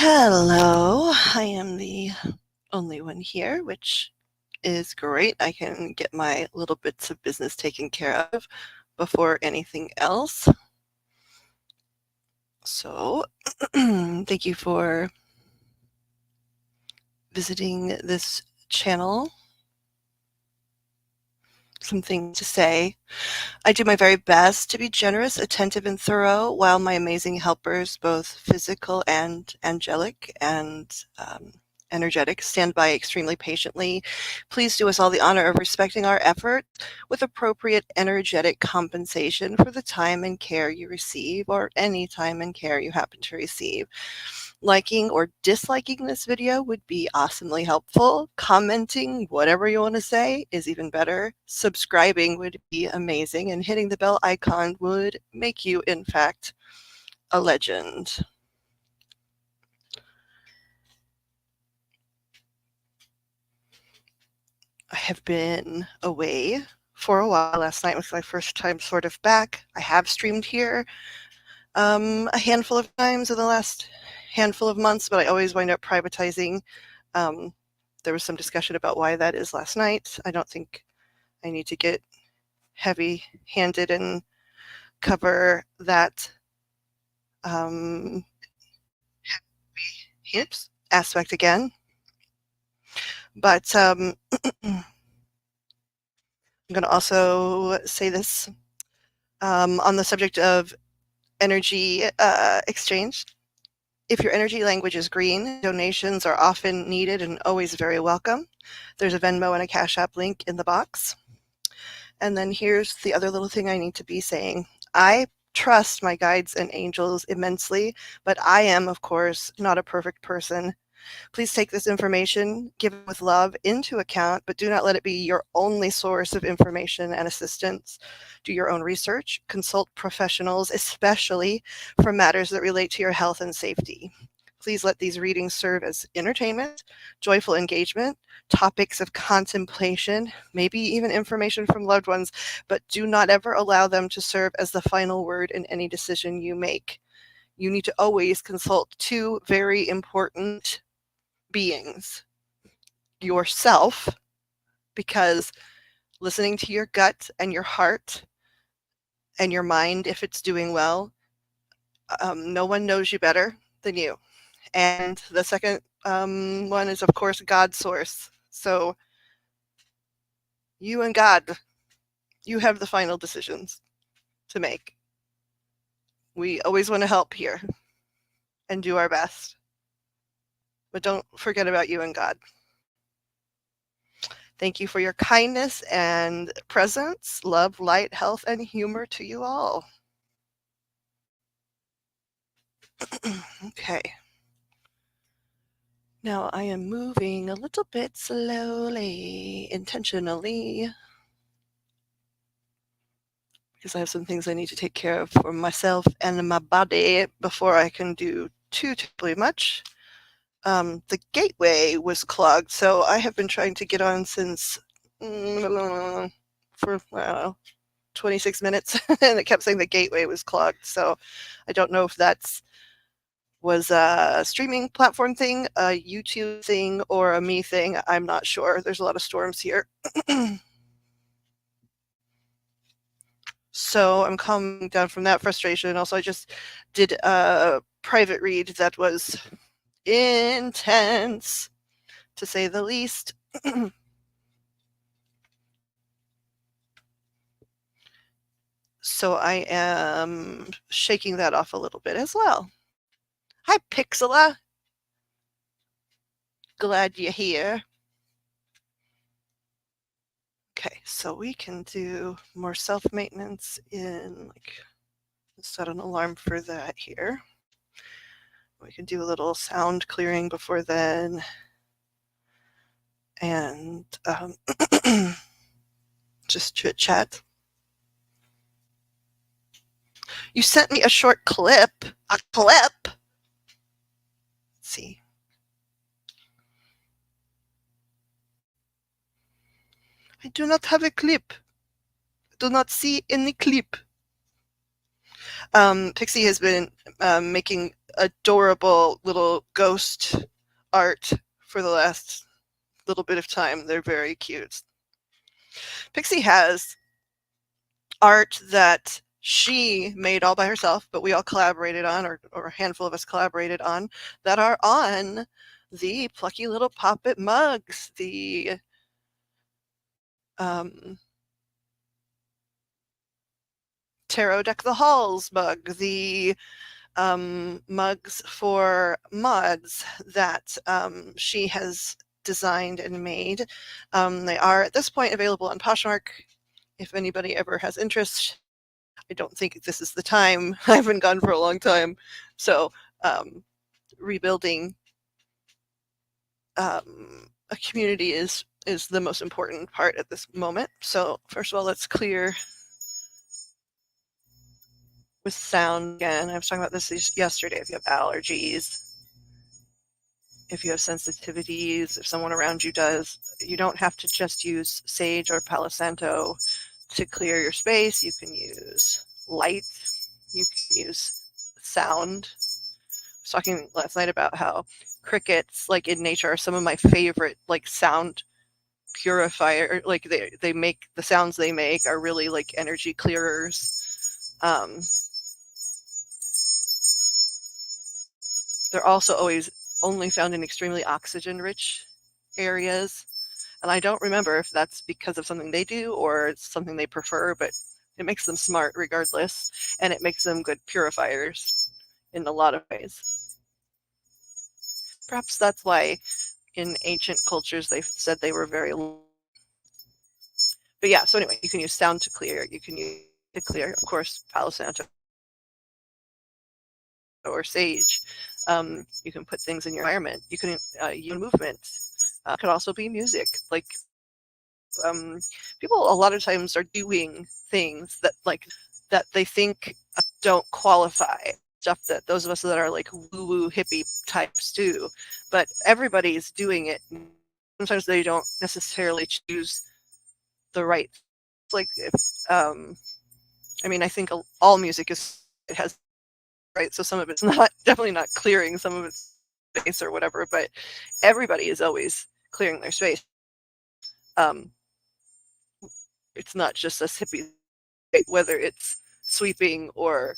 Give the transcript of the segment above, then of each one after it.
Hello, I am the only one here, which is great. I can get my little bits of business taken care of before anything else. So, thank you for visiting this channel. Some things to say. I do my very best to be generous, attentive, and thorough while my amazing helpers, both physical and angelic and energetic, stand by extremely patiently. Please do us all the honor of respecting our effort with appropriate energetic compensation for the time and care you receive, or any time and care you happen to receive. Liking or disliking this video would be awesomely helpful. Commenting whatever you want to say is even better. Subscribing would be amazing, and hitting the bell icon would make you, in fact, a legend. I have been away for a while. Last night was my first time sort of back. I have streamed here a handful of times in the last handful of months, but I always wind up privatizing. There was some discussion about why that is last night. I don't think I need to get heavy-handed and cover that hips aspect again. But I'm going to also say this on the subject of energy exchange. If your energy language is green, donations are often needed and always very welcome. There's a Venmo and a Cash App link in the box. And then here's the other little thing I need to be saying. I trust my guides and angels immensely, but I am, of course, not a perfect person. Please take this information, given with love, into account, but do not let it be your only source of information and assistance. Do your own research, consult professionals, especially for matters that relate to your health and safety. Please let these readings serve as entertainment, joyful engagement, topics of contemplation, maybe even information from loved ones, but do not ever allow them to serve as the final word in any decision you make. You need to always consult two very important beings: yourself, because listening to your gut and your heart and your mind, if it's doing well, no one knows you better than you. And the second one is, of course, God's source. So you and God, you have the final decisions to make. We always want to help here and do our best, but don't forget about you and God. Thank you for your kindness and presence. Love, light, health, and humor to you all. Okay. Now I am moving a little bit slowly, intentionally, because I have some things I need to take care of for myself and my body before I can do too terribly much. The gateway was clogged, so I have been trying to get on since for 26 minutes, and it kept saying the gateway was clogged. So I don't know if that's was a streaming platform thing, a YouTube thing, or a me thing. I'm not sure. There's a lot of storms here. So I'm calming down from that frustration. Also, I just did a private read that was intense, to say the least. So I am shaking that off a little bit as well. Hi, Pixela. Glad you're here. Okay, so we can do more self-maintenance in, like, set an alarm for that here. We can do a little sound clearing before then. And just chit chat. You sent me a short clip. A clip? Let's see. I do not have a clip. I do not see any clip. Pixie has been making adorable little ghost art for the last little bit of time. They're very cute. Pixie has art that she made all by herself, but we all collaborated on, or a handful of us collaborated on, that are on the Plucky Little Poppet mugs, the um, Tarot Deck the Halls mug, the mugs for mods that she has designed and made. They are at this point available on Poshmark if anybody ever has interest. I don't think this is the time. I've been gone for a long time. So rebuilding a community is the most important part at this moment. So first of all, let's clear with sound again. I was talking about this yesterday. If you have allergies, if you have sensitivities, if someone around you does, you don't have to just use sage or Palo Santo to clear your space. You can use light, you can use sound. I was talking last night about how crickets, like in nature, are some of my favorite like sound purifier. Like they make the sounds they make are really like energy clearers. They're also always only found in extremely oxygen rich areas. And I don't remember if that's because of something they do or it's something they prefer, but it makes them smart regardless. And it makes them good purifiers in a lot of ways. Perhaps that's why in ancient cultures they said they were very. But yeah, so anyway, you can use sound to clear. You can use to clear, of course, Palo Santo or sage. You can put things in your environment. You can use movement. It could also be music. Like people a lot of times are doing things that that they think don't qualify. Stuff that those of us that are like woo-woo hippie types do, but everybody's doing it. Sometimes they don't necessarily choose the right. Like if I mean, I think all music it has right. So some of it's not definitely not clearing some of its space or whatever, but everybody is always clearing their space. Um, it's not just us hippies, whether it's sweeping or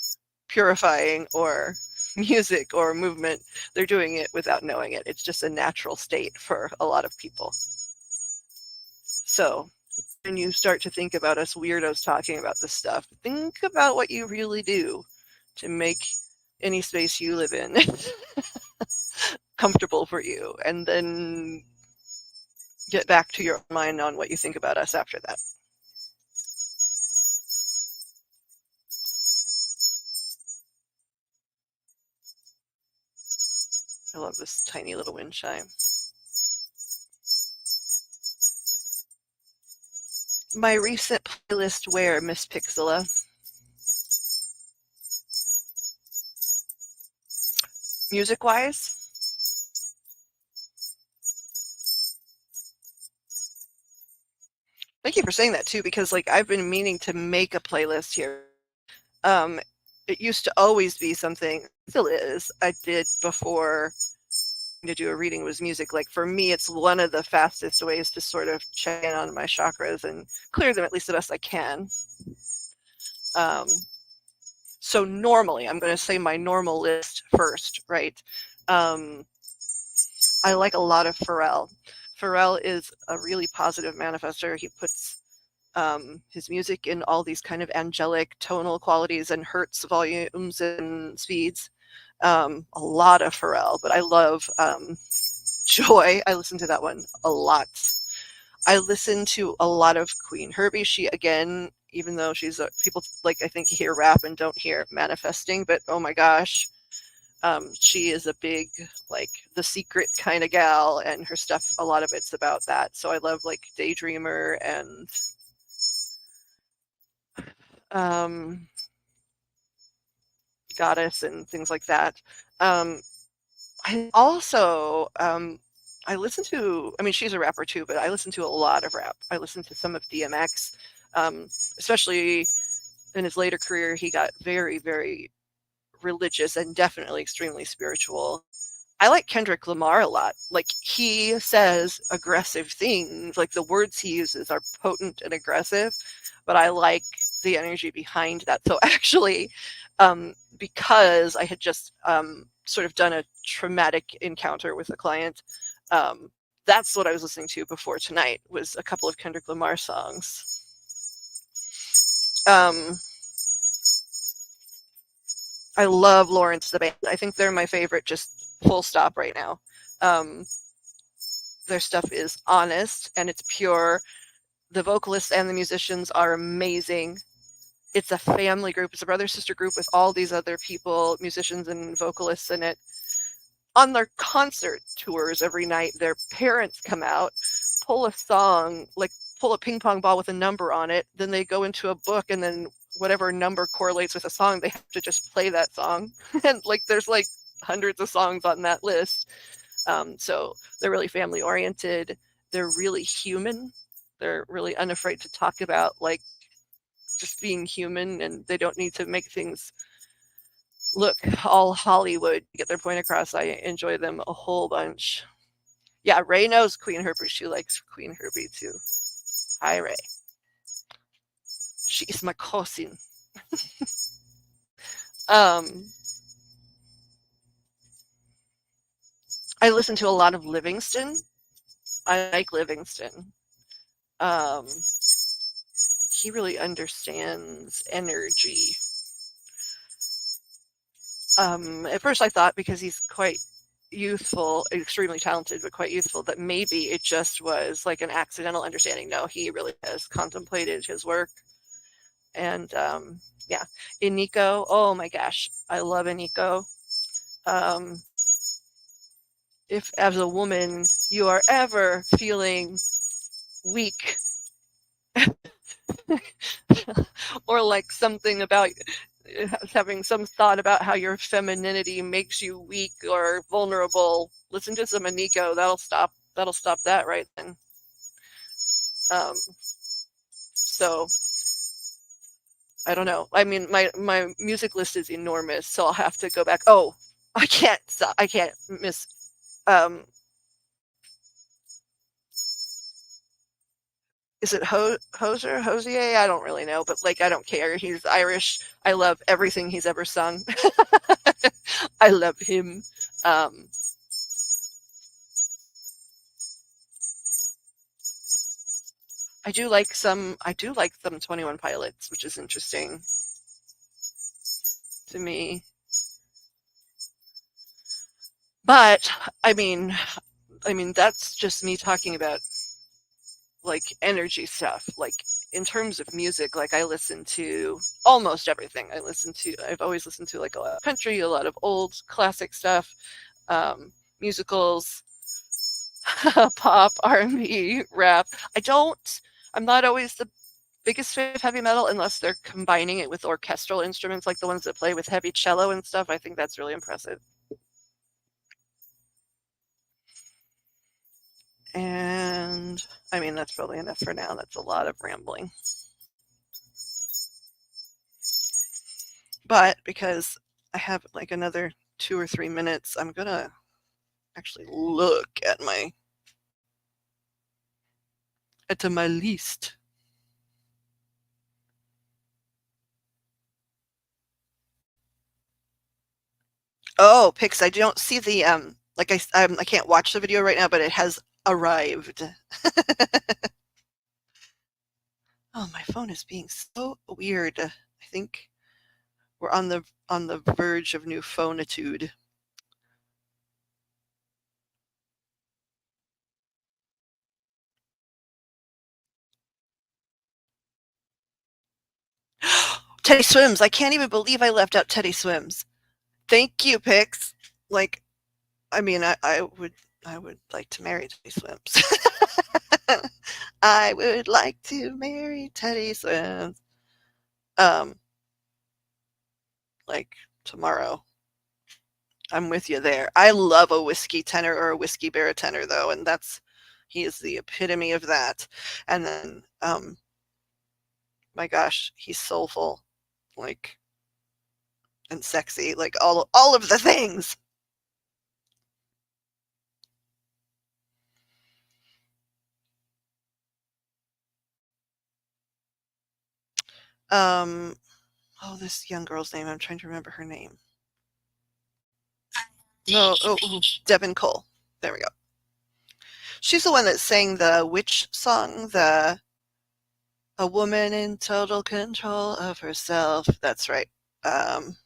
purifying or music or movement, they're doing it without knowing it. It's just a natural state for a lot of people. So when you start to think about us weirdos talking about this stuff, think about what you really do to make any space you live in comfortable for you, and then get back to your mind on what you think about us after that. I love this tiny little wind chime. My recent playlist where, Miss Pixela? Music-wise? Thank you for saying that too, because like I've been meaning to make a playlist here. Um, it used to always be something, still is, I did before to do a reading was music. Like for me, it's one of the fastest ways to sort of check in on my chakras and clear them at least the best I can. Um, so normally, I'm going to say my normal list first, right? Um, I like a lot of Pharrell. Pharrell is a really positive manifester. He puts his music in all these kind of angelic tonal qualities and hertz volumes and speeds. A lot of Pharrell, but I love Joy. I listen to that one a lot. I listen to a lot of Queen Herbie. She, again, even though she's people like I think hear rap and don't hear manifesting, but oh my gosh, she is a big like The Secret kind of gal, and her stuff, a lot of it's about that. So I love like Daydreamer and um, Goddess and things like that. Um, I also I listen to. I mean, she's a rapper too, but I listen to a lot of rap. I listen to some of DMX, especially in his later career. He got very, very religious and definitely extremely spiritual. I like Kendrick Lamar a lot. Like, he says aggressive things, like, the words he uses are potent and aggressive, but I like the energy behind that. So, actually, because I had just, sort of done a traumatic encounter with a client, that's what I was listening to before tonight, was a couple of Kendrick Lamar songs. Um, I love Lawrence the band. I think they're my favorite, just full stop right now. Um, their stuff is honest and it's pure. The vocalists and the musicians are amazing. It's a family group. It's a brother sister group with all these other people, musicians and vocalists in it. On their concert tours every night, their parents come out, pull a song, like pull a ping pong ball with a number on it, then they go into a book, and then whatever number correlates with a song, they have to just play that song. And like there's like hundreds of songs on that list. So they're really family oriented. They're really human. They're really unafraid to talk about like just being human, and they don't need to make things look all Hollywood to get their point across. I enjoy them a whole bunch. Yeah, Ray knows Queen Herbie. She likes Queen Herbie too. Hi, Ray. She is my cousin. Um, I listen to a lot of Livingston. I like Livingston. Um, he really understands energy. At first, I thought because he's quite youthful, extremely talented, but quite youthful, that maybe it just was like an accidental understanding. No, he really has contemplated his work. And yeah, Iniko, oh my gosh, I love Iniko. Um, if as a woman you are ever feeling weak or like something about having some thought about how your femininity makes you weak or vulnerable, listen to some Aniko. That'll stop that right then. So I don't know. I mean, my music list is enormous, so I'll have to go back. Oh, I can't miss. Um, is it Hosier? I don't really know, but like I don't care. He's Irish. I love everything he's ever sung. I love him. Um, I do like some 21 Pilots, which is interesting to me. But I mean, that's just me talking about like energy stuff. Like in terms of music, like I listen to almost everything. I've always listened to like a lot of country, a lot of old classic stuff, musicals, pop, R&B, rap. I'm not always the biggest fan of heavy metal unless they're combining it with orchestral instruments like the ones that play with heavy cello and stuff. I think that's really impressive. And I mean, that's probably enough for now. That's a lot of rambling. But because I have like another 2 or 3 minutes, I'm gonna actually look at my list. Oh, Pix, I don't see the like I can't watch the video right now, but it has arrived. Oh, my phone is being so weird. I think we're on the verge of new phonitude. Teddy Swims. I can't even believe I left out Teddy Swims. Thank you, Pix. Like, I mean, I would like to marry Teddy Swims. I would like to marry Teddy Swims. Um, like tomorrow. I'm with you there. I love a whiskey tenor or a whiskey baritone though, and he is the epitome of that. And then, my gosh, he's soulful. Like and sexy, like all of the things. Um, oh, this young girl's name. I'm trying to remember her name. No, Devin Cole. There we go. She's the one that sang the witch song, the "A Woman in Total Control of Herself." That's right. Um,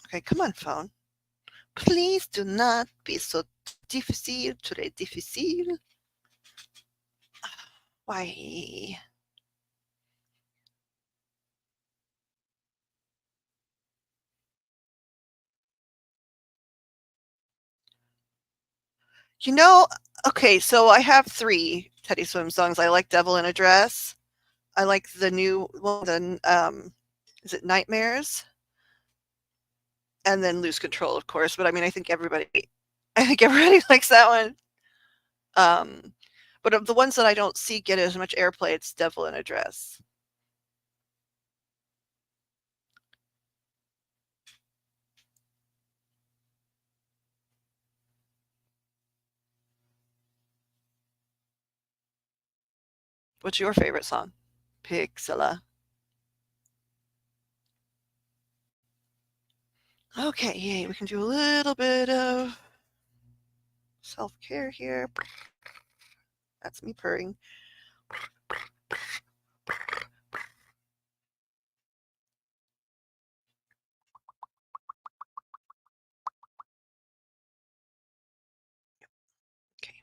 okay, come on, phone. Please do not be so difficile, très difficile. Why? You know, okay, so I have 3 Teddy Swim songs. I like "Devil in a Dress." I like the new one, is it "Nightmares?" And then "Lose Control," of course, but I mean, I think everybody likes that one. Um, but of the ones that I don't see get as much airplay, it's "Devil in a Dress." What's your favorite song? Pixela. Okay, yay, we can do a little bit of self-care here. That's me purring. Okay.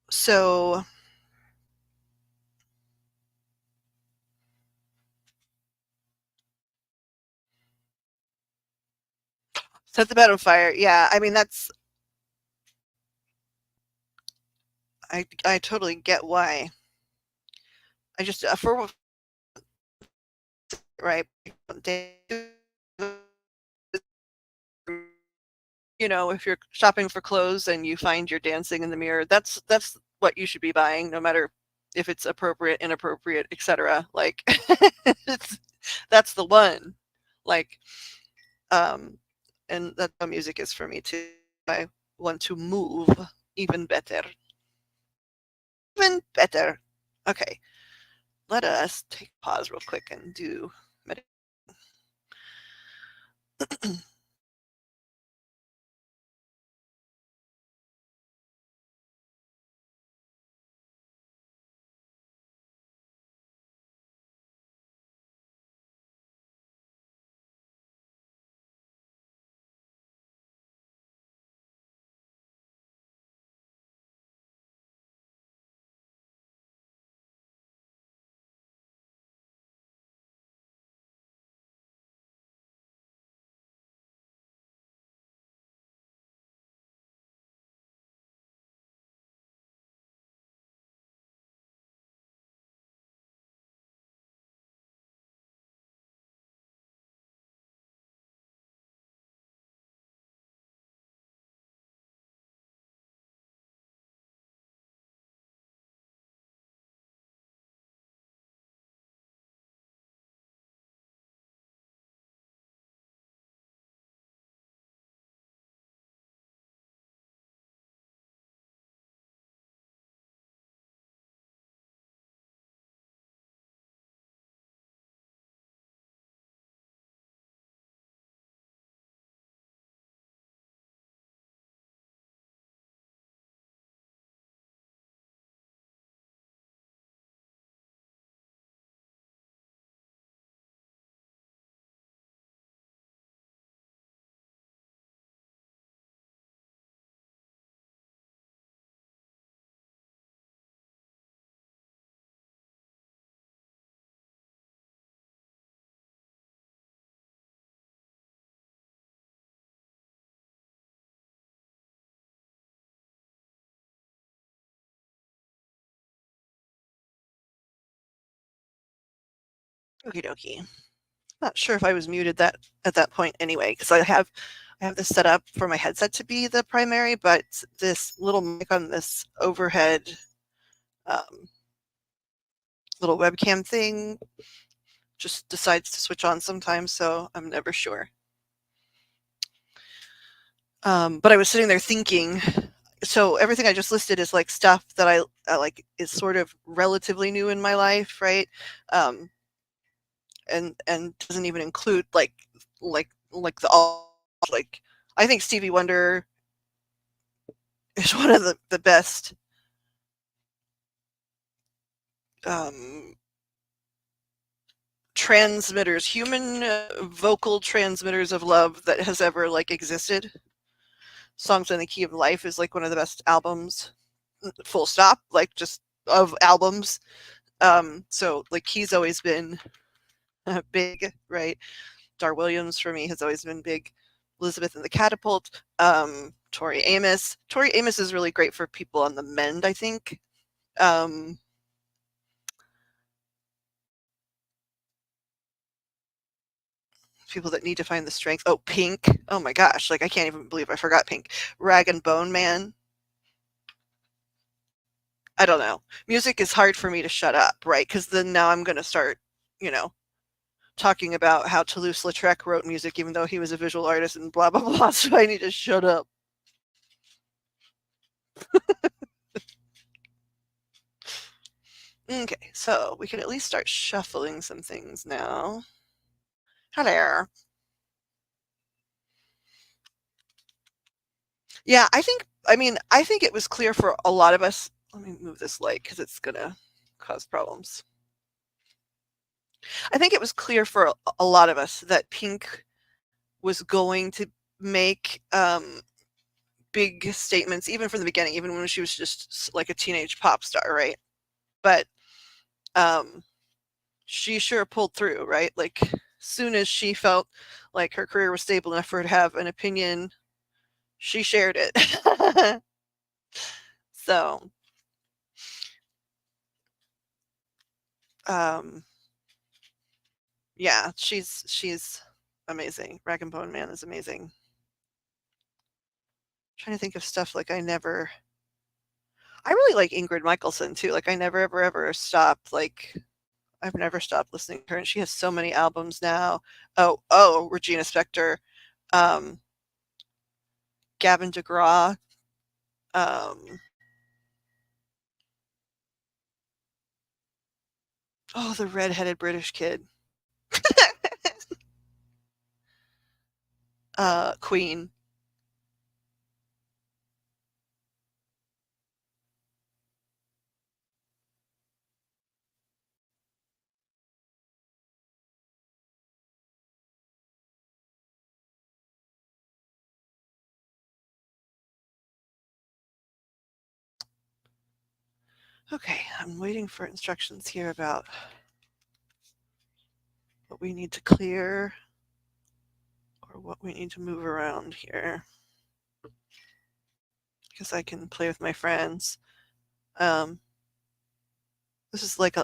So set the bed on fire. Yeah, I mean I totally get why. I just for right, you know, if you're shopping for clothes and you find you're dancing in the mirror, that's what you should be buying, no matter if it's appropriate, inappropriate, etc. Like, it's, that's the one. Like, um, and that's how music is for me too. I want to move even better, even better. Okay, let us take a pause real quick and do meditation. Okie dokie. Not sure if I was muted that at that point anyway, because I have this set up for my headset to be the primary, but this little mic on this overhead um, little webcam thing just decides to switch on sometimes, so I'm never sure. But I was sitting there thinking, so everything I just listed is like stuff that I like is sort of relatively new in my life, right? Um, and doesn't even include like the all like I think Stevie Wonder is one of the best um, transmitters, human vocal transmitters of love that has ever like existed. Songs in the Key of Life is like one of the best albums, full stop, like just of albums. So like he's always been big, right? Dar Williams for me has always been big. Elizabeth and the Catapult, Tori Amos. Tori Amos is really great for people on the mend, I think. Um, People that need to find the strength. Oh, Pink. Oh my gosh, like I can't even believe I forgot Pink. Rag and Bone Man. I don't know. Music is hard for me to shut up, right? Because then now I'm going to start, you know, talking about how Toulouse-Lautrec wrote music, even though he was a visual artist and blah blah blah. So I need to shut up. Okay, so we can at least start shuffling some things now. Hello. Yeah, I think it was clear for a lot of us. Let me move this light because it's gonna cause problems. I think it was clear for a lot of us that Pink was going to make big statements, even from the beginning, even when she was just like a teenage pop star, right? But um, she sure pulled through, right? Like, soon as she felt like her career was stable enough for her to have an opinion, she shared it. So, um, yeah, she's amazing. Rag and Bone Man is amazing. Trying to think of stuff like I really like Ingrid Michaelson too. Like I never ever stopped I've never stopped listening to her, and she has so many albums now. Oh, Regina Spektor, um, Gavin DeGraw, um, oh, the redheaded British kid, Queen. Okay, I'm waiting for instructions here about what we need to clear or what we need to move around here because I can play with my friends. Um, this is like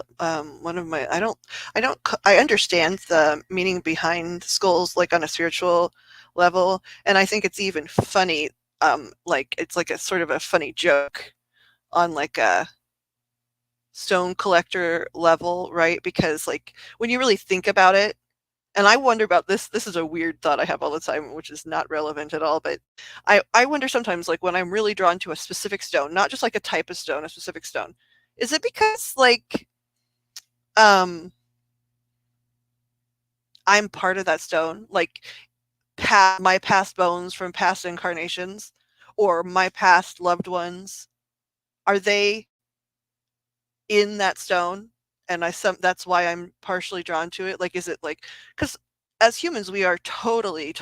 one of my I understand the meaning behind skulls like on a spiritual level, and I think it's even funny. Like it's like a sort of a funny joke on like a stone collector level, right? Because like when you really think about it, and I wonder about this. This is a weird thought I have all the time, which is not relevant at all. But I wonder sometimes, like when I'm really drawn to a specific stone, not just like a type of stone, a specific stone, is it because like um I'm part of that stone, like my past bones from past incarnations, or my past loved ones, are they in that stone? And that's why I'm partially drawn to it. Like, is it like because as humans we are totally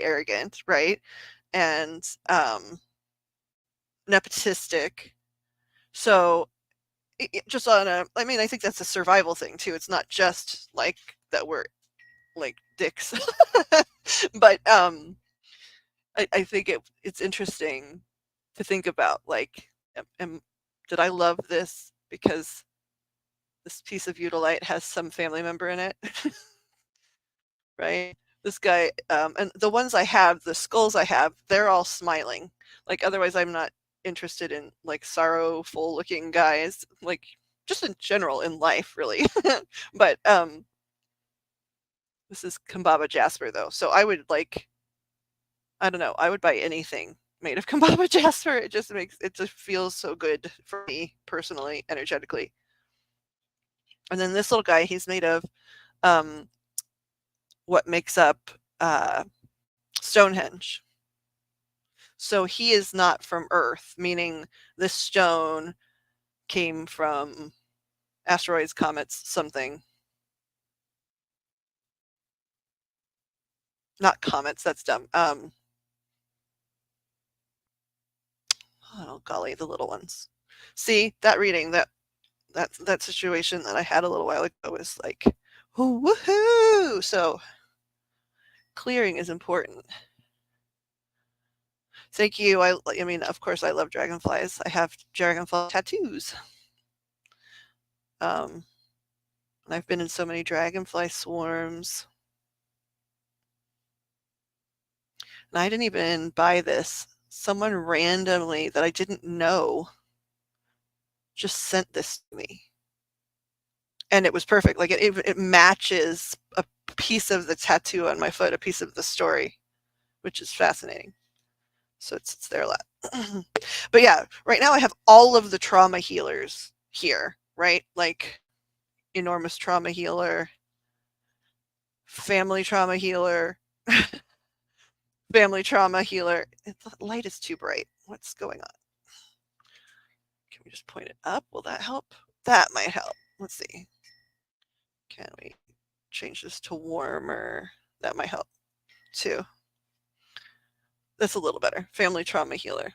arrogant, right? And nepotistic. So just on a, I mean, I think that's a survival thing too. It's not just like that we're like dicks, but I think it's interesting to think about like, did I love this because this piece of Udalite has some family member in it, right? This guy, and the ones I have, the skulls I have, they're all smiling. Like otherwise, I'm not. interested in like sorrowful looking guys, like just in general in life, really. But this is Kambaba Jasper though, so I would like, I don't know, I would buy anything made of Kambaba Jasper. It just feels so good for me personally, energetically. And then this little guy, he's made of um, what makes up uh, Stonehenge. So he is not from Earth, meaning this stone came from asteroids, comets, something. Not comets, that's dumb. Oh golly, the little ones. See, that reading, that situation that I had a little while ago was like, woohoo! So clearing is important. Thank you. I mean, of course, I love dragonflies. I have dragonfly tattoos. Um, and I've been in so many dragonfly swarms. And I didn't even buy this. Someone randomly that I didn't know just sent this to me. And it was perfect. Like it matches a piece of the tattoo on my foot, a piece of the story, which is fascinating. So it's there a lot. But yeah, right now I have all of the trauma healers here, right? Like enormous trauma healer, family trauma healer, family trauma healer. The light is too bright. What's going on? Can we just point it up? Will that help? That might help. Let's see. Can we change this to warmer? That might help too. That's a little better. Family trauma healer.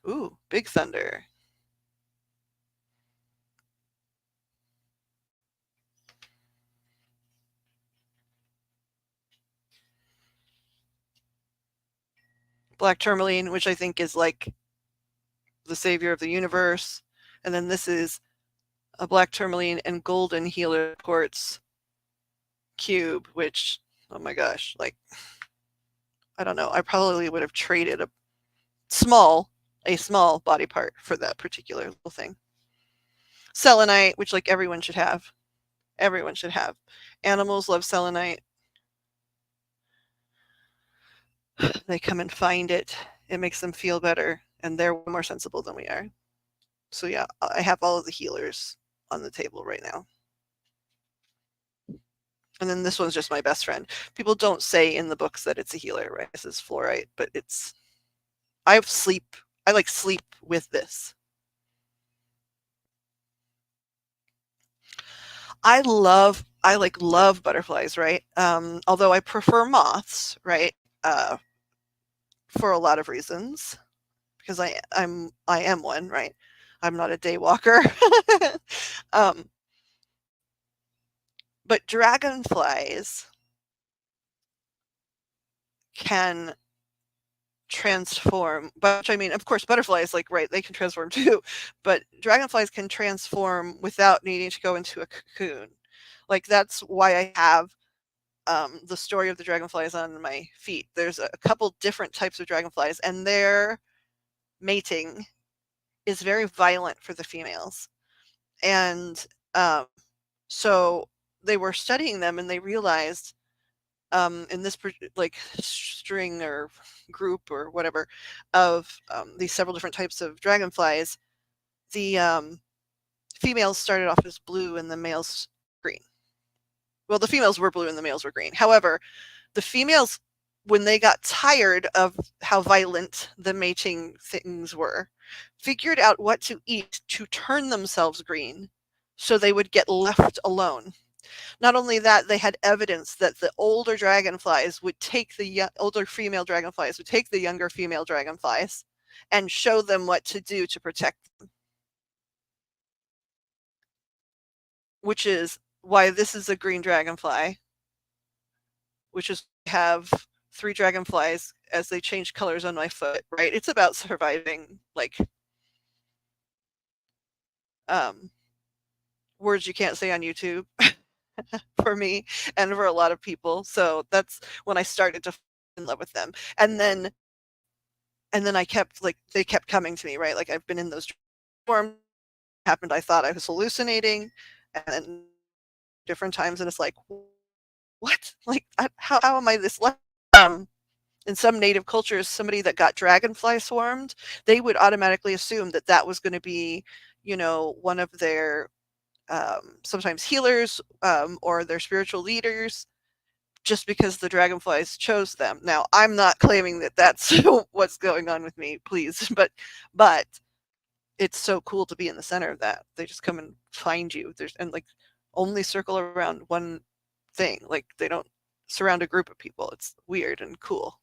Ooh, big thunder. Black tourmaline, which I think is like the savior of the universe. And then this is a black tourmaline and golden healer quartz cube, which, oh my gosh, like, I don't know. I probably would have traded a small body part for that particular little thing. Selenite, which like everyone should have. Everyone should have. Animals love selenite. They come and find it. It makes them feel better, and they're more sensible than we are. So yeah, I have all of the healers on the table right now. And then this one's just my best friend. People don't say in the books that it's a healer, right? This is fluorite, but I like sleep with this. I love butterflies, right? Although I prefer moths, right? For a lot of reasons, because I am one, right? I'm not a day walker. um, but dragonflies can transform, but I mean, of course, butterflies, like, right, they can transform too, but dragonflies can transform without needing to go into a cocoon. Like, that's why I have the story of the dragonflies on my feet. There's a couple different types of dragonflies, and their mating is very violent for the females. And so they were studying them, and they realized in this like string or group or whatever of these several different types of dragonflies, the females started off as blue and the males green. Well, the females were blue and the males were green. However, the females, when they got tired of how violent the mating things were, figured out what to eat to turn themselves green so they would get left alone. Not only that, they had evidence that the older dragonflies would take older female dragonflies would take the younger female dragonflies and show them what to do to protect them. Which is why this is a green dragonfly, which is have 3 dragonflies as they change colors on my foot, right? It's about surviving, like, um, words you can't say on YouTube for me and for a lot of people. So that's when I started to fall in love with them. And then And then I kept like they kept coming to me, right? Like I've been in those forms happened. I thought I was hallucinating, and then different times, and it's like, what? Like, how am I this? Um, in some native cultures, somebody that got dragonfly swarmed, they would automatically assume that that was going to be, one of their sometimes healers or their spiritual leaders, just because the dragonflies chose them. Now, I'm not claiming that that's what's going on with me, please, but it's so cool to be in the center of that. They just come and find you. There's and like only circle around one thing. Like they don't surround a group of people. It's weird and cool.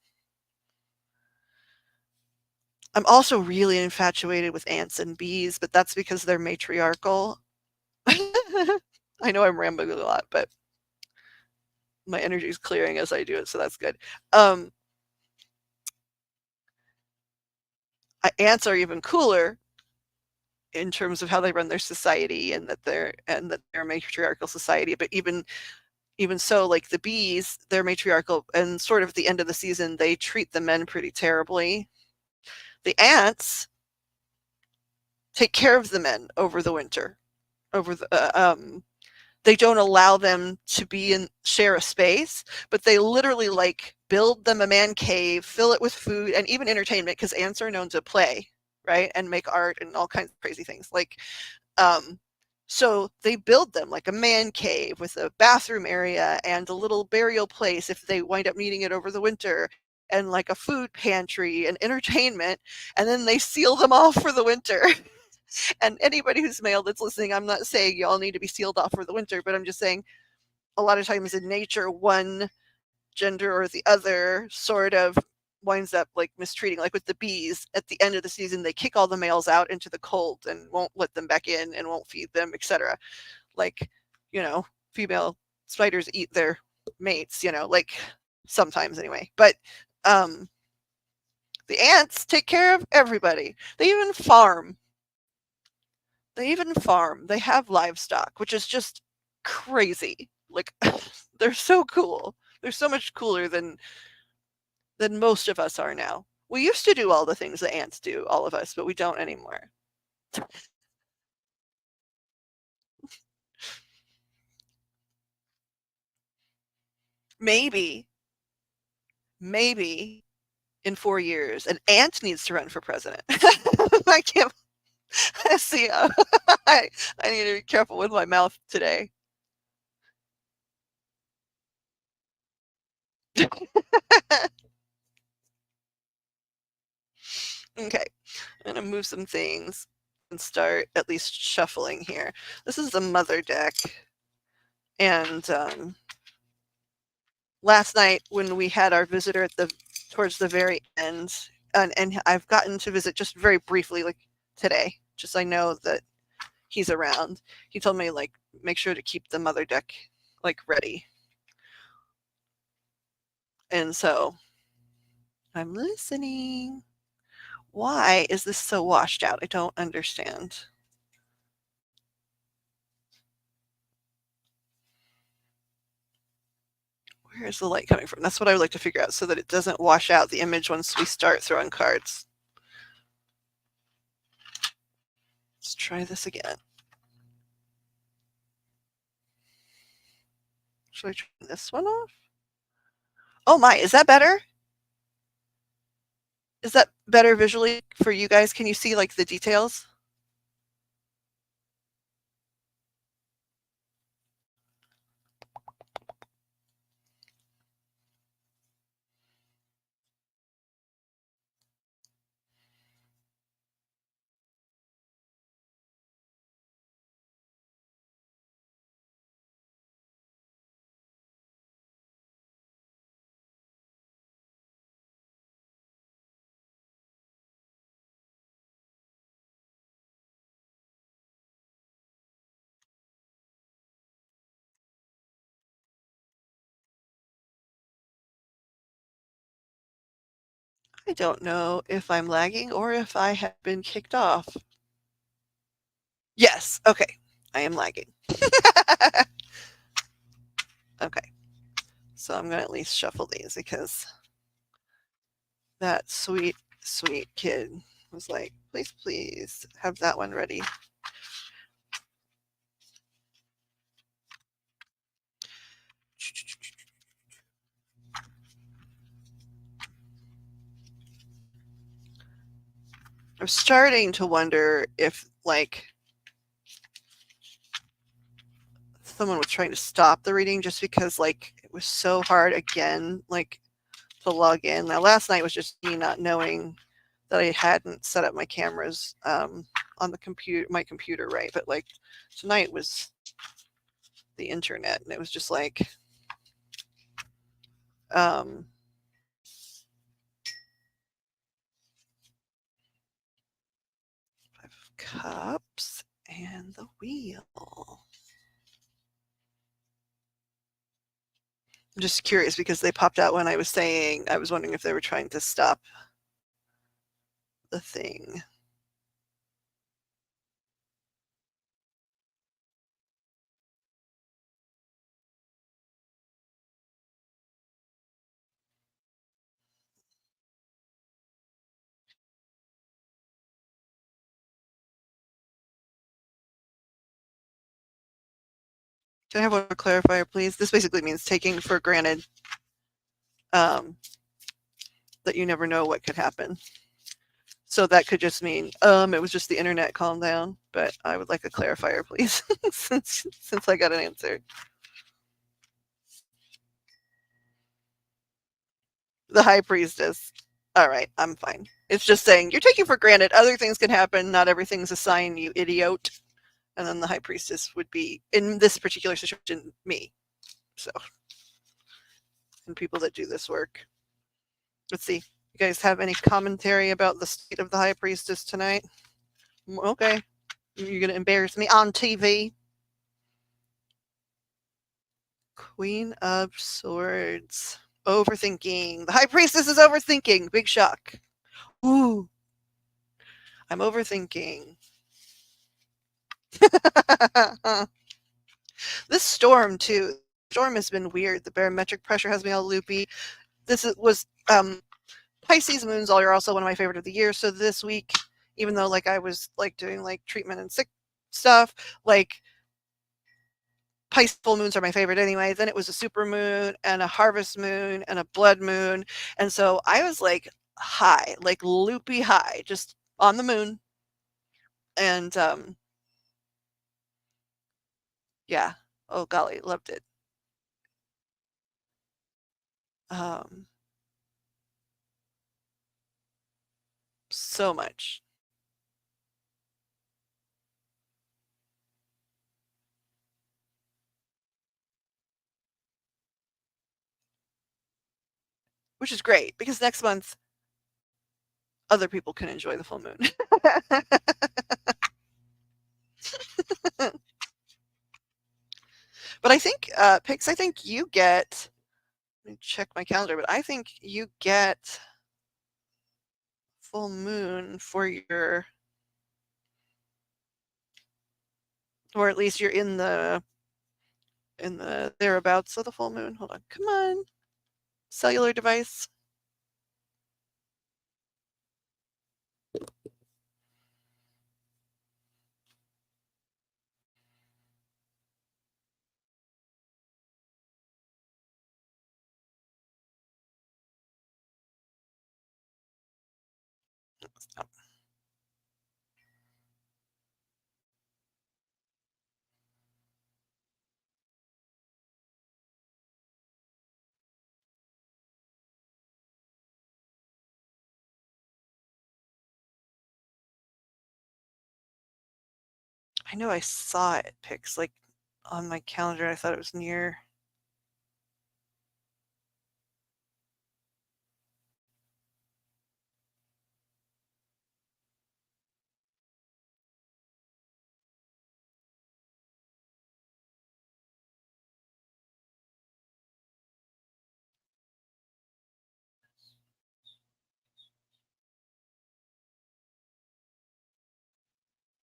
I'm also really infatuated with ants and bees, but that's because they're matriarchal. I know I'm rambling a lot, but my energy is clearing as I do it, so that's good. Um, Ants are even cooler in terms of how they run their society, and that they're a matriarchal society. But even so, like the bees, they're matriarchal, and sort of at the end of the season, they treat the men pretty terribly. The ants take care of the men over the winter. Over the They don't allow them to be in share a space, but they literally like build them a man cave, fill it with food and even entertainment, because ants are known to play, right, and make art and all kinds of crazy things. Like Um, so they build them like a man cave with a bathroom area and a little burial place if they wind up needing it over the winter, and like a food pantry and entertainment, and then they seal them off for the winter. And anybody who's male that's listening, I'm not saying y'all need to be sealed off for the winter, but I'm just saying a lot of times in nature, one gender or the other sort of winds up like mistreating, like with the bees at the end of the season they kick all the males out into the cold and won't let them back in and won't feed them, etc. Like, female spiders eat their mates, like sometimes anyway. But um the ants take care of everybody. They even farm, they have livestock, which is just crazy. Like they're so cool. They're so much cooler than most of us are now. We used to do all the things the ants do, all of us, but we don't anymore. Maybe, maybe in 4 years, an ant needs to run for president. I can't see. I need to be careful with my mouth today. Okay, I'm gonna move some things and start at least shuffling here. This is the mother deck, and last night when we had our visitor at the towards the very end, and I've gotten to visit just very briefly, like today, just I know that he's around. He told me like make sure to keep the mother deck like ready, and so I'm listening. Why is this so washed out? I don't understand. Where is the light coming from? That's what I would like to figure out so that it doesn't wash out the image once we start throwing cards. Let's try this again. Should I turn this one off? Oh my, is that better? Is that better visually for you guys? Can you see like the details? I don't know if I'm lagging or if I have been kicked off. Yes, okay. I am lagging. Okay. So I'm going to at least shuffle these because that sweet sweet kid was like, please have that one ready. I'm starting to wonder if, like, someone was trying to stop the reading just because, like, it was so hard again, like, to log in. Now, last night was just me not knowing that I hadn't set up my cameras on my computer right, but like tonight was the internet, and it was just like, um, 5 of Cups and the Wheel. I'm just curious because they popped out when I was saying, I was wondering if they were trying to stop the thing. Can I have one clarifier, please? This basically means taking for granted um, that you never know what could happen. So that could just mean it was just the internet, calm down. But I would like a clarifier, please, since I got an answer. The High Priestess. All right, I'm fine. It's just saying you're taking for granted other things can happen. Not everything's a sign, you idiot. And then the High Priestess would be, in this particular situation, me. So, and people that do this work. Let's see. You guys have any commentary about the state of the High Priestess tonight? Okay. You're going to embarrass me on TV. Queen of Swords. Overthinking. The High Priestess is overthinking. Big shock. Ooh. I'm overthinking. This storm, too. Storm has been weird. The barometric pressure has me all loopy. This was Pisces moons are also one of my favorite of the year. So this week, even though like I was like doing like treatment and sick stuff, like Pisces full moons are my favorite anyway. Then it was a super moon and a harvest moon and a blood moon. And so I was like high, like loopy high, just on the moon. And yeah. Oh golly, loved it. Um so much. Which is great because next month other people can enjoy the full moon. But I think, Pix, I think you get, let me check my calendar, but I think you get full moon for your, or at least you're in the thereabouts of the full moon. Hold on. Come on. Cellular device. Stop. I know I saw it, Pix, like on my calendar. I thought it was near.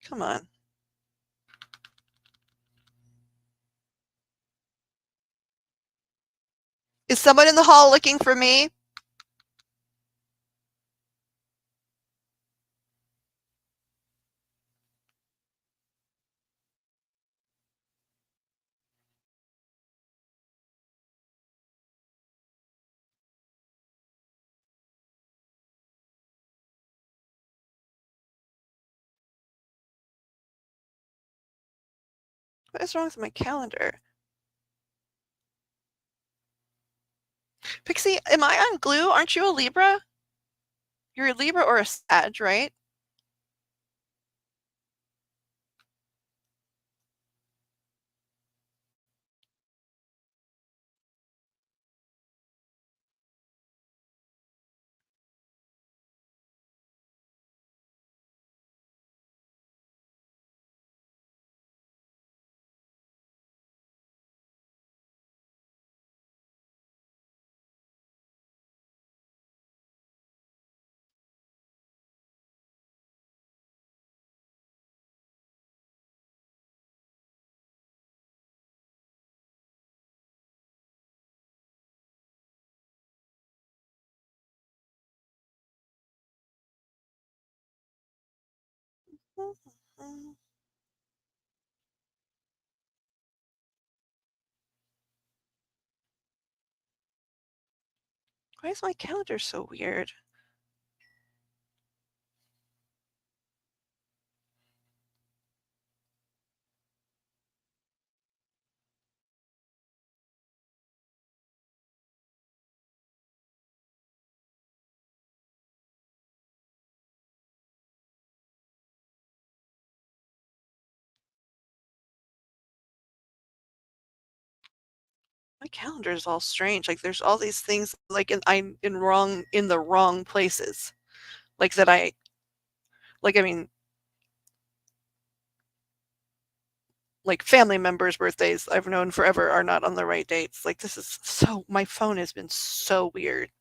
Come on. Is someone in the hall looking for me? What is wrong with my calendar? Pixie, am I on glue? Aren't you a Libra? You're a Libra or a Sag, right? Why is my calendar so weird? My calendar is all strange. Like there's all these things like I'm in the wrong places. Like that I like I mean like family members' birthdays I've known forever are not on the right dates. Like this is so my phone has been so weird.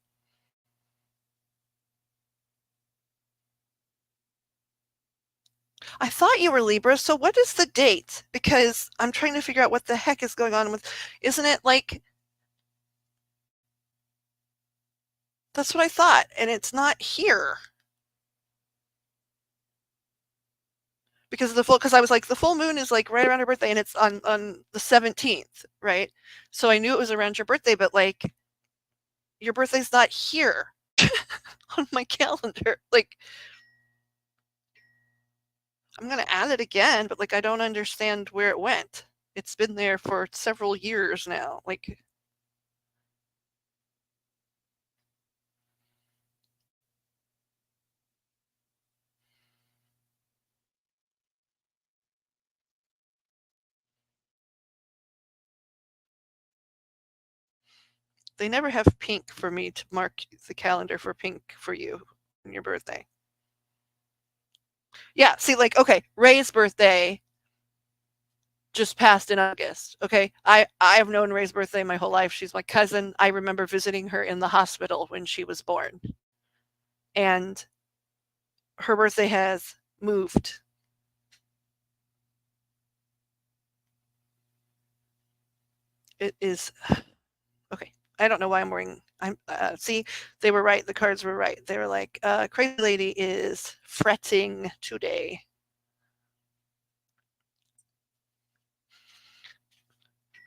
I thought you were Libra, so what is the date? Because I'm trying to figure out what the heck is going on with isn't it like that's what I thought and it's not here. Because the full because I was like the full moon is like right around her birthday and it's on the 17th, right? So I knew it was around your birthday, but like your birthday's not here on my calendar. Like I'm gonna add it again, but like I don't understand where it went. It's been there for several years now. Like they never have pink for me to mark the calendar for pink for you on your birthday. Yeah, see, like okay, Ray's birthday just passed in August. Okay, I've known Ray's birthday my whole life. She's my cousin. I remember visiting her in the hospital when she was born, and her birthday has moved. It is okay. I don't know why I'm wearing. I'm see, they were right. The cards were right. They were like, "Crazy lady is fretting today."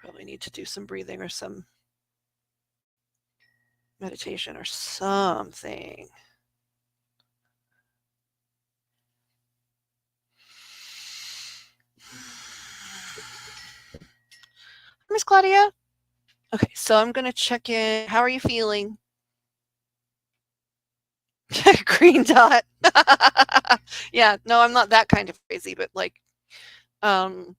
Probably need to do some breathing or some meditation or something. Miss Claudia. Okay, so I'm gonna check in. How are you feeling? Green dot. Yeah, no, I'm not that kind of crazy, but like, um,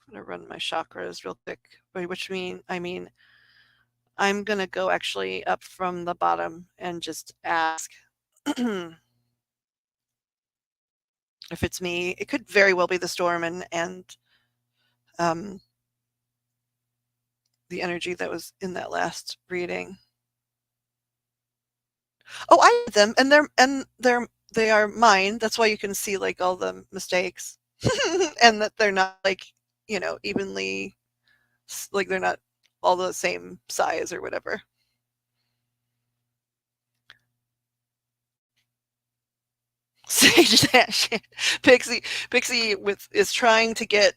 I'm gonna run my chakras real quick, which I mean, I'm gonna go actually up from the bottom and just ask if it's me. It could very well be the storm and um, the energy that was in that last reading. Oh, I did them, and they are mine. That's why you can see like all the mistakes, and that they're not like evenly like they're not all the same size or whatever. Sage Pixie with is trying to get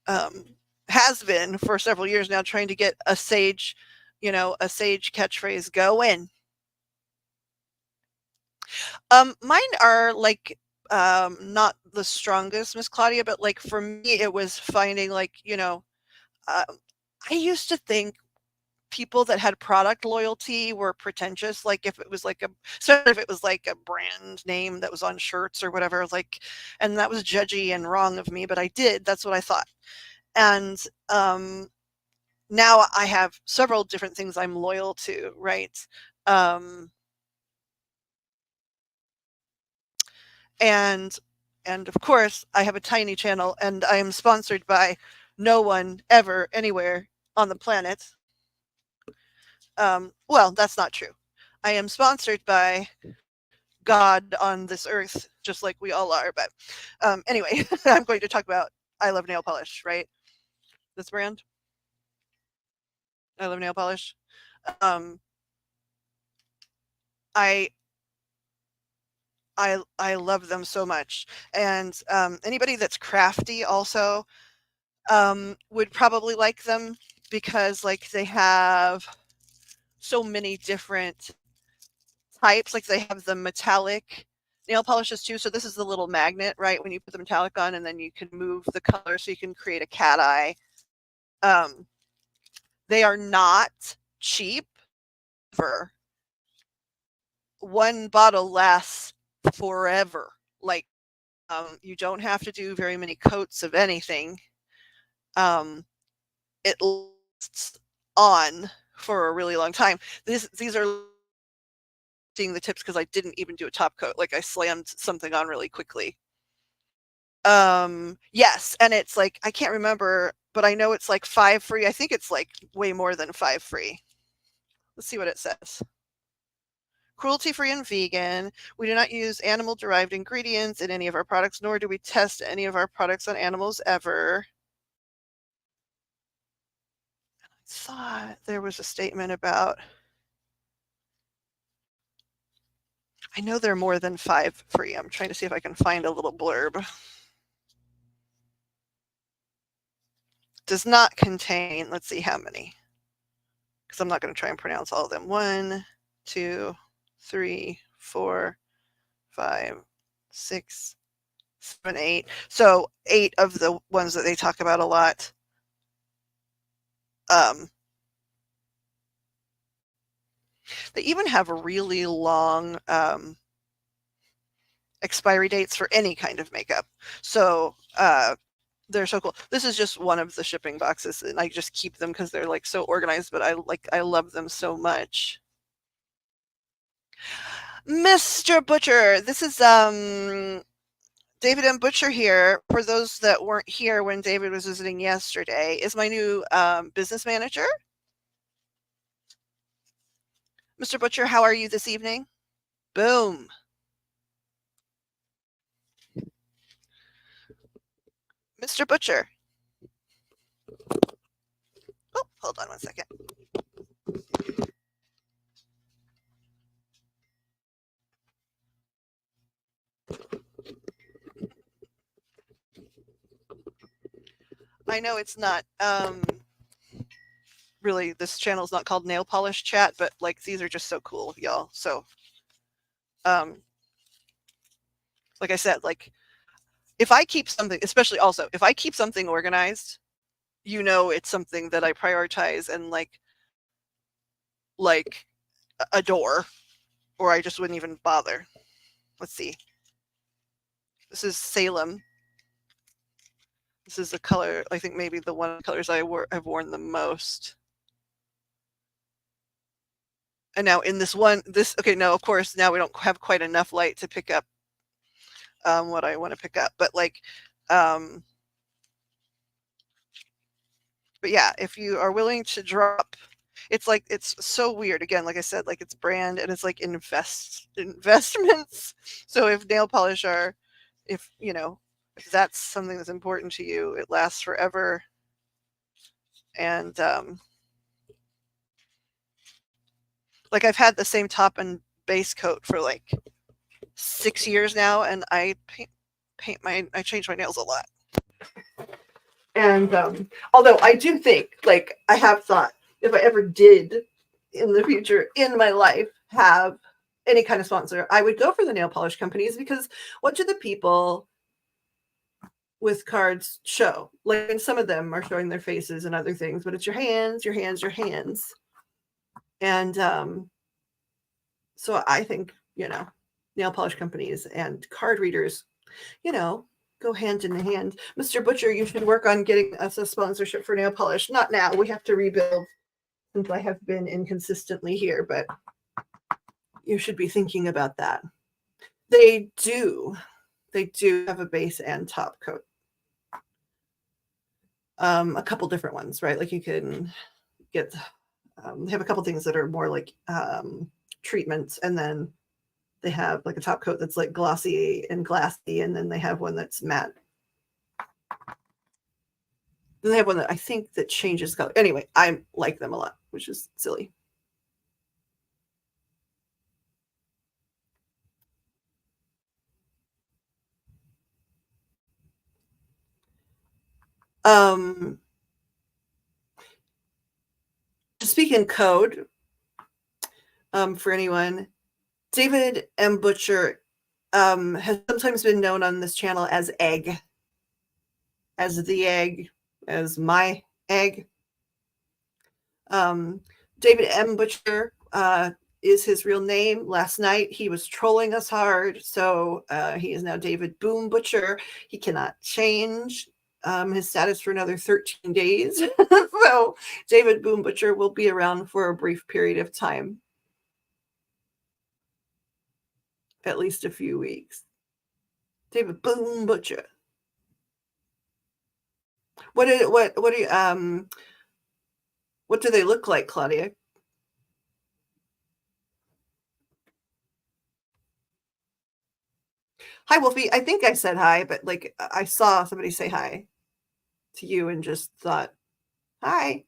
um has been for several years now, trying to get a sage, a sage catchphrase going. Mine are like not the strongest, Miss Claudia, but like for me, it was finding like, um, I used to think people that had product loyalty were pretentious. Like if it was like especially if it was like a brand name that was on shirts or whatever, like, and that was judgy and wrong of me, but I did. That's what I thought. And now I have several different things I'm loyal to, right? Um, and and of course I have a tiny channel and I am sponsored by no one ever anywhere on the planet. Well, that's not true. I am sponsored by God on this earth, just like we all are. But anyway, I'm going to talk about I love nail polish, right? This brand, I love nail polish. Um, I I love them so much, and anybody that's crafty also would probably like them because like they have so many different types. Like they have the metallic nail polishes too. So this is the little magnet, right? When you put the metallic on, and then you can move the color so you can create a cat eye. Um, they are not cheap. For one bottle lasts forever. Like you don't have to do very many coats of anything. Um, it lasts on for a really long time. These are seeing the tips because I didn't even do a top coat. Like I slammed something on really quickly. Yes, and it's like I can't remember, but I know it's like 5 free. I think it's like way more than 5 free. Let's see what it says. Cruelty free and vegan. We do not use animal derived ingredients in any of our products, nor do we test any of our products on animals ever. I thought there was a statement about I know they're more than 5 free. I'm trying to see if I can find a little blurb. Does not contain, let's see how many, because I'm not going to try and pronounce all of them. 1, 2, 3, 4, 5, 6, 7, 8. So 8 of the ones that they talk about a lot. Um, they even have really long expiry dates for any kind of makeup. So they're so cool. This is just one of the shipping boxes, and I just keep them because they're like so organized. But I love them so much. Mr. Butcher, this is David M. Butcher here. For those that weren't here when David was visiting yesterday, is my new business manager. Mr. Butcher, how are you this evening? Boom. Mr. Butcher. Oh, hold on one second. I know it's not really, this channel is not called Nail Polish Chat, but like these are just so cool, y'all. So um like I said, like if I keep something, especially also if I keep something organized, it's something that I prioritize and like adore, or I just wouldn't even bother. Let's see. This is Salem. This is the color, I think maybe the one of the colors I've worn the most. And now in okay, no, of course, now we don't have quite enough light to pick up what I want to pick up. But um, but yeah, if you are willing to drop, it's so weird. Again, like I said, like it's brand and it's like investments. So if nail polish are, if if that's something that's important to you, it lasts forever. And like I've had the same top and base coat for like 6 years now, and I change my nails a lot. And although I do think, like, I have thought, if I ever did in the future in my life have any kind of sponsor, I would go for the nail polish companies, because what do the people with cards show? Like, and some of them are showing their faces and other things, but it's your hands, your hands, your hands. And so I think, nail polish companies and card readers, go hand in hand. Mr. Butcher, you should work on getting us a sponsorship for nail polish. Not now. We have to rebuild since I have been inconsistently here, but you should be thinking about that. They do. They do have a base and top coat. A couple different ones, right? Like you can get, they have a couple things that are more like treatments, and then they have like a top coat that's like glossy and glassy, and then they have one that's matte. Then they have one that I think that changes color. Anyway, I like them a lot, which is silly. To speak in code, for anyone, David M. Butcher has sometimes been known on this channel as Egg, as the egg, as my egg. David M. Butcher is his real name. Last night he was trolling us hard, so he is now David Boom Butcher. He cannot change his status for another 13 days. So David Boom Butcher will be around for a brief period of time, at least a few weeks. David Boom Butcher. What do they look like, Claudia? Hi, Wolfie. I think I said hi, but like I saw somebody say hi to you and just thought, hi.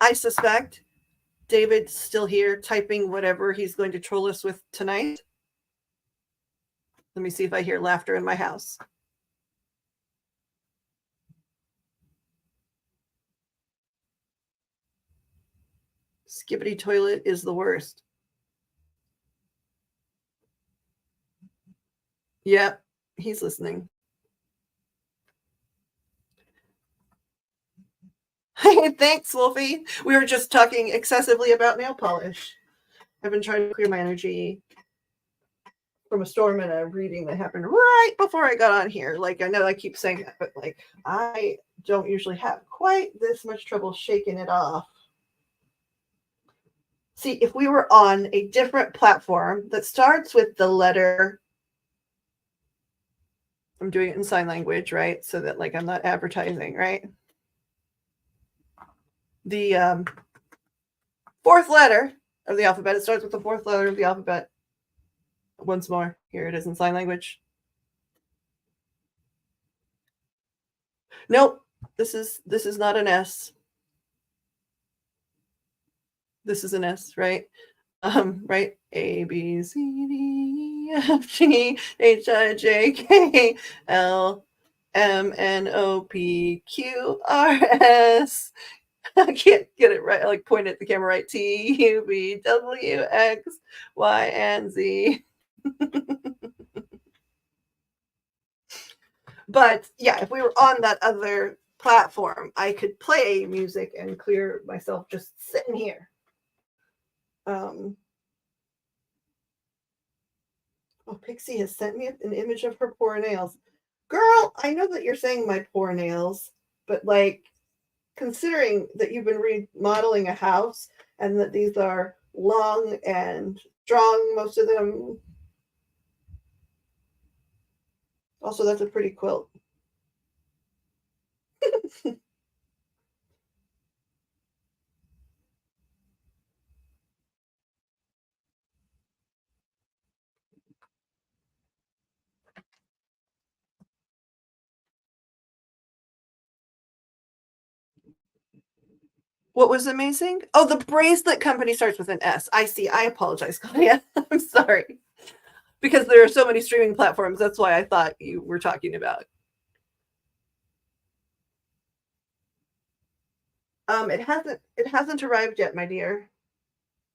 I suspect David's still here typing whatever he's going to troll us with tonight. Let me see if I hear laughter in my house. Skibbity toilet is the worst. Yep, he's listening. Thanks, Wolfie. We were just talking excessively about nail polish. I've been trying to clear my energy from a storm and a reading that happened right before I got on here. Like, I know I keep saying that, but like, I don't usually have quite this much trouble shaking it off. See, if we were on a different platform that starts with the letter, I'm doing it in sign language, right? So that like I'm not advertising, right? The fourth letter of the alphabet. It starts with the fourth letter of the alphabet. Once more, here it is in sign language. Nope, this is not an S. This is an S, right? Right? A B C D E F G H I J K L M N O P Q R S. I can't get it right. I like point at the camera right. T U V W X Y and Z. But yeah, if we were on that other platform, I could play music and clear myself just sitting here. Oh, Pixie has sent me an image of her poor nails. Girl, I know that you're saying my poor nails, but like, considering that you've been remodeling a house and that these are long and strong, most of them. Also, that's a pretty quilt. What was amazing? Oh, the bracelet company starts with an S. I see. I apologize, Claudia. I'm sorry. Because there are so many streaming platforms. That's why I thought you were talking about. It hasn't arrived yet, my dear.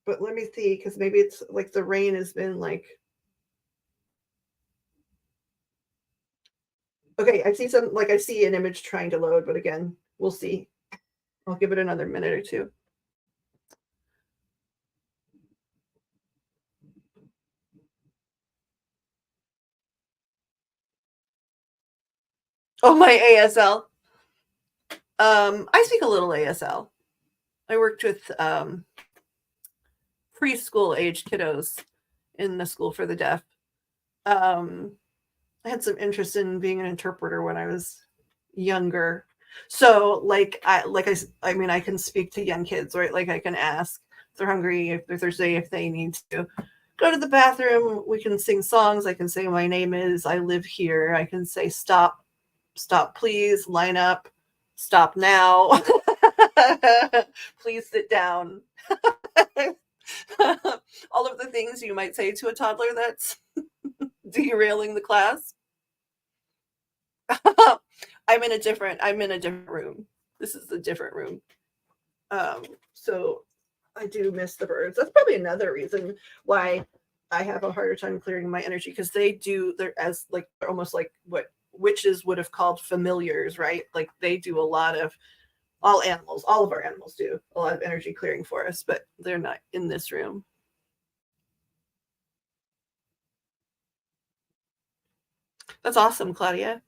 But let me see, because maybe it's like the rain has been like. Okay, I see an image trying to load, but again, we'll see. I'll give it another minute or two. Oh, my ASL. I speak a little ASL. I worked with preschool age kiddos in the school for the deaf. Um, I had some interest in being an interpreter when I was younger. So I mean I can speak to young kids, right? Like I can ask if they're hungry, if they're thirsty, if they need to go to the bathroom. We can sing songs. I can say my name is, I live here. I can say stop, stop please, line up, stop now. Please sit down. All of the things you might say to a toddler that's derailing the class. I'm in a different room. This is a different room. So I do miss the birds. That's probably another reason why I have a harder time clearing my energy, because they're almost like what witches would have called familiars, right? Like they do a lot of, all of our animals do a lot of energy clearing for us, but they're not in this room. That's awesome, Claudia.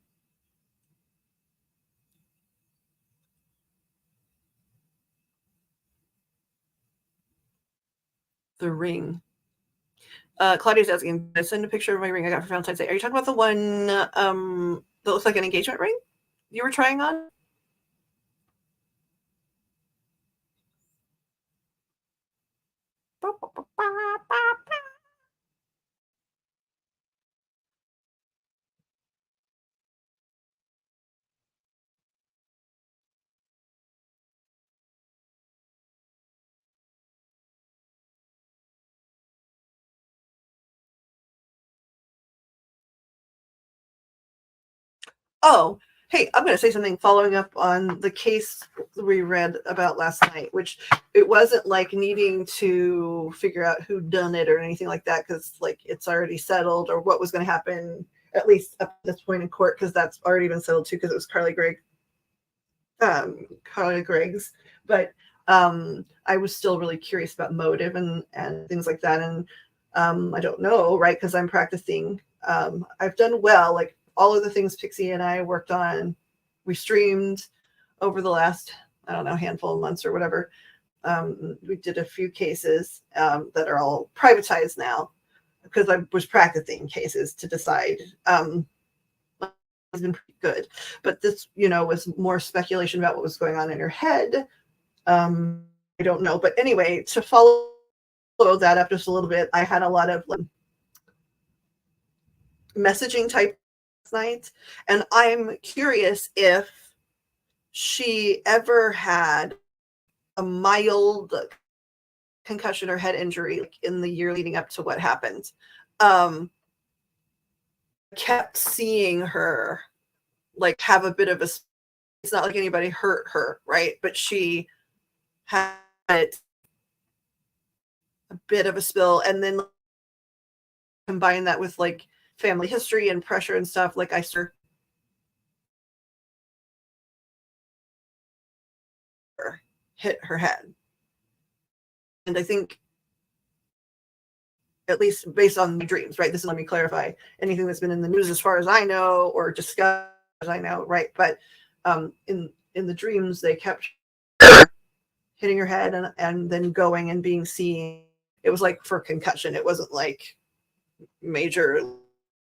The ring. Claudia's asking, I send a picture of my ring I got for Valentine's Day. Are you talking about the one that looks like an engagement ring you were trying on? Oh, hey, I'm going to say something following up on the case we read about last night, which it wasn't like needing to figure out who done it or anything like that, because like it's already settled, or what was going to happen, at least up to this point in court, because that's already been settled too, because it was Carly Gregg's. But I was still really curious about motive and things like that. And I don't know, right? Because I'm practicing. I've done well, like all of the things Pixie and I worked on, we streamed over the last, I don't know, handful of months or whatever. We did a few cases that are all privatized now, because I was practicing cases to decide. Has been pretty good, but this, was more speculation about what was going on in her head. I don't know, but anyway, to follow that up just a little bit, I had a lot of messaging type last night, and I'm curious if she ever had a mild concussion or head injury, like in the year leading up to what happened. Kept seeing her like have a bit of a, it's not like anybody hurt her, right? But she had a bit of a spill, and then combine that with like family history and pressure and stuff, like I start hit her head. And I think, at least based on my dreams, right? This is, let me clarify, anything that's been in the news as far as I know, or discussed as I know, right? But in the dreams, they kept hitting her head and then going and being seen. It was like for concussion. It wasn't like major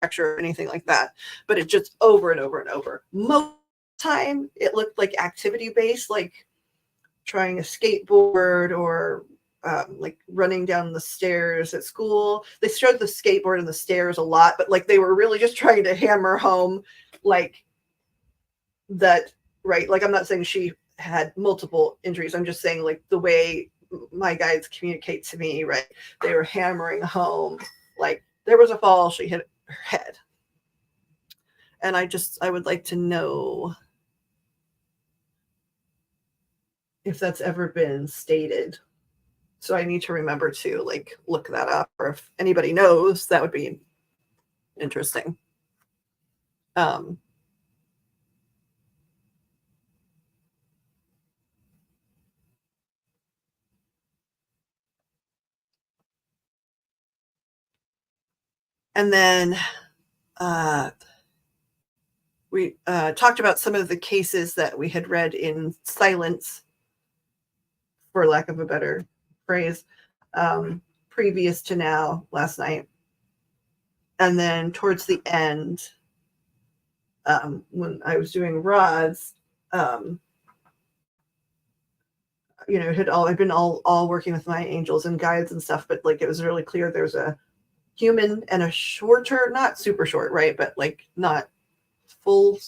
fracture or anything like that, but it just over and over and over. Most time it looked like activity based, like trying a skateboard, or like running down the stairs at school. They showed the skateboard and the stairs a lot, but like they were really just trying to hammer home like that right? Like, I'm not saying she had multiple injuries. I'm just saying, like, the way my guides communicate to me, right? They were hammering home, like, there was a fall, she hit her head. And I would like to know if that's ever been stated. So I need to remember to, like, look that up, or if anybody knows, that would be interesting. Um, and then we talked about some of the cases that we had read in silence, for lack of a better phrase, previous to now, last night. And then towards the end, when I was doing rods, um, I've been all working with my angels and guides and stuff, but like it was really clear there's a human and a shorter, not super short, right? But like not full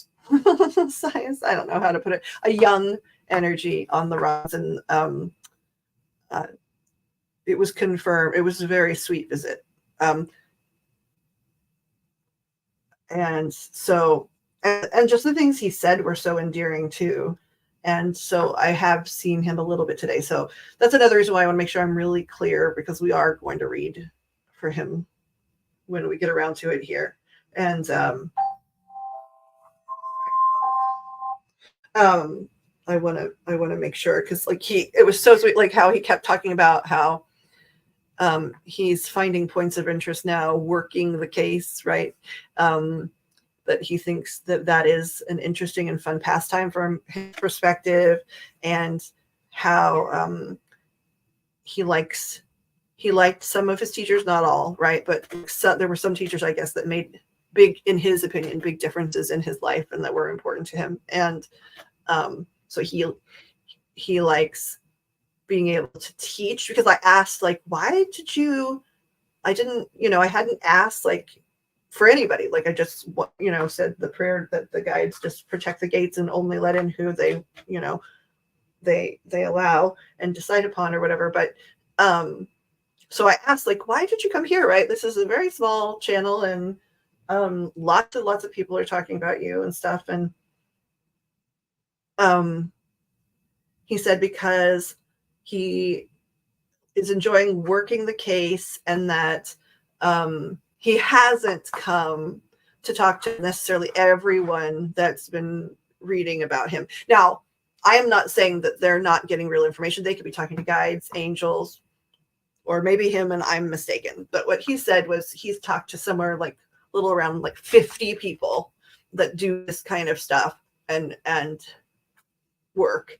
size. I don't know how to put it. A young energy on the rods, and uh, it was confirmed. It was a very sweet visit. Um, and so, and just the things he said were so endearing too. And so I have seen him a little bit today. So that's another reason why I want to make sure I'm really clear, because we are going to read for him when we get around to it here. And um, I want to make sure, because like it was so sweet, like how he kept talking about how he's finding points of interest now, working the case, right? That he thinks that is an interesting and fun pastime from his perspective, and how he liked some of his teachers, not all, right? But there were some teachers, I guess, that made in his opinion, big differences in his life and that were important to him. And so he likes being able to teach, because I asked, like, why did you, I didn't, I hadn't asked, like, for anybody. Like, I just, said the prayer that the guides just protect the gates and only let in who they, they allow and decide upon or whatever. But so I asked, like, why did you come here, right? This is a very small channel, and lots and lots of people are talking about you and stuff. And he said because he is enjoying working the case, and that he hasn't come to talk to necessarily everyone that's been reading about him. Now, I am not saying that they're not getting real information. They could be talking to guides, angels, or maybe him and I'm mistaken. But what he said was he's talked to somewhere like a little around like 50 people that do this kind of stuff and work.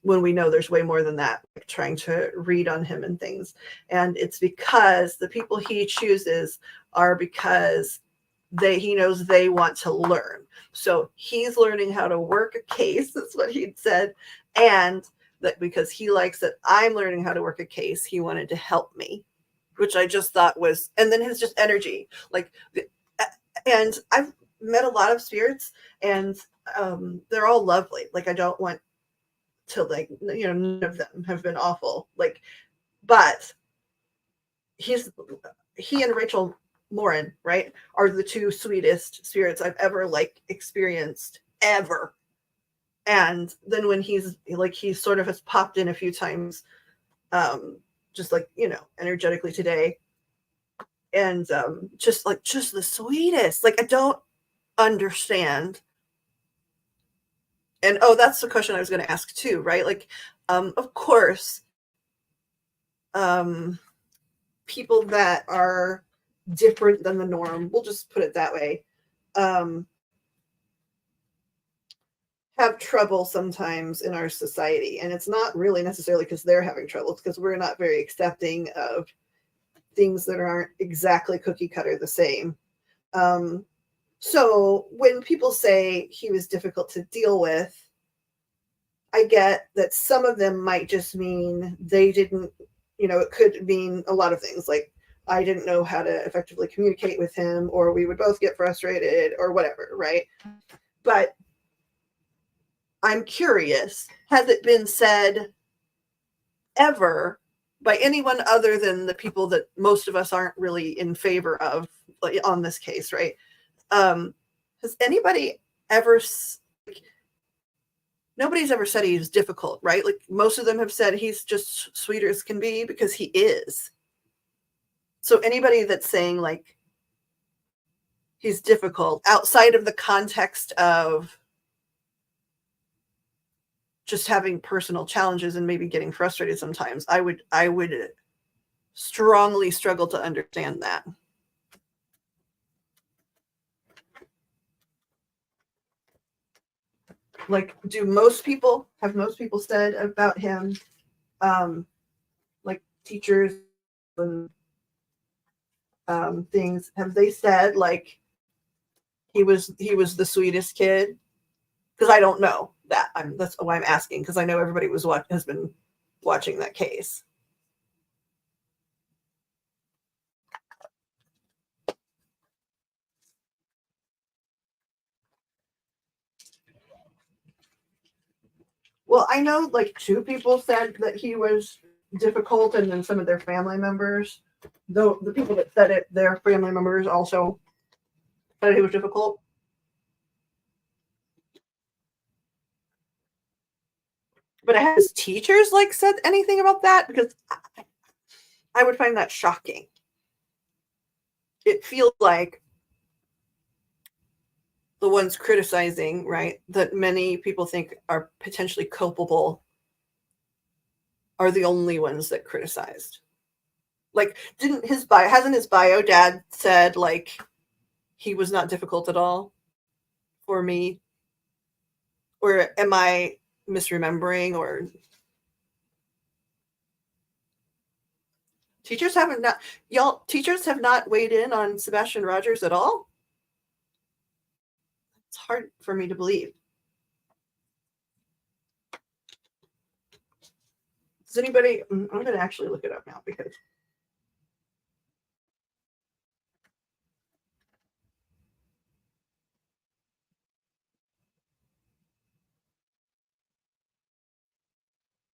When we know there's way more than that, like trying to read on him and things. And it's because the people he chooses are because he knows they want to learn. So he's learning how to work a case. That's what he'd said. And that because he likes that I'm learning how to work a case, he wanted to help me, which I just thought was, and then his just energy, like, and I've met a lot of spirits, and they're all lovely. Like, I don't want to, like, none of them have been awful. Like, but he and Rachel Morin, right, are the two sweetest spirits I've ever like experienced ever. And then when he's sort of has popped in a few times, just like, energetically today, and just the sweetest. Like, I don't understand. And that's the question I was going to ask too, right? Like, of course, people that are different than the norm, we'll just put it that way, have trouble sometimes in our society. And it's not really necessarily because they're having trouble. It's because we're not very accepting of things that aren't exactly cookie cutter the same. So when people say he was difficult to deal with, I get that some of them might just mean they didn't, it could mean a lot of things. Like, I didn't know how to effectively communicate with him, or we would both get frustrated, or whatever, right? But I'm curious, has it been said ever by anyone other than the people that most of us aren't really in favor of, like, on this case, right? Um, has anybody ever, like, nobody's ever said he's difficult, right? Like, most of them have said he's just sweet as can be because he is. So anybody that's saying like he's difficult outside of the context of just having personal challenges and maybe getting frustrated sometimes, I would strongly struggle to understand that. Like, do most people said about him, um, like teachers and things, have they said like he was the sweetest kid? Because I don't know that. That's why I'm asking, because I know everybody has been watching that case. Well, I know like two people said that he was difficult, and then some of their family members, though the people that said it, their family members also said he was difficult. But has teachers like said anything about that? Because I would find that shocking. It feels like the ones criticizing, right, that many people think are potentially culpable, are the only ones that criticized. Like, didn't his bio hasn't his bio dad said like he was not difficult at all for me? Or am I misremembering? Or teachers haven't not y'all teachers have not weighed in on Sebastian Rogers at all? It's hard for me to believe. Does anybody? I'm going to actually look it up now because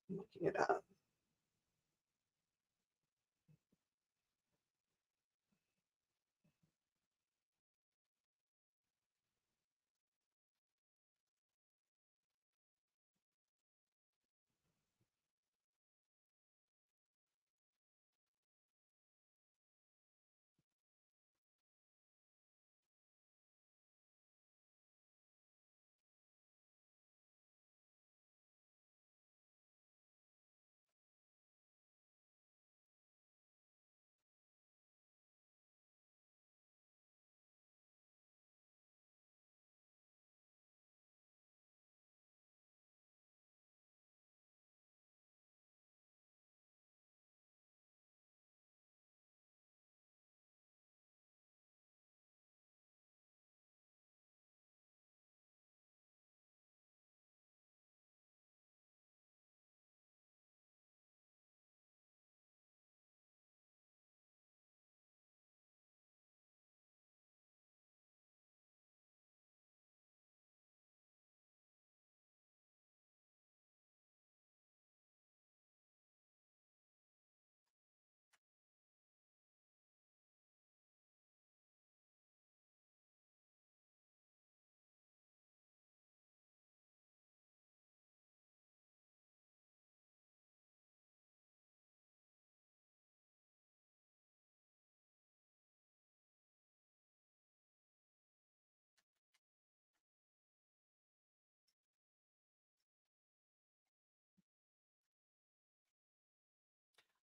I'm looking it up.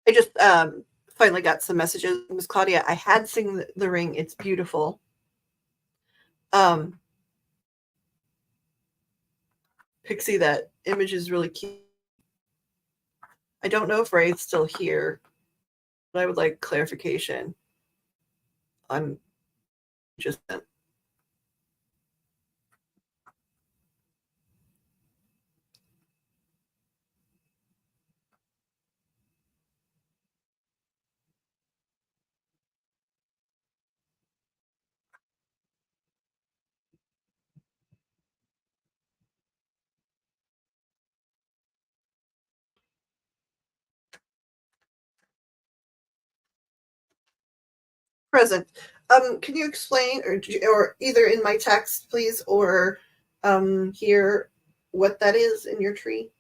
I just finally got some messages. Miss Claudia, I had seen the ring. It's beautiful. Um, Pixie, that image is really cute. I don't know if Ray's still here, but I would like clarification on just present. Can you explain, or either in my text, please, or here, what that is in your tree?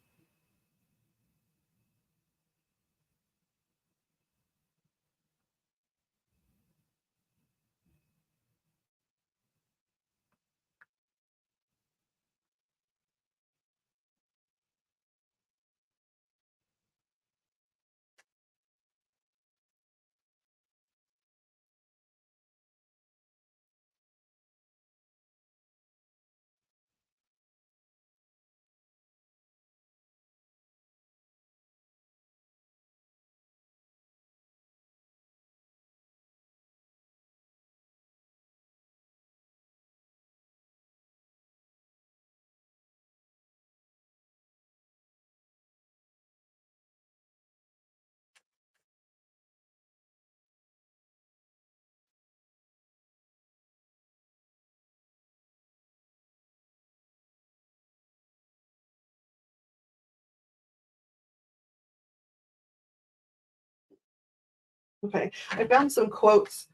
Okay, I found some quotes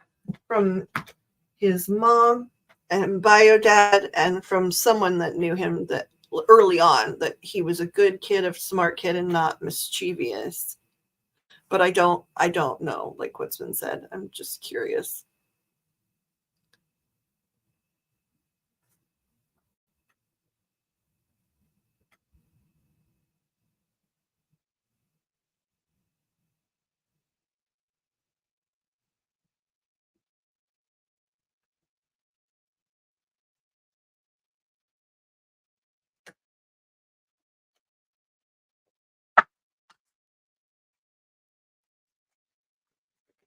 from his mom and bio dad, and from someone that knew him that early on, that he was a good kid, a smart kid, and not mischievous. But I don't know like what's been said. I'm just curious.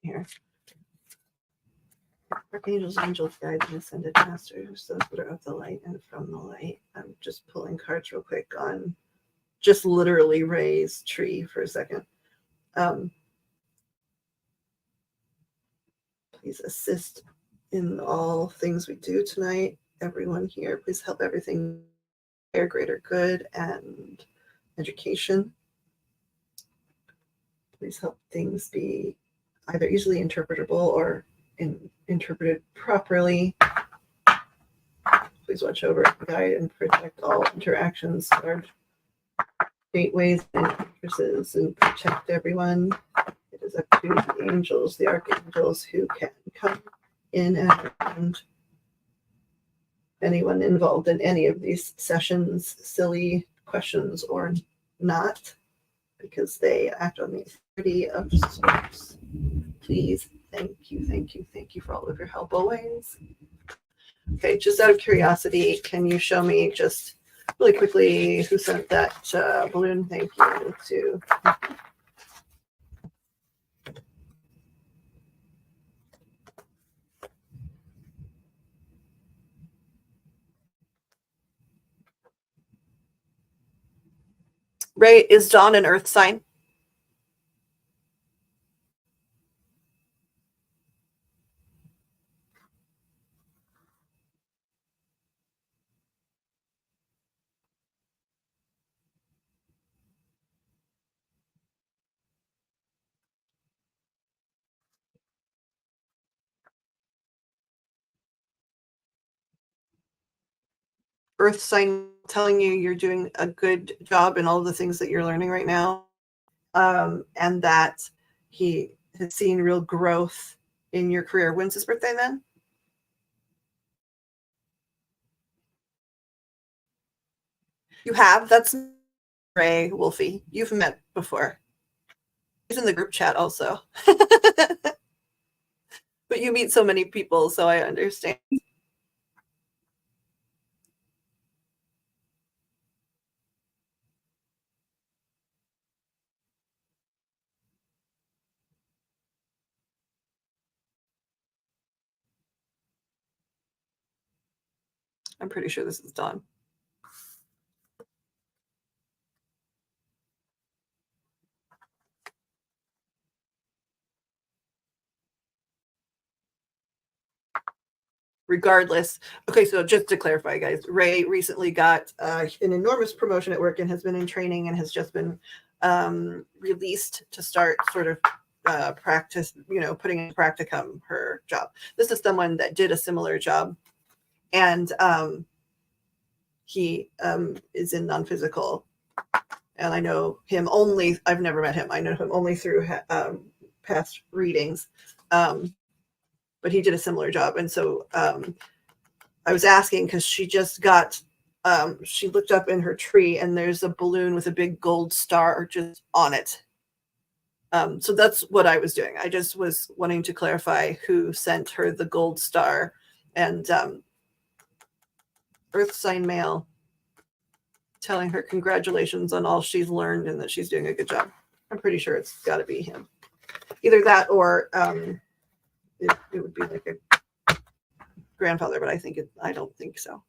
Here, archangels, angels, guides, and ascended masters, those that are of the light and from the light. I'm just pulling cards real quick on just literally Ray's tree for a second. Um, please assist in all things we do tonight. Everyone here, please help everything for greater good and education. Please help things be either easily interpretable or interpreted properly. Please watch over, guide, and protect all interactions, guard gateways and entrances, and protect everyone. It is up to the angels, the archangels, who can come in and around anyone involved in any of these sessions, silly questions or not, because they act on the authority of source. Please, thank you, thank you, thank you for all of your help always. Okay, just out of curiosity, can you show me just really quickly who sent that balloon? Thank you to. Ray, is Dawn an earth sign? Earth sign telling you you're doing a good job in all the things that you're learning right now, and that he has seen real growth in your career. When's his birthday then? You have? That's Ray Wolfie. You've met before. He's in the group chat also. But you meet so many people, so I understand. I'm pretty sure this is Dawn. Regardless. Okay, so just to clarify, guys, Ray recently got an enormous promotion at work and has been in training and has just been released to start sort of practice, putting into practicum her job. This is someone that did a similar job, and he is in non-physical, and I know him only. I've never met him. I know him only through past readings, but he did a similar job, and so I was asking because she just got. She looked up in her tree, and there's a balloon with a big gold star just on it. So that's what I was doing. I just was wanting to clarify who sent her the gold star, and Earth sign mail telling her congratulations on all she's learned and that she's doing a good job. I'm pretty sure it's got to be him. Either that or it would be like a grandfather, but I don't think so.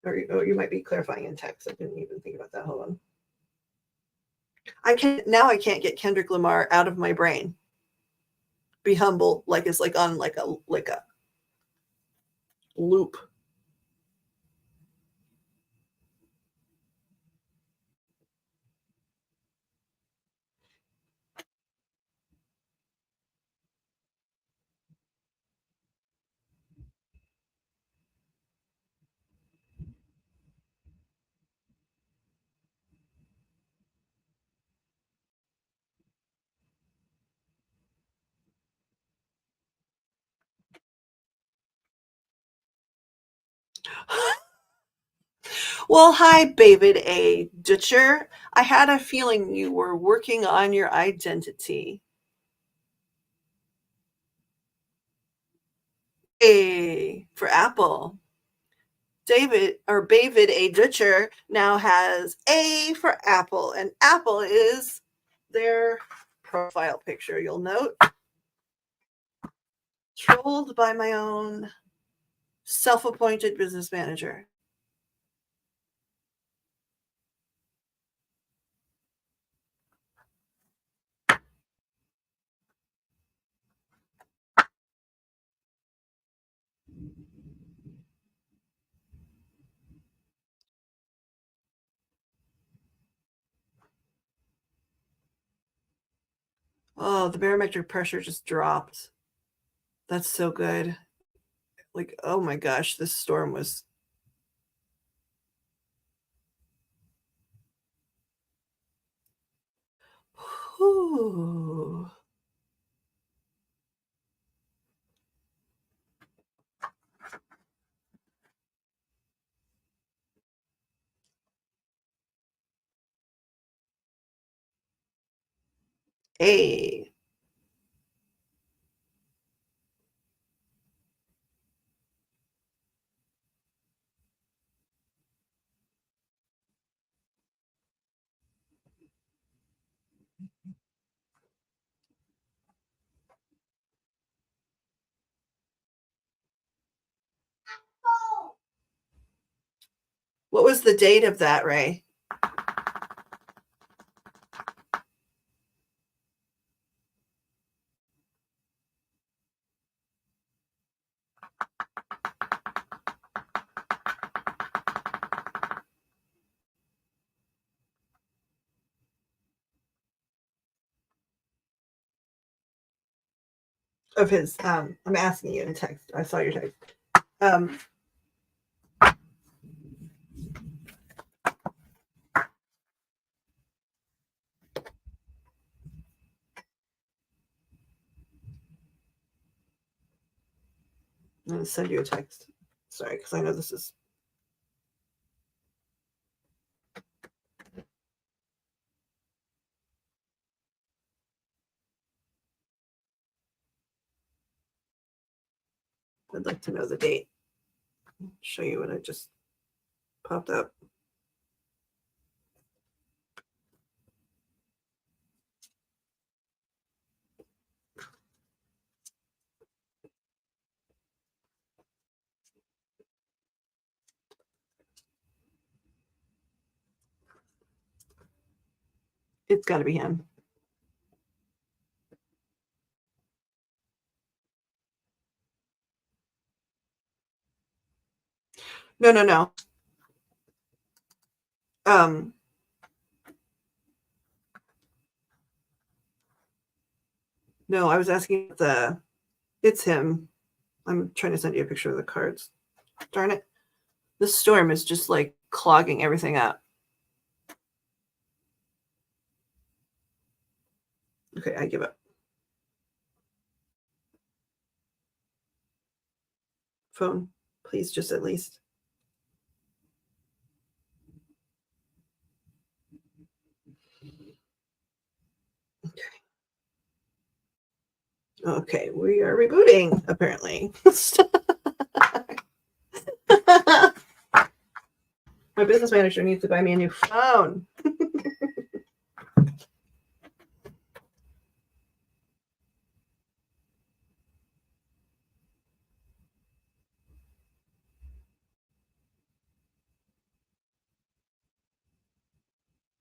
Or you might be clarifying in text. I didn't even think about that. Hold on. I can't get Kendrick Lamar out of my brain. Be humble, like it's like on like a loop. Well, hi, David A. Ditcher. I had a feeling you were working on your identity. A for Apple. David A. Ditcher now has A for Apple, and Apple is their profile picture. You'll note. Trolled by my own self-appointed business manager. Oh, the barometric pressure just dropped. That's so good. Like, oh my gosh, this storm was. Whew. A. What was the date of that, Ray? Of his, I'm asking you in text. I saw your text. I'm going to send you a text. Sorry, because I know this is. I'd like to know the date. I'll show you what I just popped up. It's got to be him. No, no, no. Um, no, I was asking the. It's him. I'm trying to send you a picture of the cards. Darn it. This storm is just like clogging everything up. Okay, I give up. Phone, please, just at least. Okay, we are rebooting, apparently. My business manager needs to buy me a new phone.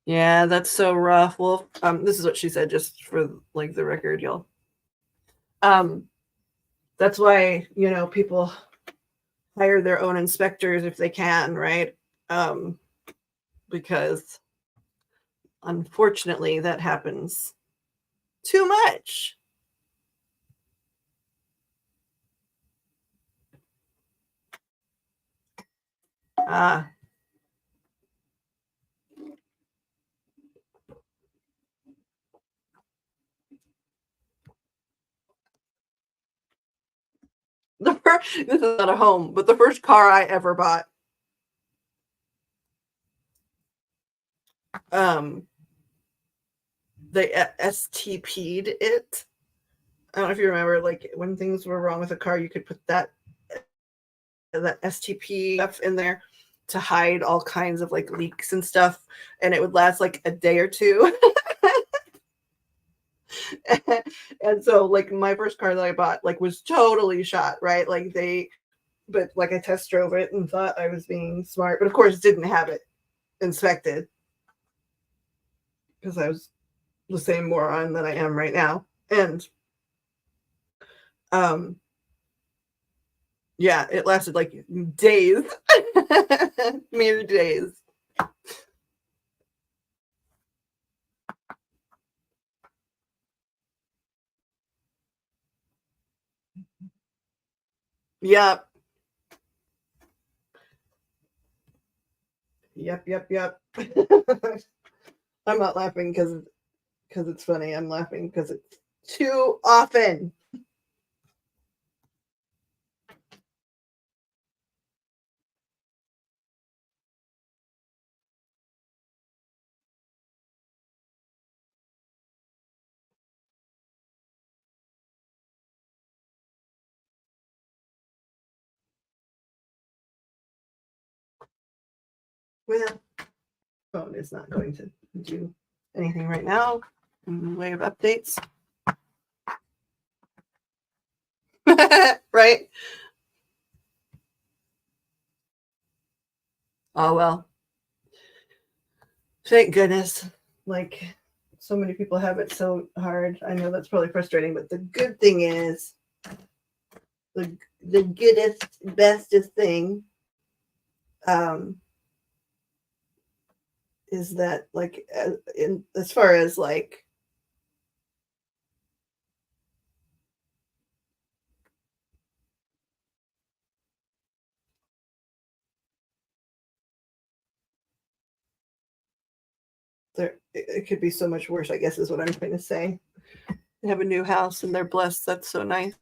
Yeah, that's so rough. Well, this is what she said, just for like the record, y'all. Um, that's why people hire their own inspectors if they can, right? Um, because unfortunately, that happens too much. Ah, this is not a home, but the first car I ever bought. Um, they STP'd it. I don't know if you remember, like when things were wrong with a car, you could put that STP stuff in there to hide all kinds of like leaks and stuff, and it would last like a day or two. And so like my first car that I bought like was totally shot, right? Like but like I test drove it and thought I was being smart, but of course didn't have it inspected because I was the same moron that I am right now. And um yeah, it lasted like days. Mere days. Yep. Yep. I'm not laughing because it's funny. I'm laughing because it's too often. Well, phone is not going to do anything right now in the way of updates. Right? Oh well. Thank goodness. Like so many people have it so hard. I know that's probably frustrating, but the good thing is the goodest, bestest thing um is that like in as far as like it could be so much worse, I guess is what I'm trying to say. They have a new house and they're blessed. That's so nice.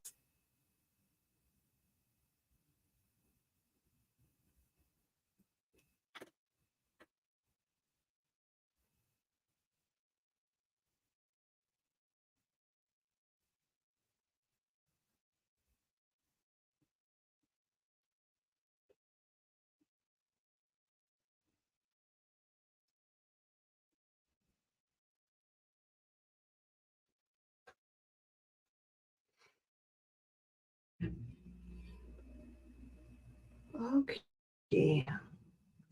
Okay.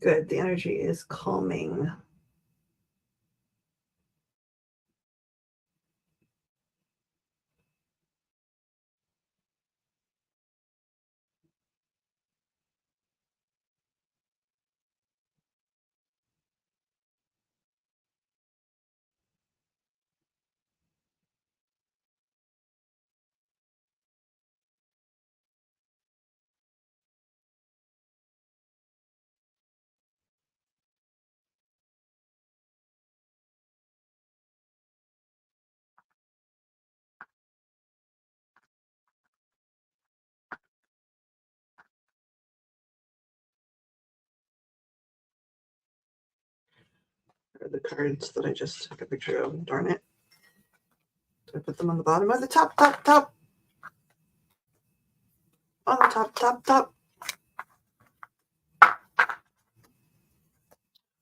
Good. The energy is calming. are the cards that I just took a picture of. Darn it. Did I put them on the bottom or the top? On the top.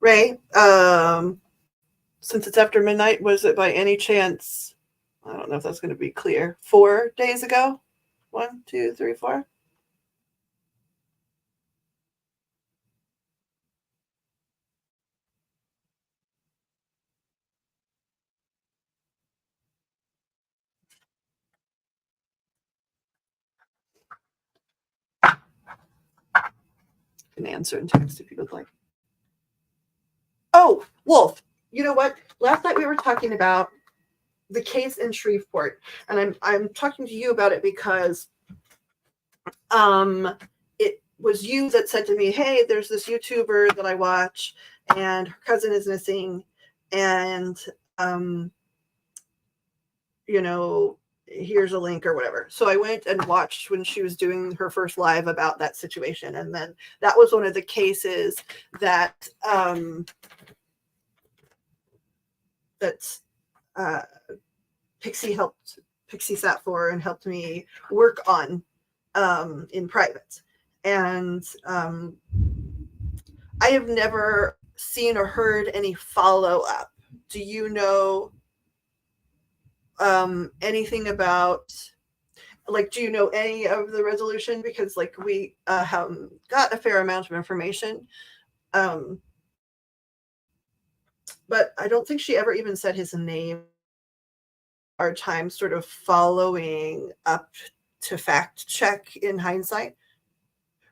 Ray, since it's after midnight, was it by any chance, I don't know if that's going to be clear, 4 days ago? 1, 2, 3, 4? Can answer in text if you would like. Oh, Wolf, you know what? Last night we were talking about the case in Shreveport, and I'm talking to you about it because it was you that said to me, hey, there's this YouTuber that I watch and her cousin is missing, and you know, here's a link or whatever. So I went and watched when she was doing her first live about that situation, and then that was one of the cases that that Pixie sat for and helped me work on in private. And I have never seen or heard any follow up. Do you know anything about, like, do you know any of the resolution? Because like we have got a fair amount of information, but I don't think she ever even said his name. Our time sort of following up to fact check in hindsight.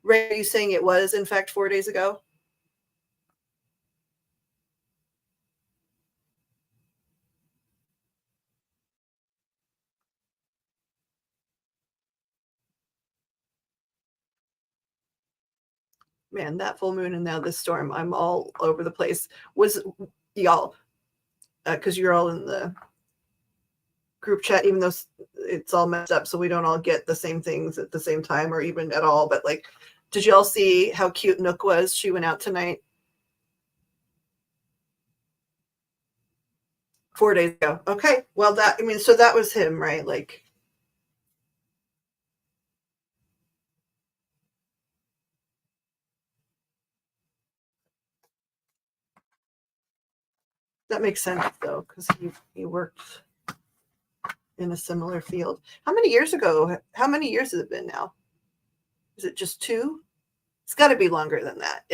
Ray, are you saying it was in fact 4 days ago? Man, that full moon and now this storm, I'm all over the place. Was y'all, because you're all in the group chat, even though it's all messed up, so we don't all get the same things at the same time or even at all. But like, did y'all see how cute Nook was? She went out tonight 4 days ago. Okay, well that, I mean, so that was him, right? Like, that makes sense though, because he worked in a similar field. How many years ago? How many years has it been now? Is it just 2? It's got to be longer than that.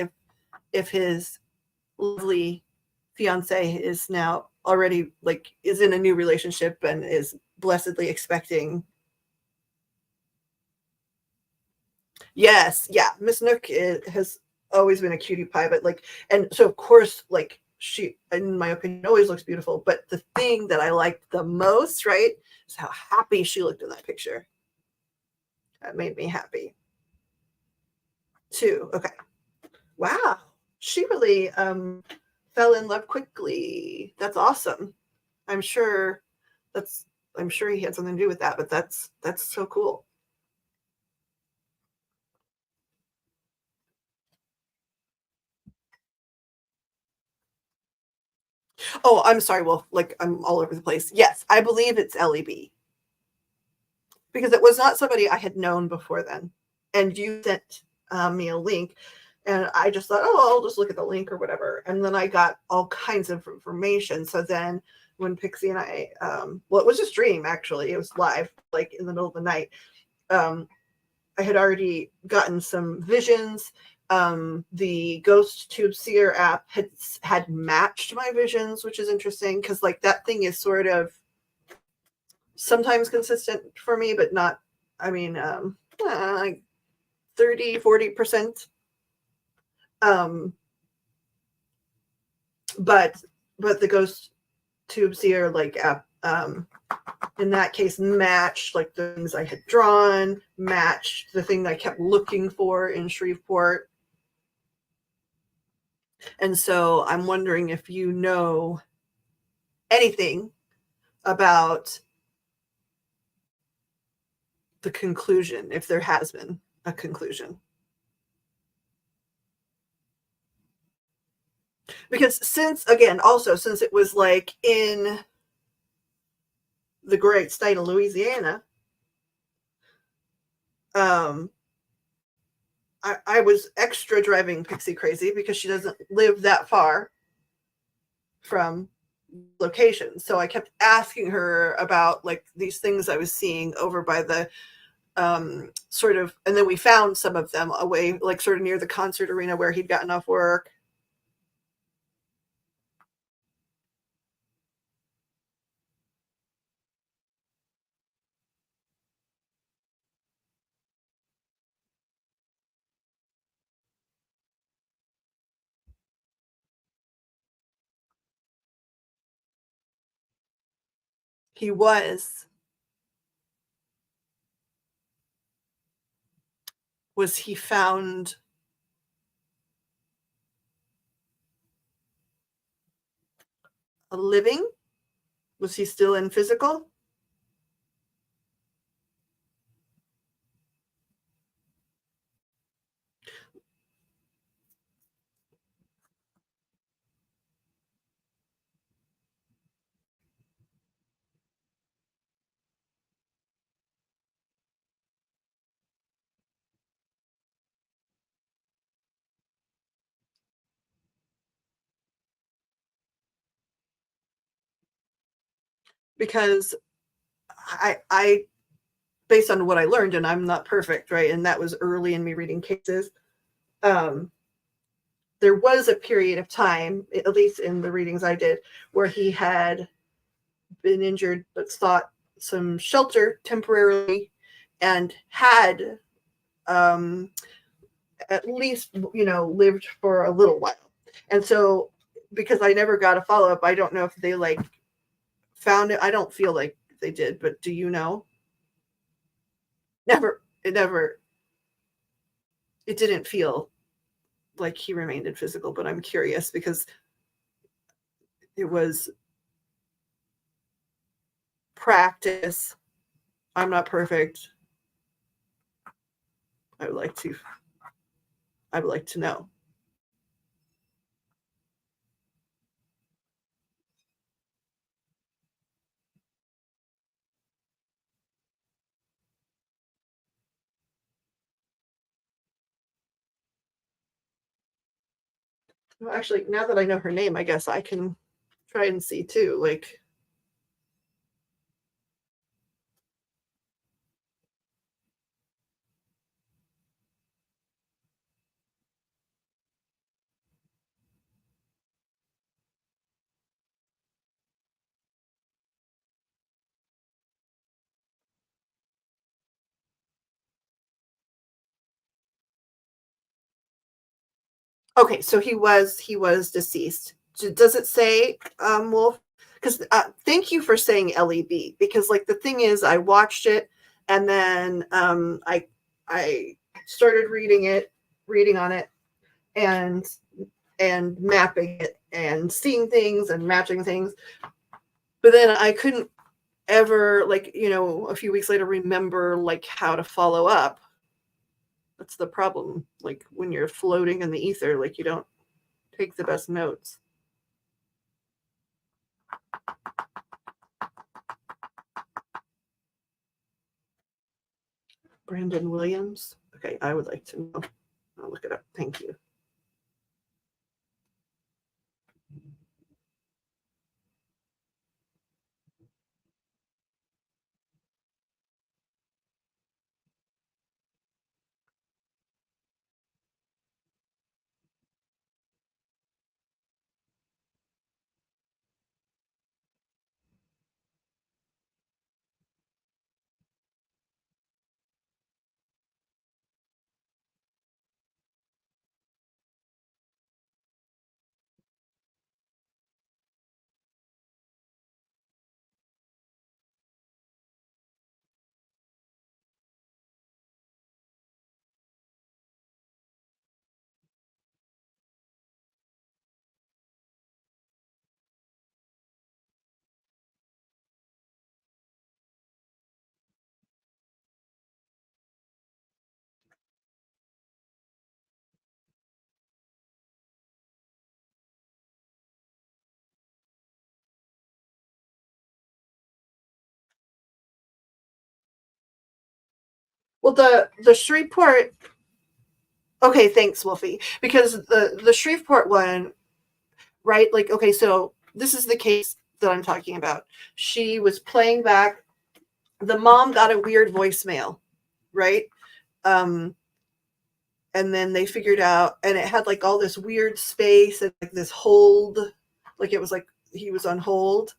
If his lovely fiance is now already like is in a new relationship and is blessedly expecting. Yes, yeah. Miss Nook has always been a cutie pie, but like, and so of course, like she, in my opinion, always looks beautiful. But the thing that I liked the most, right, is how happy she looked in that picture. That made me happy too. Okay. Wow. She really fell in love quickly. That's awesome. I'm sure that's I'm sure he had something to do with that, but that's so cool. Oh, I'm sorry, Wolf. Like I'm all over the place. Yes, I believe it's LEB because it was not somebody I had known before then. And you sent me a link, and I just thought, oh, I'll just look at the link or whatever. And then I got all kinds of information. So then when Pixie and I, well, it was a stream actually. It was live, like in the middle of the night. Um, I had already gotten some visions. The Ghost Tube Seer app had matched my visions, which is interesting because like that thing is sort of sometimes consistent for me, but not. I mean, like 30-40%. Um, but the Ghost Tube Seer like app in that case matched like the things I had drawn, matched the thing that I kept looking for in Shreveport. And so I'm wondering if you know anything about the conclusion, if there has been a conclusion. Because since again, also since it was like in the great state of Louisiana, um, I was extra driving Pixie crazy because she doesn't live that far from location. So I kept asking her about like these things I was seeing over by the sort of, and then we found some of them away, like sort of near the concert arena where he'd gotten off work. He was he found a living? Was he still in physical? Because I based on what I learned, and I'm not perfect, right? And that was early in me reading cases. Um, there was a period of time, at least in the readings I did, where he had been injured but sought some shelter temporarily and had um, at least, lived for a little while. And so, because I never got a follow up, I don't know if they like found it. I don't feel like they did, but do you know? Never. It didn't feel like he remained in physical, but I'm curious because it was practice. I'm not perfect. I would like to I would like to know. Well, actually, now that I know her name, I guess I can try and see too. Like, okay, so he was deceased. Does it say Wolf? Because thank you for saying LEB. Because like the thing is, I watched it and then I started reading on it, and mapping it and seeing things and matching things. But then I couldn't ever, like, a few weeks later remember like how to follow up. That's the problem. Like when you're floating in the ether, like you don't take the best notes. Brandon Williams. Okay, I would like to know. I'll look it up. Thank you. Well, the Shreveport. Okay, thanks, Wolfie. Because the Shreveport one, right? Like, okay, so this is the case that I'm talking about. She was playing back. The mom got a weird voicemail, right? Um, and then they figured out, and it had like all this weird space and like this hold, like it was like he was on hold,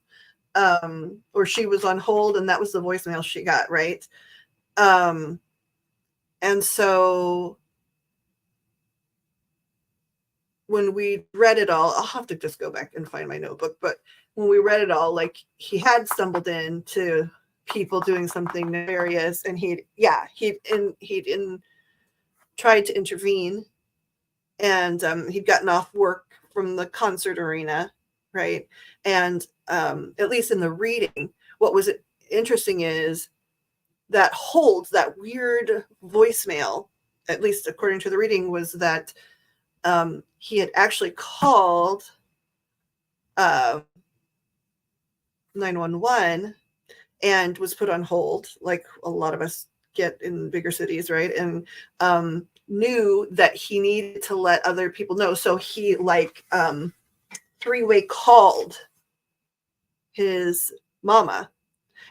or she was on hold, and that was the voicemail she got, right? Um, and so when we read it all, I'll have to just go back and find my notebook, but when we read it all, like he had stumbled into people doing something nefarious, and he'd tried to intervene, and he'd gotten off work from the concert arena, right? And at least in the reading, what was interesting is that holds that weird voicemail, at least according to the reading, was that he had actually called uh, 911 and was put on hold, like a lot of us get in bigger cities, right? And knew that he needed to let other people know. So he like three-way called his mama.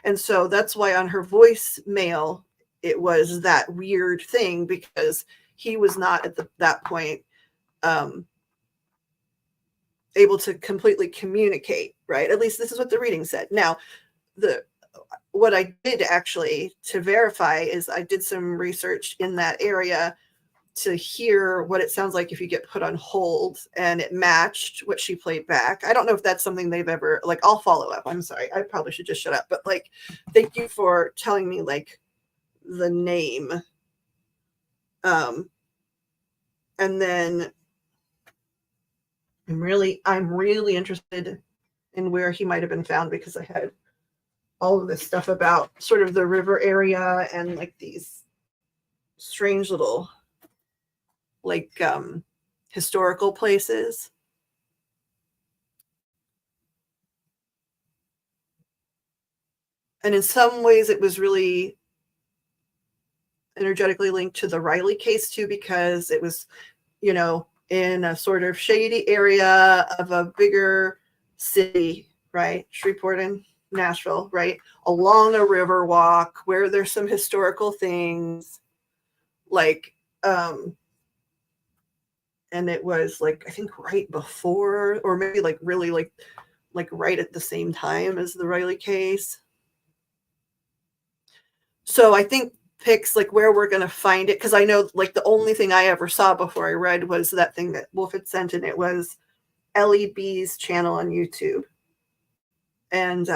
And so that's why on her voicemail, it was that weird thing, because he was not at that point um, able to completely communicate, right? At least this is what the reading said. Now, what I did actually to verify is I did some research in that area to hear what it sounds like if you get put on hold, and it matched what she played back. I don't know if that's something they've ever, like, I'll follow up. I'm sorry. I probably should just shut up, but like, thank you for telling me like the name. And then I'm really interested in where he might have been found, because I had all of this stuff about sort of the river area and like these strange little like historical places. And in some ways it was really energetically linked to the Riley case too, because it was, in a sort of shady area of a bigger city, right? Shreveport and Nashville, right? Along a river walk where there's some historical things, like and it was like I think right before, or maybe like really like right at the same time as the Riley case. So I think picks like where we're going to find it, because I know like the only thing I ever saw before I read was that thing that Wolf had sent, and it was Ellie B's channel on YouTube. And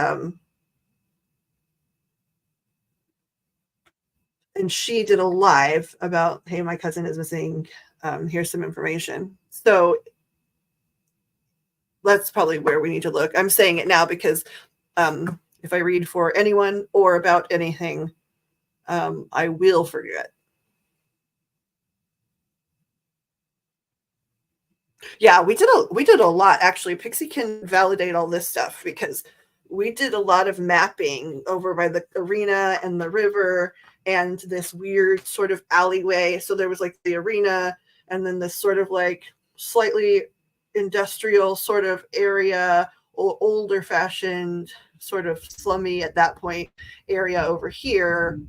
she did a live about, hey, my cousin is missing, here's some information. So that's probably where we need to look. I'm saying it now because if I read for anyone or about anything, I will forget. Yeah, we did a lot actually. Pixie can validate all this stuff, because we did a lot of mapping over by the arena and the river and this weird sort of alleyway. So there was like the arena, and then this sort of like slightly industrial sort of area, older fashioned, sort of slummy at that point area over here,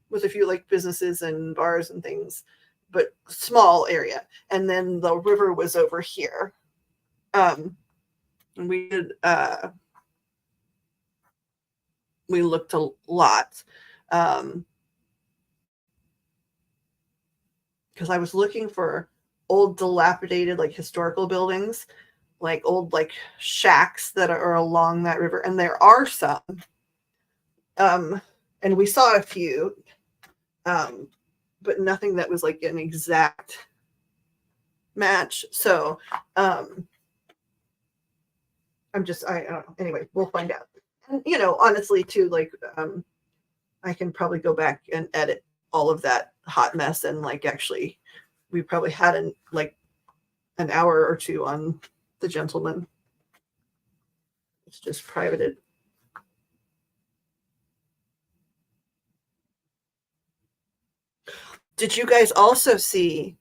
with a few like businesses and bars and things, but small area. And then the river was over here. And we looked a lot. Because I was looking for old dilapidated like historical buildings, like old like shacks that are along that river, and there are some. And we saw a few, but nothing that was like an exact match. So I don't know. Anyway, we'll find out. And honestly too, like I can probably go back and edit all of that hot mess, and like actually we probably had an hour or two on the gentleman. It's just privated. Did you guys also see,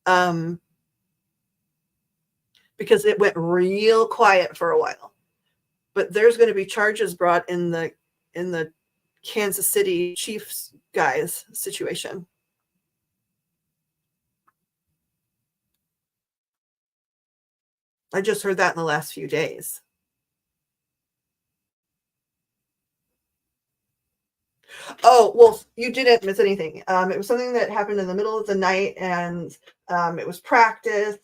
um, because it went real quiet for a while, but there's going to be charges brought in the Kansas City Chiefs guys situation. I just heard that in the last few days. Oh, well, you didn't miss anything. It was something that happened in the middle of the night, and it was practice.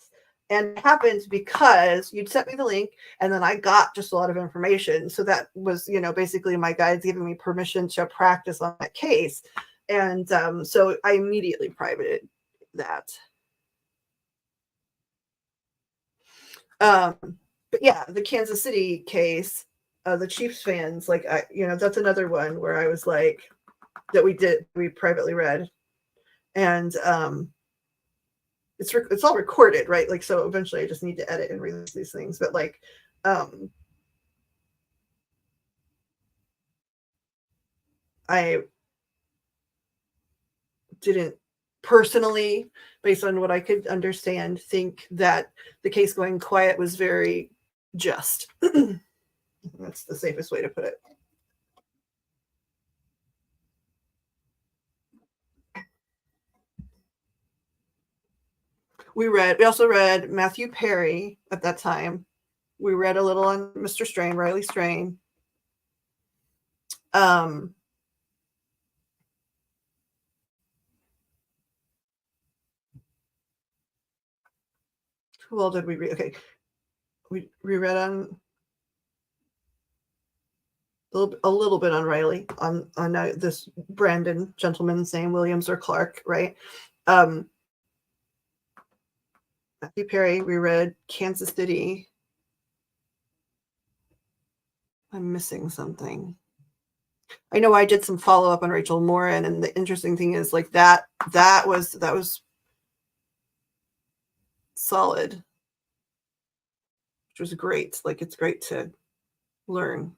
And it happened because you'd sent me the link, and then I got just a lot of information. So that was, basically my guides giving me permission to practice on that case. And so I immediately privated that. Um, but yeah, the Kansas City case, the Chiefs fans, like, that's another one where I was like, that we privately read. And it's all recorded, right? Like, so eventually I just need to edit and release these things, but like, I didn't personally, based on what I could understand, think that the case going quiet was very just. That's the safest way to put it. We also read Matthew Perry at that time. We read a little on Mr. Strain, Riley Strain. Um, who all did we read? Okay, we read on a little bit on Riley, on this Brandon gentleman's name, Williams or Clark, right? Matthew Perry, we read Kansas City. I'm missing something. I know I did some follow up on Rachel Morin, and the interesting thing is, like, that was solid, which was great. Like, it's great to learn.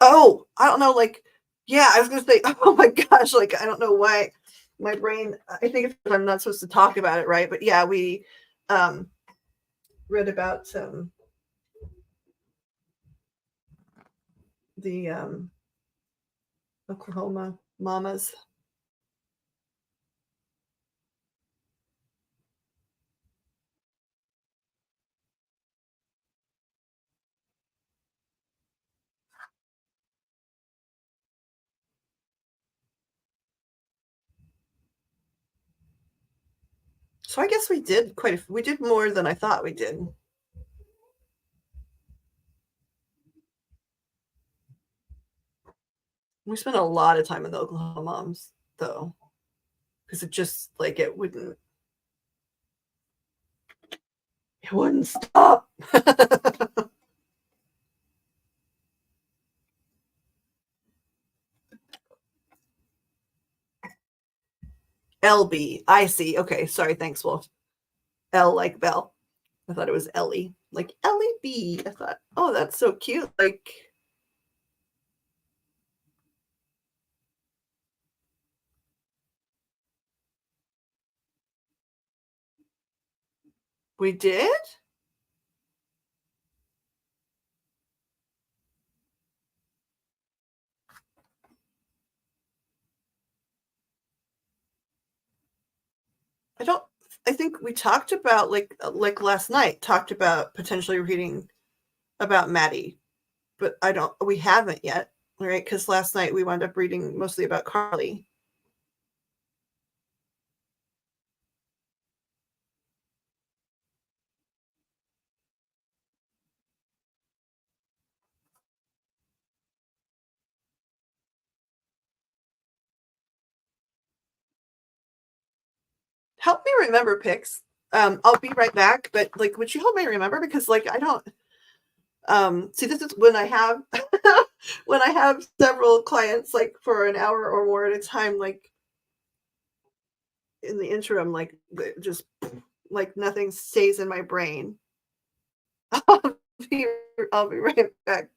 Oh, I don't know. Like, yeah, I was gonna say, oh my gosh, like, I don't know why my brain. I think it's because I'm not supposed to talk about it, right? But yeah, we read about the Oklahoma mamas. So I guess we did we did more than I thought we did. We spent a lot of time in the Oklahoma moms, though, because it wouldn't stop. LB, I see. Okay, sorry. Thanks, Wolf. L like Bell. I thought it was Ellie, like Ellie B. I thought, oh, that's so cute. Like, we did. I don't. I think we talked about, like last night. Talked about potentially reading about Maddie, but I don't. We haven't yet, right? Because last night we wound up reading mostly about Carly. Help me remember, Pix. I'll be right back, but like, would you help me remember? Because like, I don't. See, this is when I have when I have several clients, like, for an hour or more at a time, like, in the interim, like, just like nothing stays in my brain. I'll be right back.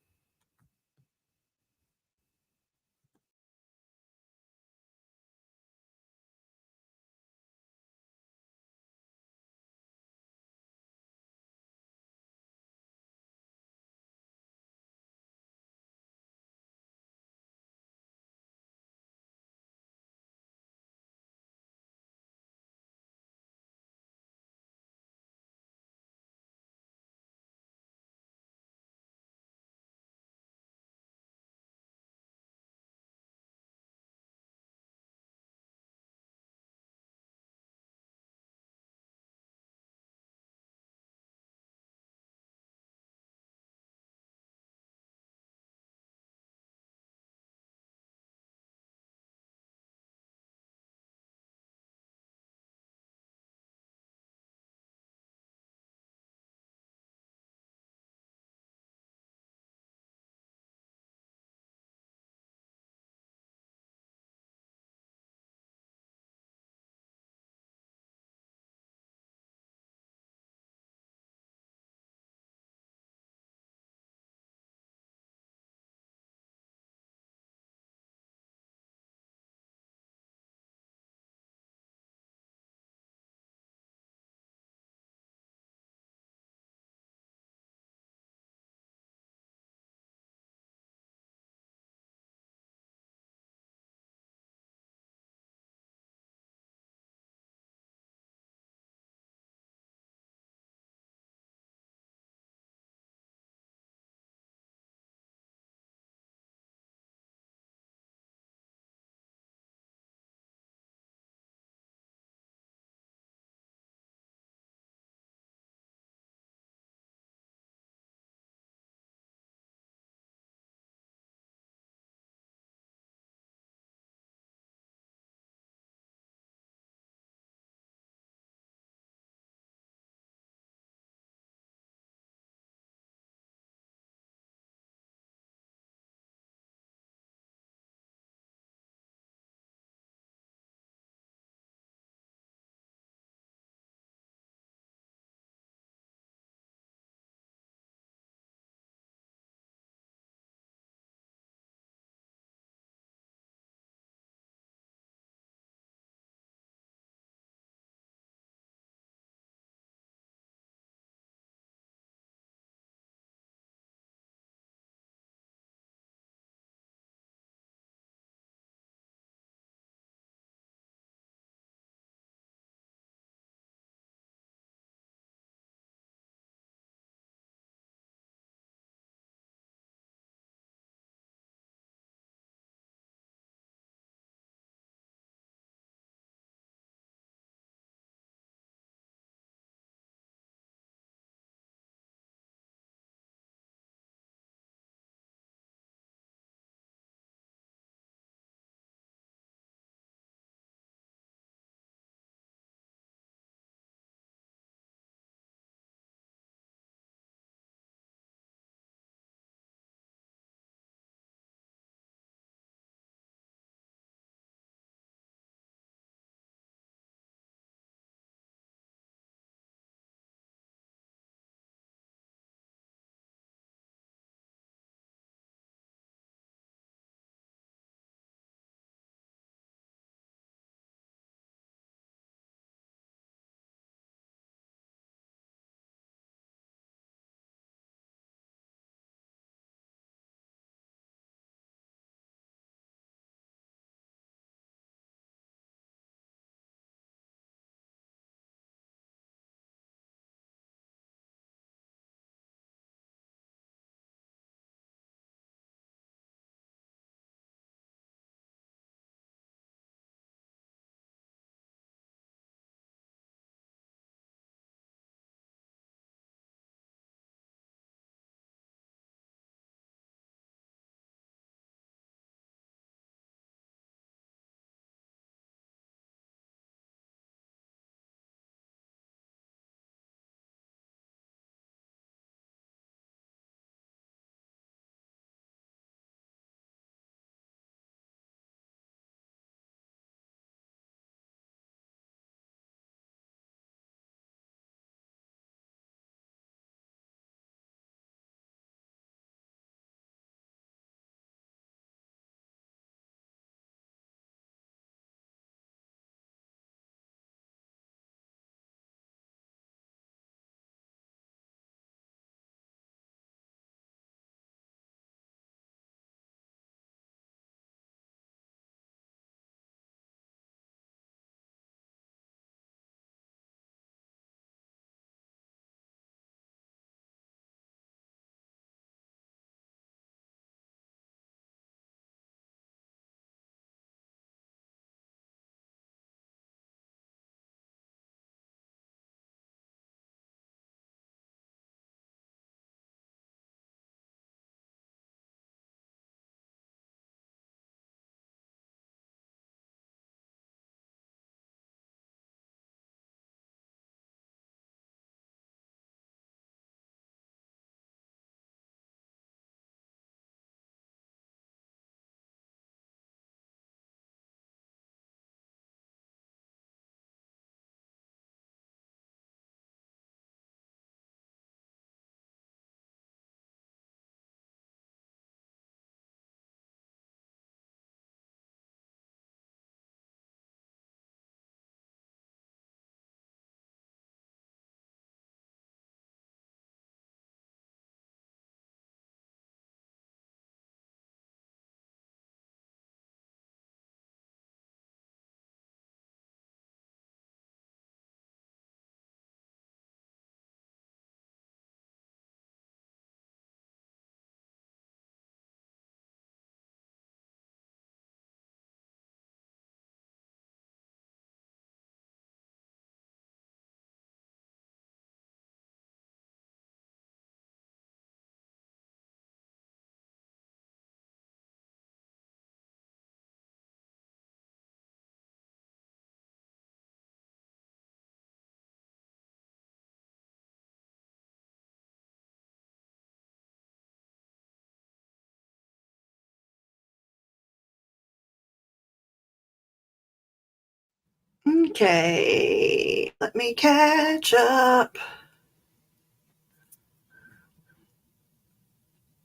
Okay, let me catch up.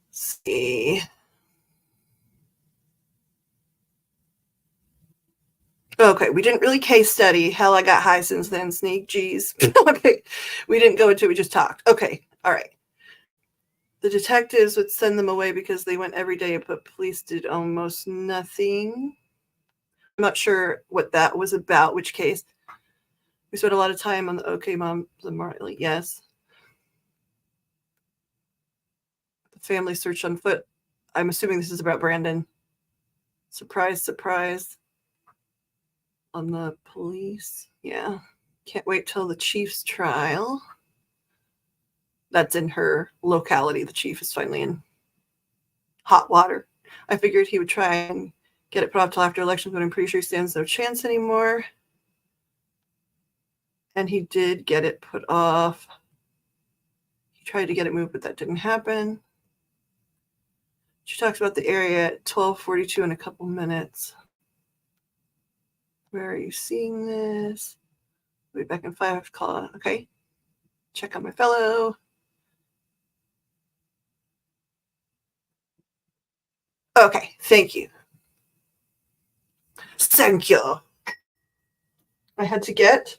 Let's see. Okay, we didn't really case study. Hell, I got high since then. Sneak, geez. Okay, we didn't go into it. We just talked. Okay, all right. The detectives would send them away because they went every day, but police did almost nothing. I'm not sure what that was about, which case. We spent a lot of time on the okay, mom, the Marley. Yes. The family search on foot. I'm assuming this is about Brandon. Surprise, surprise. On the police. Yeah. Can't wait till the chief's trial. That's in her locality. The chief is finally in hot water. I figured he would try and get it put off till after elections, but I'm pretty sure he stands no chance anymore. And he did get it put off. He tried to get it moved, but that didn't happen. She talks about the area at 12:42 in a couple minutes. Where are you seeing this? We'll be back in 5 call. Okay. Check on my fellow. Okay, thank you. Thank you. I had to get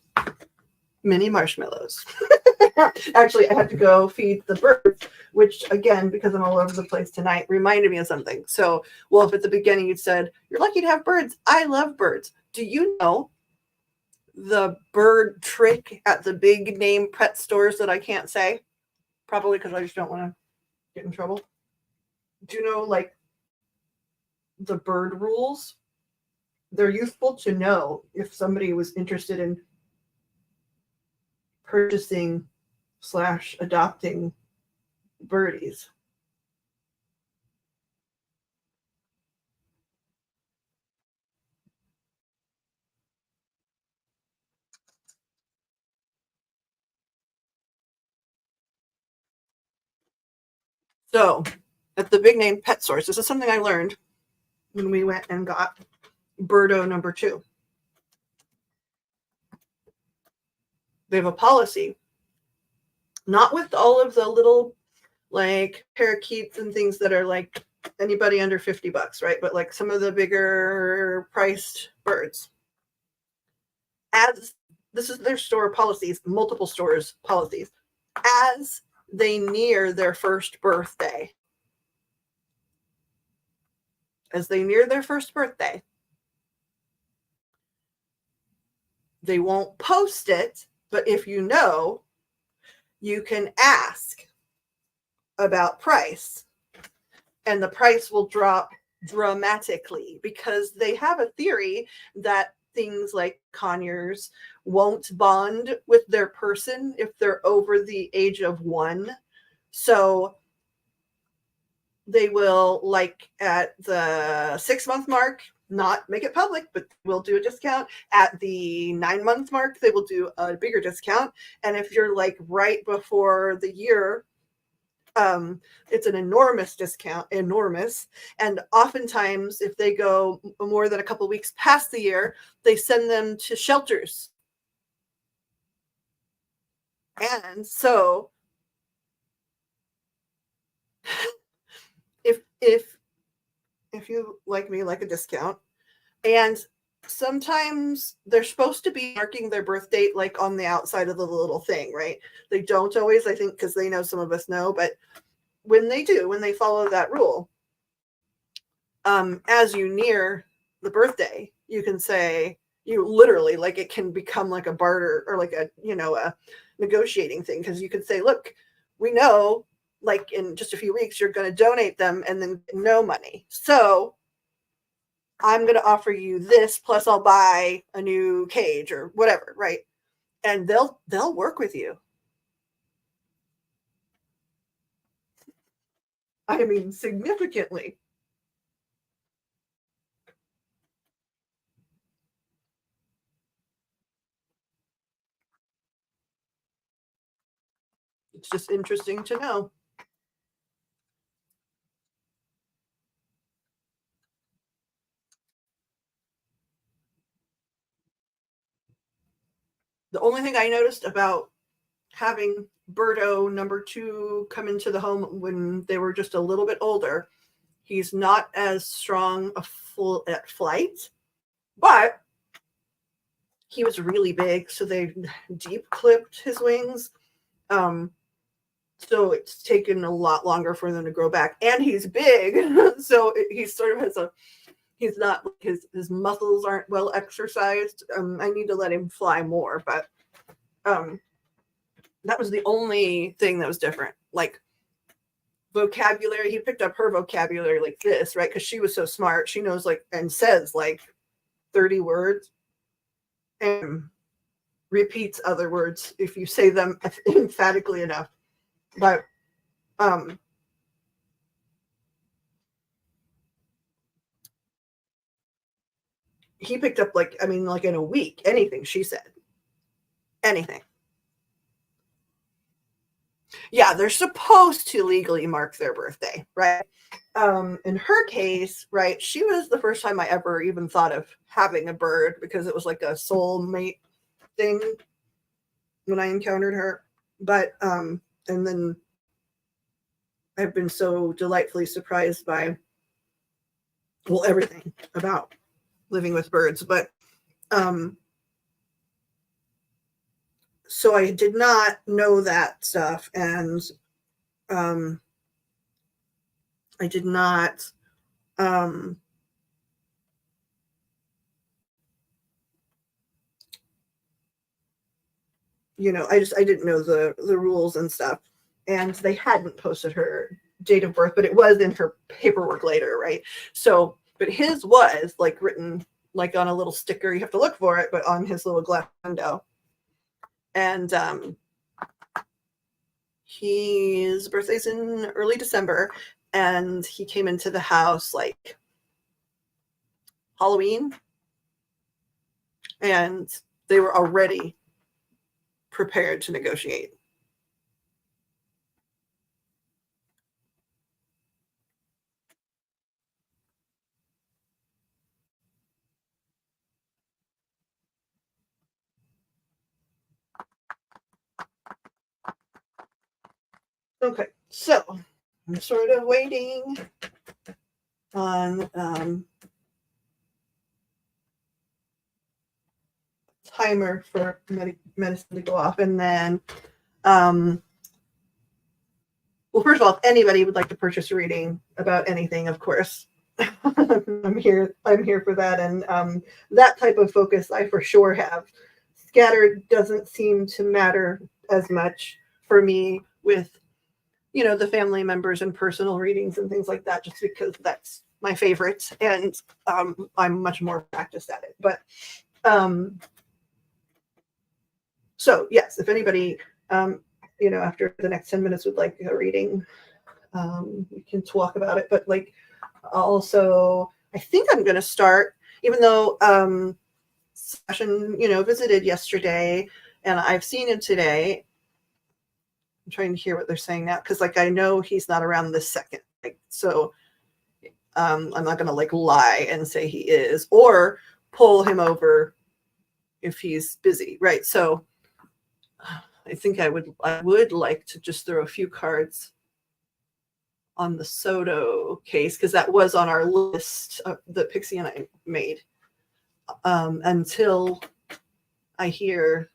mini marshmallows. Actually, I had to go feed the birds, which, again, because I'm all over the place tonight, reminded me of something. So, Wolf, at the beginning, you said, you're lucky to have birds. I love birds. Do you know the bird trick at the big name pet stores that I can't say? Probably because I just don't want to get in trouble. Do you know, like, the bird rules? They're useful to know if somebody was interested in purchasing / adopting birdies. So, at the big name pet stores, this is something I learned when we went and got Birdo number 2. They have a policy, not with all of the little like parakeets and things that are like anybody under $50, right? But like some of the bigger priced birds. As this is their store policies, multiple stores policies, as they near their first birthday. As they near their first birthday, they won't post it, but if you know, you can ask about price, and the price will drop dramatically because they have a theory that things like conures won't bond with their person if they're over the age of 1. So they will, like at the 6-month mark, not make it public, but we'll do a discount. At the 9-month mark, they will do a bigger discount. And if you're like right before the year, it's an enormous discount, enormous. And oftentimes, if they go more than a couple weeks past the year, they send them to shelters. And so, if you like me, like a discount, and sometimes they're supposed to be marking their birth date like on the outside of the little thing, right? They don't always, I think, because they know some of us know, but when they do, when they follow that rule, as you near the birthday, you can say, you literally, like, it can become like a barter or like a negotiating thing, because you could say, look, we know like in just a few weeks you're going to donate them and then get no money, so I'm going to offer you this plus I'll buy a new cage or whatever, right? And they'll work with you. I mean, significantly. It's just interesting to know. The only thing I noticed about having Birdo number 2 come into the home when they were just a little bit older, he's not as strong at flight, but he was really big, so they deep clipped his wings. So it's taken a lot longer for them to grow back, and he's big, so he sort of has he's not, his muscles aren't well exercised. I need to let him fly more, but that was the only thing that was different. Like vocabulary, he picked up her vocabulary like this, right? Because she was so smart. She knows like and says like 30 words and repeats other words if you say them emphatically enough. But he picked up like in a week anything she said, anything. Yeah, they're supposed to legally mark their birthday, right? In her case, right, she was the first time I ever even thought of having a bird, because it was like a soulmate thing when I encountered her. But and then I've been so delightfully surprised by, well, everything about living with birds. But so I did not know that stuff, and I did not I didn't know the rules and stuff, and they hadn't posted her date of birth, but it was in her paperwork later, right? So, but his was like written like on a little sticker. You have to look for it, but on his little glass window. And his birthday's in early December, and he came into the house like Halloween, and they were already prepared to negotiate. Okay, so I'm sort of waiting on timer for medicine to go off, and then well, first of all, if anybody would like to purchase a reading about anything, of course, I'm here for that. And that type of focus I for sure have. Scattered doesn't seem to matter as much for me with the family members and personal readings and things like that, just because that's my favorite, and I'm much more practiced at it. But so yes, if anybody after the next 10 minutes would like a reading, we can talk about it. But like also, I think I'm going to start, even though Session visited yesterday and I've seen him today. I'm trying to hear what they're saying now, because like I know he's not around this second, like, so I'm not going to like lie and say he is, or pull him over if he's busy, right? So I think I would like to just throw a few cards on the Soto case, because that was on our list that Pixie and I made, until I hear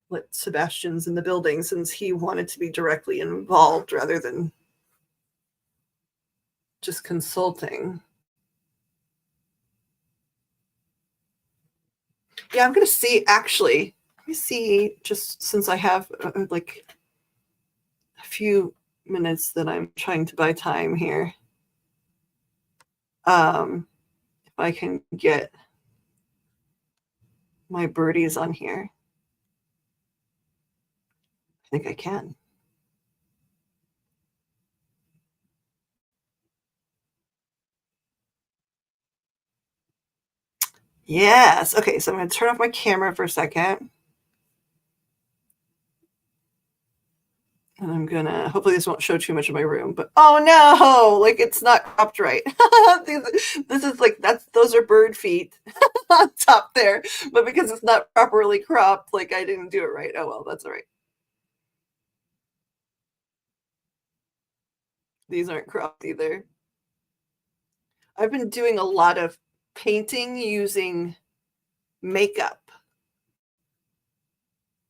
what Sebastian's in the building, since he wanted to be directly involved rather than just consulting. Yeah, I'm going to see, actually, let me see, just since I have like a few minutes that I'm trying to buy time here. If I can get my birdies on here. I think I can. Yes. Okay, so I'm going to turn off my camera for a second. And I'm going to, hopefully this won't show too much of my room, but oh no, like it's not cropped right. This is like, those are bird feet. on top there, but because it's not properly cropped, like I didn't do it right. Oh well, that's all right. These aren't cropped either. I've been doing a lot of painting using makeup.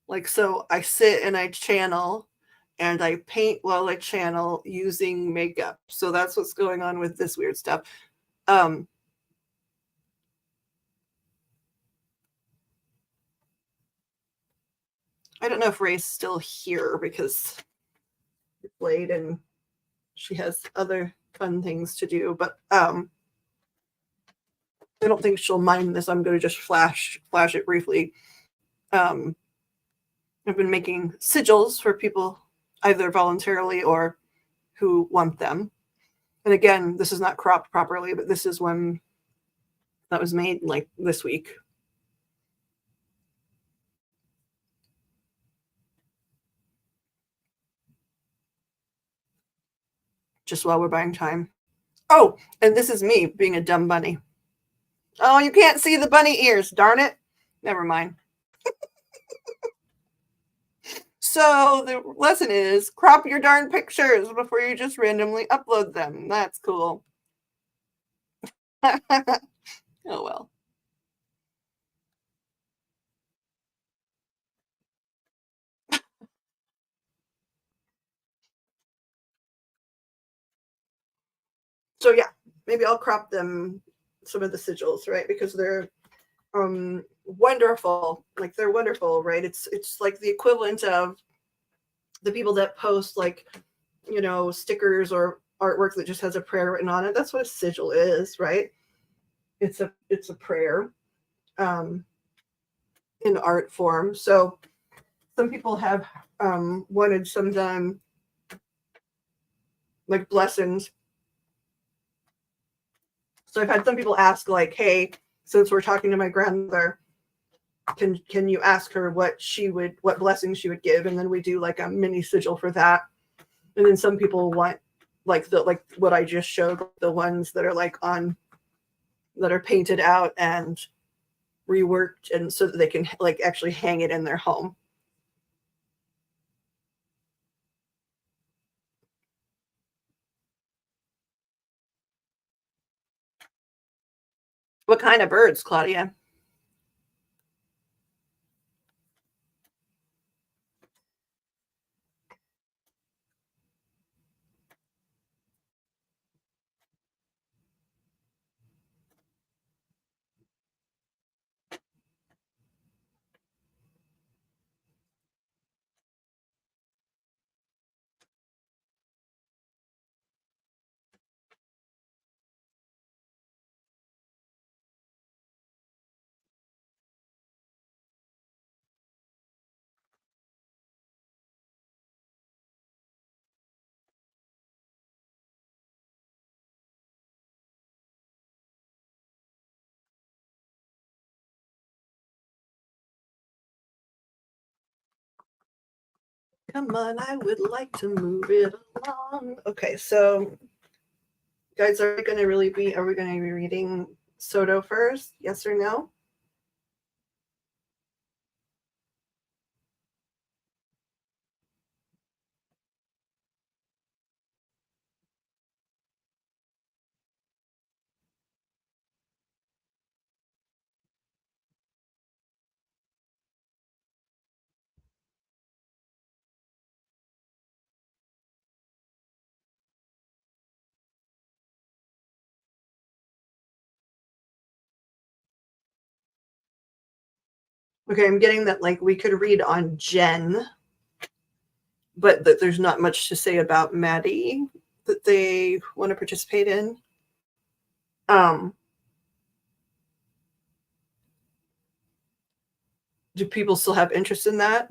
Like, so I sit and I channel and I paint while I channel using makeup. So that's what's going on with this weird stuff. Um, I don't know if Ray's still here because it's late and she has other fun things to do, but I don't think she'll mind this. I'm going to just flash it briefly. Um, I've been making sigils for people either voluntarily or who want them. And again, this is not cropped properly, but this is one that was made like this week. Just while we're buying time. Oh, and this is me being a dumb bunny. Oh, you can't see the bunny ears, darn it. Never mind. So the lesson is crop your darn pictures before you just randomly upload them. That's cool. Oh well. So yeah, maybe I'll crop them, some of the sigils, right? Because they're wonderful. Like they're wonderful, right? It's like the equivalent of the people that post like, you know, stickers or artwork that just has a prayer written on it. That's what a sigil is, right? It's a prayer um, in art form. So some people have wanted some done like blessings. So I've had some people ask like, hey, since we're talking to my grandmother, can you ask her what blessings she would give, and then we do like a mini sigil for that. And then some people want like what I just showed, the ones that are like on that are painted out and reworked, and so that they can like actually hang it in their home. What kind of birds, Claudia? Come on, I would like to move it along. Okay, so guys, are we going to be reading Soto first? Yes or no? Okay, I'm getting that like we could read on Jen, but that there's not much to say about Maddie that they want to participate in. Um, do people still have interest in that?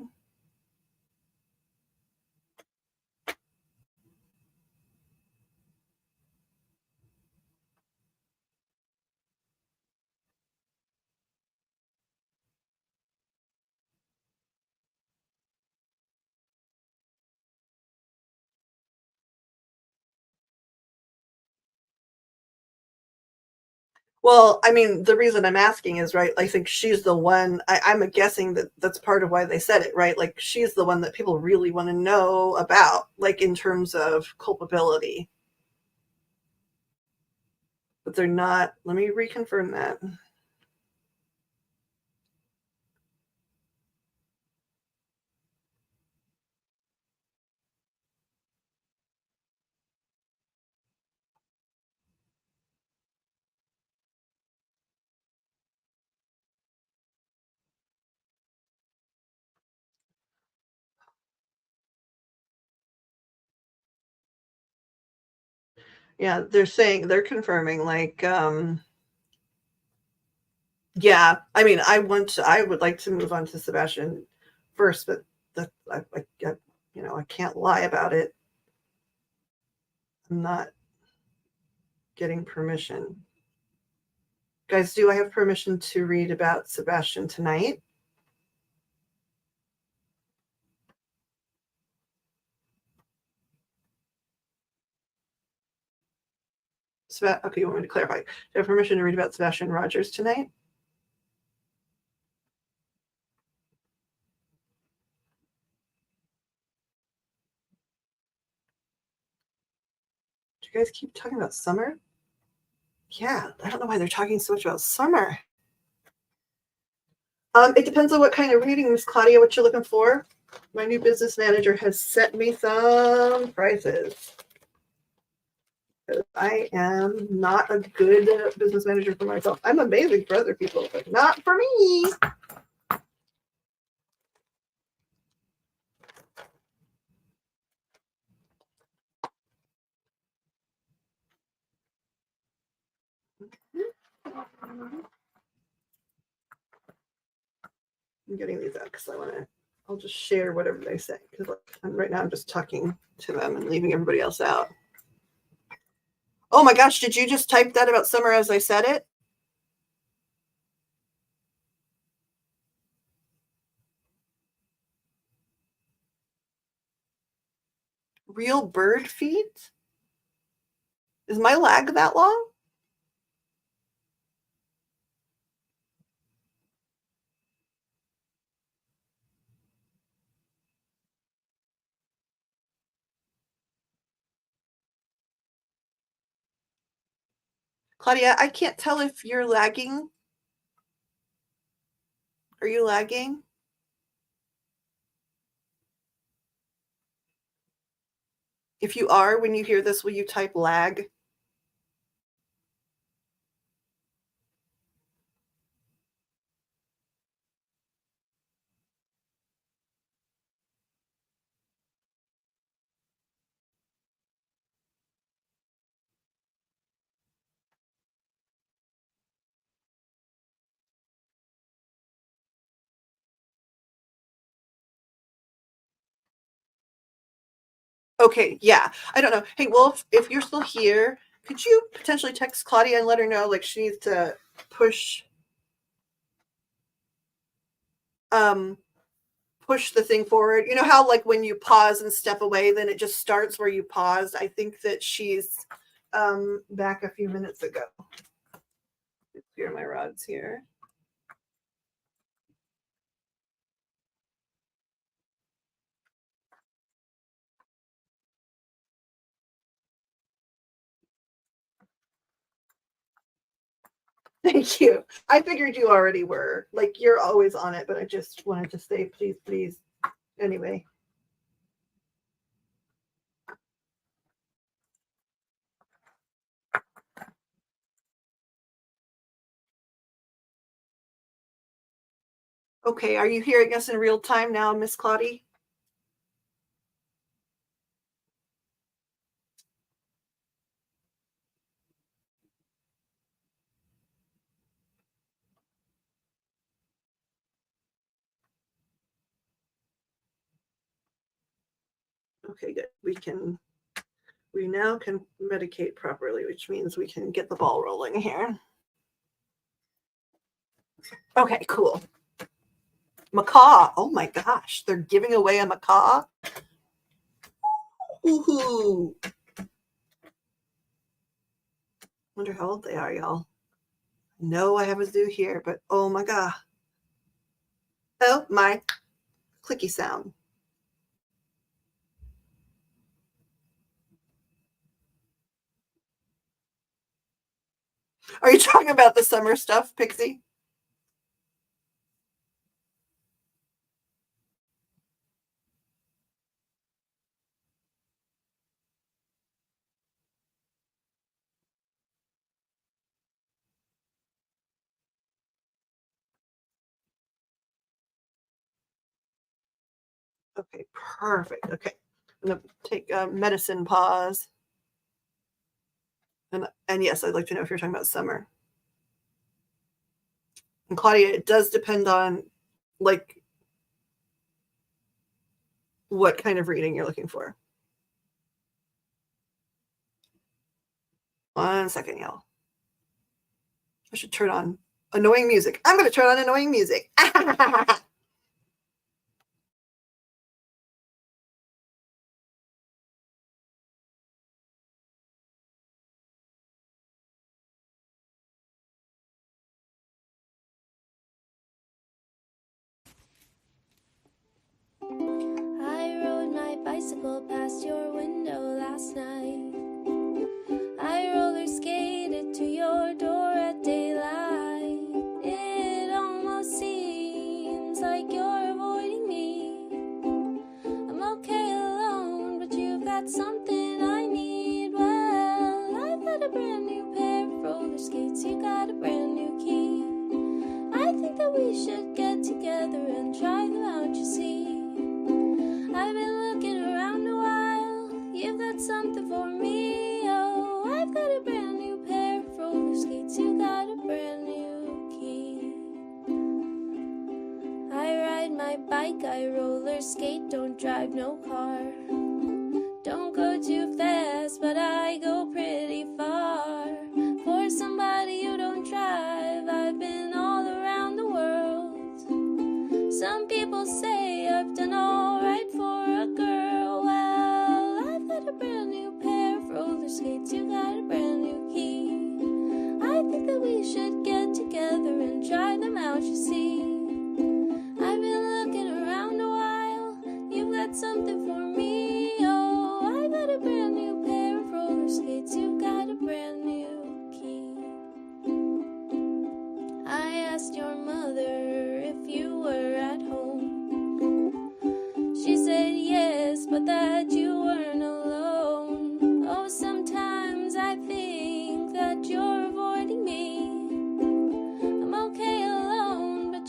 Well, I mean, the reason I'm asking is, right, I think she's the one, I'm guessing that that's part of why they said it, right? Like, she's the one that people really want to know about, like, in terms of culpability. But they're not, let me reconfirm that. Yeah, they're saying, they're confirming, like, yeah, I mean, I would like to move on to Sebastian first, but that, I can't lie about it. I'm not getting permission. Guys, do I have permission to read about Sebastian tonight? Okay, you want me to clarify? Do I have permission to read about Sebastian Rogers tonight? Do you guys keep talking about summer? Yeah, I don't know why they're talking so much about summer. It depends on what kind of reading, Miss Claudia, what you're looking for. My new business manager has set me some prices. I am not a good business manager for myself. I'm amazing for other people, but not for me. I'm getting these out because I'll just share whatever they say. Because right now I'm just talking to them and leaving everybody else out. Oh my gosh, did you just type that about summer as I said it? Real bird feet? Is my lag that long? Claudia, I can't tell if you're lagging. Are you lagging? If you are, when you hear this, will you type lag? Okay, yeah. I don't know. Hey, Wolf, if you're still here, could you potentially text Claudia and let her know like she needs to push um push the thing forward. You know how like when you pause and step away, then it just starts where you paused. I think that she's back a few minutes ago. Here are my rods here. Thank you. I figured you already were. Like you're always on it, but I just wanted to say please, please. Anyway. Okay, are you hearing us in real time now, Miss Claudie? Okay, good. We now can medicate properly, which means we can get the ball rolling here. Okay, cool. Macaw. Oh my gosh, they're giving away a macaw. Woohoo! Wonder how old they are, y'all. No, I have a zoo here, but oh my god. Oh my clicky sound. Are you talking about the summer stuff, Pixie? Okay, perfect. Okay, I'm gonna take a medicine pause. And yes, I'd like to know if you're talking about summer. And Claudia, it does depend on like what kind of reading you're looking for. 1 second, y'all. I should turn on annoying music. I'm going to turn on annoying music. I rode my bicycle past your window last night. I roller skated to your door at daylight. It almost seems like you're avoiding me. I'm okay alone, but you've got something I need. Well, I've got a brand new pair of roller skates. You got a brand new key. I think that we should get together and try them out, you see. I've been looking around a while. You've got something for me. Oh, I've got a brand new pair of roller skates. You got a brand new key. I ride my bike, I roller skate, don't drive no car. Don't go too fast, but I go pretty far. For somebody who don't drive, I've been all around the world. Some people say I've done all right for a girl. Well, I've got a brand new pair of roller skates. You got a brand new key. I think that we should get together and try them out, you see. I've been looking around a while. You've got something for me. Oh, I've got a brand new pair of roller skates. You've got a brand new key. I asked your mother if you were at home. She said yes, but that you weren't alone. Oh, sometimes I think that you're avoiding me. I'm okay alone, but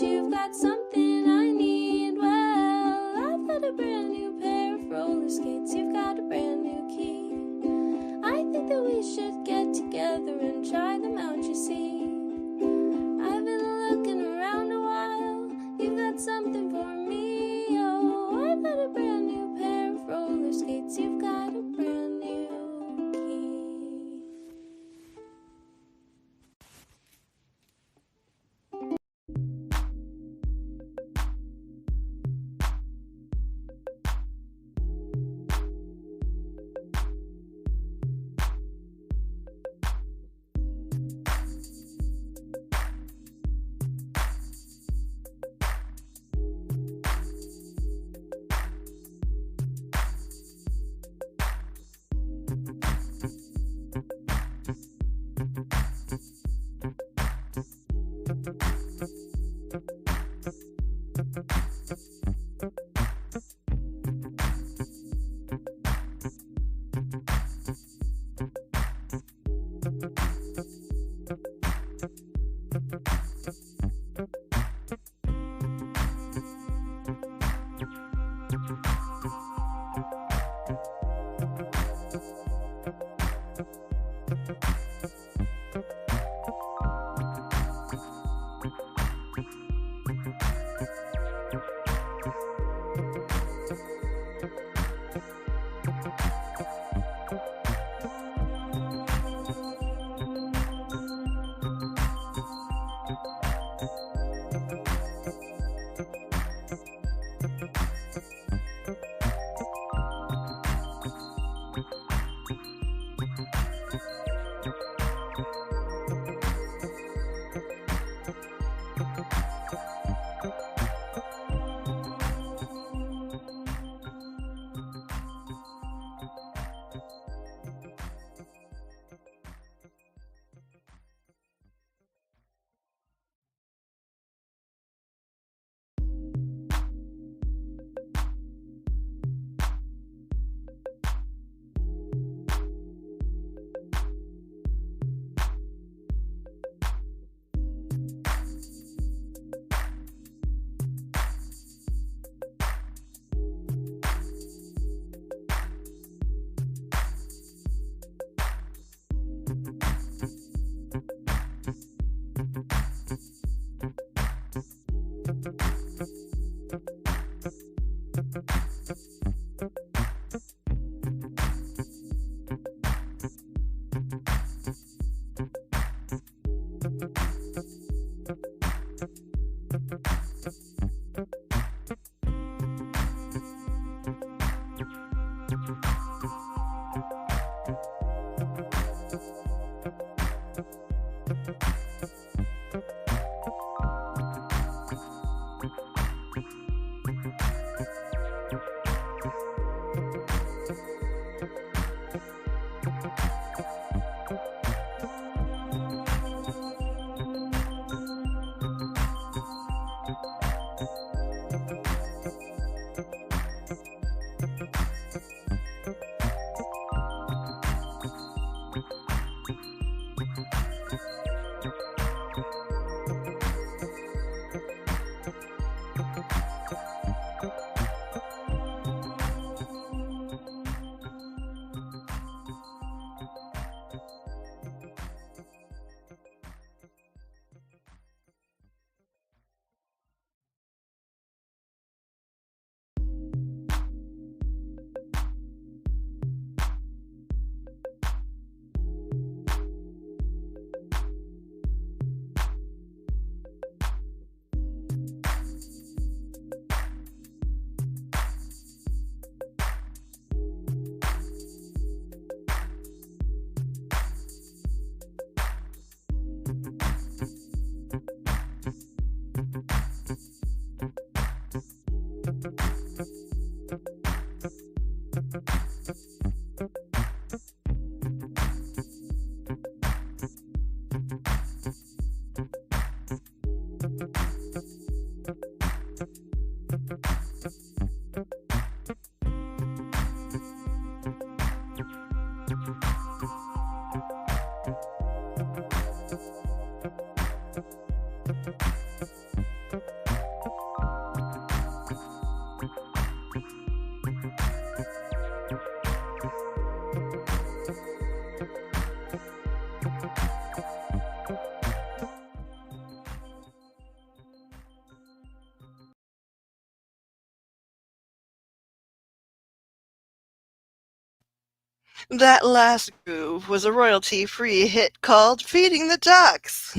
That last groove was a royalty-free hit called Feeding the Ducks.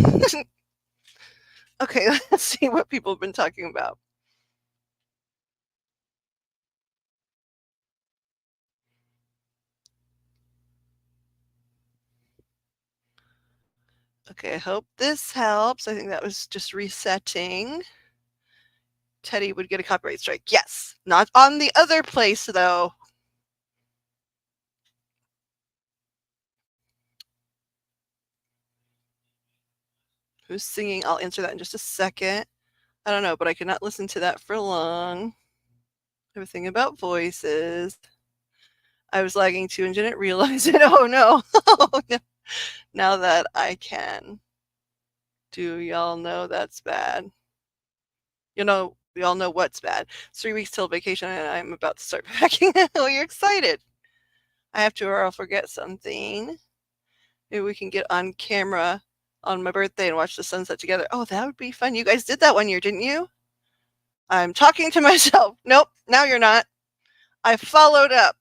Okay, let's see what people have been talking about. Okay, I hope this helps. I think that was just resetting. Teddy would get a copyright strike. Yes. Not on the other place, though. Who's singing? I'll answer that in just a second. I don't know, but I cannot listen to that for long. Everything about voices. I was lagging too and didn't realize it. Oh no. Oh, no. Now that I can. Do y'all know that's bad? You know, we all know what's bad. It's 3 weeks till vacation and I'm about to start packing. Oh, you're excited. I have to or I'll forget something. Maybe we can get on camera on my birthday and watch the sunset together. Oh, that would be fun. You guys did that one year, didn't you? I'm talking to myself. Nope, now you're not. I followed up.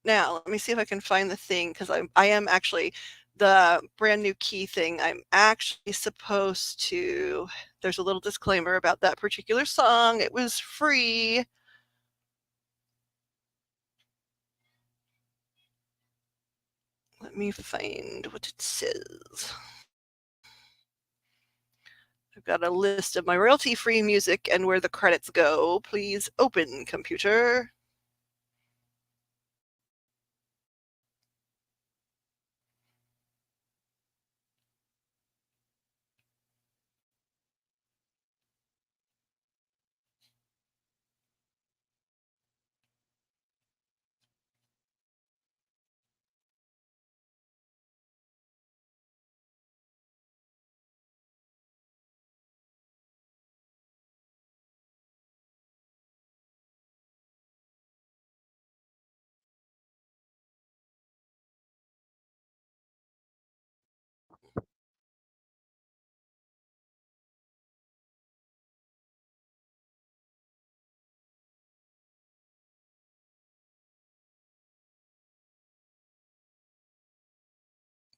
Now, let me see if I can find the thing because I am actually the brand new key thing. I'm actually supposed to. There's a little disclaimer about that particular song. It was free. Let me find what it says. I've got a list of my royalty free music and where the credits go. Please open, computer.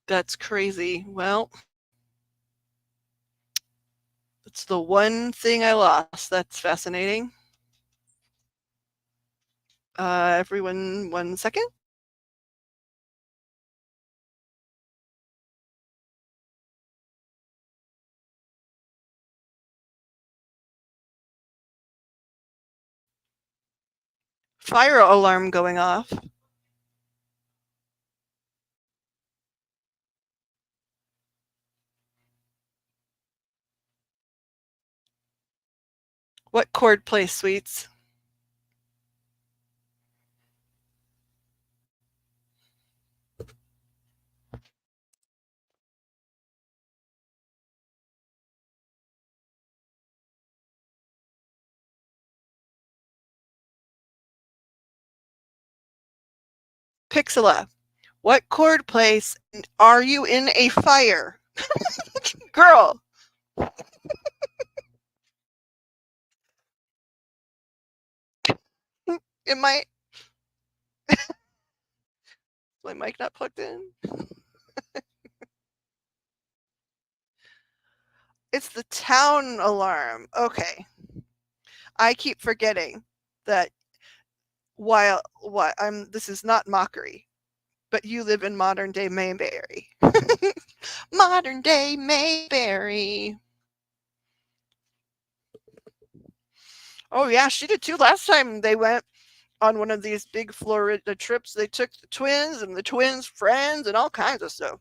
That's crazy. Well, it's the one thing I lost. That's fascinating. Everyone, 1 second. Fire alarm going off. What chord plays sweets? Pixela. What chord plays? Are you in a fire? Girl. Am I? My mic not plugged in? It's the town alarm. Okay. I keep forgetting that while what I'm this is not mockery, but you live in modern day Mayberry. Modern day Mayberry. Oh yeah, she did too. Last time they went on one of these big Florida trips, they took the twins and the twins' friends and all kinds of stuff.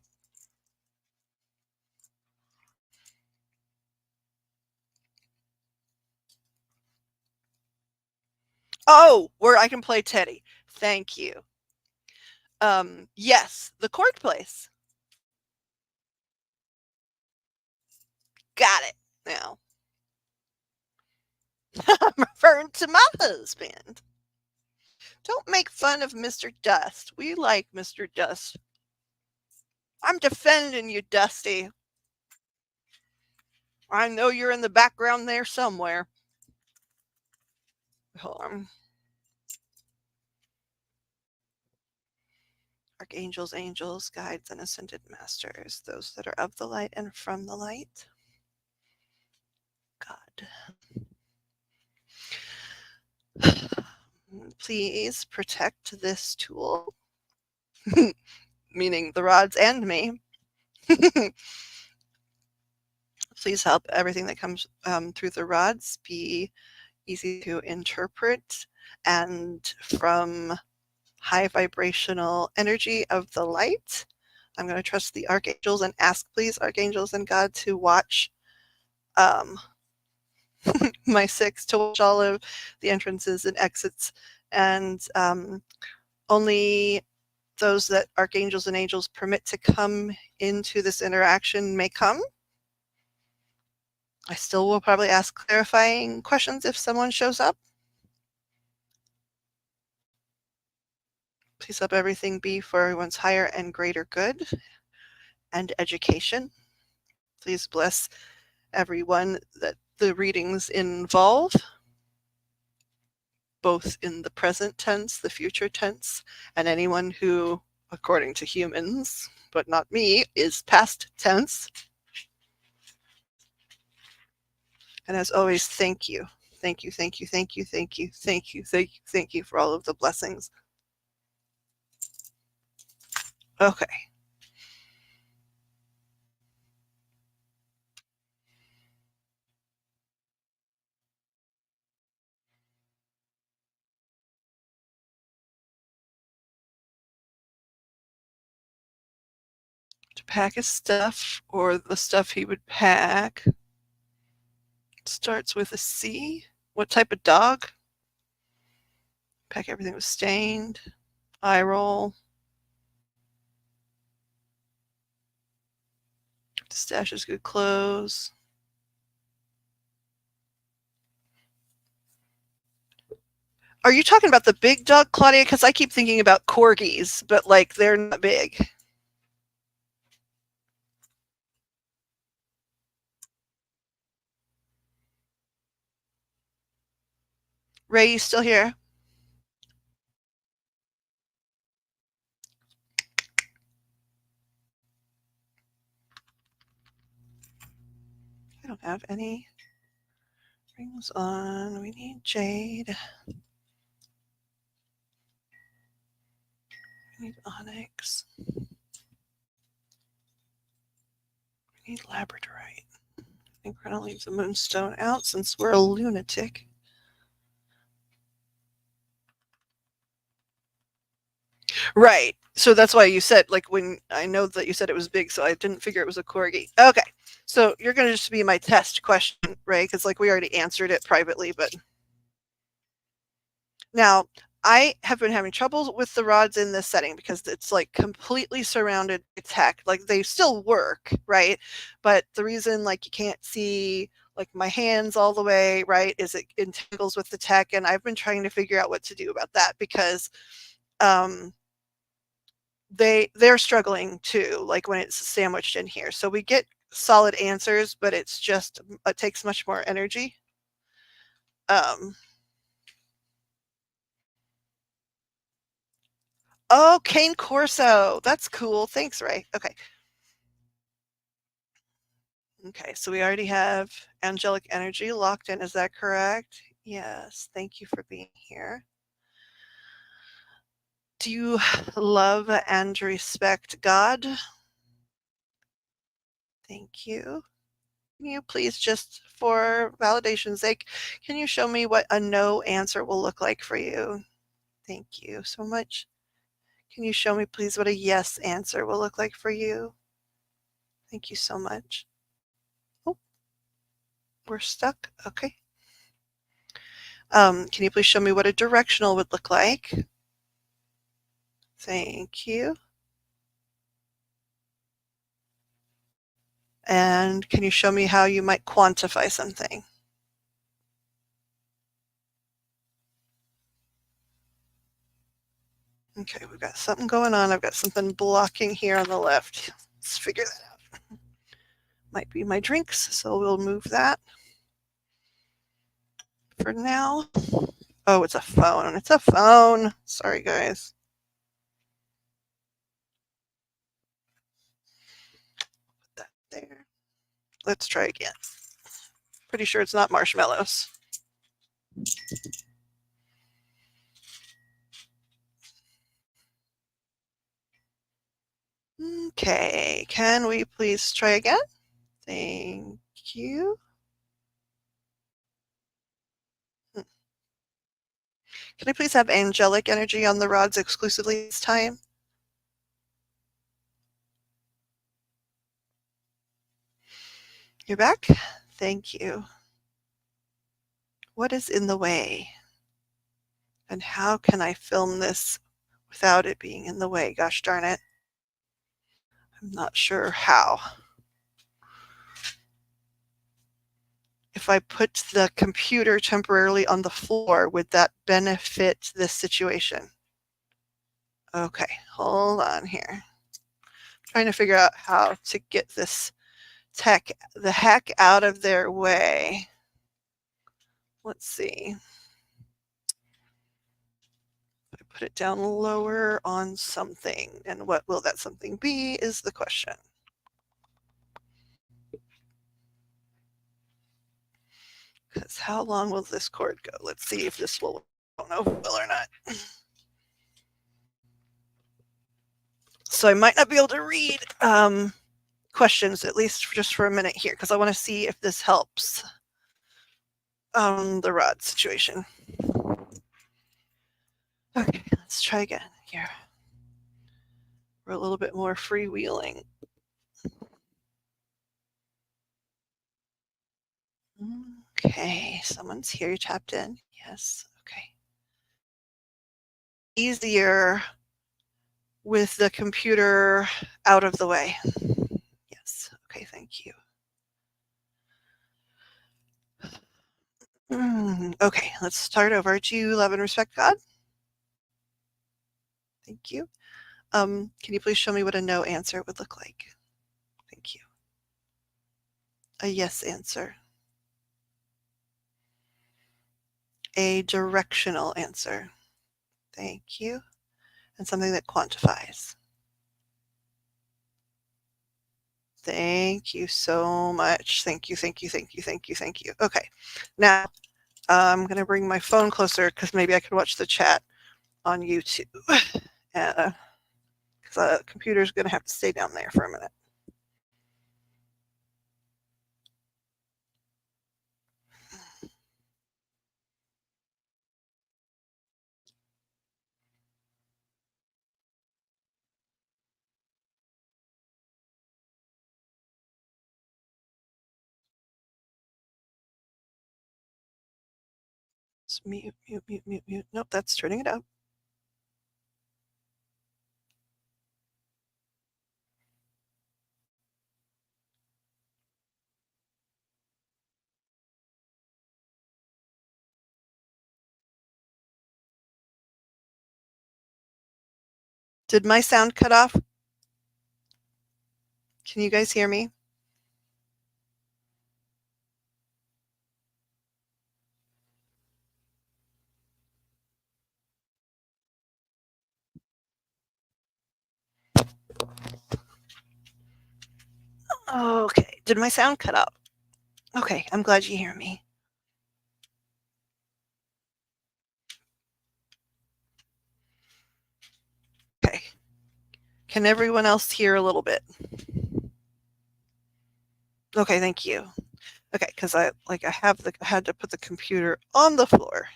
Oh, where I can play Teddy. Thank you. Yes, the chord place. Got it. Now, I'm referring to my husband. Don't make fun of Mr. Dust. We like Mr. Dust. I'm defending you, Dusty. I know you're in the background there somewhere. Hold on. archangels, angels, guides, and ascended masters, those that are of the light and from the light. God. Please protect this tool, meaning the rods and me. Please help everything that comes through the rods be easy to interpret and from high vibrational energy of the light. I'm going to trust the archangels and ask, please, archangels and God, to watch um, my six, to watch all of the entrances and exits, and only those that archangels and angels permit to come into this interaction may come. I still will probably ask clarifying questions if someone shows up. Please help everything be for everyone's higher and greater good and education. Please bless everyone that the readings involve, both in the present tense, the future tense, and anyone who, according to humans, but not me, is past tense. And as always, thank you. Thank you, thank you, thank you, thank you, thank you, thank you, thank you for all of the blessings. Okay. To pack his stuff, or the stuff he would pack, starts with a C. What type of dog? Pack everything was stained. Eye roll. Stashes good clothes. Are you talking about the big dog, Claudia? Because I keep thinking about corgis, but like they're not big. Ray, you still here? I don't have any rings on. We need jade. We need onyx. We need labradorite. I think we're going to leave the moonstone out since we're a lunatic. Right. So that's why you said, like, when I know that you said it was big, so I didn't figure it was a corgi. Okay. So you're going to just be my test question, Ray, because, like, we already answered it privately, but now I have been having trouble with the rods in this setting because it's like completely surrounded by tech. Like they still work, right? But the reason like you can't see like my hands all the way, right, is it entangles with the tech, and I've been trying to figure out what to do about that because um they're struggling too, like when it's sandwiched in here. So we get solid answers, but it's just it takes much more energy. Um oh, Cane Corso. That's cool. Thanks, Ray. Okay. Okay, so we already have angelic energy locked in. Is that correct? Yes. Thank you for being here. Do you love and respect God? Thank you. Can you please, just for validation's sake, can you show me what a no answer will look like for you? Thank you so much. Can you show me, please, what a yes answer will look like for you? Thank you so much. Oh, we're stuck. Okay. Can you please show me what a directional would look like? Thank you. And can you show me how you might quantify something? Okay, we've got something going on. I've got something blocking here on the left. Let's figure that out. Might be my drinks, so we'll move that for now. Oh, it's a phone. It's a phone. Sorry, guys. let's try again. Pretty sure it's not marshmallows. Okay, can we please try again? Thank you. Can I please have angelic energy on the rods exclusively this time? You're back? Thank you. What is in the way? And how can I film this without it being in the way? Gosh darn it. I'm not sure how. If I put the computer temporarily on the floor, would that benefit this situation? Okay, hold on here. Trying to figure out how to get this tech the heck out of their way. Let's see. I put it down lower on something, and what will that something be is the question. Because how long will this cord go? Let's see if this will, I don't know if it will or not. So I might not be able to read questions, at least just for a minute here, because I want to see if this helps the rod situation. Okay, let's try again here. We're a little bit more freewheeling. Okay, someone's here. You tapped in. Yes. Okay. Easier with the computer out of the way. Yes. Okay. Thank you. Okay. Let's start over. Do you love and respect God? Thank you. Can you please show me what a no answer would look like? Thank you. A yes answer. A directional answer. Thank you. And something that quantifies. Thank you so much. Thank you, thank you, thank you, thank you, thank you. Okay, now I'm going to bring my phone closer because maybe I can watch the chat on YouTube. Because the computer's going to have to stay down there for a minute. Let's mute, mute, mute, mute, mute. Nope, that's turning it up. Did my sound cut off? Can you guys hear me? Okay, did my sound cut out? Okay, I'm glad you hear me. Okay, can everyone else hear a little bit? Okay, thank you. Okay, because I had to put the computer on the floor.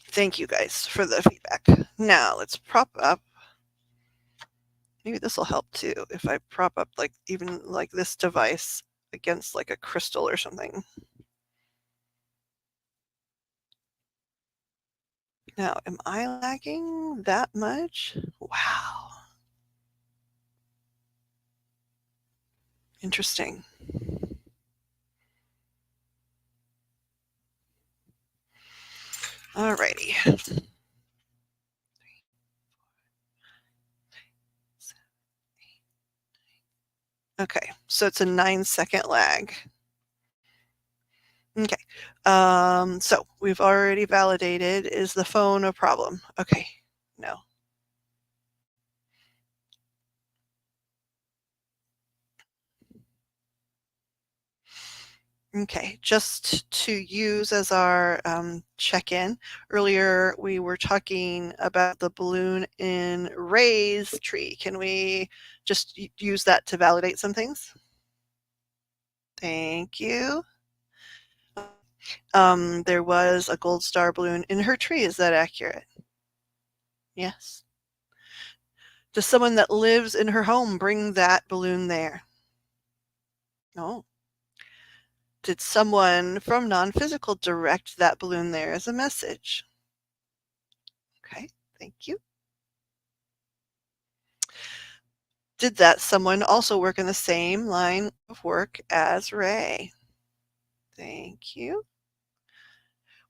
Thank you guys for the feedback. Now let's prop up. Maybe this will help too if I prop up like even like this device against like a crystal or something. Now, am I lagging that much? Wow. Interesting. Alrighty. Okay, so it's a 9-second lag. Okay, so we've already validated, is the phone a problem? Okay, no. Okay, just to use as our check-in, earlier we were talking about the balloon in Ray's tree. Can we just use that to validate some things? Thank you. There was a gold star balloon in her tree. Is that accurate? Yes. Does someone that lives in her home bring that balloon there? No. Did someone from non-physical direct that balloon there as a message? Okay, thank you. Did that someone also work in the same line of work as Ray? Thank you.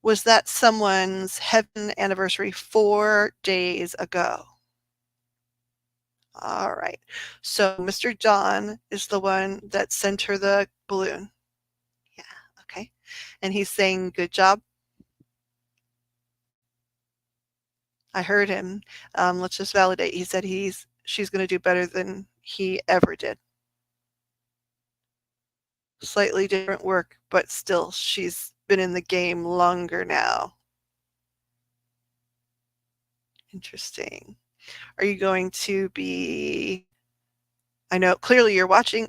Was that someone's heaven anniversary 4 days ago? All right. So Mr. John is the one that sent her the balloon. Yeah, okay. And he's saying, good job. I heard him. Let's just validate. He said she's going to do better than he ever did. Slightly different work, but still, she's been in the game longer now. Interesting. Are you going to be? I know clearly you're watching.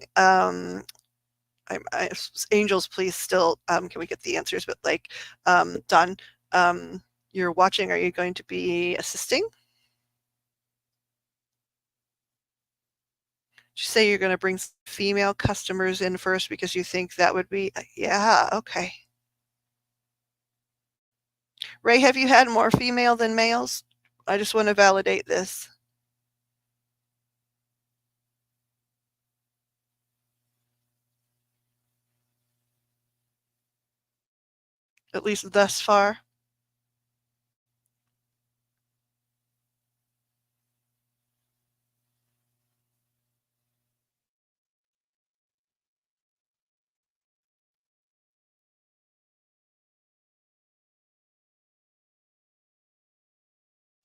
Angels, please still. Can we get the answers? But like, Don, you're watching. Are you going to be assisting? Did you say you're going to bring female customers in first because you think that would be? Yeah. Okay. Ray, have you had more female than males? I just want to validate this. At least thus far.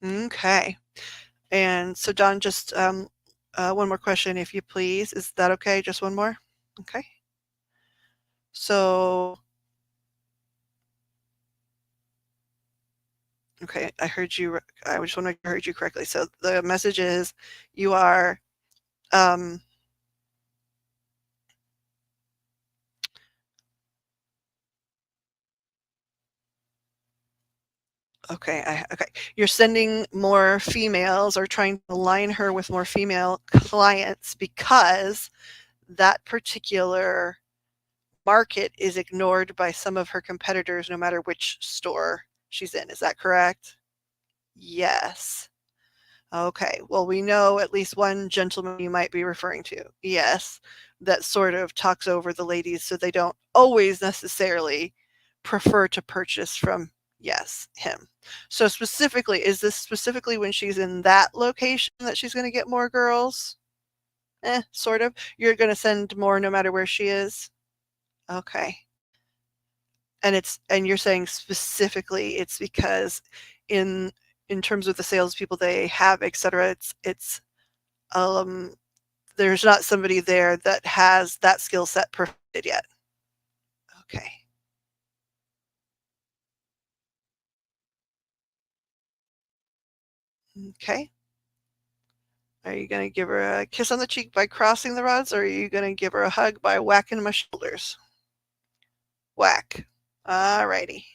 Okay. And so, Don, just one more question, if you please. Is that okay? Just one more? Okay. So, okay, I heard you. I just want to make sure I heard you correctly. So the message is you are okay. Okay, you're sending more females or trying to align her with more female clients because that particular market is ignored by some of her competitors, no matter which store she's in. Is that correct? Yes. Okay. Well, we know at least one gentleman you might be referring to. Yes. That sort of talks over the ladies so they don't always necessarily prefer to purchase from, yes, him. So specifically, is this specifically when she's in that location that she's going to get more girls? Sort of. You're going to send more no matter where she is? Okay. And you're saying specifically it's because in in terms of the salespeople they have, et cetera, it's um there's not somebody there that has that skill set perfected yet. Okay. Okay. Are you going to give her a kiss on the cheek by crossing the rods, or are you going to give her a hug by whacking my shoulders? Whack. All righty.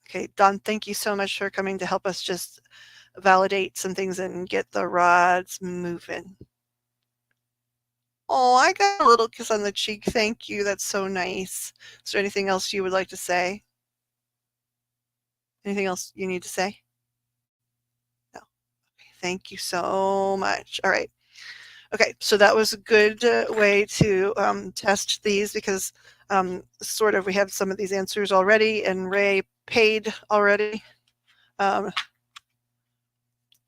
Okay, Don, thank you so much for coming to help us just validate some things and get the rods moving. Oh, I got a little kiss on the cheek. Thank you. That's so nice. Is there anything else you would like to say? Anything else you need to say? No. Okay, thank you so much. All right. Okay, so that was a good way to test these because sort of we have some of these answers already, and Ray paid already um,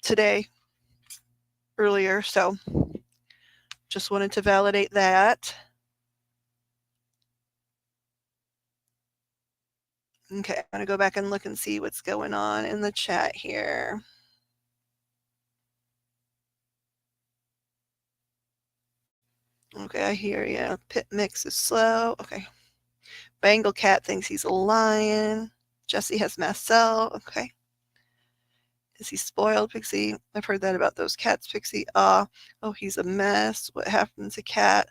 today earlier. So just wanted to validate that. Okay, I'm going to go back and look and see what's going on in the chat here. Okay, I hear ya. Pit mix is slow. Okay. Bengal cat thinks he's a lion. Jesse has Marcel. Okay. Is he spoiled, Pixie? I've heard that about those cats, Pixie. Oh, he's a mess. What happened to cat?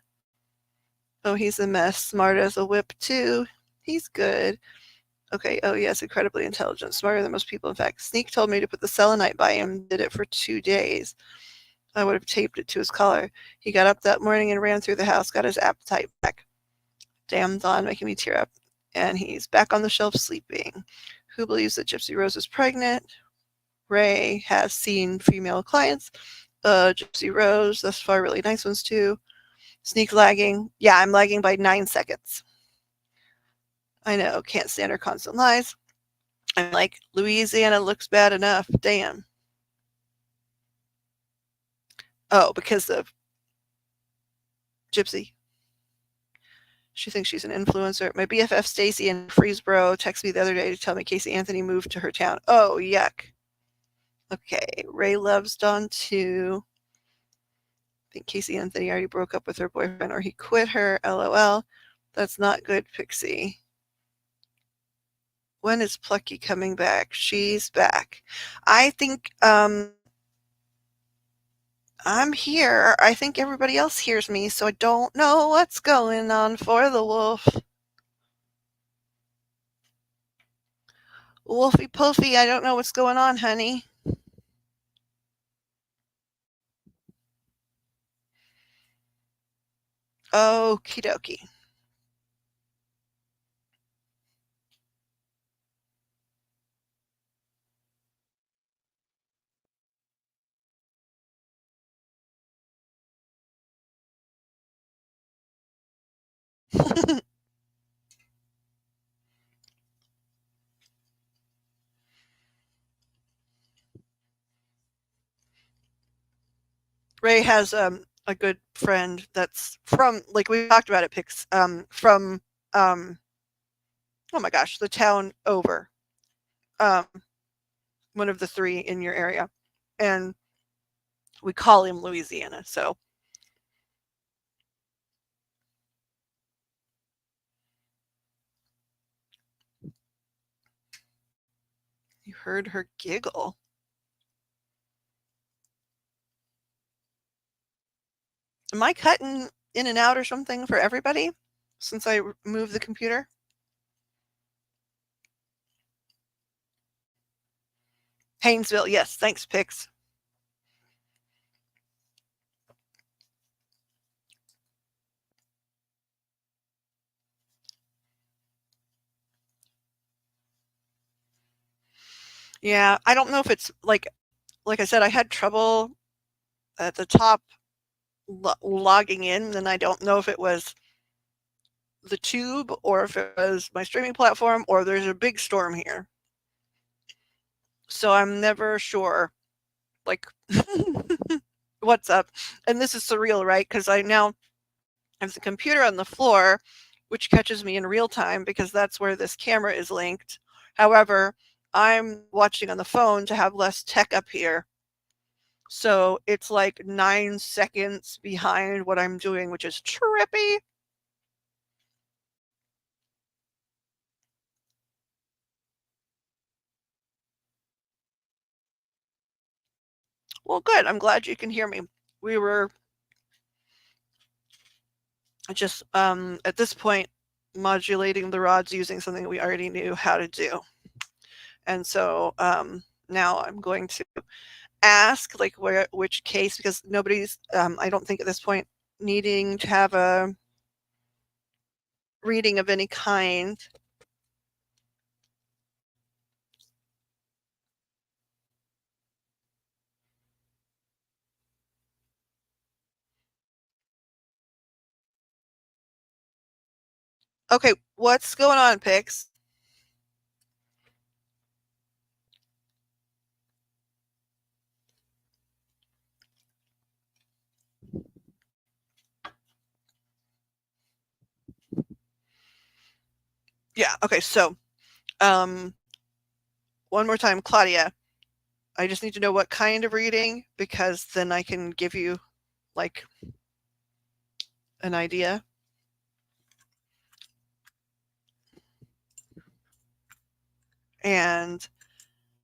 Oh, he's a mess. Smart as a whip, too. He's good. Okay. Oh, yes, incredibly intelligent. Smarter than most people, in fact. Sneak told me to put the selenite by him. Did it for 2 days. I would have taped it to his collar. He got up that morning and ran through the house, got his appetite back. Damn Dawn, making me tear up. And he's back on the shelf sleeping. Who believes that Gypsy Rose is pregnant? Ray has seen female clients. Gypsy Rose, thus far, really nice ones too. Sneak lagging. Yeah, I'm lagging by 9 seconds. I know, can't stand her constant lies. I'm like, Louisiana looks bad enough. Damn. Oh, because of Gypsy. She thinks she's an influencer. My BFF Stacy in Freesboro texted me the other day to tell me Casey Anthony moved to her town. Oh, yuck. Okay, Ray loves Dawn too. I think Casey Anthony already broke up with her boyfriend or he quit her. LOL. That's not good, Pixie. When is Plucky coming back? She's back. I think I'm here. I think everybody else hears me, so I don't know what's going on for the wolf. Wolfie Puffy, I don't know what's going on, honey. Okie dokie. Ray has a good friend that's from, like we talked about it, Pix, from um, oh my gosh, the town over, um, one of the three in your area, and we call him Louisiana. So you heard her giggle. Am I cutting in and out or something for everybody since I moved the computer? Haynesville, yes, thanks, Pix. Yeah, I don't know if it's like I said, I had trouble at the top logging in, and I don't know if it was the tube or if it was my streaming platform or there's a big storm here. So I'm never sure, like, what's up. And this is surreal, right? Because I now have the computer on the floor, which catches me in real time because that's where this camera is linked. However, I'm watching on the phone to have less tech up here. So it's like 9 seconds behind what I'm doing, which is trippy. Well, good. I'm glad you can hear me. We were just at this point modulating the rods using something we already knew how to do. And so now I'm going to ask like which case, because nobody's I don't think at this point needing to have a reading of any kind. Okay, what's going on, Pix? Yeah, okay, so um one more time, Claudia, I just need to know what kind of reading, because then I can give you like an idea. And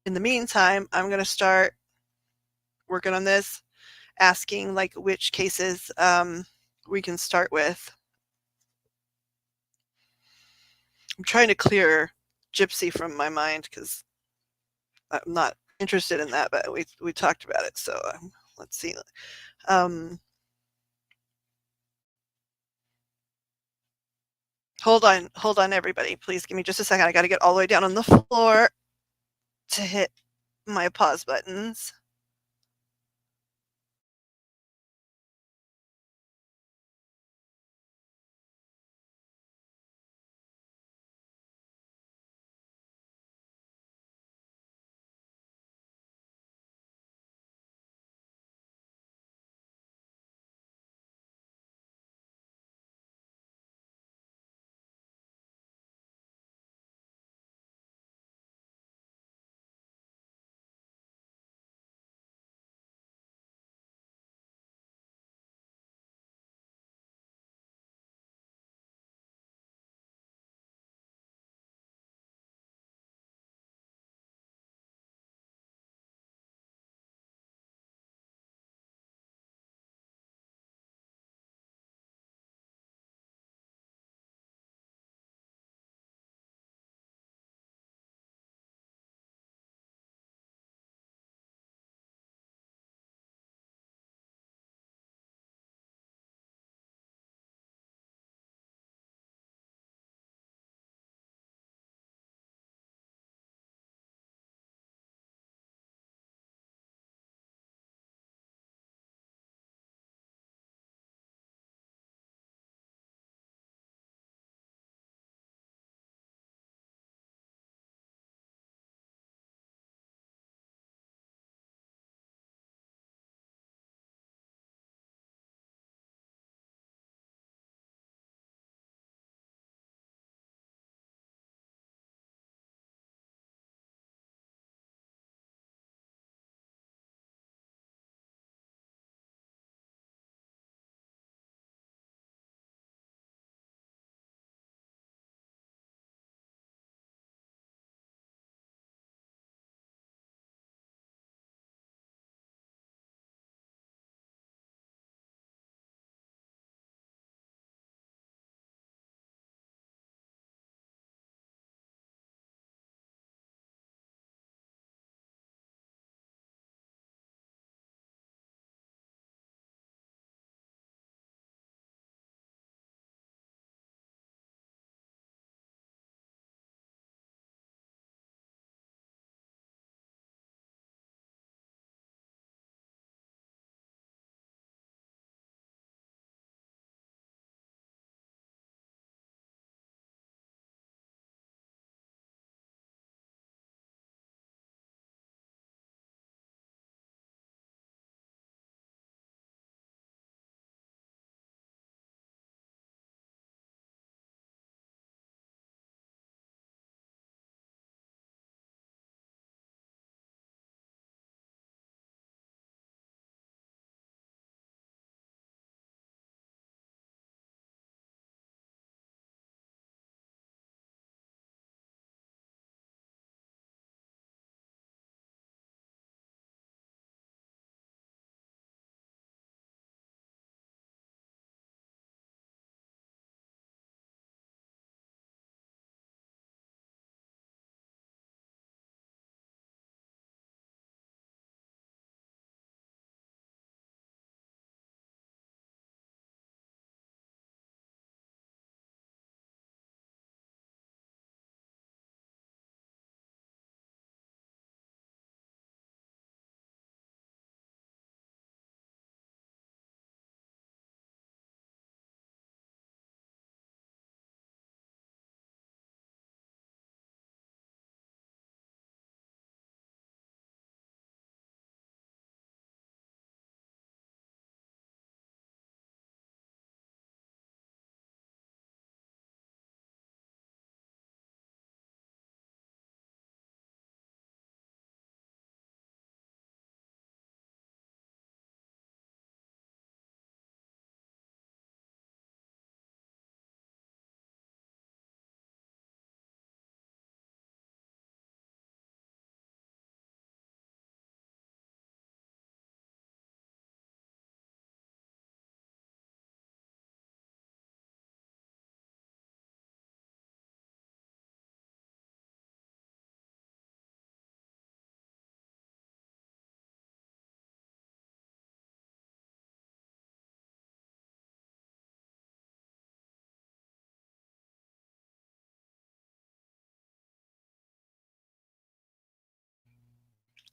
in the meantime, I'm going to start working on this, asking like which cases we can start with. I'm trying to clear Gypsy from my mind because I'm not interested in that, but we talked about it. So let's see. Um, hold on, everybody. Please give me just a second. I got to get all the way down on the floor to hit my pause buttons.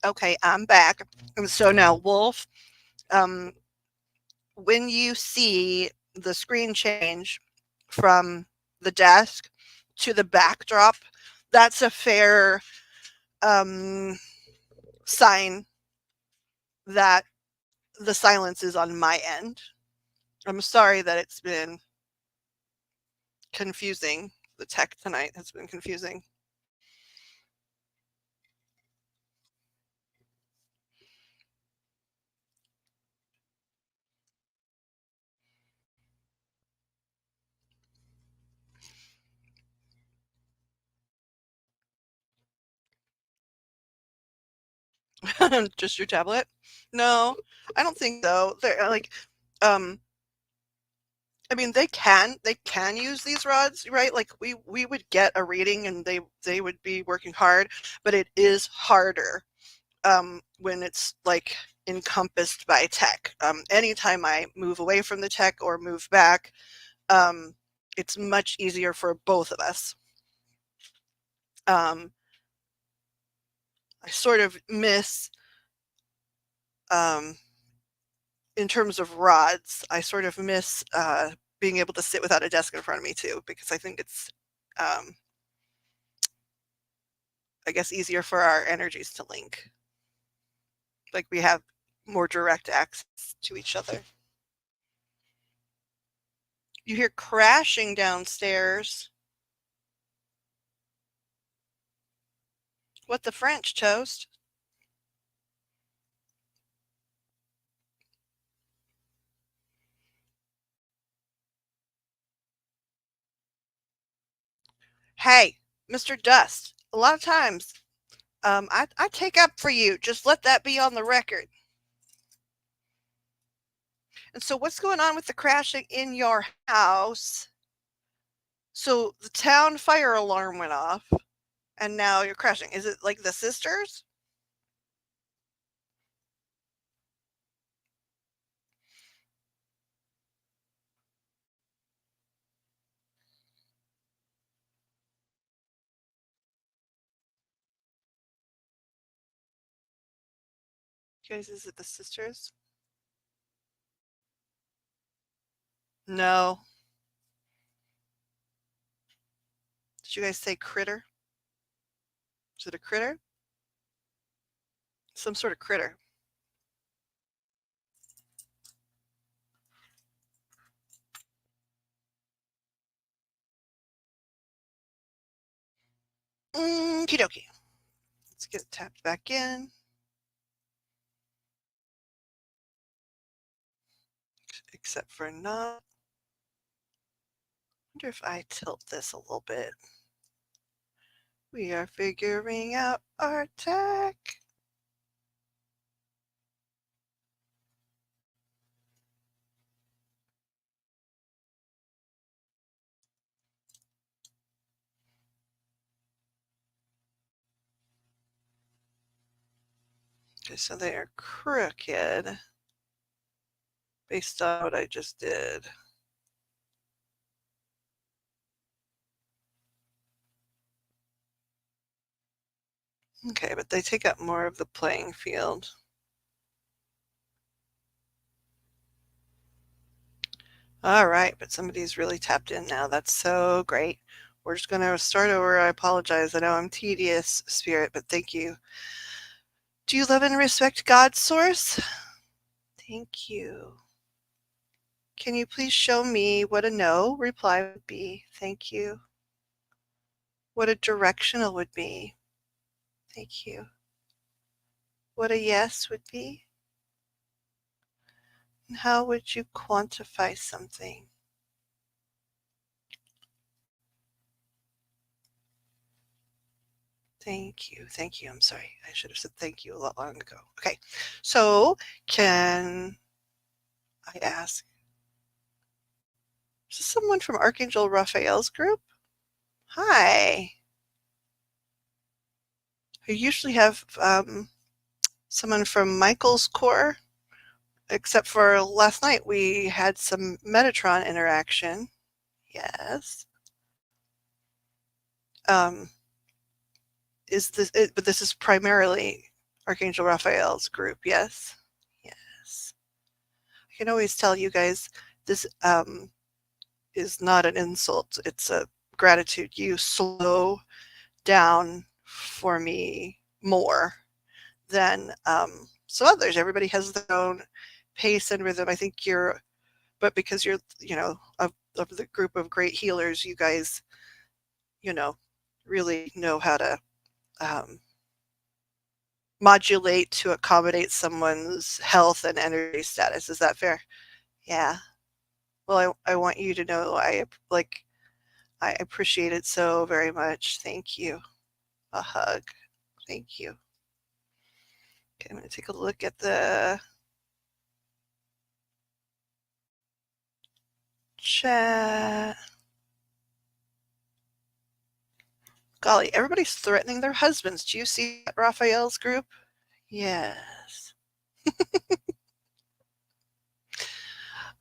Okay, I'm back. And so now, Wolf, um, when you see the screen change from the desk to the backdrop, that's a fair um, sign that the silence is on my end. I'm sorry that it's been confusing. The tech tonight has been confusing. Just your tablet? No, I don't think so. They're like, um, I mean, they can use these rods, right? Like we would get a reading and they would be working hard, but it is harder when it's like encompassed by tech. Anytime I move away from the tech or move back, um, it's much easier for both of us. Um, I sort of miss, um, in terms of rods, I sort of miss being able to sit without a desk in front of me too, because I think it's, um, I guess, easier for our energies to link. Like we have more direct access to each other. You hear crashing downstairs. What the French toast? Hey, Mr. Dust. A lot of times, I take up for you. Just let that be on the record. And so, what's going on with the crashing in your house? So, the town fire alarm went off, and now you're crashing. Is it like the sisters? Guys, is it the sisters? No. Did you guys say critter? Is it a critter? Some sort of critter. Okie dokie. Let's get it tapped back in. Except for not. Wonder if I tilt this a little bit. We are figuring out our tech. Okay, so they are crooked based on what I just did. Okay, but they take up more of the playing field. All right, but somebody's really tapped in now. That's so great. We're just going to start over. I apologize. I know I'm tedious, Spirit, but thank you. Do you love and respect God's source? Thank you. Can you please show me what a no reply would be? Thank you. What a directional would be? Thank you. What a yes would be? And how would you quantify something? Thank you. Thank you. I'm sorry. I should have said thank you a lot long ago. Okay. So, can I ask, is this someone from Archangel Raphael's group? Hi. I usually have someone from Michael's core, except for last night we had some Metatron interaction. Yes. Is this? But this is primarily Archangel Raphael's group, yes? Yes. I can always tell you guys this is not an insult. It's a gratitude. You slow down for me more than some others. Everybody has their own pace and rhythm. I think but because you're, of the group of great healers, you guys, you know, really know how to um, modulate to accommodate someone's health and energy status. Is that fair? Yeah. Well, I want you to know I appreciate it so very much. Thank you. A hug. Thank you. Okay, I'm going to take a look at the chat. Golly, everybody's threatening their husbands. Do you see that, Raphael's group? Yes.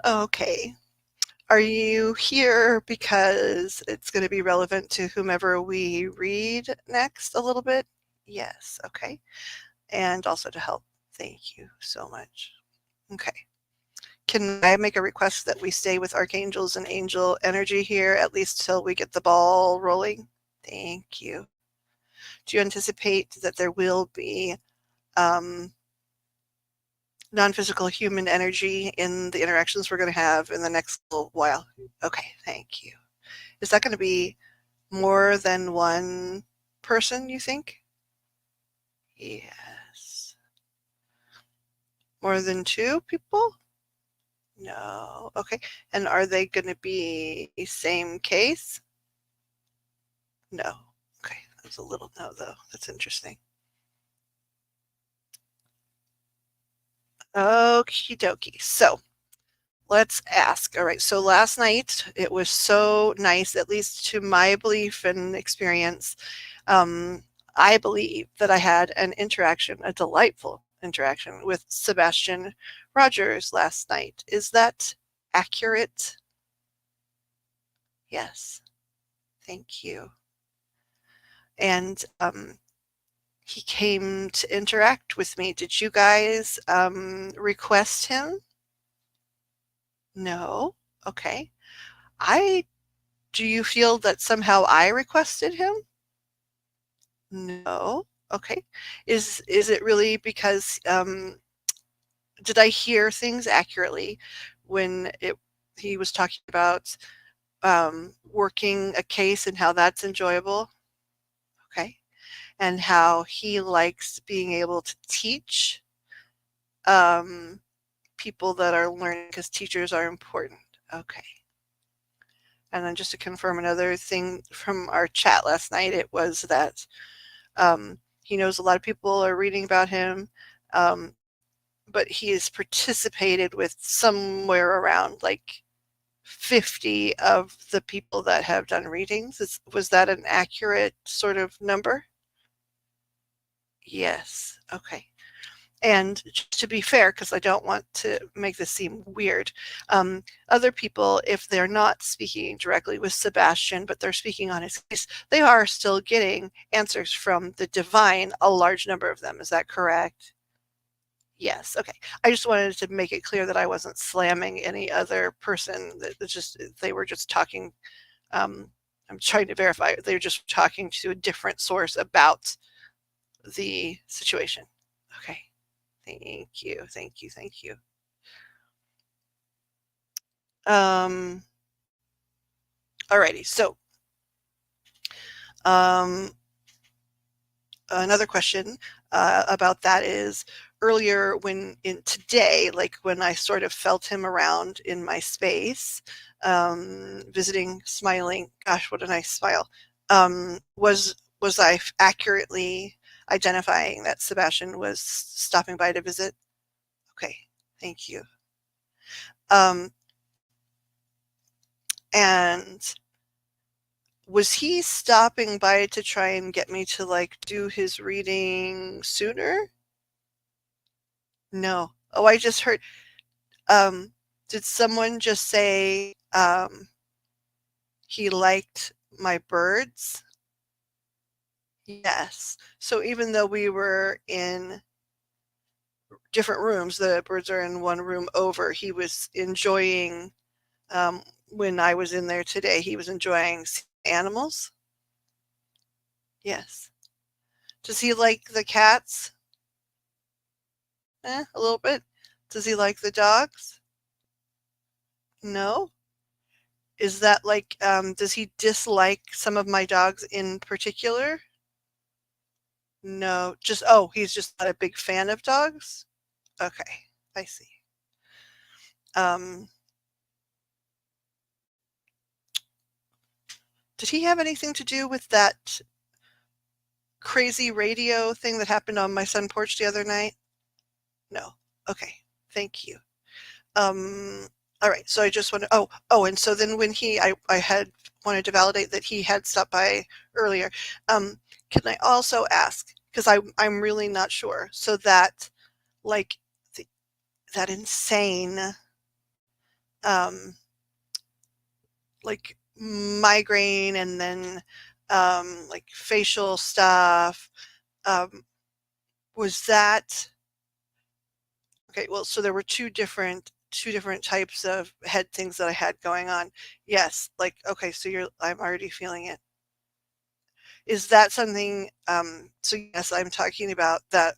Okay. Are you here because it's going to be relevant to whomever we read next a little bit? Yes. Okay. And also to help. Thank you so much. Okay. Can I make a request that we stay with archangels and angel energy here at least till we get the ball rolling? Thank you. Do you anticipate that there will be um, non-physical human energy in the interactions we're going to have in the next little while? Okay, thank you. Is that going to be more than one person, you think? Yes. More than two people? No. Okay. And are they going to be same case? No. Okay. That's a little no, though. That's interesting. Okie dokie. So let's ask. All right. So last night it was so nice, at least to my belief and experience. I believe that I had an interaction, a delightful interaction with Sebastian Rogers last night. Is that accurate? Yes. Thank you. And he came to interact with me. Did you guys request him? No. Okay. I Do you feel that somehow I requested him? No. Okay. Is it really because did I hear things accurately when it he was talking about working a case and how that's enjoyable? Okay. And how he likes being able to teach um, people that are learning because teachers are important. Okay. And then just to confirm another thing from our chat last night, it was that he knows a lot of people are reading about him, um, but he has participated with somewhere around like 50 of the people that have done readings. Was that an accurate sort of number? Yes. Okay. And just to be fair, because I don't want to make this seem weird, other people, if they're not speaking directly with Sebastian, but they're speaking on his case, they are still getting answers from the divine, a large number of them. Is that correct? Yes. Okay. I just wanted to make it clear that I wasn't slamming any other person. That it's just they were just talking. I'm trying to verify. They were just talking to a different source about the situation. Okay. Thank you, thank you, thank you. Um, Alrighty, so um, another question about that is earlier today, like when I sort of felt him around in my space, visiting, smiling, gosh, what a nice smile, was I accurately identifying that Sebastian was stopping by to visit? Okay, thank you. Um, and was he stopping by to try and get me to like do his reading sooner? No. Oh, I just heard. Um, did someone just say he liked my birds? Yes. So even though we were in different rooms. The birds are in one room over. He was enjoying, when I was in there today, he was enjoying animals. Yes. Does he like the cats? A little bit. Does he like the dogs? No. Is that like, does he dislike some of my dogs in particular? No. Just, oh, he's just not a big fan of dogs? Okay, I see. Um, did he have anything to do with that crazy radio thing that happened on my sun porch the other night? No. Okay, thank you. Um, all right, so I just want to, and so then when I had wanted to validate that he had stopped by earlier. Can I also ask, because I'm really not sure, so that, like, the, that insane, um, like, migraine and then, like, facial stuff, um, was that, okay, well, so there were two different types of head things that I had going on. Yes, like, okay, so I'm already feeling it. Is that something, so yes, I'm talking about that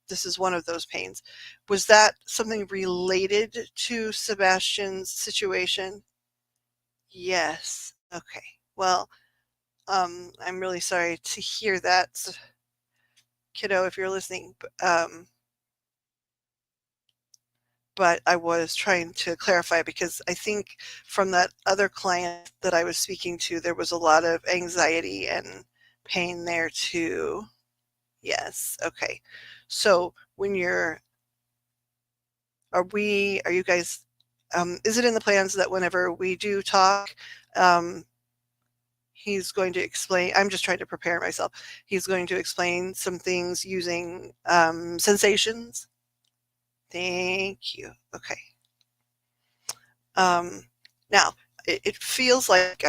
this is one of those pains. Was that something related to Sebastian's situation? Yes. Okay. Well, I'm really sorry to hear that, kiddo, if you're listening. But I was trying to clarify because I think from that other client that I was speaking to, there was a lot of anxiety and pain there too. Yes. Okay. So are you guys, is it in the plans that whenever we do talk, um, he's going to explain, I'm just trying to prepare myself. He's going to explain some things using, sensations. Thank you. Okay. Now, it feels like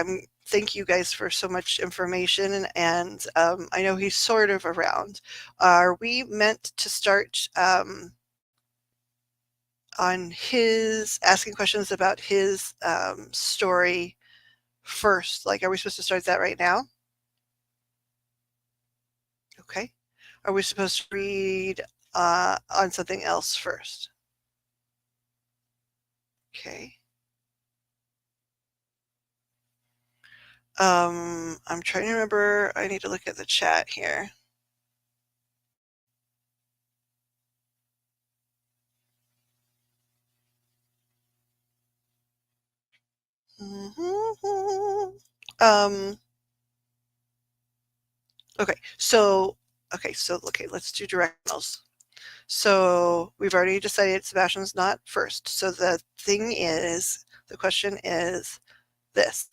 thank you guys for so much information, and I know he's sort of around. Are we meant to start on his asking questions about his story first? Like, are we supposed to start that right now? Okay. Are we supposed to read on something else first? Okay. I'm trying to remember. I need to look at the chat here. Um, okay, so let's do directionals. So we've already decided Sebastian's not first. So the question is this.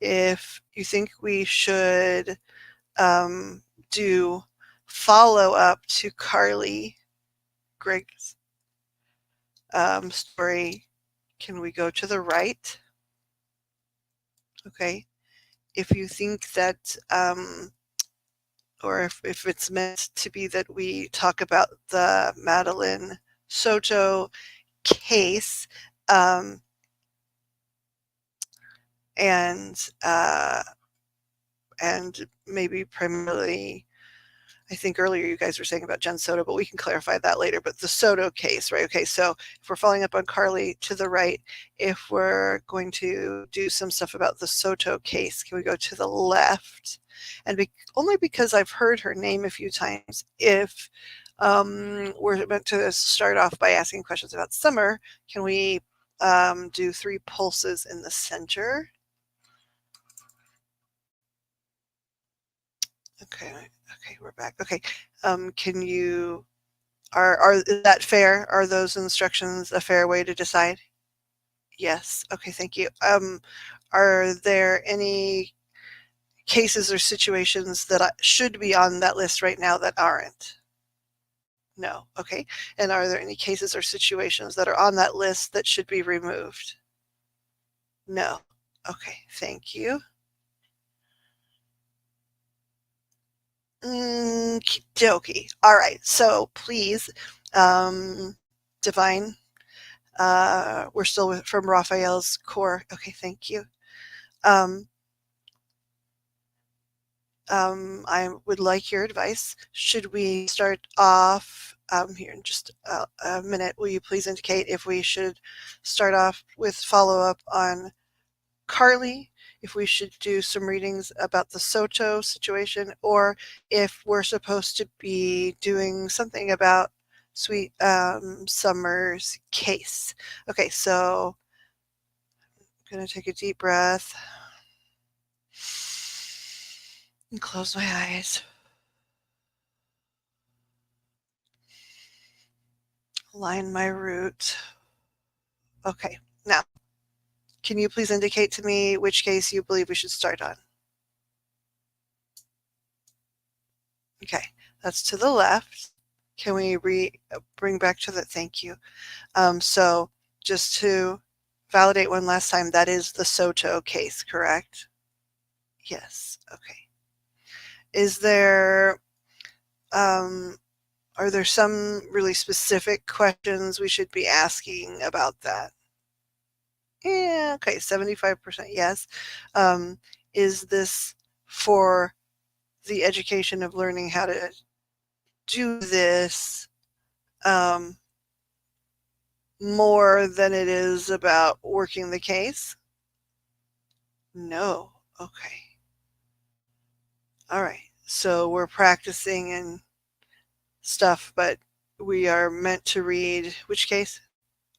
If you think we should do follow up to Carly Greg's story, can we go to the right? Okay. If you think that, or if it's meant to be that we talk about the Madeline Soto case, and maybe primarily, I think earlier you guys were saying about Jen Soto, but we can clarify that later. But the Soto case, right? Okay, so if we're following up on Carly to the right, if we're going to do some stuff about the Soto case, can we go to the left? And only because I've heard her name a few times, if we're meant to start off by asking questions about Summer, can we do 3 pulses in the center? Okay, we're back. Okay, can you, is that fair? Are those instructions a fair way to decide? Yes. Okay, thank you. Are there any cases or situations that should be on that list right now that aren't? No. Okay. And are there any cases or situations that are on that list that should be removed? No. Okay, thank you. Dokie. All right. So please, divine. We're still from Raphael's core. Okay, thank you. Um, I would like your advice. Should we start off here in just a minute? Will you please indicate if we should start off with follow up on Carly, if we should do some readings about the Soto situation, or if we're supposed to be doing something about Sweet Summer's case? Okay, so I'm going to take a deep breath and close my eyes. Line my root. Okay, now, can you please indicate to me which case you believe we should start on? Okay, that's to the left. Can we bring back to the, thank you. So just to validate one last time, that is the Soto case, correct? Yes, okay. Is there, um, are there some really specific questions we should be asking about that? Yeah, okay, 75% yes. Um, is this for the education of learning how to do this um, more than it is about working the case? No. Okay. All right. So we're practicing and stuff, but we are meant to read which case?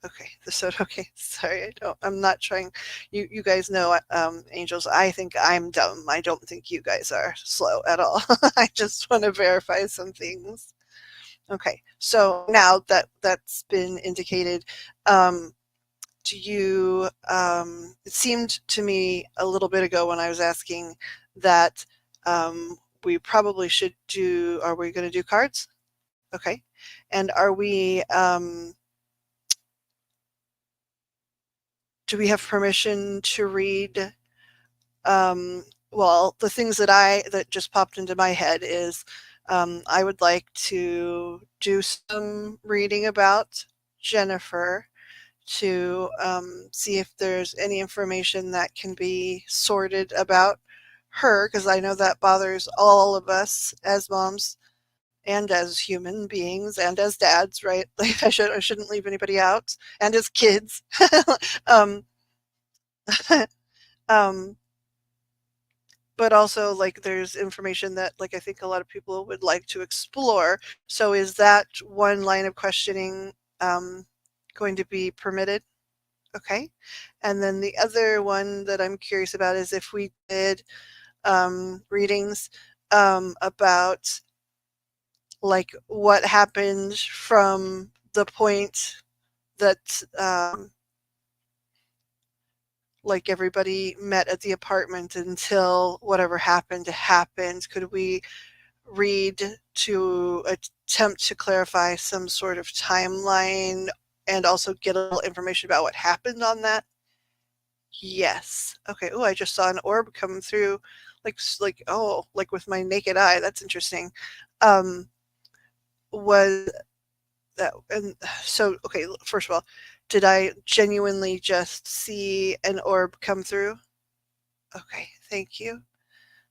Okay, the Soto case. Sorry, I'm not trying. You guys know, angels, I think I'm dumb. I don't think you guys are slow at all. I just want to verify some things. Okay, so now that that's been indicated, um, do you, it seemed to me a little bit ago when I was asking that we probably should do, are we going to do cards? Okay. And are we, do we have permission to read? Well, the things that just popped into my head is I would like to do some reading about Jennifer to see if there's any information that can be sorted about her, because I know that bothers all of us as moms and as human beings and as dads, right? Like I shouldn't leave anybody out, and as kids. um, um, but also like there's information that like I think a lot of people would like to explore. So is that one line of questioning going to be permitted? Okay. And then the other one that I'm curious about is if we did readings about like what happened from the point that like everybody met at the apartment until whatever happened. Could we read to attempt to clarify some sort of timeline and also get a little information about what happened on that? Yes. Okay. Oh, I just saw an orb come through, like oh, like with my naked eye. That's interesting. Um, was that and so okay? First of all, did I genuinely just see an orb come through? Okay, thank you.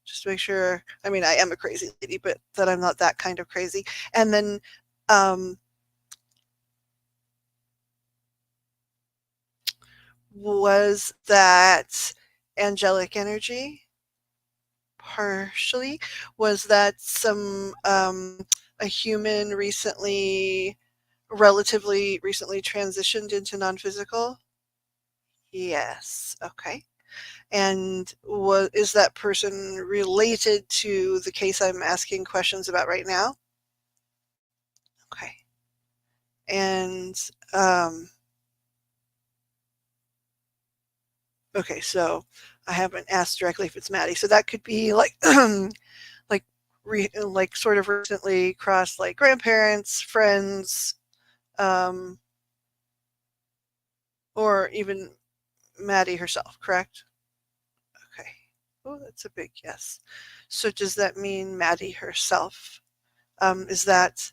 Just to make sure. I mean, I am a crazy lady, but that I'm not that kind of crazy. And then, um, was that angelic energy? Partially. Was that some a human relatively recently transitioned into non-physical? Yes. Okay. And is that person related to the case I'm asking questions about right now? Okay. And okay, so I haven't asked directly if it's Maddie. So that could be like like like sort of recently crossed like grandparents, friends, um, or even Maddie herself, correct? Okay. Oh, that's a big yes. So does that mean Maddie herself? Is that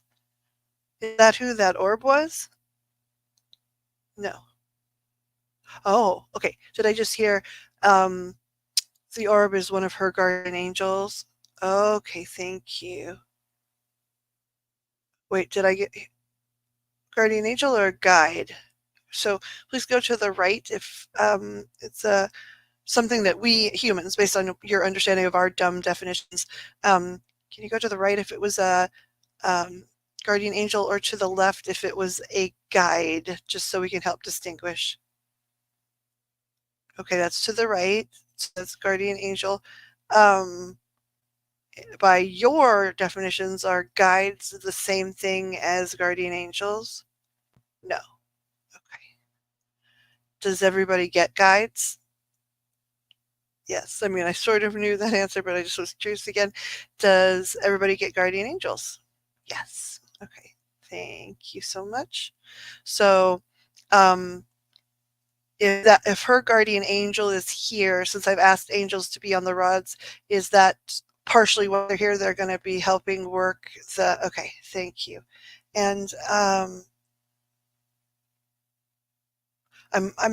who that orb was? No. Oh, okay. Did I just hear um, the orb is one of her guardian angels? Okay, thank you. Wait, did I get guardian angel or guide? So please go to the right if it's something that we humans, based on your understanding of our dumb definitions, can you go to the right if it was a um, guardian angel, or to the left if it was a guide, just so we can help distinguish? Okay, that's to the right. So that's guardian angel. Um, by your definitions, are guides the same thing as guardian angels? No. Okay. Does everybody get guides? Yes. I mean, I sort of knew that answer, but I just was curious again. Does everybody get guardian angels? Yes. Okay. Thank you so much. So, um, if her guardian angel is here, since I've asked angels to be on the rods, is that partially why they're here? They're going to be helping work the. Okay. Thank you. And I'm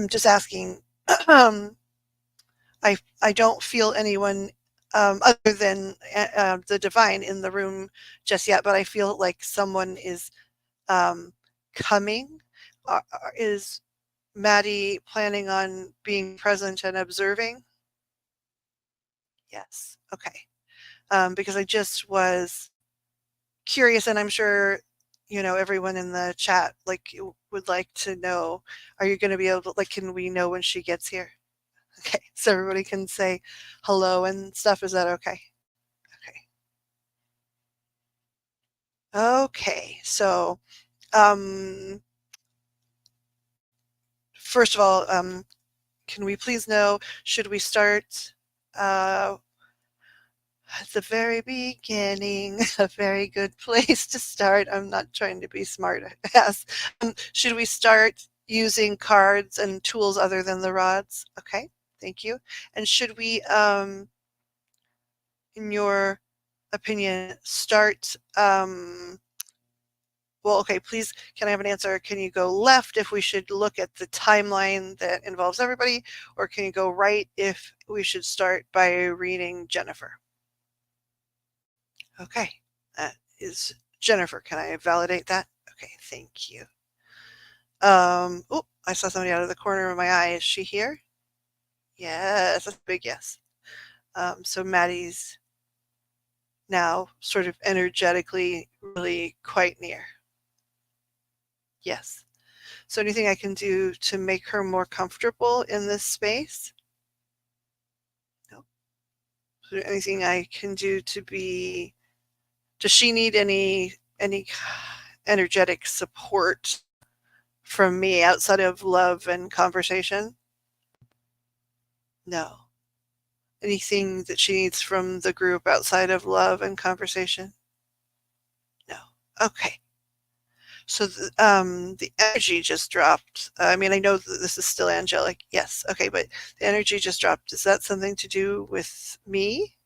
just asking. I don't feel anyone other than the divine in the room just yet, but I feel like someone is um, coming. Is Maddie planning on being present and observing? Yes. Okay. Because I just was curious, and I'm sure everyone in the chat would like to know. Are you going to be able to Can we know when she gets here? Okay, so everybody can say hello and stuff. Is that okay? Okay. Okay, so um, first of all, can we please know, should we start uh, at the very beginning? A very good place to start. I'm not trying to be smart ass. Should we start using cards and tools other than the rods? Okay, thank you. And should we, in your opinion, start well, okay, please, can I have an answer? Can you go left if we should look at the timeline that involves everybody, or can you go right if we should start by reading Jennifer? Okay, that is Jennifer. Can I validate that? Okay, thank you. Oh, I saw somebody out of the corner of my eye. Is she here? Yes, that's a big yes. So Maddie's now sort of energetically really quite near. Yes. So anything I can do to make her more comfortable in this space? No. Is there anything I can do to be, does she need any energetic support from me outside of love and conversation? No. Anything that she needs from the group outside of love and conversation? No. Okay. So the energy just dropped. I mean, I know that this is still angelic. Yes. Okay, but the energy just dropped. Is that something to do with me?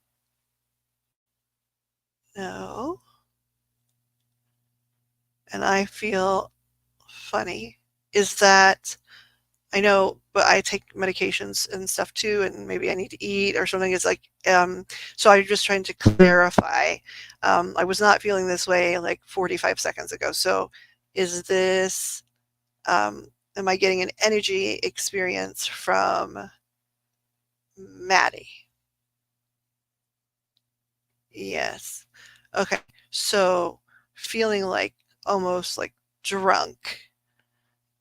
No. And I feel funny. Is that, I know, but I take medications and stuff too, and maybe I need to eat or something. It's like, so I'm just trying to clarify. I was not feeling this way like 45 seconds ago. So is this, am I getting an energy experience from Maddie? Yes. Okay. So feeling like almost like drunk.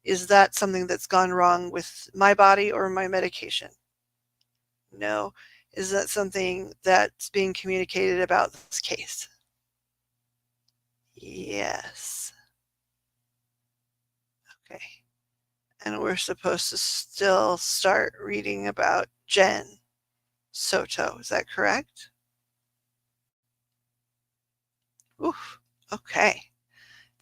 Is that something that's gone wrong with my body or my medication? No. Is that something that's being communicated about this case? Yes. Okay. And we're supposed to still start reading about Jen Soto. Is that correct? Oof. Okay.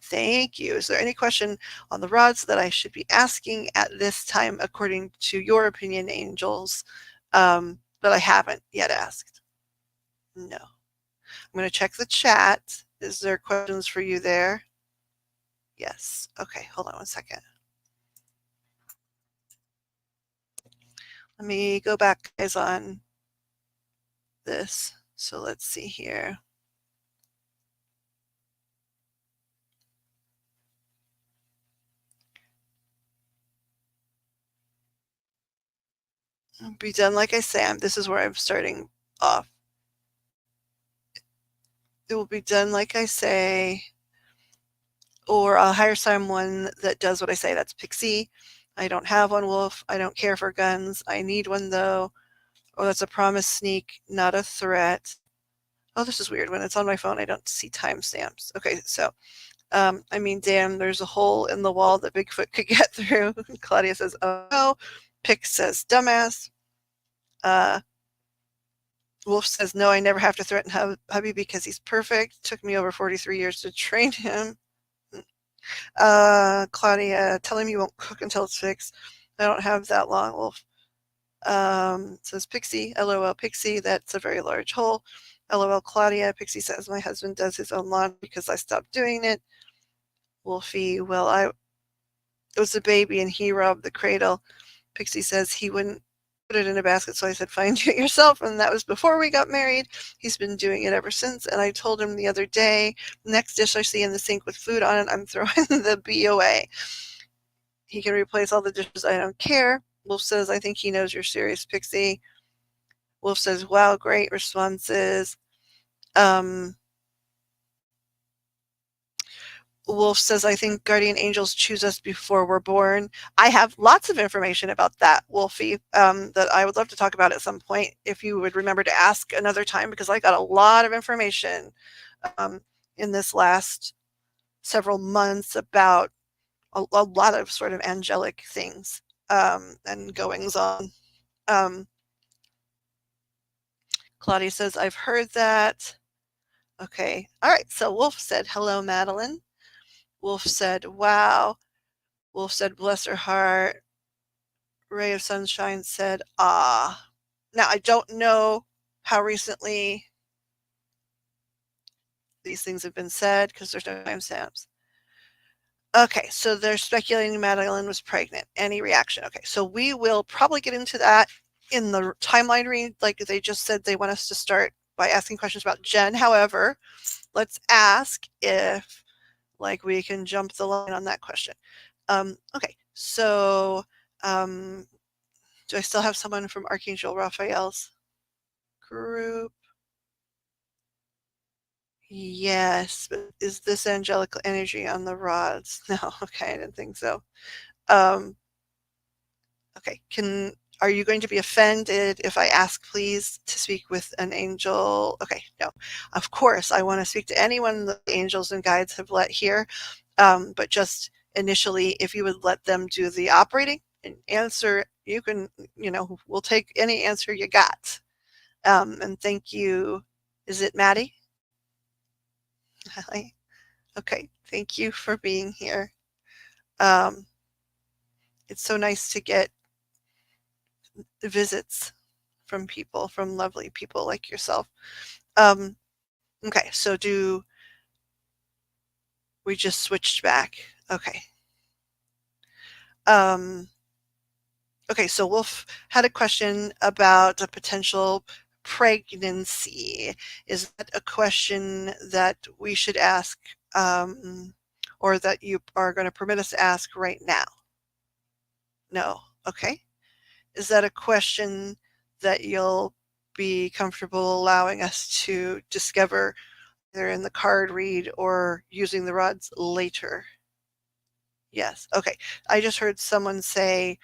Thank you. Is there any question on the rods that I should be asking at this time, according to your opinion, angels? but I haven't yet asked. No. I'm going to check the chat. Is there questions for you there? Yes. Okay, hold on one second. Let me go back, guys, on this. So let's see here. It'll be done like I say. This is where I'm starting off. It will be done like I say, or I'll hire someone that does what I say. That's Pixie. I don't have one, Wolf. I don't care for guns. I need one, though. Oh, that's a promise sneak, not a threat. Oh, this is weird. When it's on my phone, I don't see timestamps. Okay, so, I mean, damn, there's a hole in the wall that Bigfoot could get through. Claudia says, oh, no. Pix says, dumbass. Uh, Wolf says, no, I never have to threaten hubby because he's perfect. Took me over 43 years to train him. Claudia, tell him you won't cook until it's fixed. I don't have that long, Wolf. Says Pixie, LOL Pixie, that's a very large hole. LOL Claudia, Pixie says my husband does his own laundry because I stopped doing it. Wolfie, well, I was a baby and he robbed the cradle. Pixie says he wouldn't put it in a basket, so I said, fine, do it yourself. And that was before we got married. He's been doing it ever since. And I told him the other day, next dish I see in the sink with food on it, I'm throwing the BOA. He can replace all the dishes. I don't care. Wolf says, I think he knows you're serious, Pixie. Wolf says, wow, great responses. Wolf says, I think guardian angels choose us before we're born. I have lots of information about that, Wolfie, that I would love to talk about at some point if you would remember to ask another time, because I got a lot of information in this last several months about a lot of sort of angelic things and goings on. Claudia says, I've heard that. Okay. All right. So Wolf said, hello, Madeline. Wolf said, wow. Wolf said, bless her heart. Ray of Sunshine said, ah. Now, I don't know how recently these things have been said because there's no timestamps. Okay, so they're speculating Madeline was pregnant. Any reaction? Okay, so we will probably get into that in the timeline read. Like they just said, they want us to start by asking questions about Jen. However, let's ask if like we can jump the line on that question. Okay, so do I still have someone from Archangel Raphael's group? Yes, but is this angelic energy on the rods? No, okay, I didn't think so. Okay, are you going to be offended if I ask, please, to speak with an angel? Okay, no. Of course, I want to speak to anyone the angels and guides have let here, but just initially, if you would let them do the operating and answer, you can, we'll take any answer you got. And thank you. Is it Maddie? Hi. Okay, thank you for being here. It's so nice to get visits from people, from lovely people like yourself. Okay, so we just switched back? Okay. Okay, so Wolf had a question about a potential pregnancy. Is that a question that we should ask or that you are going to permit us to ask right now? No. Okay. Is that a question that you'll be comfortable allowing us to discover either in the card read or using the rods later? Yes. Okay. I just heard someone say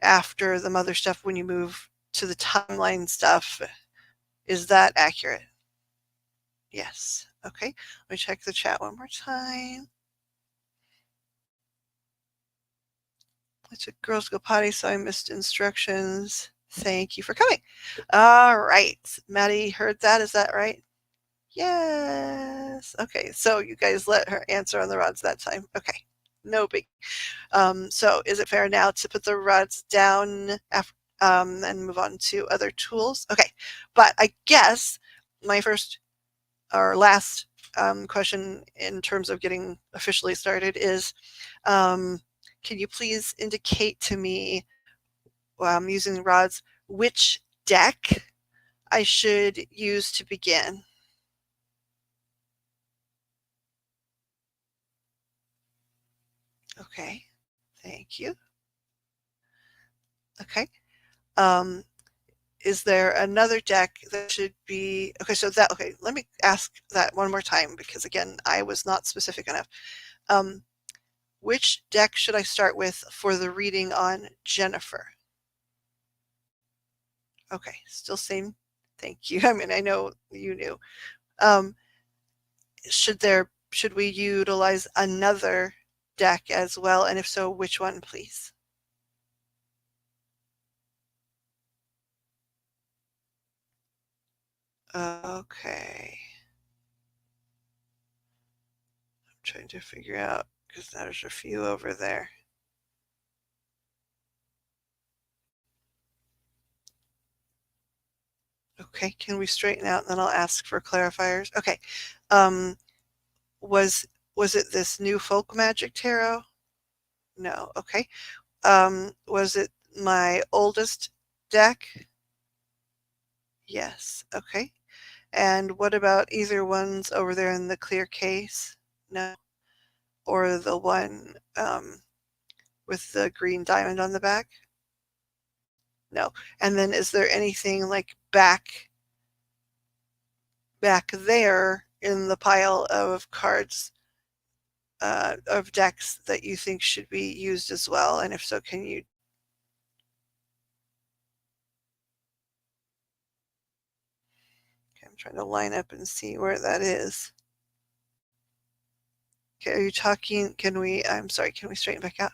after the mother stuff, when you move to the timeline stuff, is that accurate? Yes. Okay. Let me check the chat one more time. I took girls go potty, so I missed instructions. Thank you for coming. All right. Maddie heard that. Is that right? Yes. Okay. So you guys let her answer on the rods that time. Okay. No big. So is it fair now to put the rods down after and move on to other tools. Okay, but I guess my first or last question in terms of getting officially started is, um, can you please indicate to me, using rods, which deck I should use to begin? Okay, thank you. Okay. Um, is there another deck that should be okay? So that okay. Let me ask that one more time because again, I was not specific enough. Um, which deck should I start with for the reading on Jennifer? Okay, still same. Thank you. I mean, I know you knew. Um, should we utilize another deck as well? And if so, which one, please? Okay. I'm trying to figure out because there's a few over there. Okay, can we straighten out and then I'll ask for clarifiers? Okay. Um, was it this new folk magic tarot? No. Okay. Was it my oldest deck? Yes. Okay. And what about either ones over there in the clear case? No. Or the one with the green diamond on the back? No. And then is there anything like back there in the pile of cards, of decks that you think should be used as well? And if so, can you? Okay, I'm trying to line up and see where that is. Okay, are you talking? I'm sorry, can we straighten back out?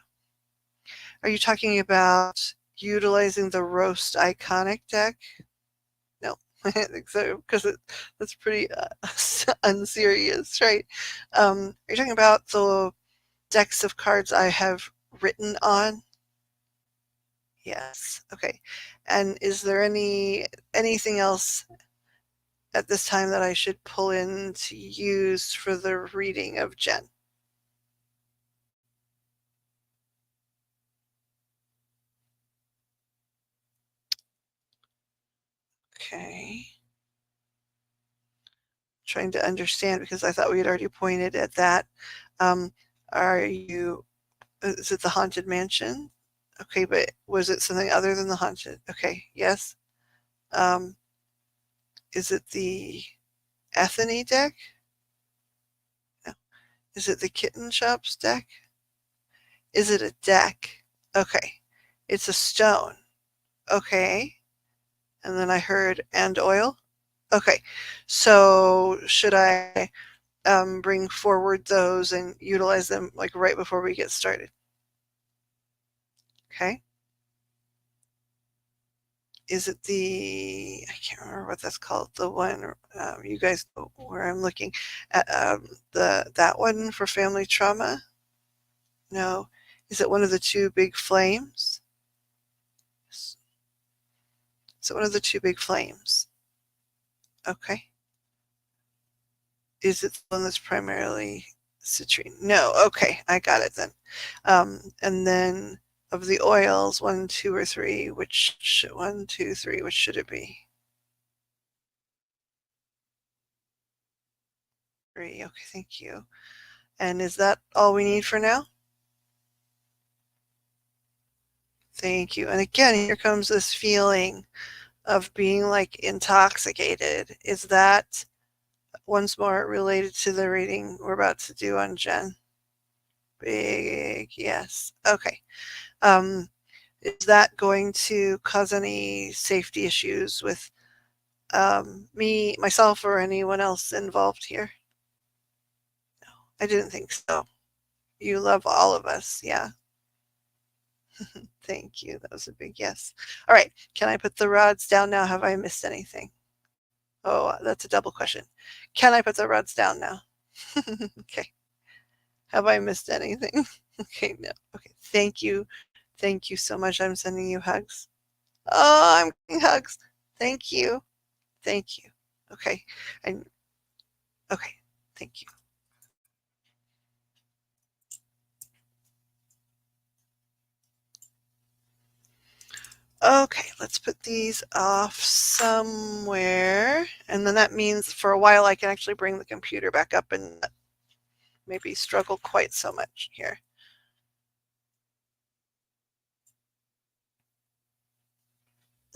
Are you talking about utilizing the roast iconic deck? No, I don't think so because that's pretty unserious, right? Are you talking about the decks of cards I have written on? Yes. Okay. And is there anything else at this time that I should pull in to use for the reading of Jen? Okay. Trying to understand because I thought we had already pointed at that. Um, is it the Haunted Mansion? Okay, but was it something other than the Haunted? Okay, yes. Um, is it the Ethony deck? No. Is it the Kitten Shops deck? Is it a deck? Okay. It's a stone. Okay. And then I heard and oil. Okay. So should I bring forward those and utilize them like right before we get started? Okay. Is it I can't remember what that's called, the one, you guys know where I'm looking at, that one for family trauma? No. Is it one of the two big flames? Is it one of the two big flames? Okay. Is it the one that's primarily citrine? No. Okay, I got it then. And then of the oils, 1, 2, or 3, one, two, three, which should it be? 3. Okay, thank you. And is that all we need for now? Thank you. And again, here comes this feeling of being like intoxicated. Is that once more related to the reading we're about to do on Jen? Big yes. Okay. Um, is that going to cause any safety issues with myself, or anyone else involved here? No, I didn't think so. You love all of us. Yeah. Thank you. That was a big yes. All right. Can I put the rods down now? Have I missed anything? Oh, that's a double question. Can I put the rods down now? Okay. Have I missed anything? Okay, no. Okay. Thank you. Thank you so much. I'm sending you hugs. Oh, I'm getting hugs. Thank you. Thank you. Okay. And okay. Thank you. Okay, let's put these off somewhere. And then that means for a while I can actually bring the computer back up and not maybe struggle quite so much here.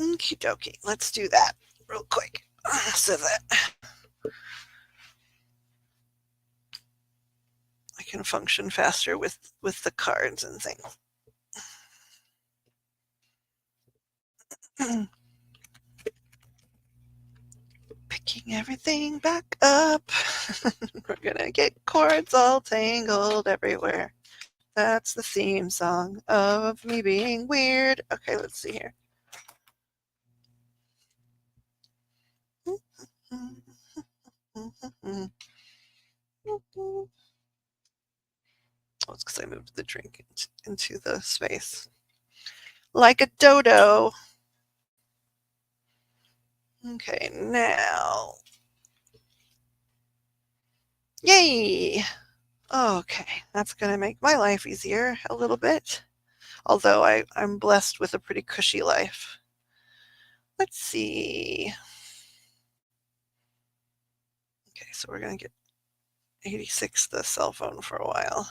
Okie dokie, let's do that real quick so that I can function faster with the cards and things. Picking everything back up. We're gonna get cords all tangled everywhere. That's the theme song of me being weird. Okay, let's see here. Oh, it's because I moved the drink into the space. Like a dodo. Okay, now. Yay! Okay, that's going to make my life easier a little bit. Although I'm blessed with a pretty cushy life. Let's see. Okay, so we're going to get 86 the cell phone for a while.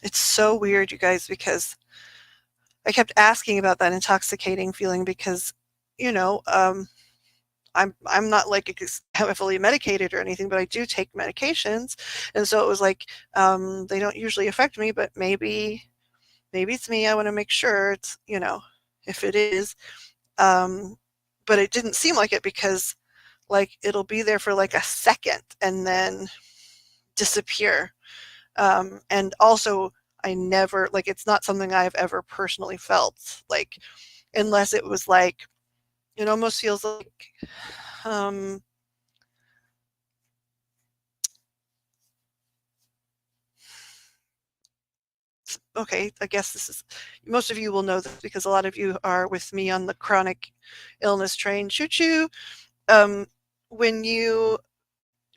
It's so weird, you guys, because I kept asking about that intoxicating feeling because, you know, I'm not like heavily medicated or anything, but I do take medications, and so it was like they don't usually affect me, but maybe it's me. I want to make sure it's if it is, um, but it didn't seem like it because like it'll be there for like a second and then disappear, and also I never like it's not something I've ever personally felt like unless it was like it almost feels like um, okay, I guess this is most of you will know this because a lot of you are with me on the chronic illness train. Choo choo. Um, when you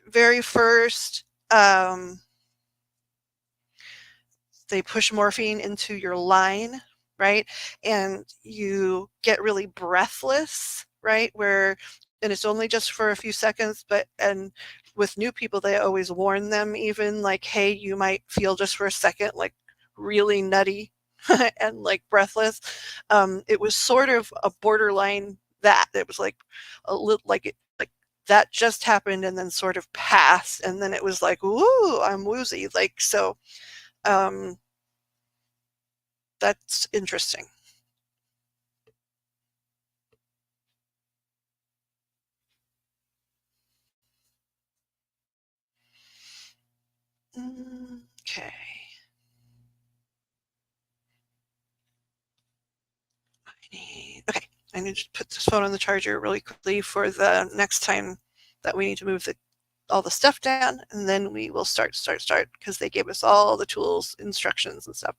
very first they push morphine into your line, right? And you get really breathless, right? Where and it's only just for a few seconds, but and with new people they always warn them even like, hey, you might feel just for a second like really nutty and like breathless. It was sort of a borderline that it was like a little like it like that just happened and then sort of passed and then it was like, ooh, I'm woozy. Like so um that's interesting. Okay. Okay. I need to put this phone on the charger really quickly for the next time that we need to move all the stuff down, and then we will start because they gave us all the tools, instructions, and stuff.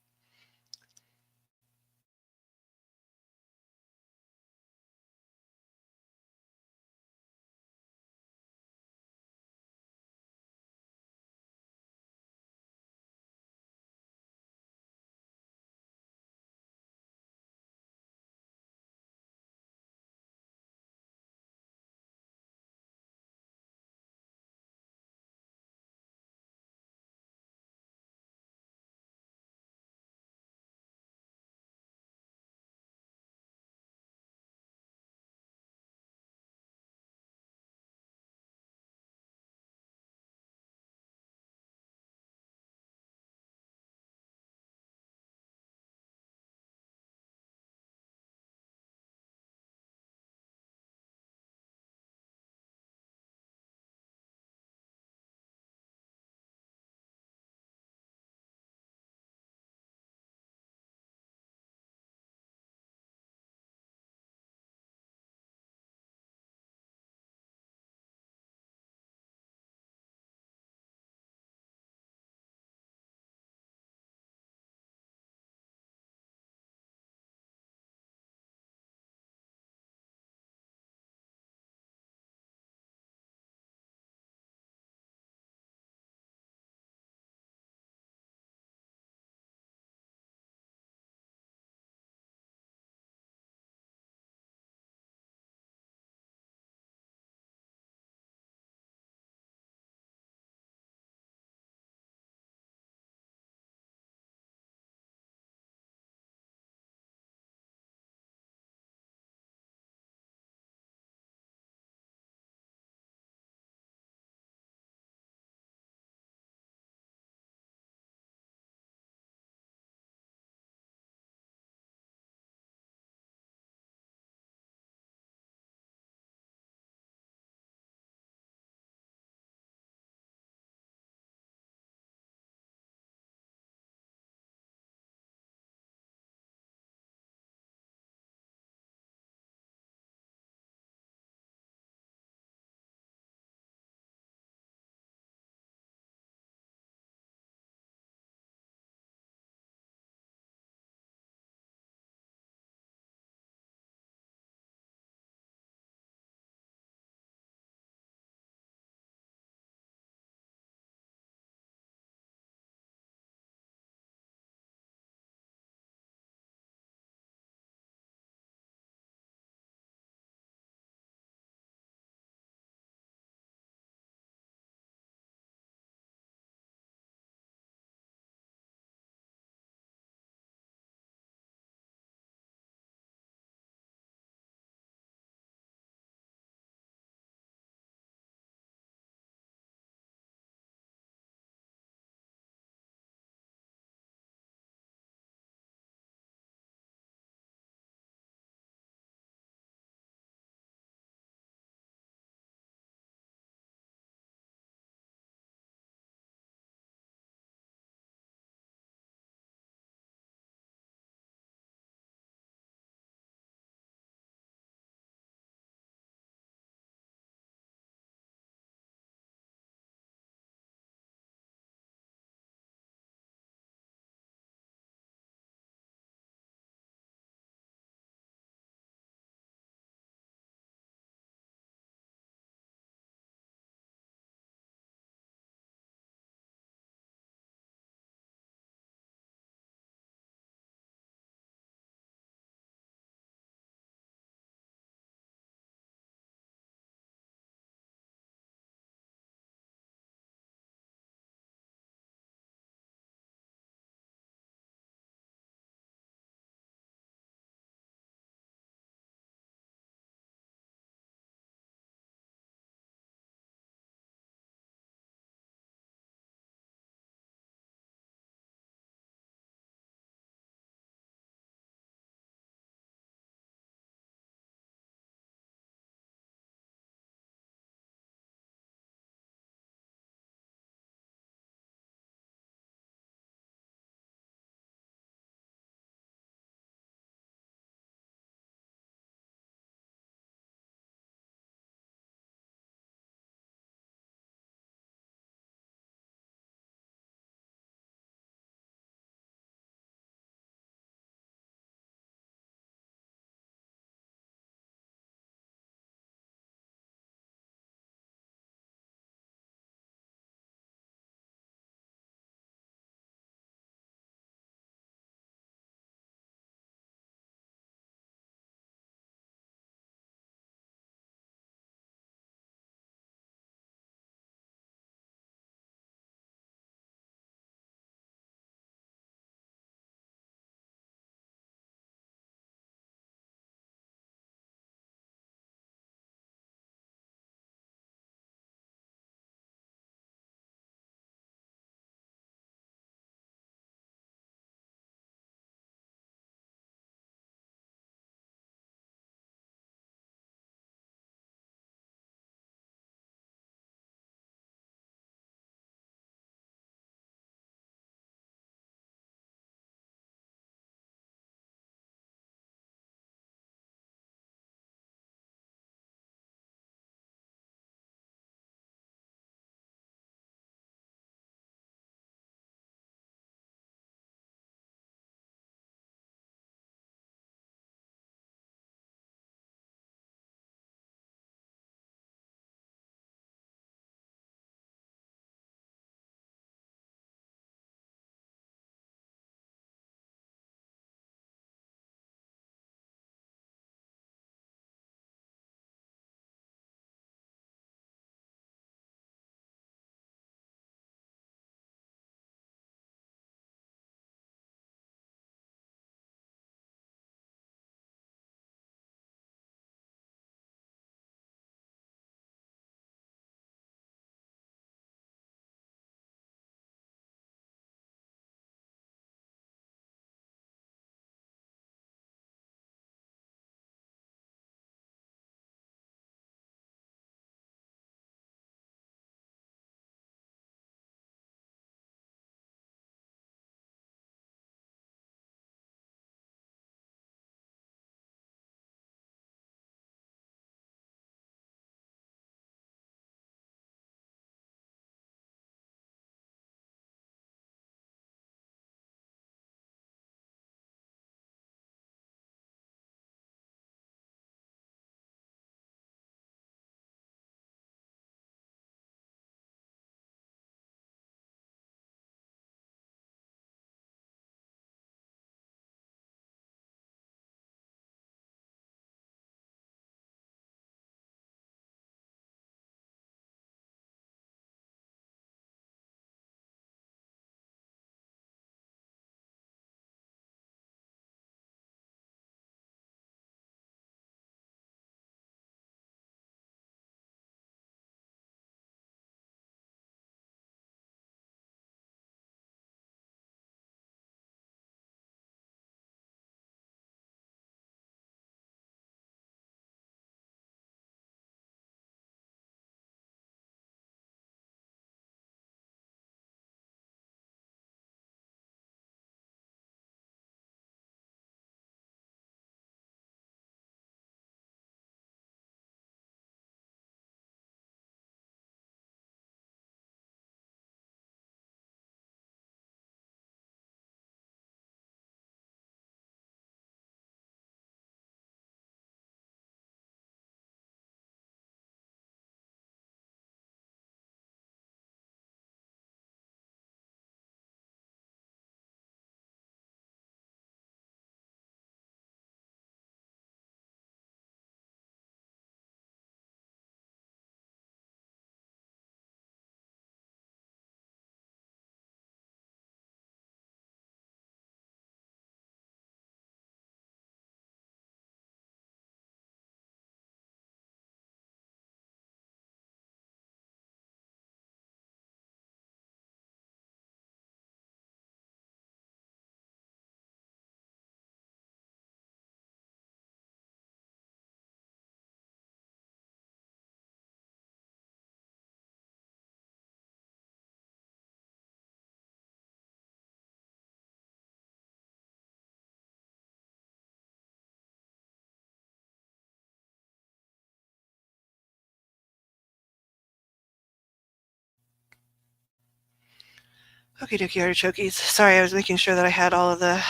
Okie dokie artichokes. Sorry, I was making sure that I had all of the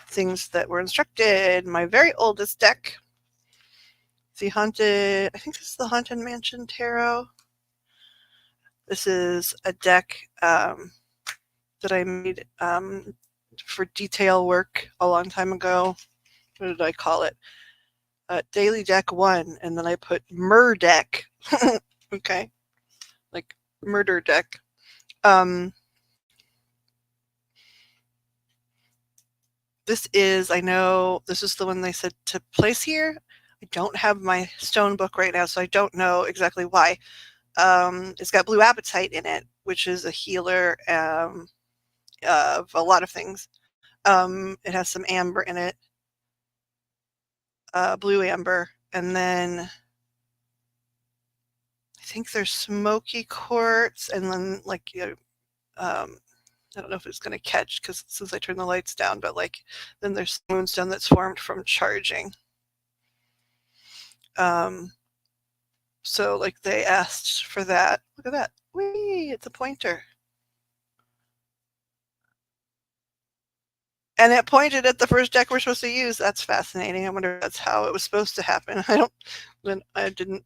things that were instructed. My very oldest deck, the Haunted, I think this is the Haunted Mansion Tarot. This is a deck that I made for detail work a long time ago. What did I call it? Daily Deck 1, and then I put Mur Deck. Okay, like Murder Deck. This is, I know, this is the one they said to place here. I don't have my stone book right now, so I don't know exactly why. It's got blue apatite in it, which is a healer of a lot of things. It has some amber in it, blue amber, and then I think there's smoky quartz, and then like I don't know if it's going to catch because since I turned the lights down, but like then there's moonstone that's formed from charging. So like they asked for that. Look at that. Whee! It's a pointer. And it pointed at the first deck we're supposed to use. That's fascinating. I wonder if that's how it was supposed to happen. I didn't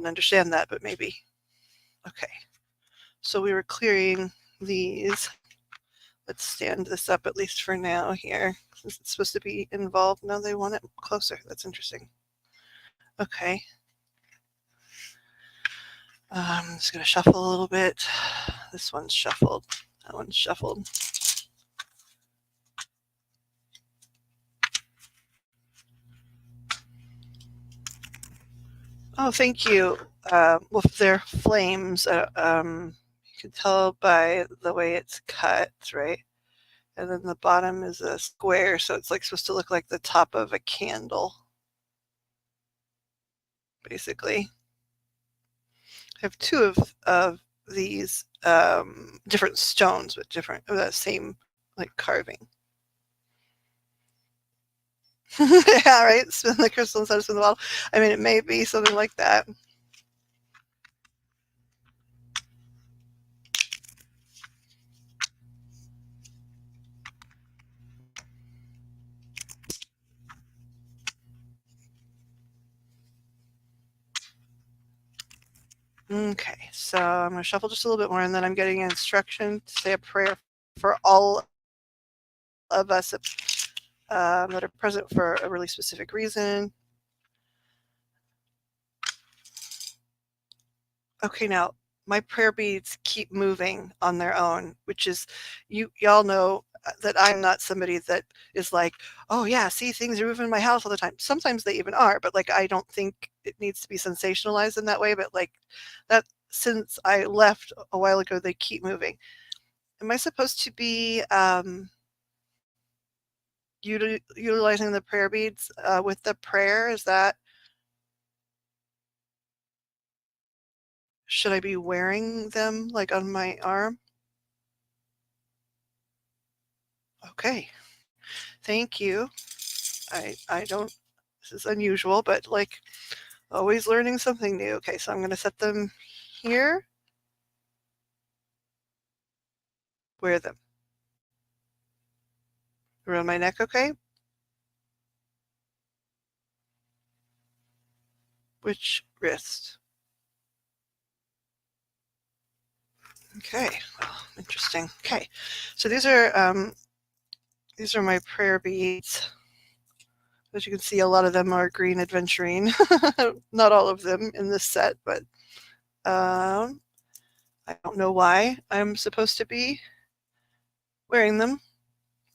understand that, but maybe. Okay. So we were clearing these. Let's stand this up at least for now here. Since it's supposed to be involved. No, they want it closer. That's interesting. Okay. I'm just going to shuffle a little bit. This one's shuffled. That one's shuffled. Oh, thank you. Well, they're flames. You can tell by the way it's cut, right? And then the bottom is a square, so it's like supposed to look like the top of a candle, basically. I have two of these different stones with different same like carving. Yeah, right. Spin the crystal instead of spin the bottle. I mean, it may be something like that. Okay, so I'm going to shuffle just a little bit more, and then I'm getting an instruction to say a prayer for all of us that are present for a really specific reason. Okay, now my prayer beads keep moving on their own, which is, y'all know that I'm not somebody that is like, oh yeah, see, things are moving in my house all the time. Sometimes they even are, but like I don't think it needs to be sensationalized in that way. But like that, since I left a while ago, they keep moving. Am I supposed to be utilizing the prayer beads with the prayer? Is that, should I be wearing them like on my arm? Okay, thank you. I don't, this is unusual, but like always learning something new. Okay, so I'm going to set them here, wear them around my neck. Okay, which wrist? Okay, well, interesting. Okay, so these are my prayer beads. As you can see, a lot of them are green adventurine. Not all of them in this set, but I don't know why I'm supposed to be wearing them,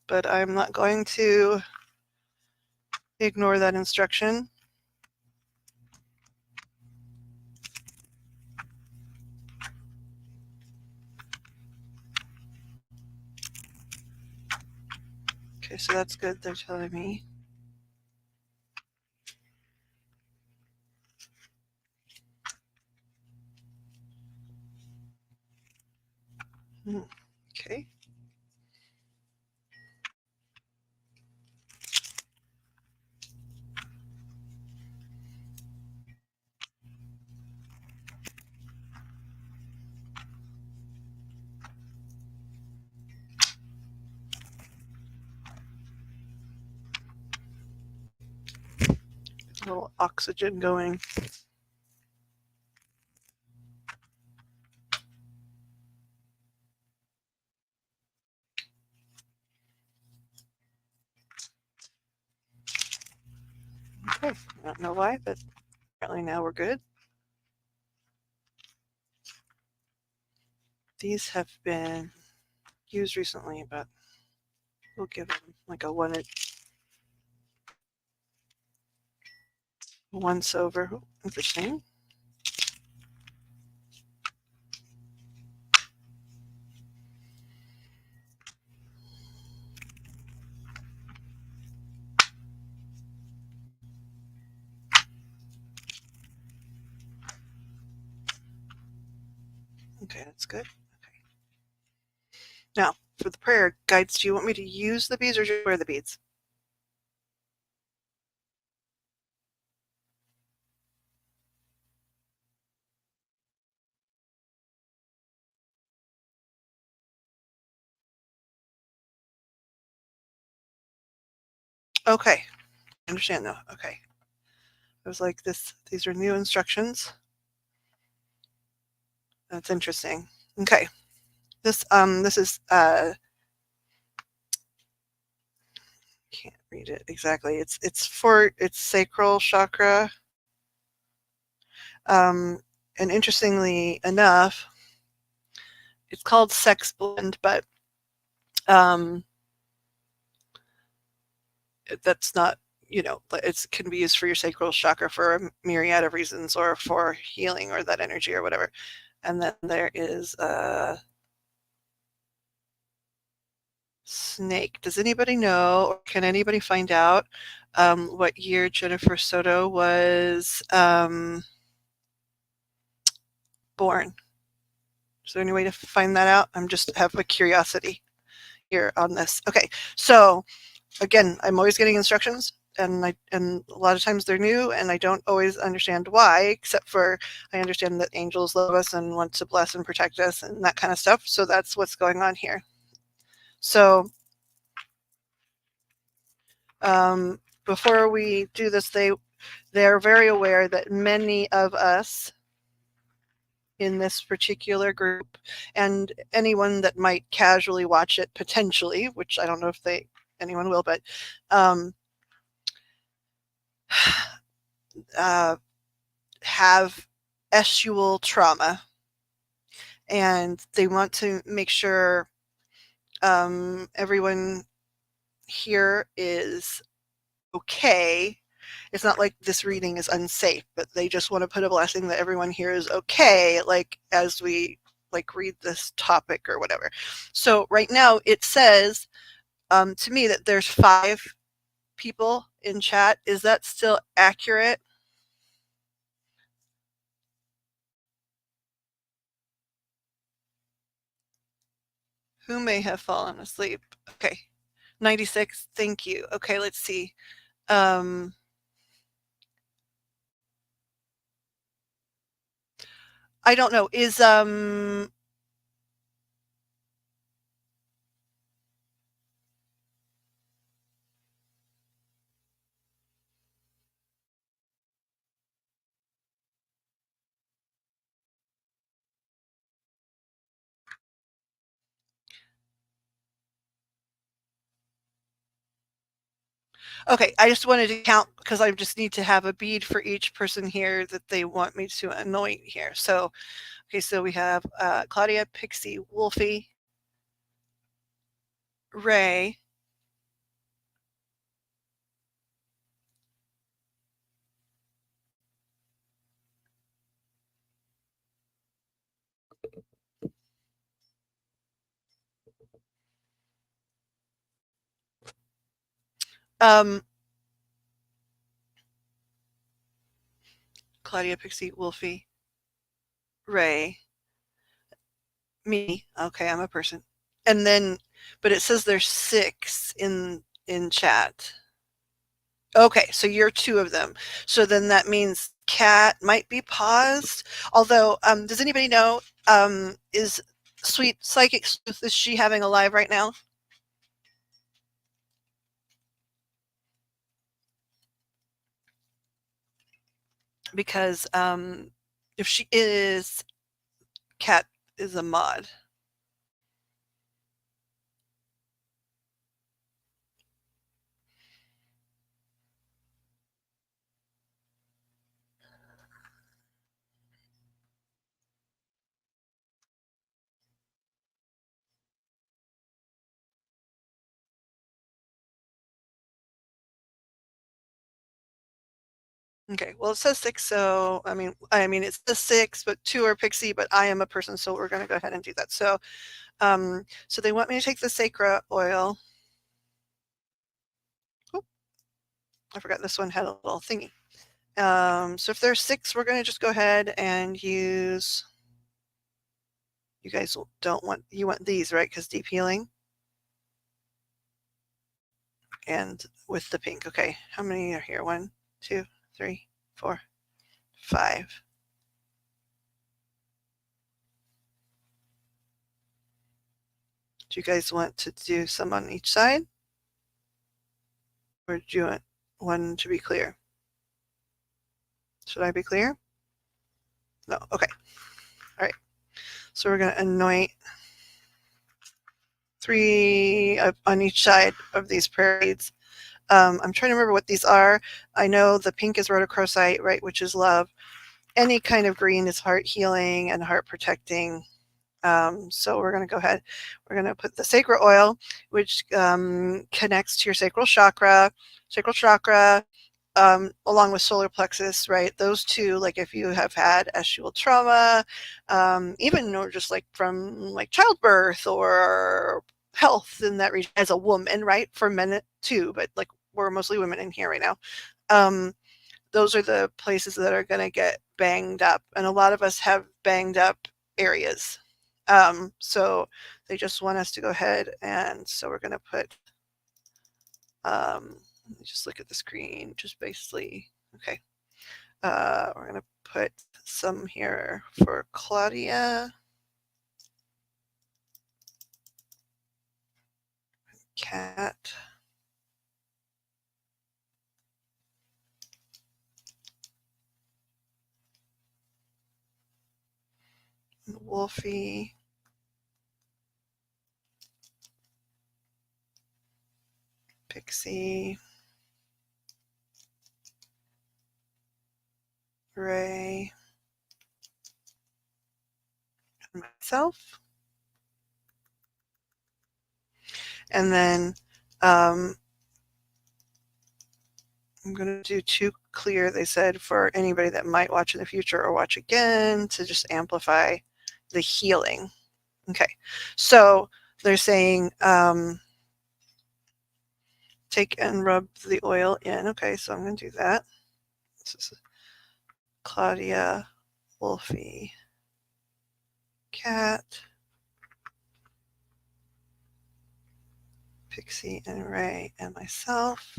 but I'm not going to ignore that instruction. Okay, so that's good, they're telling me. Okay. little oxygen going. Okay, I don't know why, but apparently now we're good. These have been used recently, but we'll give them like a once over. Oh, interesting. Okay, that's good. Okay. Now, for the prayer guides, do you want me to use the beads or just wear the beads? Okay, I understand now. Okay. I was like, these are new instructions. That's interesting. Okay. This is can't read it exactly. It's sacral chakra. Um, and interestingly enough, it's called sex blend, but um, that's not, it can be used for your sacral chakra for a myriad of reasons, or for healing or that energy or whatever. And then there is a snake. Does anybody know, or can anybody find out what year Jennifer Soto was born? Is there any way to find that out? I'm just have a curiosity here on this. Okay, so again, I'm always getting instructions, and a lot of times they're new, and I don't always understand why, except for I understand that angels love us and want to bless and protect us and that kind of stuff. So that's what's going on here. So before we do this, they're very aware that many of us in this particular group, and anyone that might casually watch it potentially, which I don't know if anyone will, but have estual trauma, and they want to make sure everyone here is okay. It's not like this reading is unsafe, but they just want to put a blessing that everyone here is okay, like as we read this topic or whatever. So right now it says to me that there's 5 people in chat. Is that still accurate? Who may have fallen asleep? Okay. 96. Thank you. Okay, let's see. I don't know. Is okay, I just wanted to count because I just need to have a bead for each person here that they want me to anoint here. So, okay, so we have Claudia, Pixie, Wolfie, Ray, Claudia, Pixie, Wolfie, Ray, me. Okay, I'm a person. And then, but it says there's 6 in chat. Okay, so you're 2 of them. So then that means Cat might be paused. Although, does anybody know, is Sweet Psychic Sleuth, is she having a live right now? because if she is, Cat is a mod. Okay, well, it says 6, so I mean, it says 6, but 2 are pixie, but I am a person, so we're going to go ahead and do that. So they want me to take the Sacra oil. Oh, I forgot this one had a little thingy. So if there's 6, we're going to just go ahead and use. You guys don't want you want these, right? Because deep healing and with the pink. Okay, how many are here? 1, 2, 3, 4, 5. Do you guys want to do some on each side? Or do you want one to be clear? Should I be clear? No. Okay. All right. So we're going to anoint 3 on each side of these prayer beads. I'm trying to remember what these are. I know the pink is rhodochrosite, right, which is love. Any kind of green is heart healing and heart protecting. So we're going to go ahead. We're going to put the sacral oil, which connects to your sacral chakra. Along with solar plexus, right? Those two, like if you have had estual trauma, even or just like from like childbirth or health in that region as a woman, right? For men too, but like we're mostly women in here right now. Those are the places that are going to get banged up, and a lot of us have banged up areas. So they just want us to go ahead, and so we're going to put. Let me just look at the screen. Just basically, okay. We're going to put some here for Claudia. Cat. Wolfie. Pixie. Ray. And myself. And then I'm going to do 2 clear, they said, for anybody that might watch in the future or watch again to just amplify the healing. Okay, so they're saying take and rub the oil in. Okay, so I'm going to do that. This is Claudia, Wolfie, Cat, Pixie, and Ray, and myself,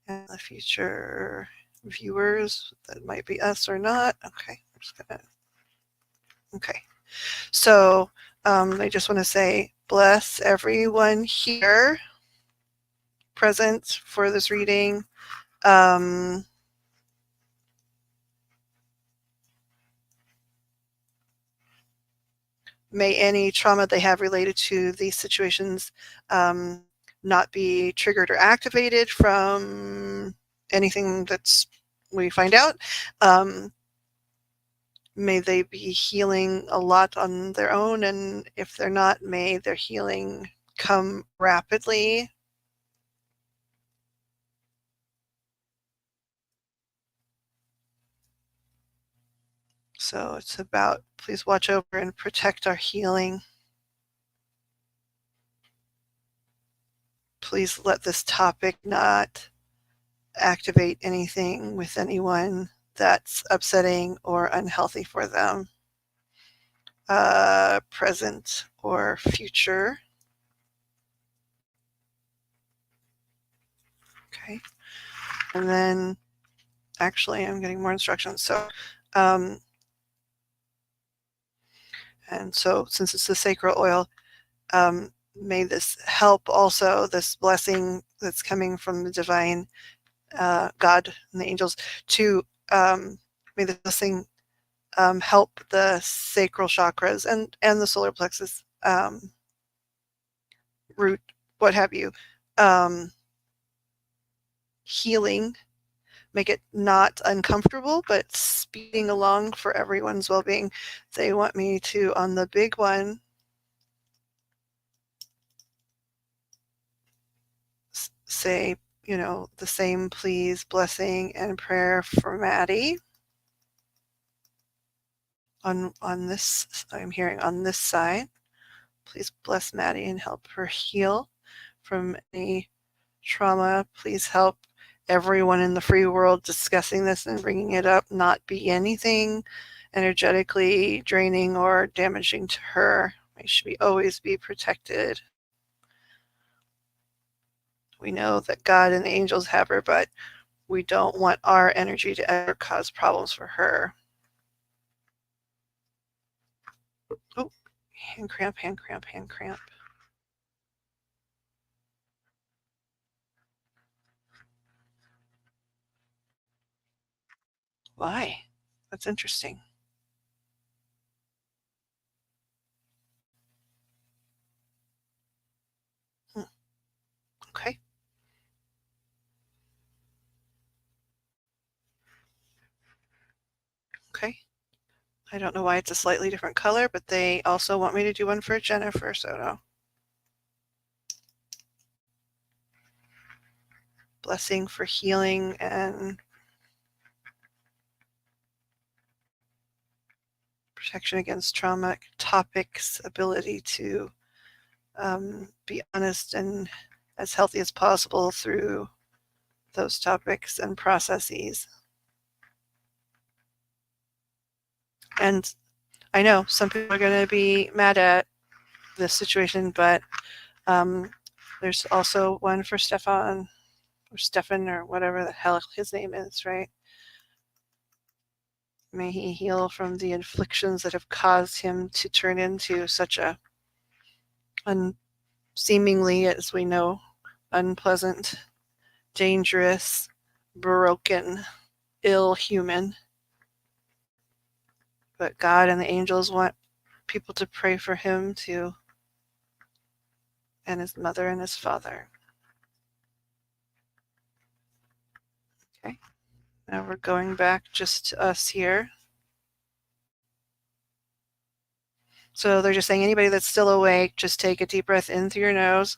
and the future viewers that might be us or not. Okay, I'm just gonna. Okay, so I just want to say bless everyone here present for this reading. May any trauma they have related to these situations not be triggered or activated from anything that's we find out. May they be healing a lot on their own, and if they're not, may their healing come rapidly. So it's about please watch over and protect our healing. Please let this topic not activate anything with anyone that's upsetting or unhealthy for them, present or future. Okay. And then actually I'm getting more instructions. So, and so since it's the sacral oil, may this help also, this blessing that's coming from the divine God and the angels to May this blessing help the sacral chakras and the solar plexus, root, what have you, healing, make it not uncomfortable, but speeding along for everyone's well-being. They want me to, on the big one, say, the same please, blessing, and prayer for Maddie. On this, I'm hearing on this side, please bless Maddie and help her heal from any trauma. Please help everyone in the free world discussing this and bringing it up not be anything energetically draining or damaging to her. May she always be protected. We know that God and the angels have her, but we don't want our energy to ever cause problems for her. Oh, hand cramp, hand cramp, hand cramp. Why? That's interesting. Okay. Okay. I don't know why it's a slightly different color, but they also want me to do one for Jennifer Soto. Blessing for healing and protection against trauma topics, ability to be honest and as healthy as possible through those topics and processes. And I know some people are going to be mad at this situation, but there's also one for Stefan or Stefan or whatever the hell his name is, right? May he heal from the afflictions that have caused him to turn into such a seemingly, as we know, unpleasant, dangerous, broken, ill human. But God and the angels want people to pray for him too, and his mother and his father. Okay, now we're going back just to us here. So they're just saying anybody that's still awake, just take a deep breath in through your nose.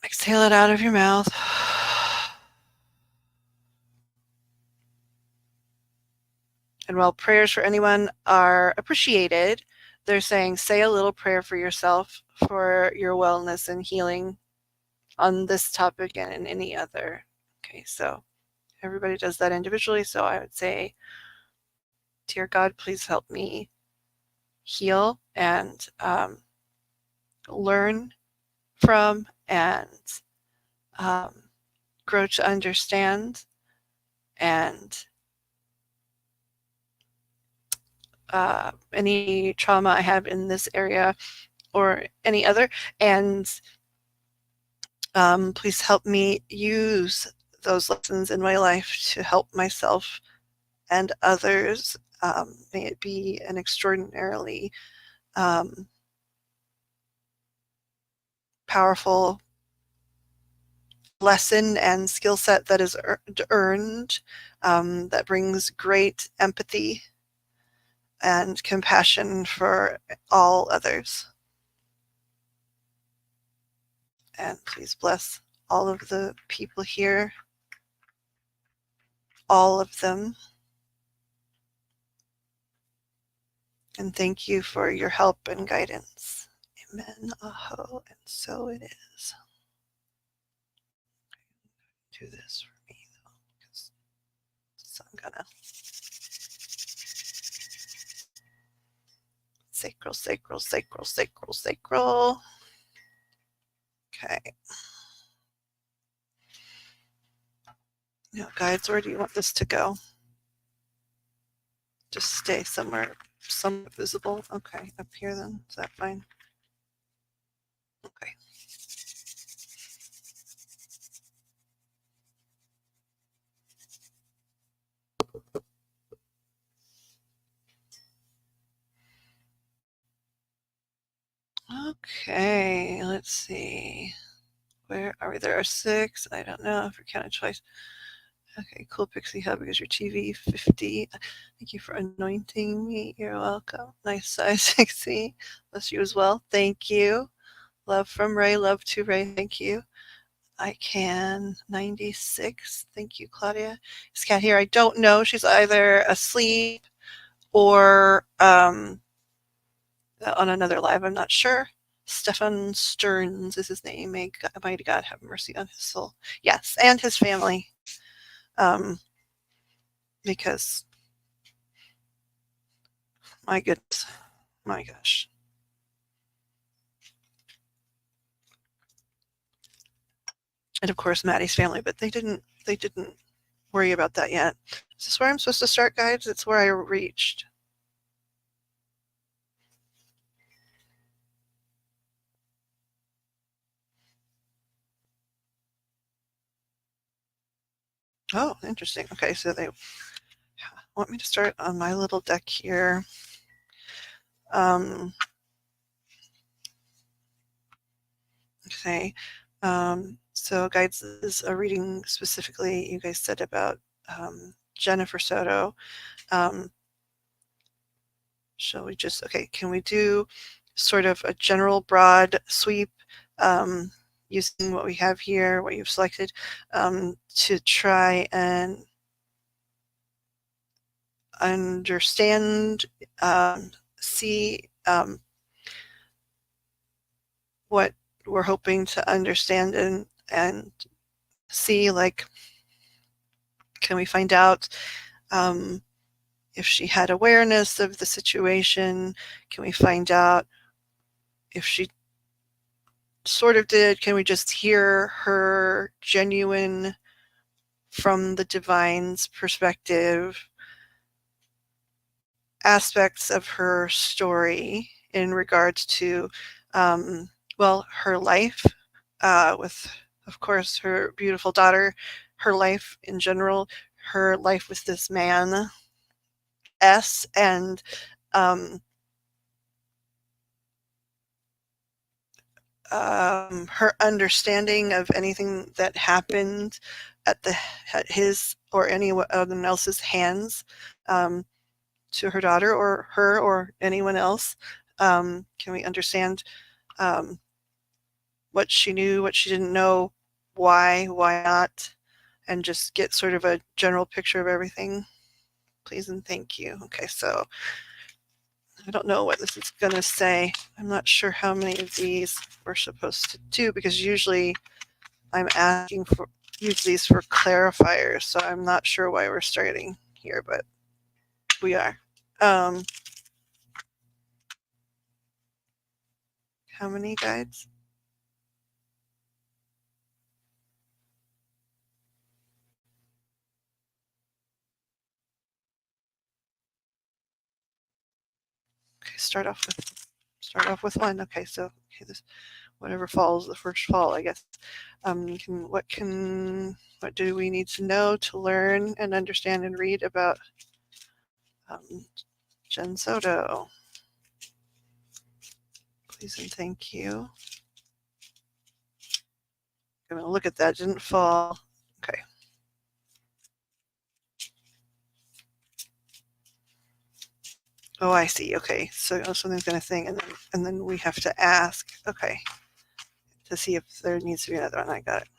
Exhale it out of your mouth. And while prayers for anyone are appreciated, they're saying say a little prayer for yourself for your wellness and healing on this topic and in any other. Okay, so everybody does that individually. So I would say, dear God, please help me heal and learn from and grow to understand and any trauma I have in this area or any other. And please help me use those lessons in my life to help myself and others. May it be an extraordinarily powerful lesson and skill set that is earned, that brings great empathy and compassion for all others. And please bless all of the people here, all of them. And thank you for your help and guidance. Amen. Aho. And so it is. Do this for me though, because I'm gonna sacral, sacral, sacral, sacral, sacral. Okay. Now, guides, where do you want this to go? Just stay somewhere visible. Okay, up here then. Is that fine? Okay. let's see. Where are we? There are 6. I don't know if you're counting twice. Okay, cool Pixie Hub because your TV 50. Thank you for anointing me. You're welcome. Nice size 60. Bless you as well. Thank you. Love from Ray. Love to Ray. Thank you. I can 96. Thank you, Claudia. Is Kat here? I don't know. She's either asleep or on another live. I'm not sure. Stefan Stearns is his name. May Mighty God have mercy on his soul. Yes, and his family. Because my goodness, my gosh. And of course Maddie's family, but they didn't worry about that yet. Is this where I'm supposed to start, guys? It's where I reached. Oh, interesting. Okay, so they want me to start on my little deck here. Okay. So guides, this is a reading specifically you guys said about Jennifer Soto. Shall we just, okay, can we do sort of a general broad sweep using what we have here, what you've selected, to try and understand, see what we're hoping to understand and see, like, can we find out if she had awareness of the situation? Can we find out if she sort of did? Can we just hear her genuine, from the divine's perspective, aspects of her story in regards to, well, her life with, of course, her beautiful daughter, her life in general, her life with this man, S, and her understanding of anything that happened at his or anyone else's hands to her daughter or her or anyone else. Can we understand what she knew, what she didn't know, why not, and just get sort of a general picture of everything, please and thank you. Okay, so I don't know what this is going to say. I'm not sure how many of these we're supposed to do because usually I'm asking for use these for clarifiers, so I'm not sure why we're starting here, but we are. How many guides? Okay, start off with one. Okay, so okay, this whatever falls the first fall, I guess. What do we need to know to learn and understand and read about Jen Soto? Please and thank you. I'm gonna look at that. Didn't fall. Okay. Oh, I see. Okay, so something's gonna thing, and then we have to ask. Okay, to see if there needs to be another one. I got it.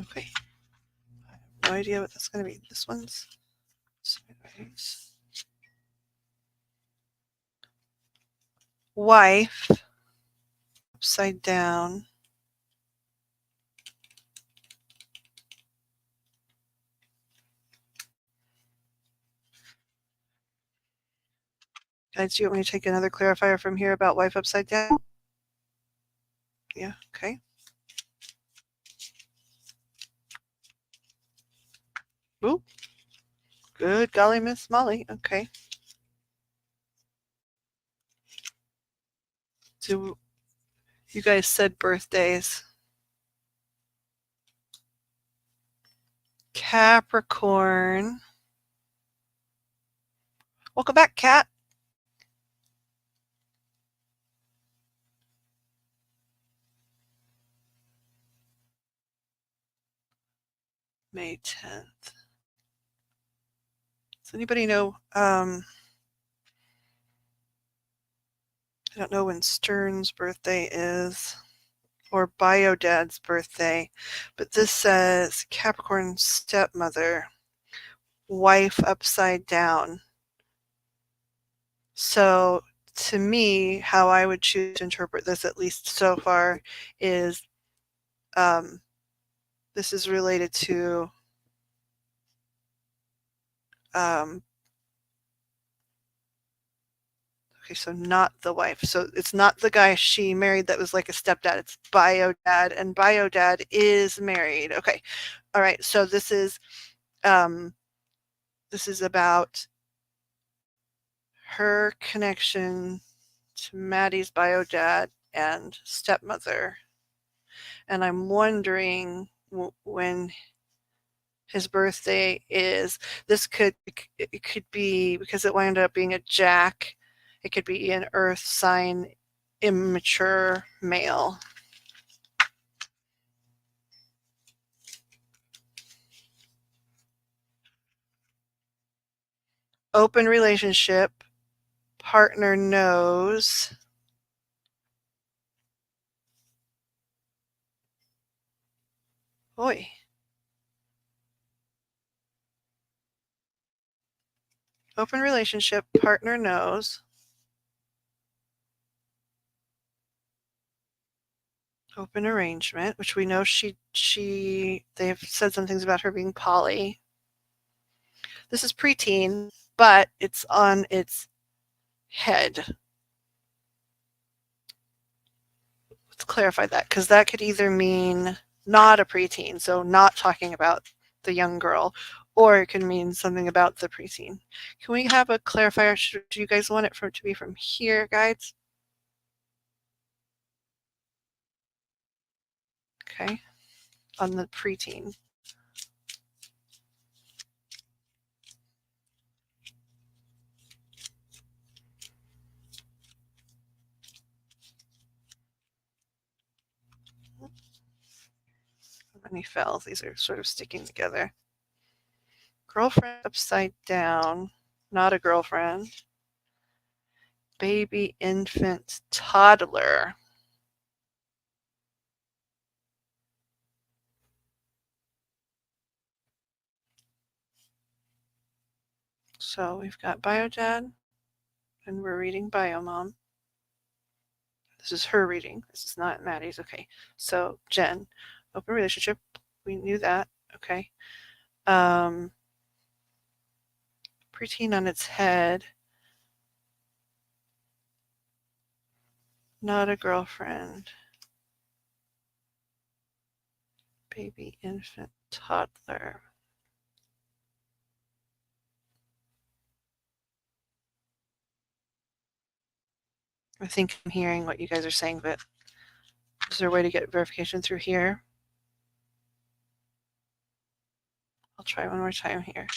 Okay. I have no idea what that's gonna be. This one's sideways. Wife upside down. Guys, do you want me to take another clarifier from here about wife upside down? Yeah, okay. Ooh, good golly, Miss Molly. Okay. So you guys said birthdays. Capricorn. Welcome back, Kat. May 10th. Does anybody know? I don't know when Stern's birthday is or Biodad's birthday, but this says Capricorn stepmother, wife upside down. So to me, how I would choose to interpret this, at least so far, is this is related to okay, so not the wife. So it's not the guy she married that was like a stepdad. It's Biodad, and Biodad is married. Okay, all right. So this is about her connection to Maddie's Biodad and stepmother, and I'm wondering when his birthday is. This could it could be because it wound up being a Jack. It could be an Earth sign, immature male. Open relationship, partner knows. Boy. Open relationship, partner knows. Open arrangement, which we know they've said some things about her being poly. This is preteen, but it's on its head. Let's clarify that, because that could either mean not a preteen, so not talking about the young girl, or it could mean something about the preteen. Can we have a clarifier? Do you guys want it to be from here, guides? Okay, on the preteen. How many fells? These are sort of sticking together. Girlfriend upside down, not a girlfriend. Baby, infant, toddler. So we've got Biodad, and we're reading Biomom. This is her reading. This is not Maddie's. Okay. So Jen, open relationship. We knew that. Okay. Preteen on its head. Not a girlfriend. Baby, infant, toddler. I think I'm hearing what you guys are saying, but is there a way to get verification through here? I'll try one more time here.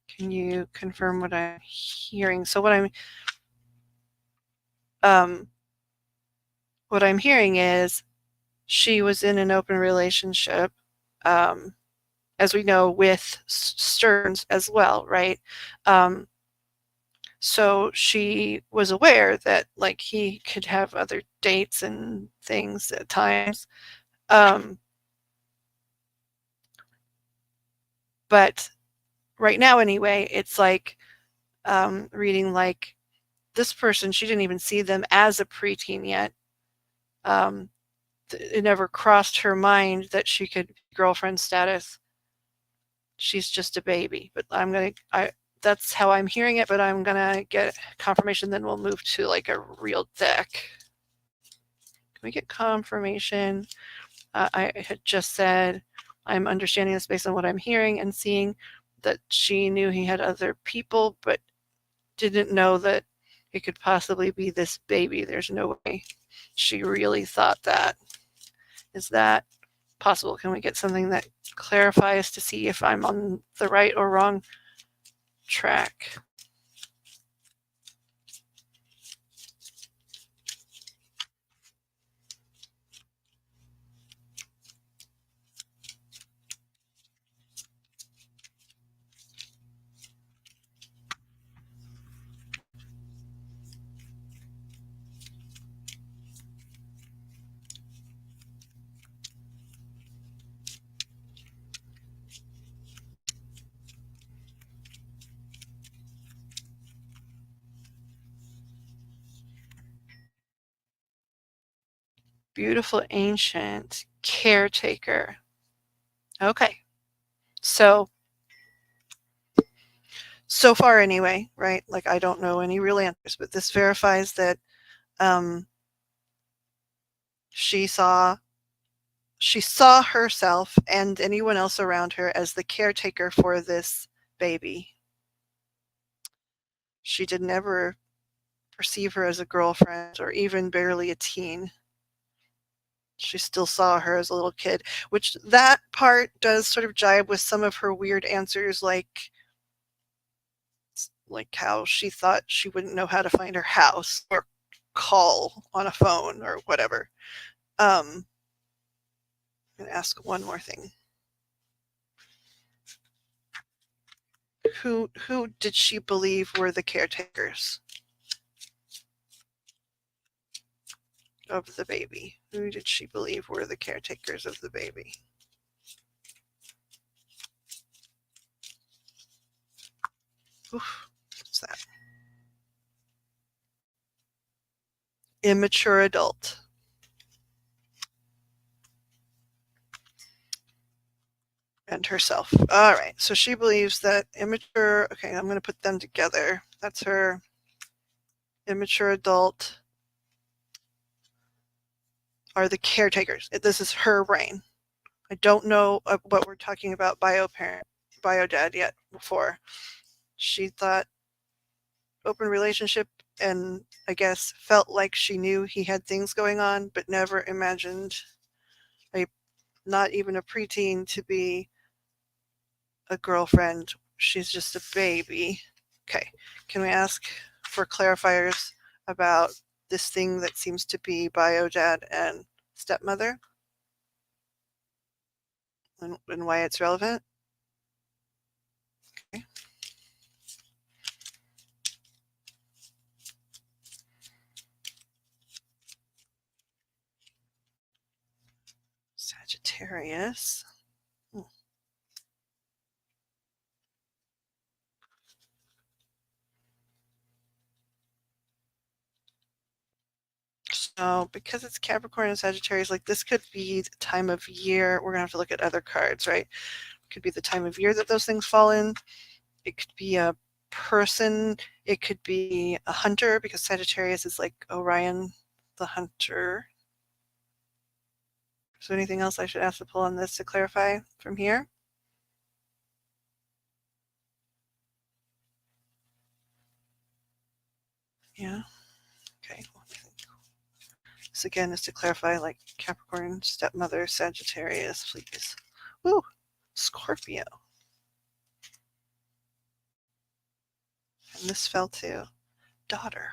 Can you confirm what I'm hearing? So what I'm hearing is she was in an open relationship, as we know, with Stearns as well, right? So she was aware that like he could have other dates and things at times. But right now anyway, it's like reading like this person, she didn't even see them as a preteen yet. It never crossed her mind that she could be girlfriend status. She's just a baby. But that's how I'm hearing it, but I'm gonna get confirmation, then we'll move to like a real deck. Can we get confirmation? I had just said I'm understanding this based on what I'm hearing and seeing, that she knew he had other people, but didn't know that it could possibly be this baby. There's no way she really thought that. Is that possible? Can we get something that clarifies to see if I'm on the right or wrong track. Beautiful ancient caretaker. Okay. So far anyway, right? Like I don't know any real answers, but this verifies that um, she saw herself and anyone else around her as the caretaker for this baby. She did never perceive her as a girlfriend or even barely a teen. She still saw her as a little kid, which that part does sort of jibe with some of her weird answers, like how she thought she wouldn't know how to find her house or call on a phone or whatever. I'm going to ask one more thing. Who did she believe were the caretakers of the baby? Who did she believe were the caretakers of the baby? Oof, what's that? Immature adult. And herself. All right. So she believes that immature. Okay, I'm going to put them together. That's her. Immature adult are the caretakers. This is her brain. I don't know what we're talking about bio dad yet before. She thought open relationship and I guess felt like she knew he had things going on, but never imagined not even a preteen to be a girlfriend. She's just a baby. Okay, can we ask for clarifiers about this thing that seems to be bio dad and stepmother and why it's relevant? Okay. Sagittarius. So because it's Capricorn and Sagittarius, like this could be the time of year. We're gonna have to look at other cards, right? It could be the time of year that those things fall in. It could be a person. It could be a hunter because Sagittarius is like Orion, the hunter. Is there anything else I should ask to pull on this to clarify from here? Yeah. Okay. This again is to clarify like Capricorn, stepmother, Sagittarius, please. Ooh, Scorpio. And this fell to daughter.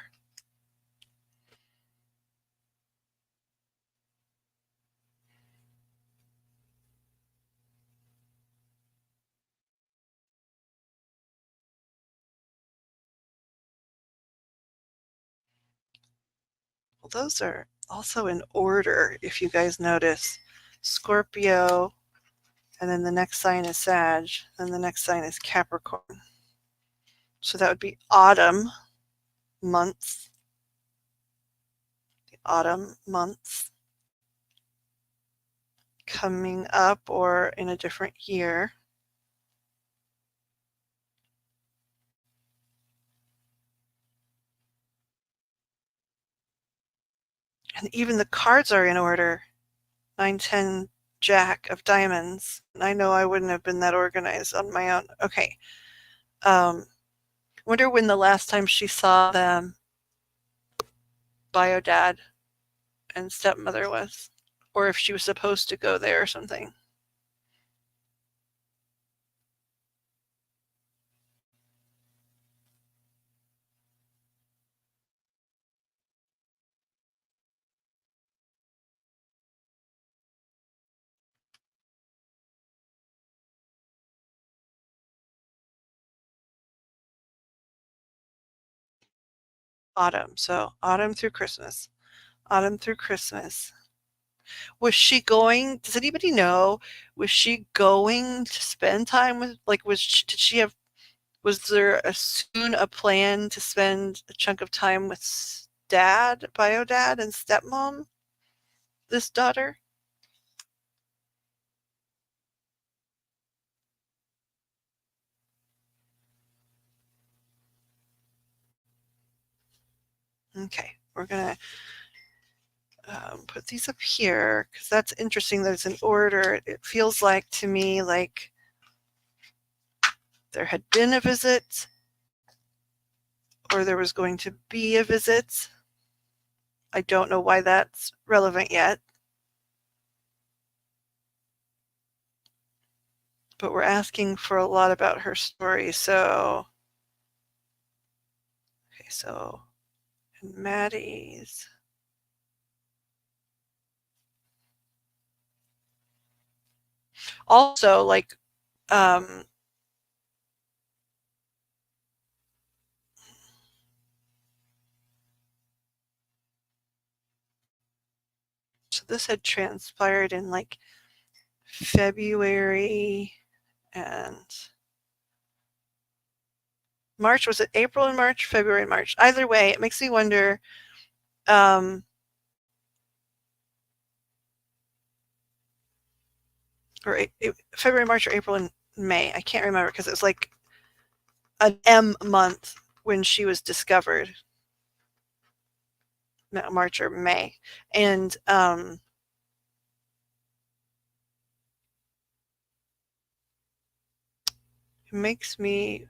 Well, those are also in order, if you guys notice. Scorpio, and then the next sign is Sag, and the next sign is Capricorn. So that would be autumn months. The autumn months coming up or in a different year. And even the cards are in order. 9, 10, Jack of diamonds. I know I wouldn't have been that organized on my own. Okay. Wonder when the last time she saw them, bio dad and stepmother was, or if she was supposed to go there or something. autumn. So autumn through Christmas. Autumn through Christmas. Was she going, does anybody know, was she going to spend time with, like, did she have, was there soon a plan to spend a chunk of time with dad, bio dad, and stepmom, this daughter? Okay, we're gonna put these up here because that's interesting that it's in order. It feels like to me like there had been a visit or there was going to be a visit. I don't know why that's relevant yet. But we're asking for a lot about her story. So, okay, so and Maddie's. Also, like, so this had transpired in like February and March. Was it April and March? February and March. Either way, it makes me wonder. Or February, March, or April and May. I can't remember because it was like an M month when she was discovered. March or May. And it makes me,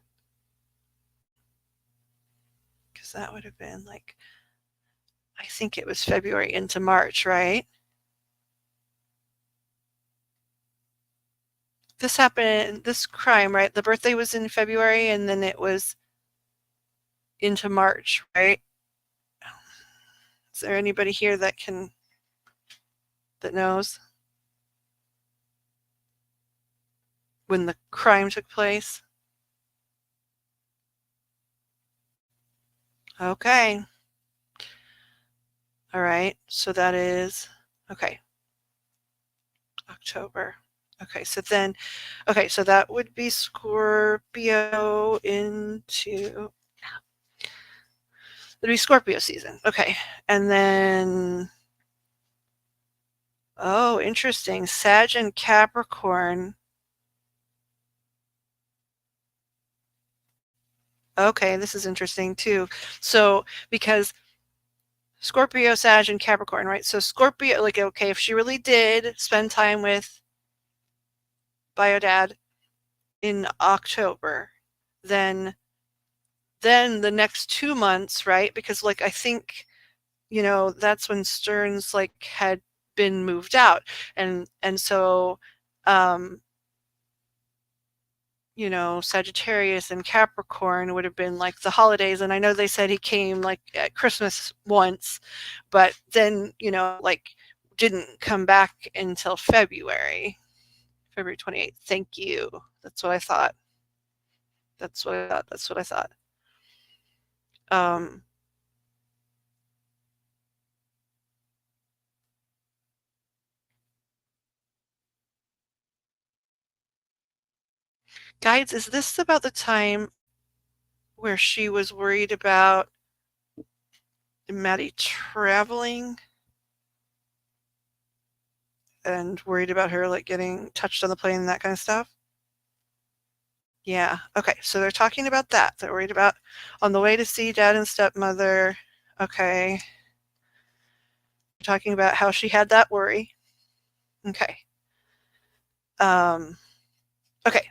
because that would have been like, I think it was February into March, right? This happened, this crime, right? The birthday was in February and then it was into March, right? Is there anybody here that knows when the crime took place? Okay. All right. So that is, okay. October. Okay. So then, okay. So that would be Scorpio into, it'd be Scorpio season. Okay. And then, oh, interesting. Sag and Capricorn. Okay, this is interesting too. So, because Scorpio, Sag, and Capricorn, right? So Scorpio, like, okay, if she really did spend time with bio dad in October, then the next 2 months, right? Because, like, I think, that's when Stearns, like, had been moved out. And so, Sagittarius and Capricorn would have been like the holidays. And I know they said he came like at Christmas once, but then, like didn't come back until February 28th. Thank you. That's what I thought. That's what I thought. Um, Guides, is this about the time where she was worried about Maddie traveling and worried about her like getting touched on the plane and that kind of stuff? Yeah. Okay. So they're talking about that. They're worried about on the way to see dad and stepmother. Okay. They're talking about how she had that worry. Okay. Okay.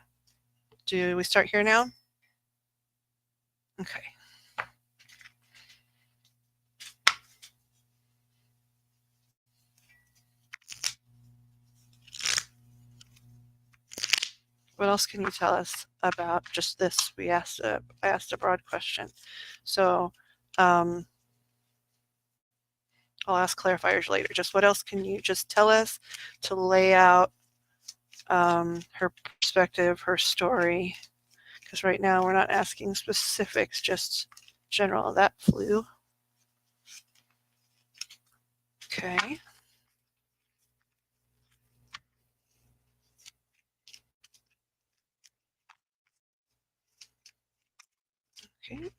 Do we start here now? Okay. What else can you tell us about just this? I asked a broad question. So I'll ask clarifiers later. Just what else can you just tell us to lay out her perspective, her story? Because right now we're not asking specifics, just general. That flew. Okay. Okay.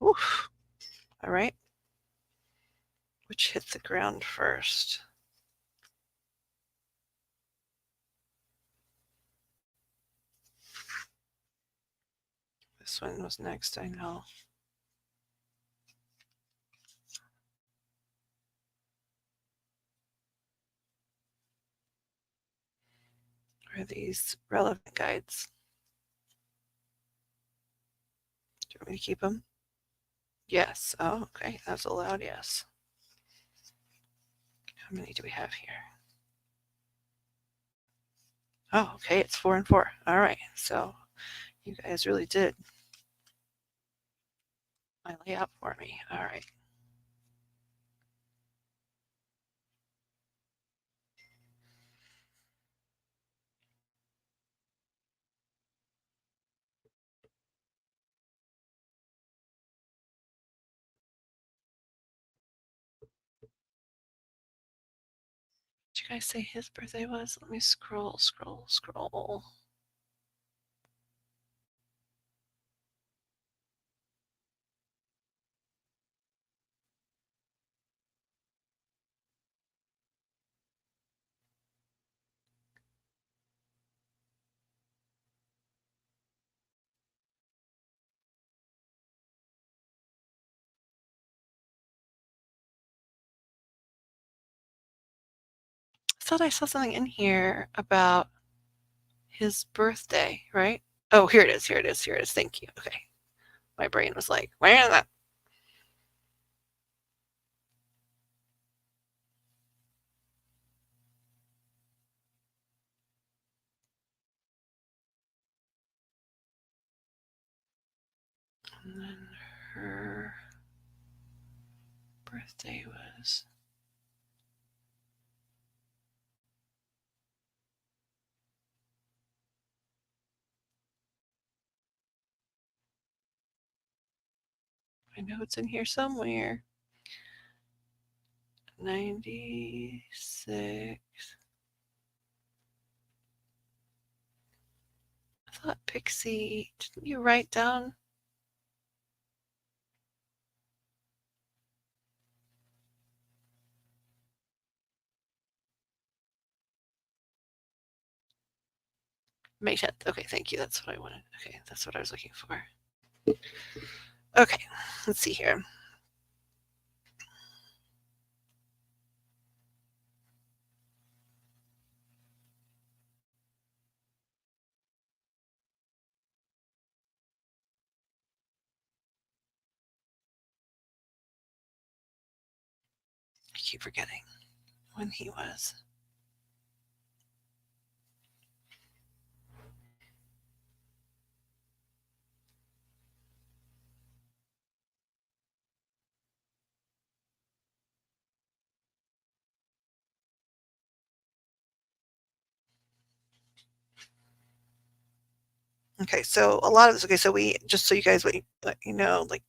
Oof. All right. Which hit the ground first? This one was next, I know. Are these relevant guides? Do you want me to keep them? Yes. Oh, okay. That's a loud yes. How many do we have here? Oh, okay. It's 4 and 4. All right. So you guys really did my layout for me. All right. Did you guys say his birthday was? Let me scroll. I thought I saw something in here about his birthday, right? Oh, here it is. Thank you. Okay. My brain was like, where is that? And then her birthday was. I know it's in here somewhere. 96. I thought Pixie, didn't you write down? May 10th. Okay, thank you. That's what I wanted. Okay, that's what I was looking for. Okay, let's see here. I keep forgetting when he was. Okay, so a lot of this. Okay, so we just so you guys let you know, like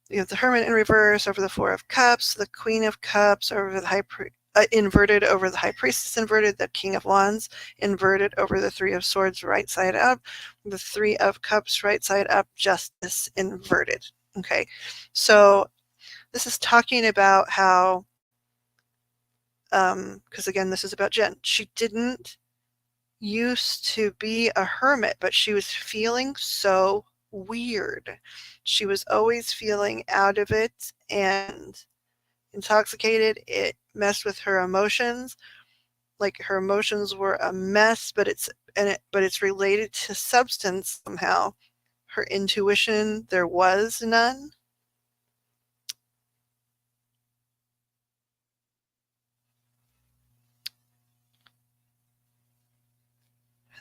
you have the Hermit in reverse over the Four of Cups, the Queen of Cups over the inverted over the High Priestess inverted, the King of Wands inverted over the Three of Swords right side up, the Three of Cups right side up, Justice inverted. Okay, so this is talking about how, because again, this is about Jen. She didn't used to be a hermit, but she was feeling so weird. She was always feeling out of it and intoxicated. It messed with her emotions. Like her emotions were a mess, but it's related to substance somehow. Her intuition, there was none.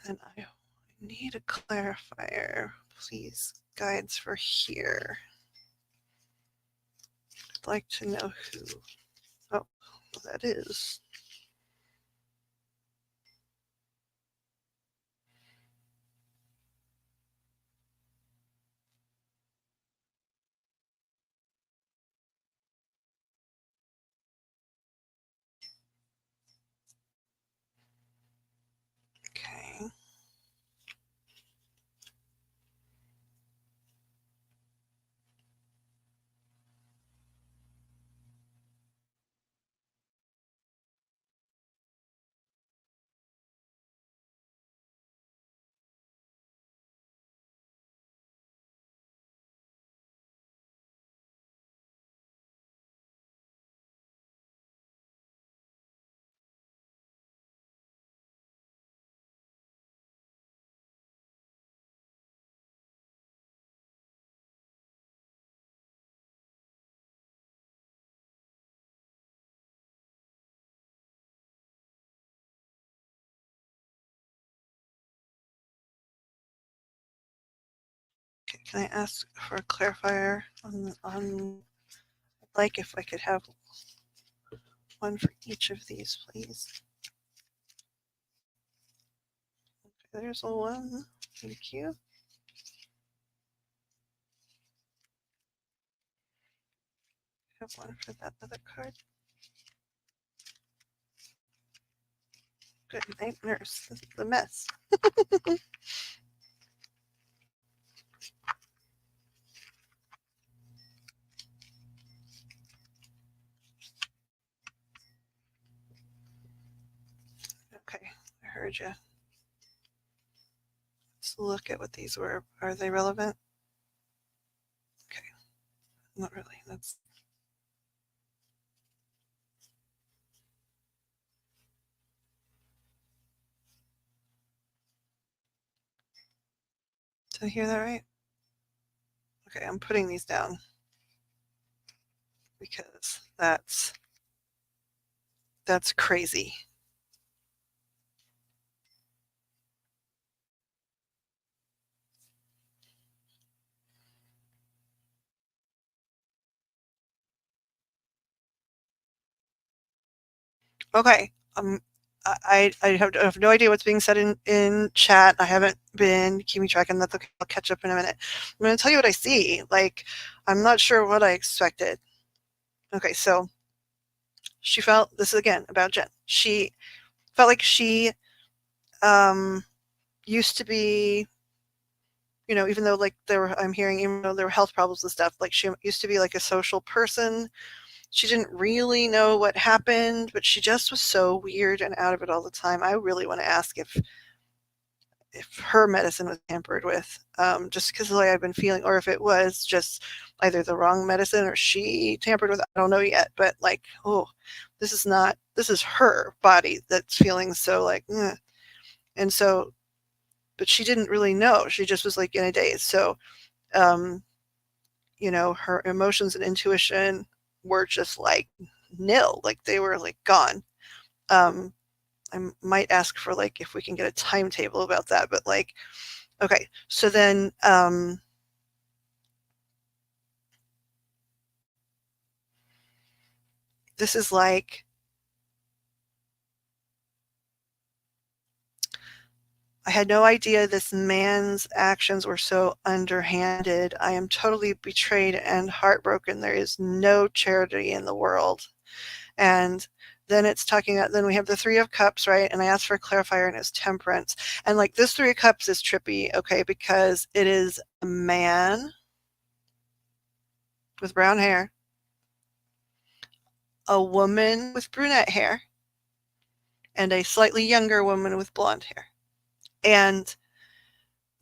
And then I need a clarifier, please. Guides for here. I'd like to know who. Oh, that is. Can I ask for a clarifier on like if I could have one for each of these, please? Okay, there's a one. Thank you. Have one for that other card. Good night, nurse. This is the mess. Okay, I heard you. Let's look at what these were. Are they relevant? Okay, not really. That's Did I hear that right? Okay, I'm putting these down because that's crazy. Okay. I have no idea what's being said in chat. I haven't been keeping track, and that's okay. I'll catch up in a minute. I'm going to tell you what I see. Like, I'm not sure what I expected. Okay, so she felt this is again about Jen. She felt like she um, used to be, even though like I'm hearing, even though there were health problems and stuff, like she used to be like a social person. She didn't really know what happened, but she just was so weird and out of it all the time. I really want to ask if her medicine was tampered with, just because the way I've been feeling, or if it was just either the wrong medicine or she tampered with. I don't know yet, but like, oh, this is her body that's feeling so like, and so, but she didn't really know. She just was like in a daze. So, um, her emotions and intuition were just like nil, like they were like gone. Um, I might ask for like if we can get a timetable about that, but like, okay, so then this is like I had no idea this man's actions were so underhanded. I am totally betrayed and heartbroken. There is no charity in the world. And then it's talking about, then we have the Three of Cups, right? And I asked for a clarifier and it's temperance. And like this Three of Cups is trippy, okay, because it is a man with brown hair, a woman with brunette hair, and a slightly younger woman with blonde hair. And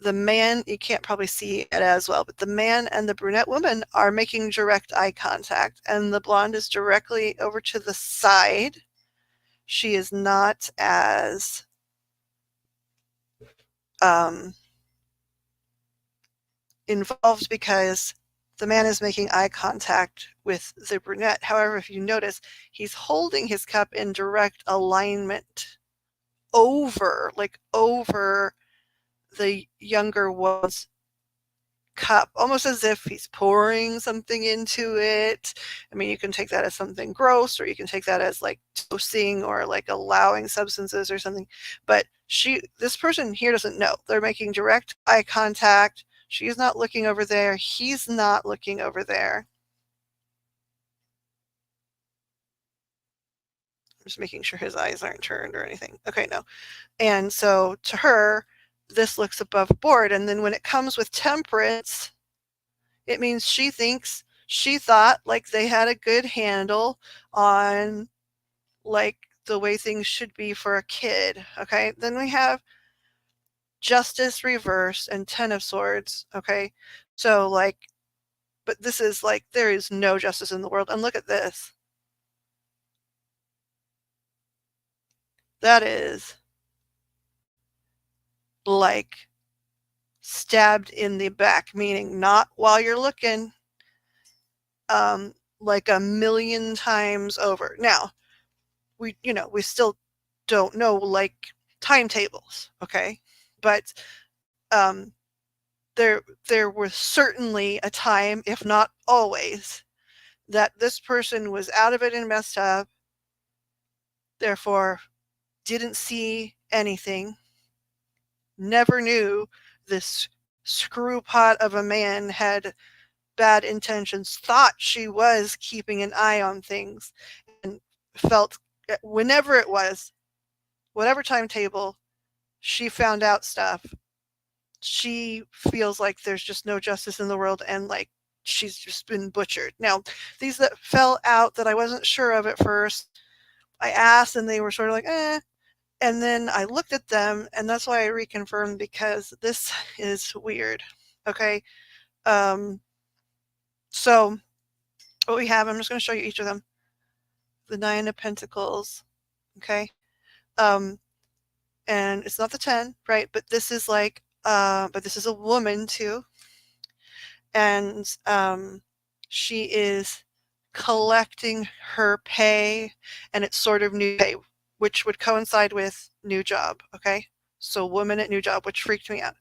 the man, you can't probably see it as well, but the man and the brunette woman are making direct eye contact, and the blonde is directly over to the side. She is not as involved because the man is making eye contact with the brunette. However, if you notice, he's holding his cup in direct alignment over the younger one's cup, almost as if he's pouring something into it. I mean, you can take that as something gross, or you can take that as like dosing or like allowing substances or something. But this person here doesn't know. They're making direct eye contact. She's not looking over there. He's not looking over there. I'm just making sure his eyes aren't turned or anything. Okay, no. And so to her, this looks above board. And then when it comes with temperance, it means she thought like they had a good handle on like the way things should be for a kid. Okay. Then we have justice reverse and 10 of swords. Okay. So like, but this is like, there is no justice in the world. And look at this. That is like stabbed in the back, meaning not while you're looking, like a million times over. Now, we still don't know like timetables, okay? But there was certainly a time, if not always, that this person was out of it and messed up, therefore didn't see anything, never knew this screw pot of a man had bad intentions, thought she was keeping an eye on things, and felt whenever it was, whatever timetable, she found out stuff. She feels like there's just no justice in the world and like she's just been butchered. Now, these that fell out that I wasn't sure of at first, I asked and they were sort of like, eh. And then I looked at them and that's why I reconfirmed because this is weird. Okay. Um, so what we have, I'm just going to show you each of them. The Nine of Pentacles. Okay. Um, and it's not the 10, right? But this is like, but this is a woman too. And she is collecting her pay and it's sort of new pay, which would coincide with new job. Okay. So woman at new job, which freaked me out.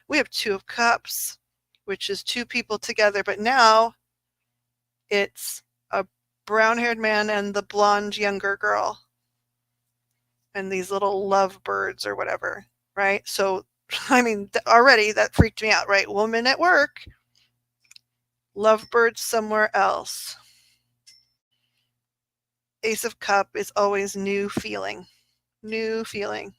We have Two of Cups, which is two people together, but now it's a brown haired man and the blonde younger girl and these little love birds or whatever, right? So, I mean, already that freaked me out, right? Woman at work, lovebirds somewhere else. Ace of Cup is always new feeling, new feeling.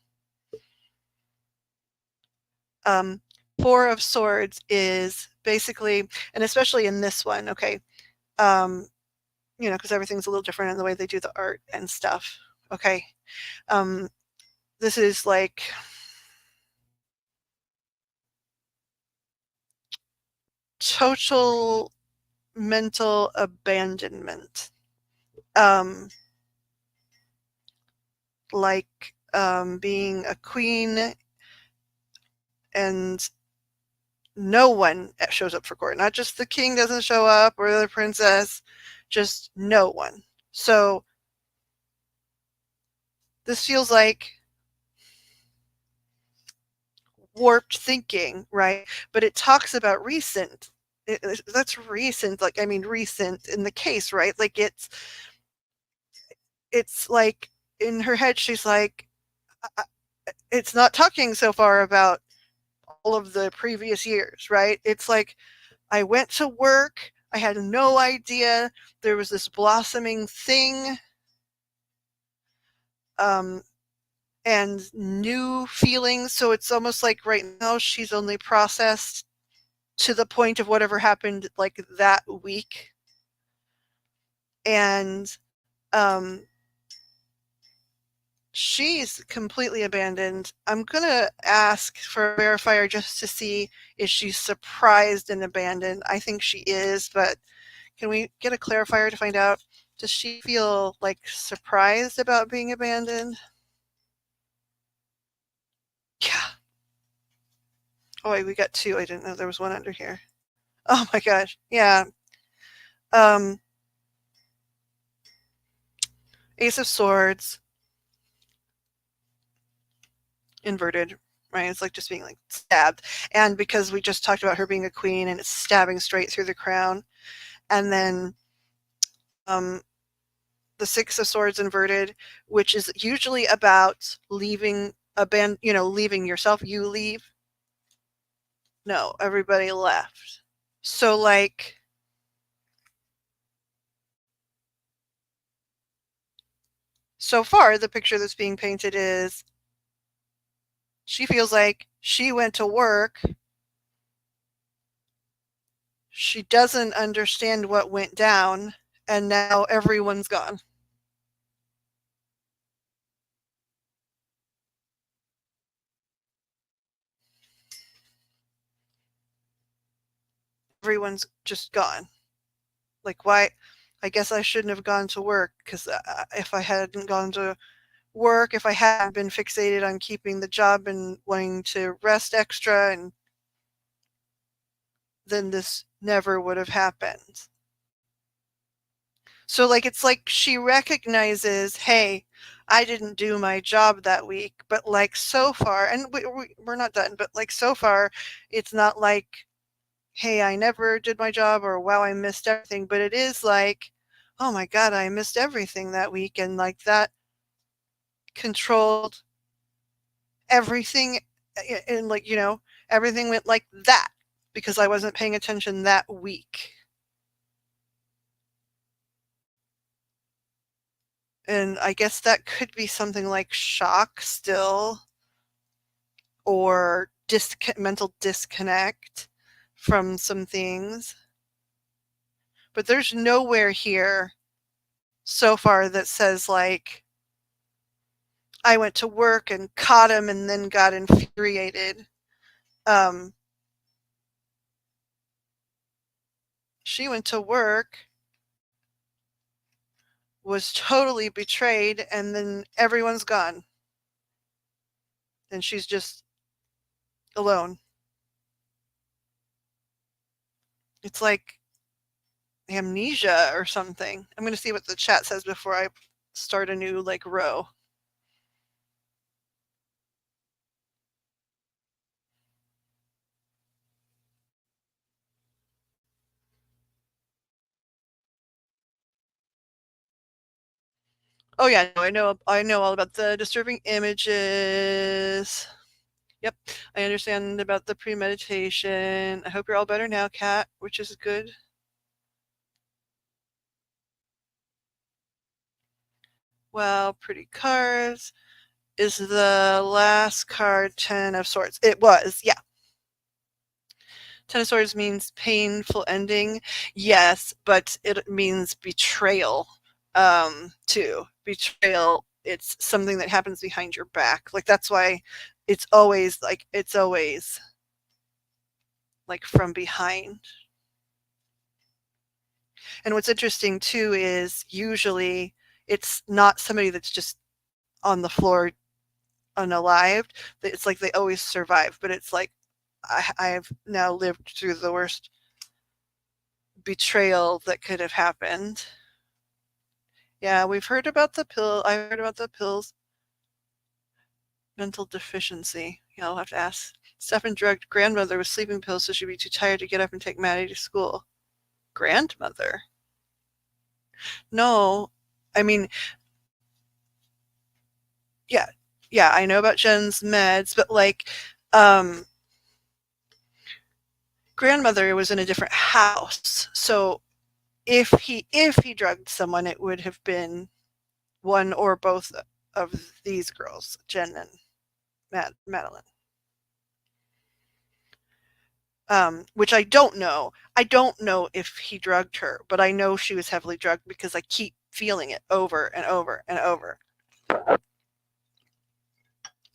Um, Four of Swords is basically, and especially in this one, okay, you know, because everything's a little different in the way they do the art and stuff. Okay, um, this is like total mental abandonment. Um, like being a queen and no one shows up for court. Not just the king doesn't show up or the princess, just no one. So this feels like warped thinking, right? But it talks about recent. That's recent, like I mean recent in the case, right? Like it's like in her head she's like it's not talking so far about all of the previous years, right? It's like I went to work, I had no idea there was this blossoming thing, um, and new feelings. So it's almost like right now she's only processed to the point of whatever happened like that week. And um, she's completely abandoned. I'm going to ask for a verifier just to see if she's surprised and abandoned. I think she is, but can we get a clarifier to find out? Does she feel like surprised about being abandoned? Yeah. Oh, wait, we got two. I didn't know there was one under here. Oh my gosh. Yeah. Um, Ace of Swords, inverted, right? It's like just being like stabbed. And because we just talked about her being a queen and it's stabbing straight through the crown. And then um, the Six of Swords inverted, which is usually about leaving leaving yourself. You leave. No, everybody left. So like so far the picture that's being painted is she feels like she went to work. She doesn't understand what went down and now everyone's gone. Everyone's just gone. Like why I guess I shouldn't have gone to work because if I hadn't gone to work, if I hadn't been fixated on keeping the job and wanting to rest extra, and then this never would have happened. So like it's like she recognizes, hey, I didn't do my job that week, but like so far, and we're not done, but like so far, it's not like, hey, I never did my job or wow, I missed everything, but it is like, oh my God, I missed everything that week. And like that controlled everything. And like, everything went like that because I wasn't paying attention that week. And I guess that could be something like shock still or mental disconnect from some things. But there's nowhere here so far that says like I went to work and caught him and then got infuriated. Um, she went to work, was totally betrayed, and then everyone's gone. And she's just alone. It's like amnesia or something. I'm going to see what the chat says before I start a new like row. Oh yeah, no, I know all about the disturbing images. Yep, I understand about the premeditation. I hope you're all better now, Kat, which is good. Well, pretty cards. Is the last card 10 of swords? It was, yeah. 10 of swords means painful ending. Yes, but it means betrayal too. Betrayal, it's something that happens behind your back. Like that's why it's always like from behind. And what's interesting too is usually it's not somebody that's just on the floor unalived. It's like they always survive, but it's like I've now lived through the worst betrayal that could have happened. Yeah, we've heard about the pill. I heard about the pills. Mental deficiency. Yeah, I'll have to ask. Stefan drugged grandmother with sleeping pills so she'd be too tired to get up and take Maddie to school. Grandmother? No. I mean, yeah, yeah, I know about Jen's meds, but like, um, grandmother was in a different house. So if he drugged someone, it would have been one or both of these girls, Jen and Madeline. Which I don't know. I don't know if he drugged her, but I know she was heavily drugged because I keep feeling it over and over and over.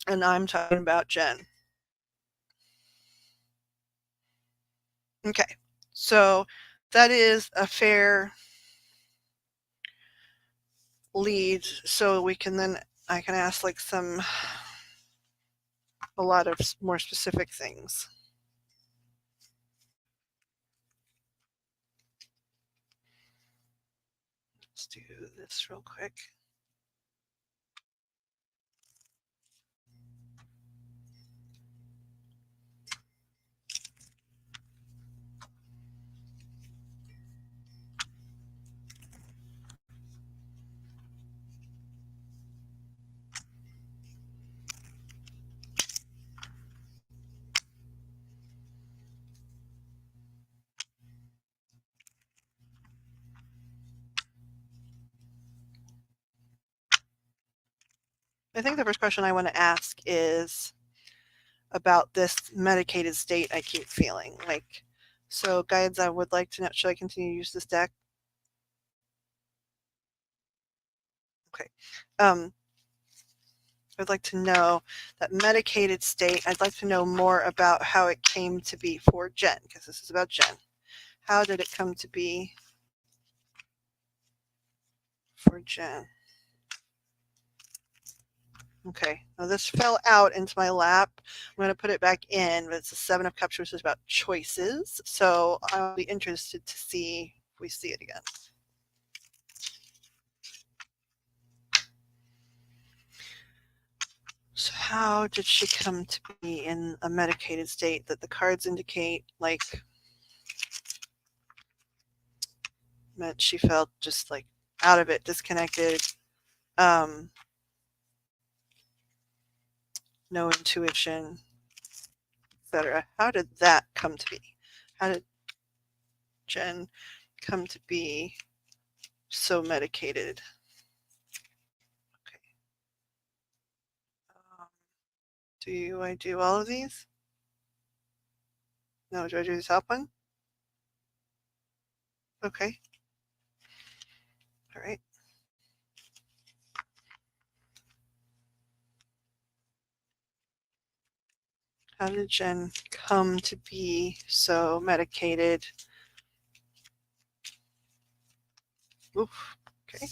And I'm talking about Jen. Okay, so that is a fair lead. So I can ask like a lot of more specific things. Let's do this real quick. I think the first question I want to ask is about this medicated state I keep feeling. Like, so guides, I would like to know, should I continue to use this deck? Okay. I'd like to know that medicated state. I'd like to know more about how it came to be for Jen, because this is about Jen. How did it come to be for Jen? Okay, now this fell out into my lap. I'm going to put it back in, but it's a 7 of Cups, which is about choices. So I'll be interested to see if we see it again. So how did she come to be in a medicated state that the cards indicate, like, meant she felt just like out of it, disconnected, um, no intuition, etc. How did that come to be? How did Jen come to be so medicated? Okay. Do I do all of these? No, do I do the top one? Okay. All right. How did Jen come to be so medicated? Oof. Okay.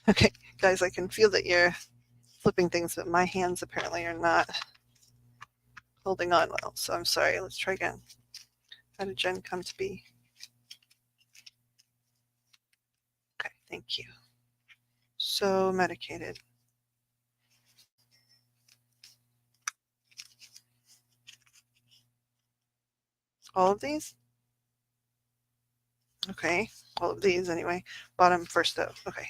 Okay, guys, I can feel that you're flipping things, but my hands apparently are not holding on well. So I'm sorry. Let's try again. How did Jen come to be? Okay, thank you. So medicated. All of these? Okay, all of these anyway. Bottom first though. Okay.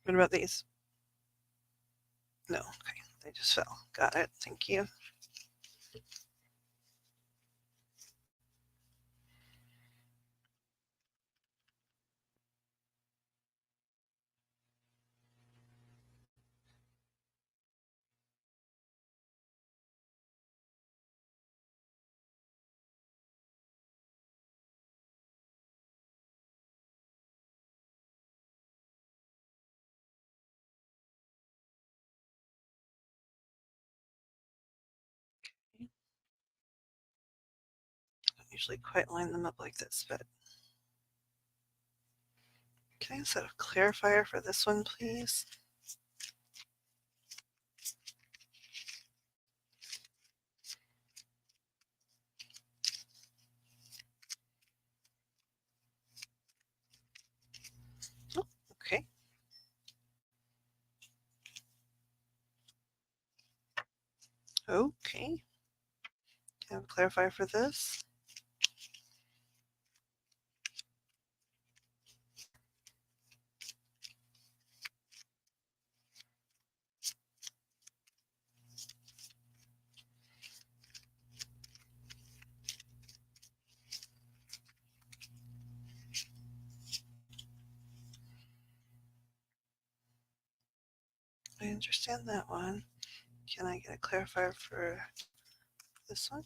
What about these? No, okay. They just fell. Got it. Thank you. I don't usually quite line them up like this, but can I set a clarifier for this one, please? Oh, okay. Okay. Can I have a clarifier for this? I understand that one. Can I get a clarifier for this one?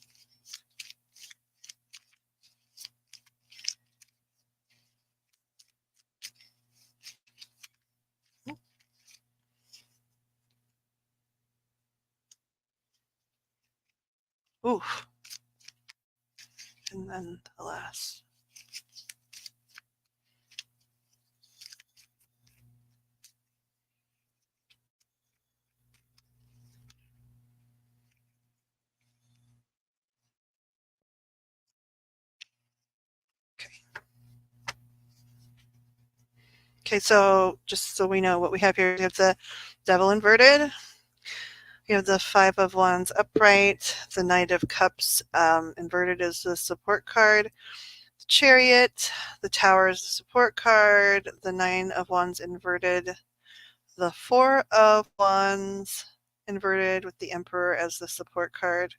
Oof. And then the last. Okay. Okay, so just so we know what we have here, we have the devil inverted. We have the Five of Wands upright. The Knight of Cups inverted is the support card. The Chariot. The Tower is the support card. The Nine of Wands inverted. The Four of Wands inverted with the Emperor as the support card.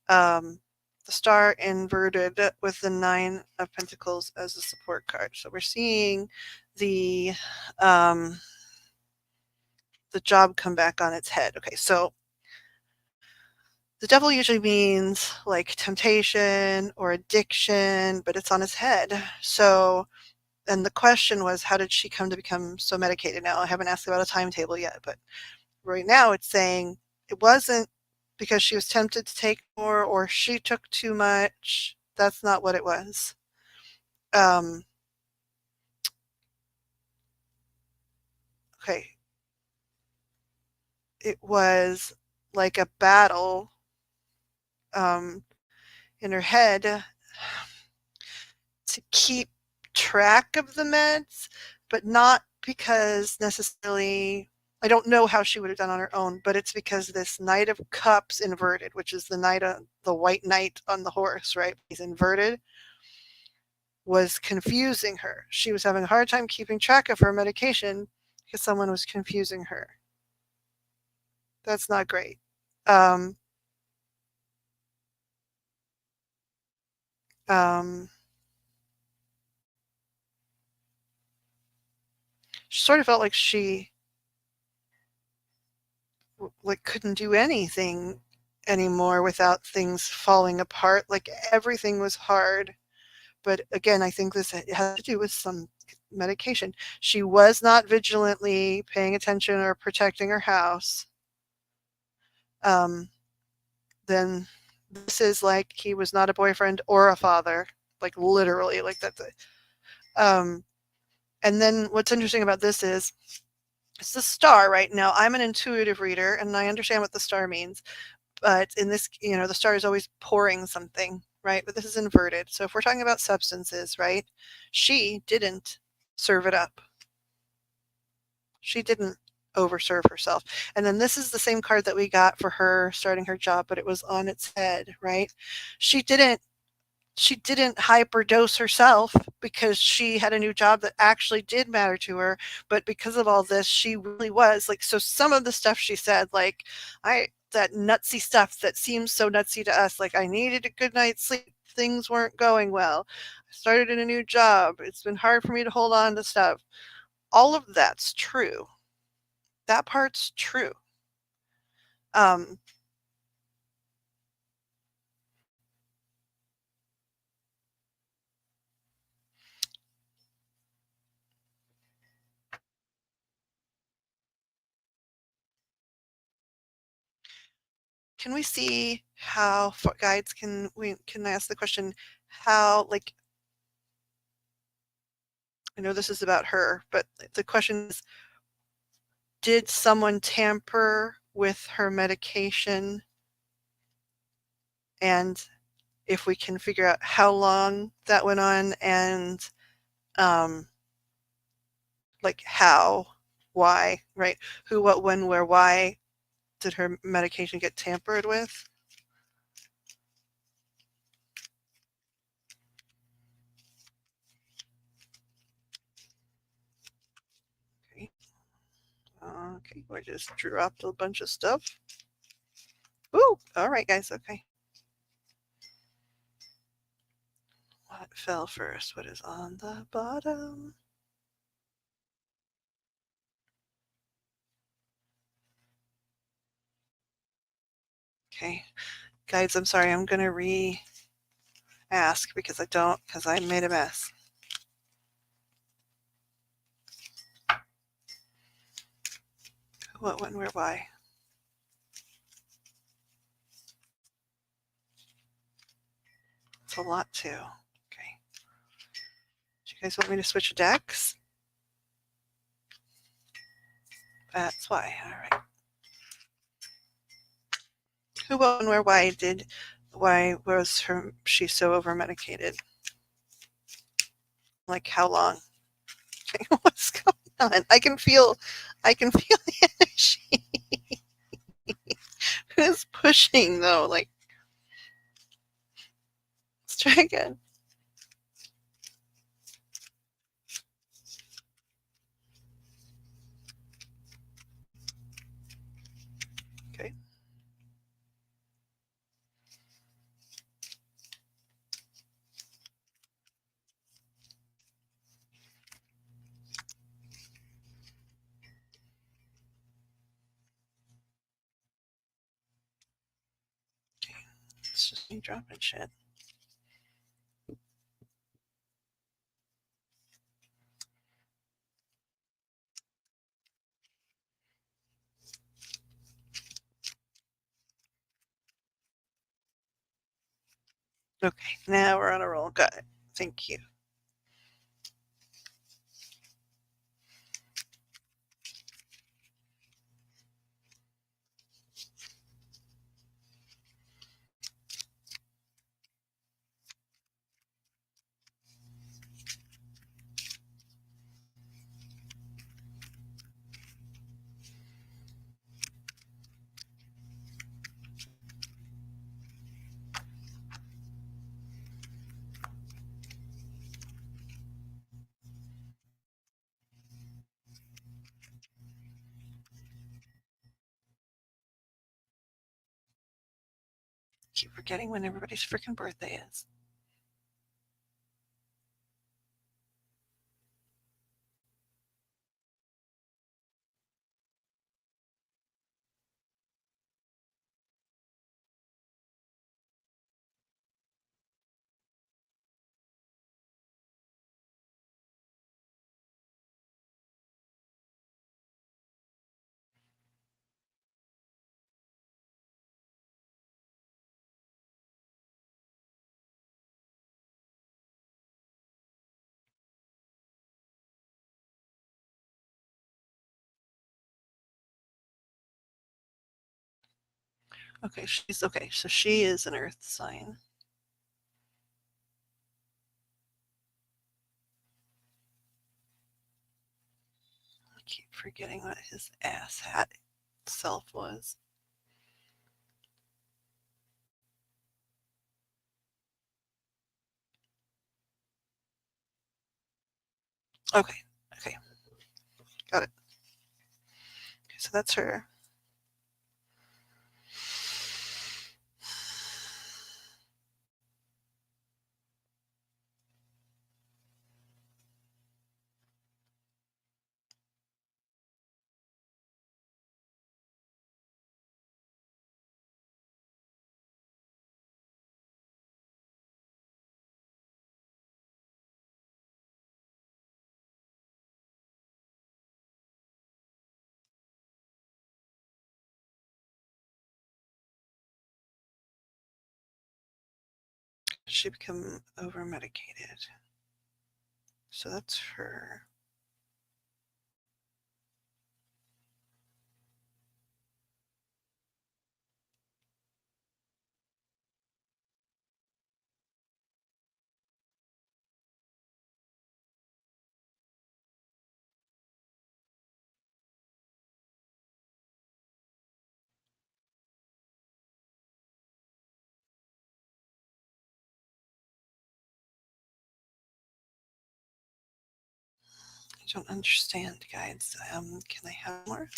The Star inverted with the Nine of Pentacles as the support card. So we're seeing the job come back on its head. Okay, so the devil usually means like temptation or addiction, but it's on his head. So, and the question was, how did she come to become so medicated? Now, I haven't asked about a timetable yet, but right now it's saying it wasn't because she was tempted to take more or she took too much. That's not what it was. okay, it was like a battle um, in her head to keep track of the meds, but not because necessarily I don't know how she would have done on her own, but it's because this Knight of Cups inverted, which is the knight, the white knight on the horse, right? He's inverted, was confusing her. She was having a hard time keeping track of her medication because someone was confusing her. That's not great. Um, um, she sort of felt like she like couldn't do anything anymore without things falling apart. Like everything was hard. But again, I think this has to do with some medication. She was not vigilantly paying attention or protecting her house. Um, then this is like he was not a boyfriend or a father, like literally, like that's it. Um, and then what's interesting about this is it's the star right now. I'm an intuitive reader and I understand what the star means. But in this, the star is always pouring something, right? But this is inverted. So if we're talking about substances, right? She didn't serve it up. She didn't overserve herself. And then this is the same card that we got for her starting her job, but it was on its head, right? She didn't hyperdose herself because she had a new job that actually did matter to her, but because of all this she really was like, so some of the stuff she said, like that nutsy stuff that seems so nutsy to us, like I needed a good night's sleep, things weren't going well, I started in a new job, it's been hard for me to hold on to stuff, all of that's true, that part's true. um can we see how guides can ask the question how, like, I know this is about her, but the question is, did someone tamper with her medication? And if we can figure out how long that went on and um, like how, why, right? Who, what, when, where, why did her medication get tampered with? Okay, okay, we just dropped a bunch of stuff. Ooh, all right, guys, okay. What fell first? What is on the bottom? Okay, guys, I'm sorry, I'm gonna re-ask because I made a mess. What, when, where, why? It's a lot too. Okay. Do you guys want me to switch decks? That's why. All right. Who, what, when, where, why was she so over medicated? Like how long? Okay, what's going on? I can feel the energy. Who's pushing though? Like, let's try again. Okay. It's just me dropping shit. Okay, now we're on a roll. Got it. Thank you. Keep forgetting when everybody's freaking birthday is. Okay, she's okay. So she is an earth sign. I keep forgetting what his ass hat self was. Okay, okay, got it. Okay, so that's her. She become over medicated. So that's her. I don't understand, guides. Can I have more?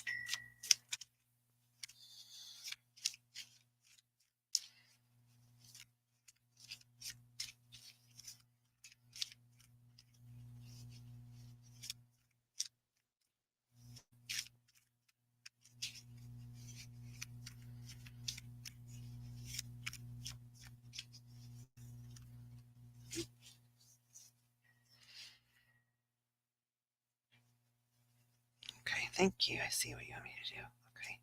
Okay, thank you. I see what you want me to do. Okay.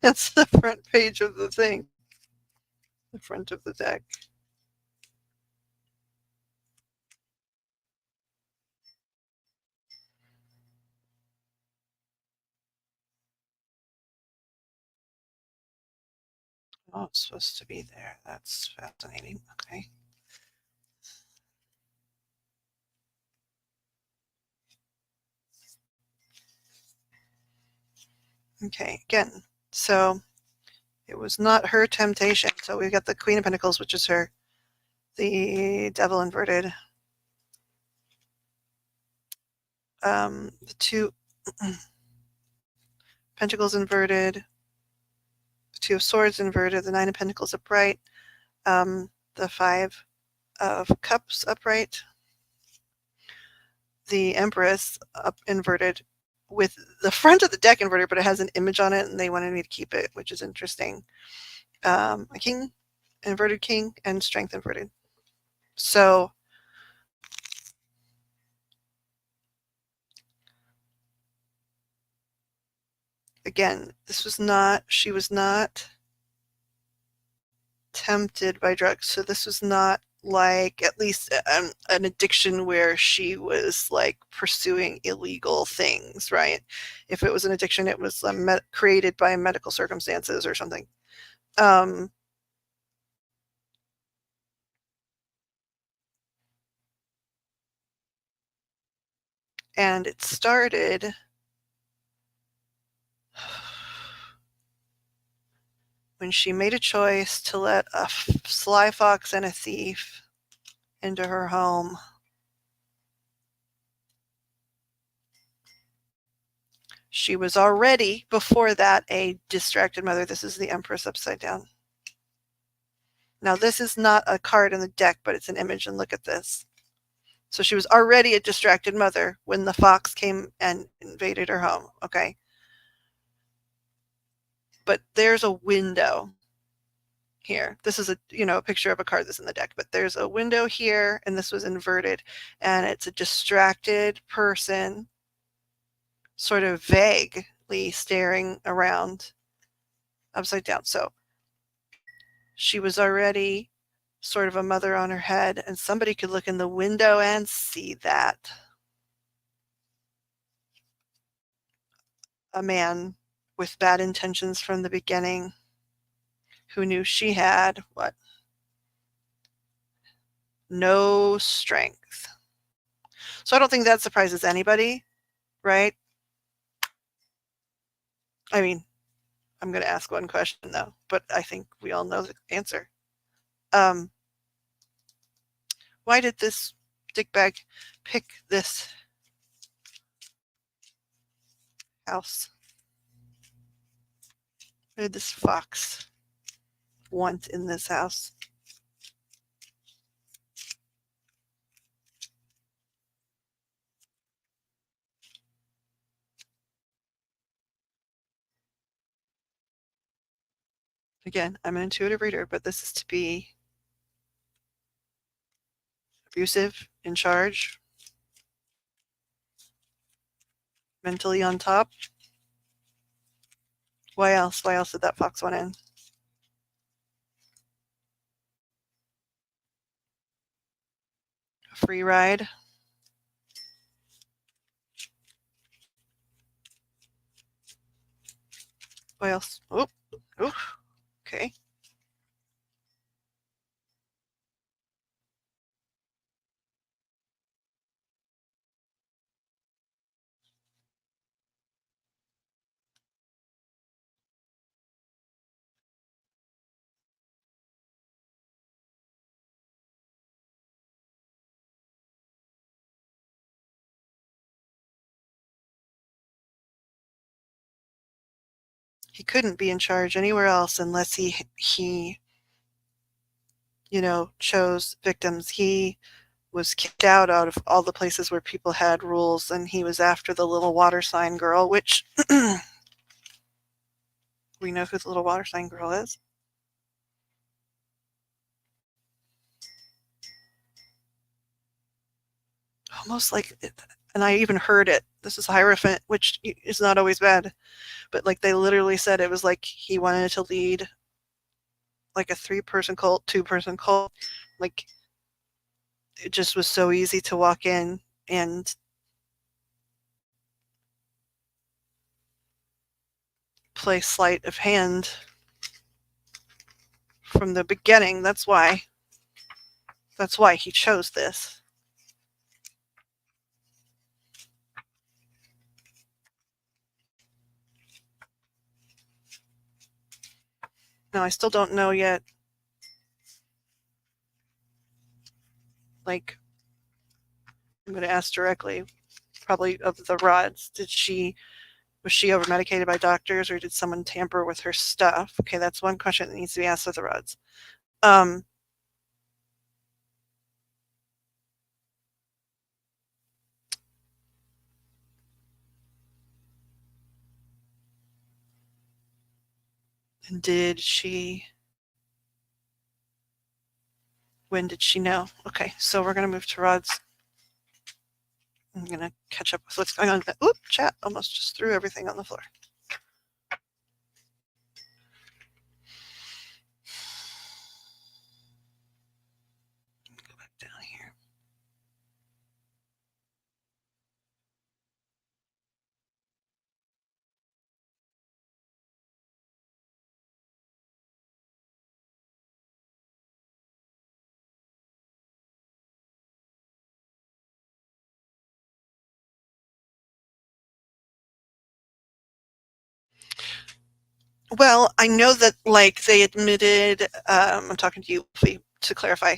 That's the front page of the thing. The front of the deck. Oh, it's supposed to be there. That's fascinating. Okay. Okay, again. So it was not her temptation. So we've got the Queen of Pentacles, which is her. The Devil inverted. The two Pentacles inverted. The Two of Swords inverted. The Nine of Pentacles upright. The Five of Cups upright. The Empress up inverted with the front of the deck inverted, but it has an image on it, and they wanted me to keep it, which is interesting. A King, inverted King, and Strength inverted. So again, she was not tempted by drugs. So this was not like at least an addiction where she was like pursuing illegal things, right? If it was an addiction, it was created by medical circumstances or something. And it started when she made a choice to let a sly fox and a thief into her home. She was already, before that, a distracted mother. This is the Empress upside down. Now, this is not a card in the deck, but it's an image, and look at this. So she was already a distracted mother when the fox came and invaded her home, okay? But there's a window here. This is a picture of a card that's in the deck, but there's a window here, and this was inverted, and it's a distracted person sort of vaguely staring around upside down. So she was already sort of a mother on her head, and somebody could look in the window and see that. A man with bad intentions from the beginning who knew she had what? No strength. So I don't think that surprises anybody, right? I mean, I'm going to ask one question though, but I think we all know the answer. Um, why did this dickbag pick this house? What did this fox want in this house? Again, I'm an intuitive reader, but this is to be abusive, in charge, mentally on top. Why else? Why else did that fox want in? A free ride. Why else? Oh, okay. He couldn't be in charge anywhere else unless he chose victims. He was kicked out of all the places where people had rules, and he was after the little water sign girl, which we know who the little water sign girl is. Almost like it, and I even heard it. This is Hierophant, which is not always bad, but like they literally said it was like he wanted to lead like a 3-person cult, 2-person cult. Like it just was so easy to walk in and play sleight of hand from the beginning. That's why he chose this. Now I still don't know yet, like I'm going to ask directly, probably of the rods. Was she over medicated by doctors, or did someone tamper with her stuff? Okay, that's one question that needs to be asked of the rods. And when did she know? Okay, so we're going to move to rods. I'm going to catch up with what's going on. Oop, chat almost just threw everything on the floor. Go back down here. Well, I know that like they admitted. I'm talking to you to clarify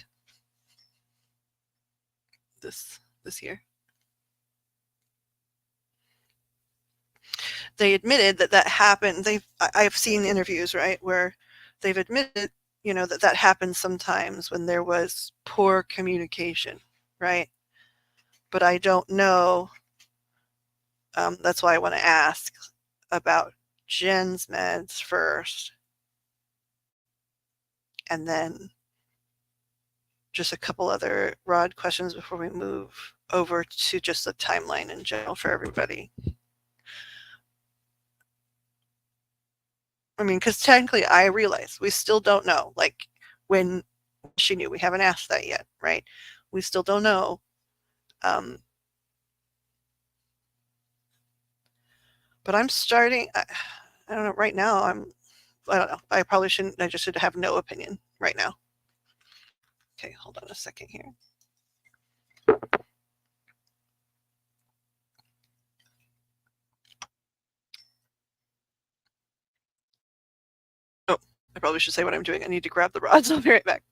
this year. They admitted that that happened. I've seen interviews, right, where they've admitted, that that happens sometimes when there was poor communication, right? But I don't know. That's why I want to ask about Jen's meds first, and then just a couple other Rod questions before we move over to just the timeline in general for everybody. I mean, because technically, I realize we still don't know, like, when she knew. We haven't asked that yet, right? We still don't know. Um, but I'm starting. I don't know. Right now, I don't know. I probably shouldn't. I just should have no opinion right now. Okay, hold on a second here. Oh, I probably should say what I'm doing. I need to grab the rods. I'll be right back.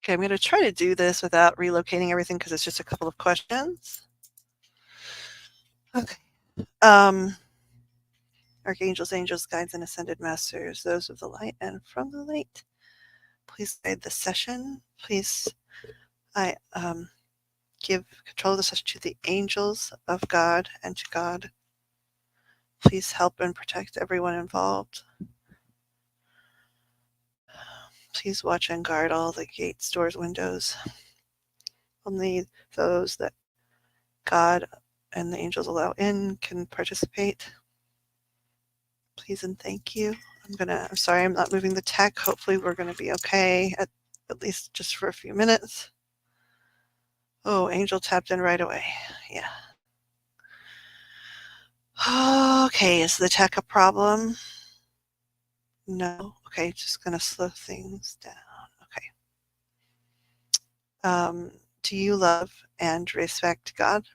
Okay, I'm going to try to do this without relocating everything because it's just a couple of questions. Okay. Archangels, angels, guides, and ascended masters, those of the light and from the light, please guide the session. Please, I give control of the session to the angels of God and to God. Please help and protect everyone involved. Please watch and guard all the gates, doors, windows. Only those that God and the angels allow in can participate. Please and thank you. I'm sorry I'm not moving the tech. Hopefully we're gonna be okay at least just for a few minutes. Oh, Angel tapped in right away. Yeah. Okay, is the tech a problem? No. Okay, just gonna slow things down. Okay. Do you love and respect God?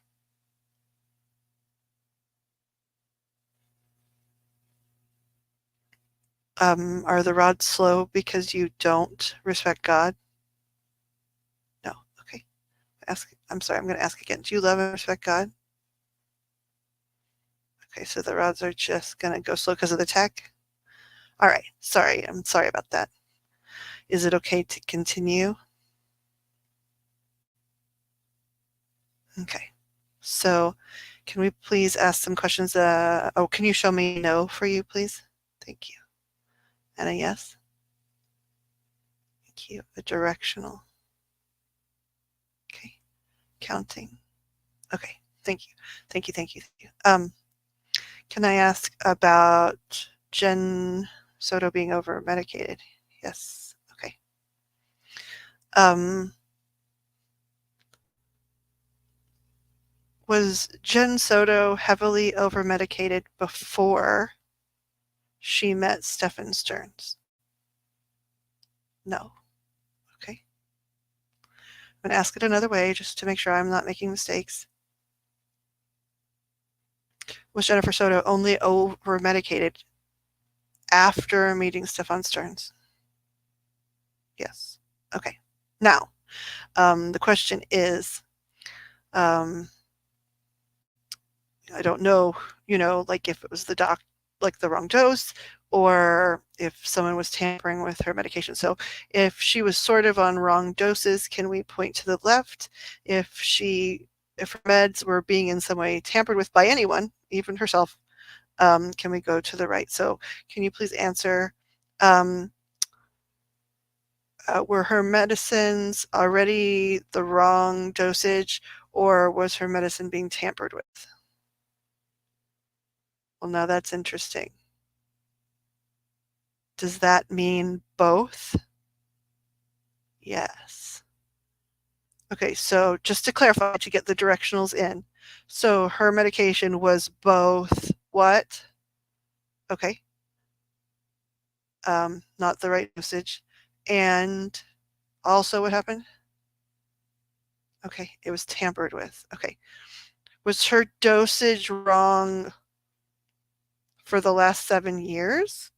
Are the rods slow because you don't respect God? No. Okay. I'm sorry, I'm going to ask again. Do you love and respect God? Okay, so the rods are just going to go slow because of the tech? All right. Sorry. I'm sorry about that. Is it okay to continue? Okay. So can we please ask some questions? Can you show me no for you, please? Thank you. And a yes? Thank you. A directional. Okay. Counting. Okay. Thank you. Thank you. Thank you. Thank you. Can I ask about Jen Soto being over medicated? Yes. Okay. Was Jen Soto heavily over medicated before she met Stefan Stearns? No. Okay. I'm going to ask it another way just to make sure I'm not making mistakes. Was Jennifer Soto only over medicated after meeting Stefan Stearns? Yes. Okay. Now, the question is, I don't know, like if it was like the wrong dose, or if someone was tampering with her medication. So if she was sort of on wrong doses, can we point to the left? If her meds were being in some way tampered with by anyone, even herself, Can we go to the right? So can you please answer, um, were her medicines already the wrong dosage, or was her medicine being tampered with? Well, now that's interesting. Does that mean both? Yes. Okay, so just to clarify, to get the directionals in. So her medication was both what? Okay, not the right dosage. And also what happened? Okay, it was tampered with. Okay. Was her dosage wrong for the last 7 years?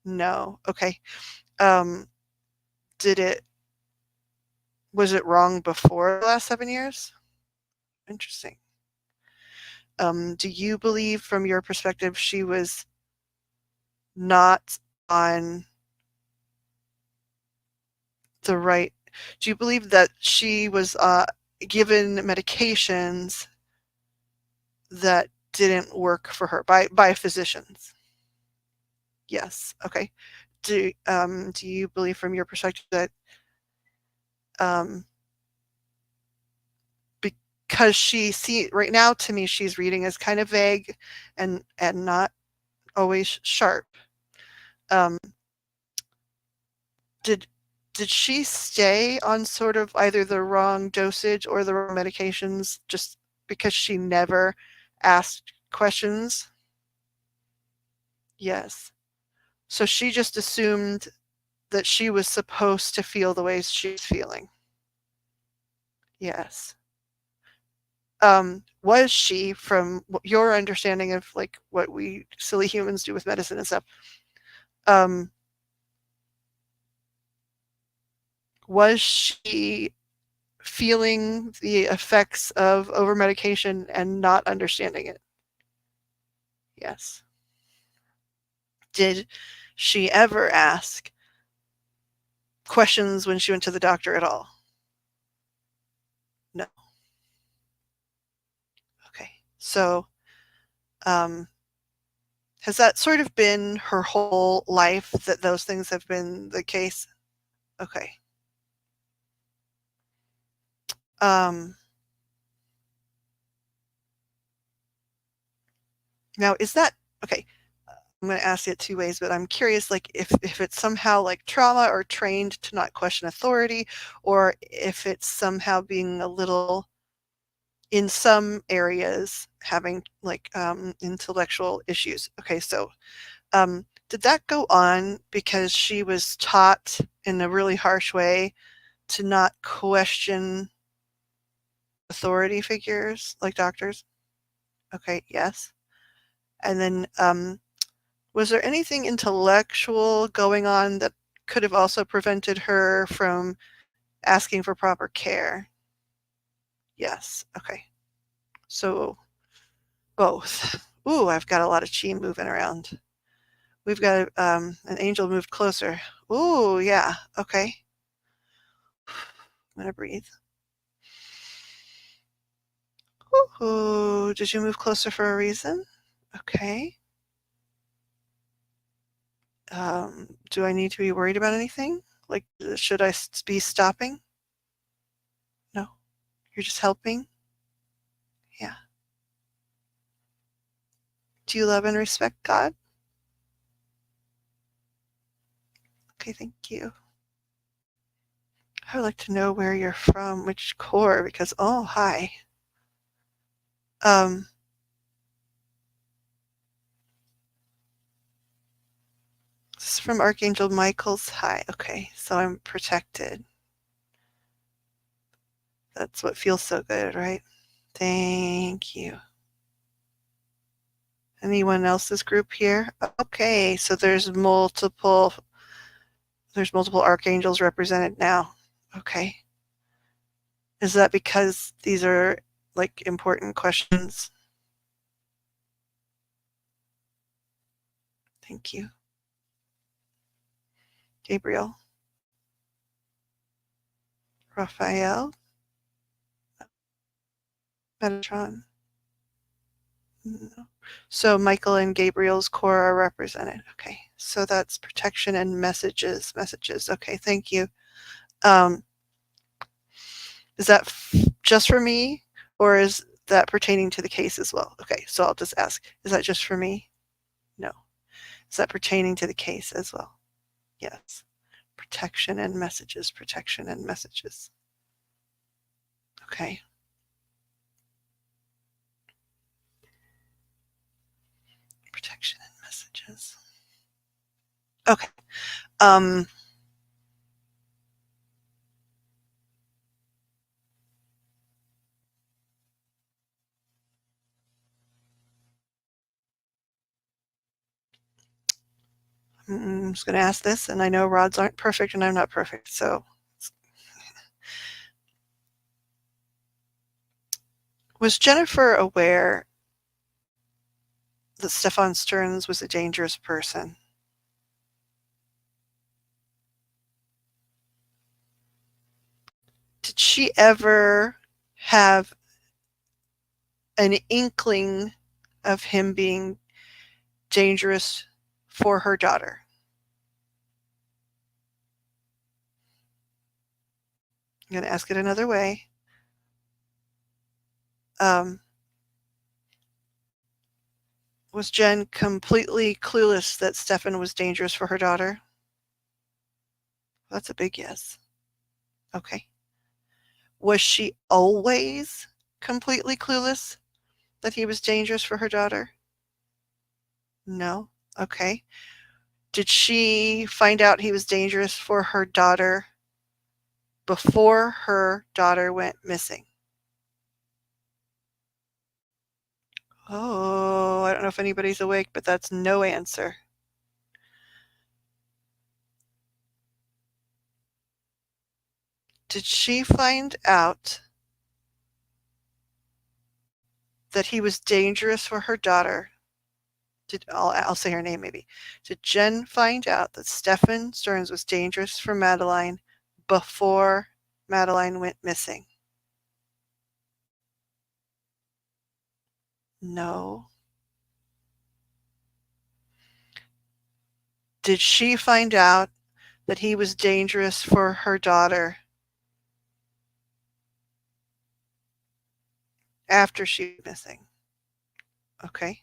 No. Okay. Um, did it, was it wrong before the last 7 years? Interesting. Do you believe from your perspective she was not on the right, do you believe that she was given medications that didn't work for her by physicians? Yes. Okay. Do you believe from your perspective that um, because she see right now to me she's reading as kind of vague and not always sharp. Um, did did she stay on sort of either the wrong dosage or the wrong medications just because she never asked questions? Yes. So she just assumed that she was supposed to feel the ways she's feeling. Yes. Was she, from your understanding of like what we silly humans do with medicine and stuff, um, was she feeling the effects of overmedication and not understanding it? Yes. Did she ever ask questions when she went to the doctor at all? No. Okay. So, um, has that sort of been her whole life that those things have been the case? Okay. Um, Now is that okay, I'm gonna ask it 2 ways, but I'm curious, like, if it's somehow, like, trauma or trained to not question authority, or if it's somehow being a little in some areas, having, like, intellectual issues. Okay, so, did that go on because she was taught in a really harsh way to not question authority figures like doctors? Okay, yes. And then, was there anything intellectual going on that could have also prevented her from asking for proper care? Yes. Okay. So both. Ooh, I've got a lot of chi moving around. We've got an angel moved closer. Ooh, yeah. Okay. I'm gonna breathe. Ooh, did you move closer for a reason? Okay. Do I need to be worried about anything? Like, should I be stopping? No. You're just helping? Yeah. Do you love and respect God? Okay, thank you. I would like to know where you're from, which core, because oh, hi. Um, this is from Archangel Michael's. Hi. Okay, so I'm protected. That's what feels so good, right? Thank you. Anyone else's group here? Okay, so there's multiple archangels represented now. Okay. Is that because these are like important questions? Thank you. Gabriel, Raphael, Metatron. No. So Michael and Gabriel's core are represented. Okay, so that's protection and messages. Messages. Okay, thank you. Is that just for me, or is that pertaining to the case as well? Okay, so I'll just ask, is that just for me? No. Is that pertaining to the case as well? Yes. Protection and messages, protection and messages. Okay. Protection and messages. Okay. I'm just going to ask this, and I know rods aren't perfect, and I'm not perfect, so. Was Jennifer aware that Stefan Stearns was a dangerous person? Did she ever have an inkling of him being dangerous for her daughter? I'm going to ask it another way. Was Jen completely clueless that Stefan was dangerous for her daughter? That's a big yes. Okay. Was she always completely clueless that he was dangerous for her daughter? No. Okay. Did she find out he was dangerous for her daughter before her daughter went missing? Oh, I don't know if anybody's awake, but that's no answer. Did she find out that he was dangerous for her daughter? I'll say her name maybe. Did Jen find out that Stefan Stearns was dangerous for Madeline before Madeline went missing? No. Did she find out that he was dangerous for her daughter after she was missing? Okay.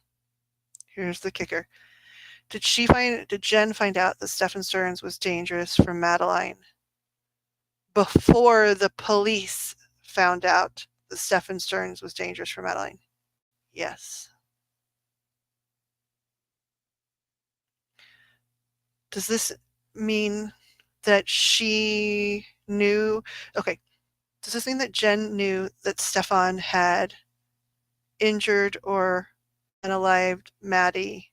Here's the kicker. Did Jen find out that Stefan Stearns was dangerous for Madeline before the police found out that Stefan Stearns was dangerous for Madeline? Yes. Does this mean that she knew? Okay. Does this mean that Jen knew that Stefan had injured or unalived Maddie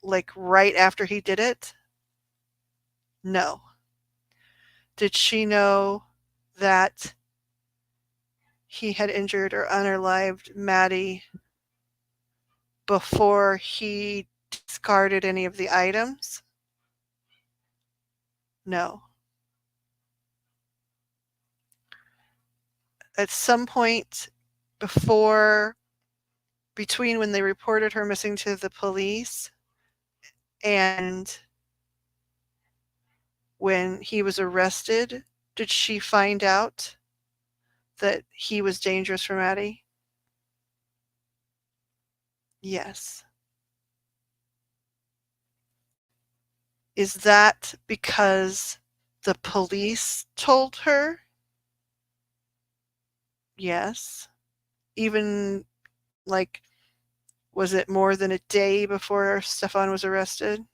like right after he did it? No. Did she know that he had injured or unalived Maddie before he discarded any of the items? No. At some point between when they reported her missing to the police and when he was arrested, did she find out that he was dangerous for Maddie? Yes. Is that because the police told her? Yes. Even like, was it more than a day before Stefan was arrested?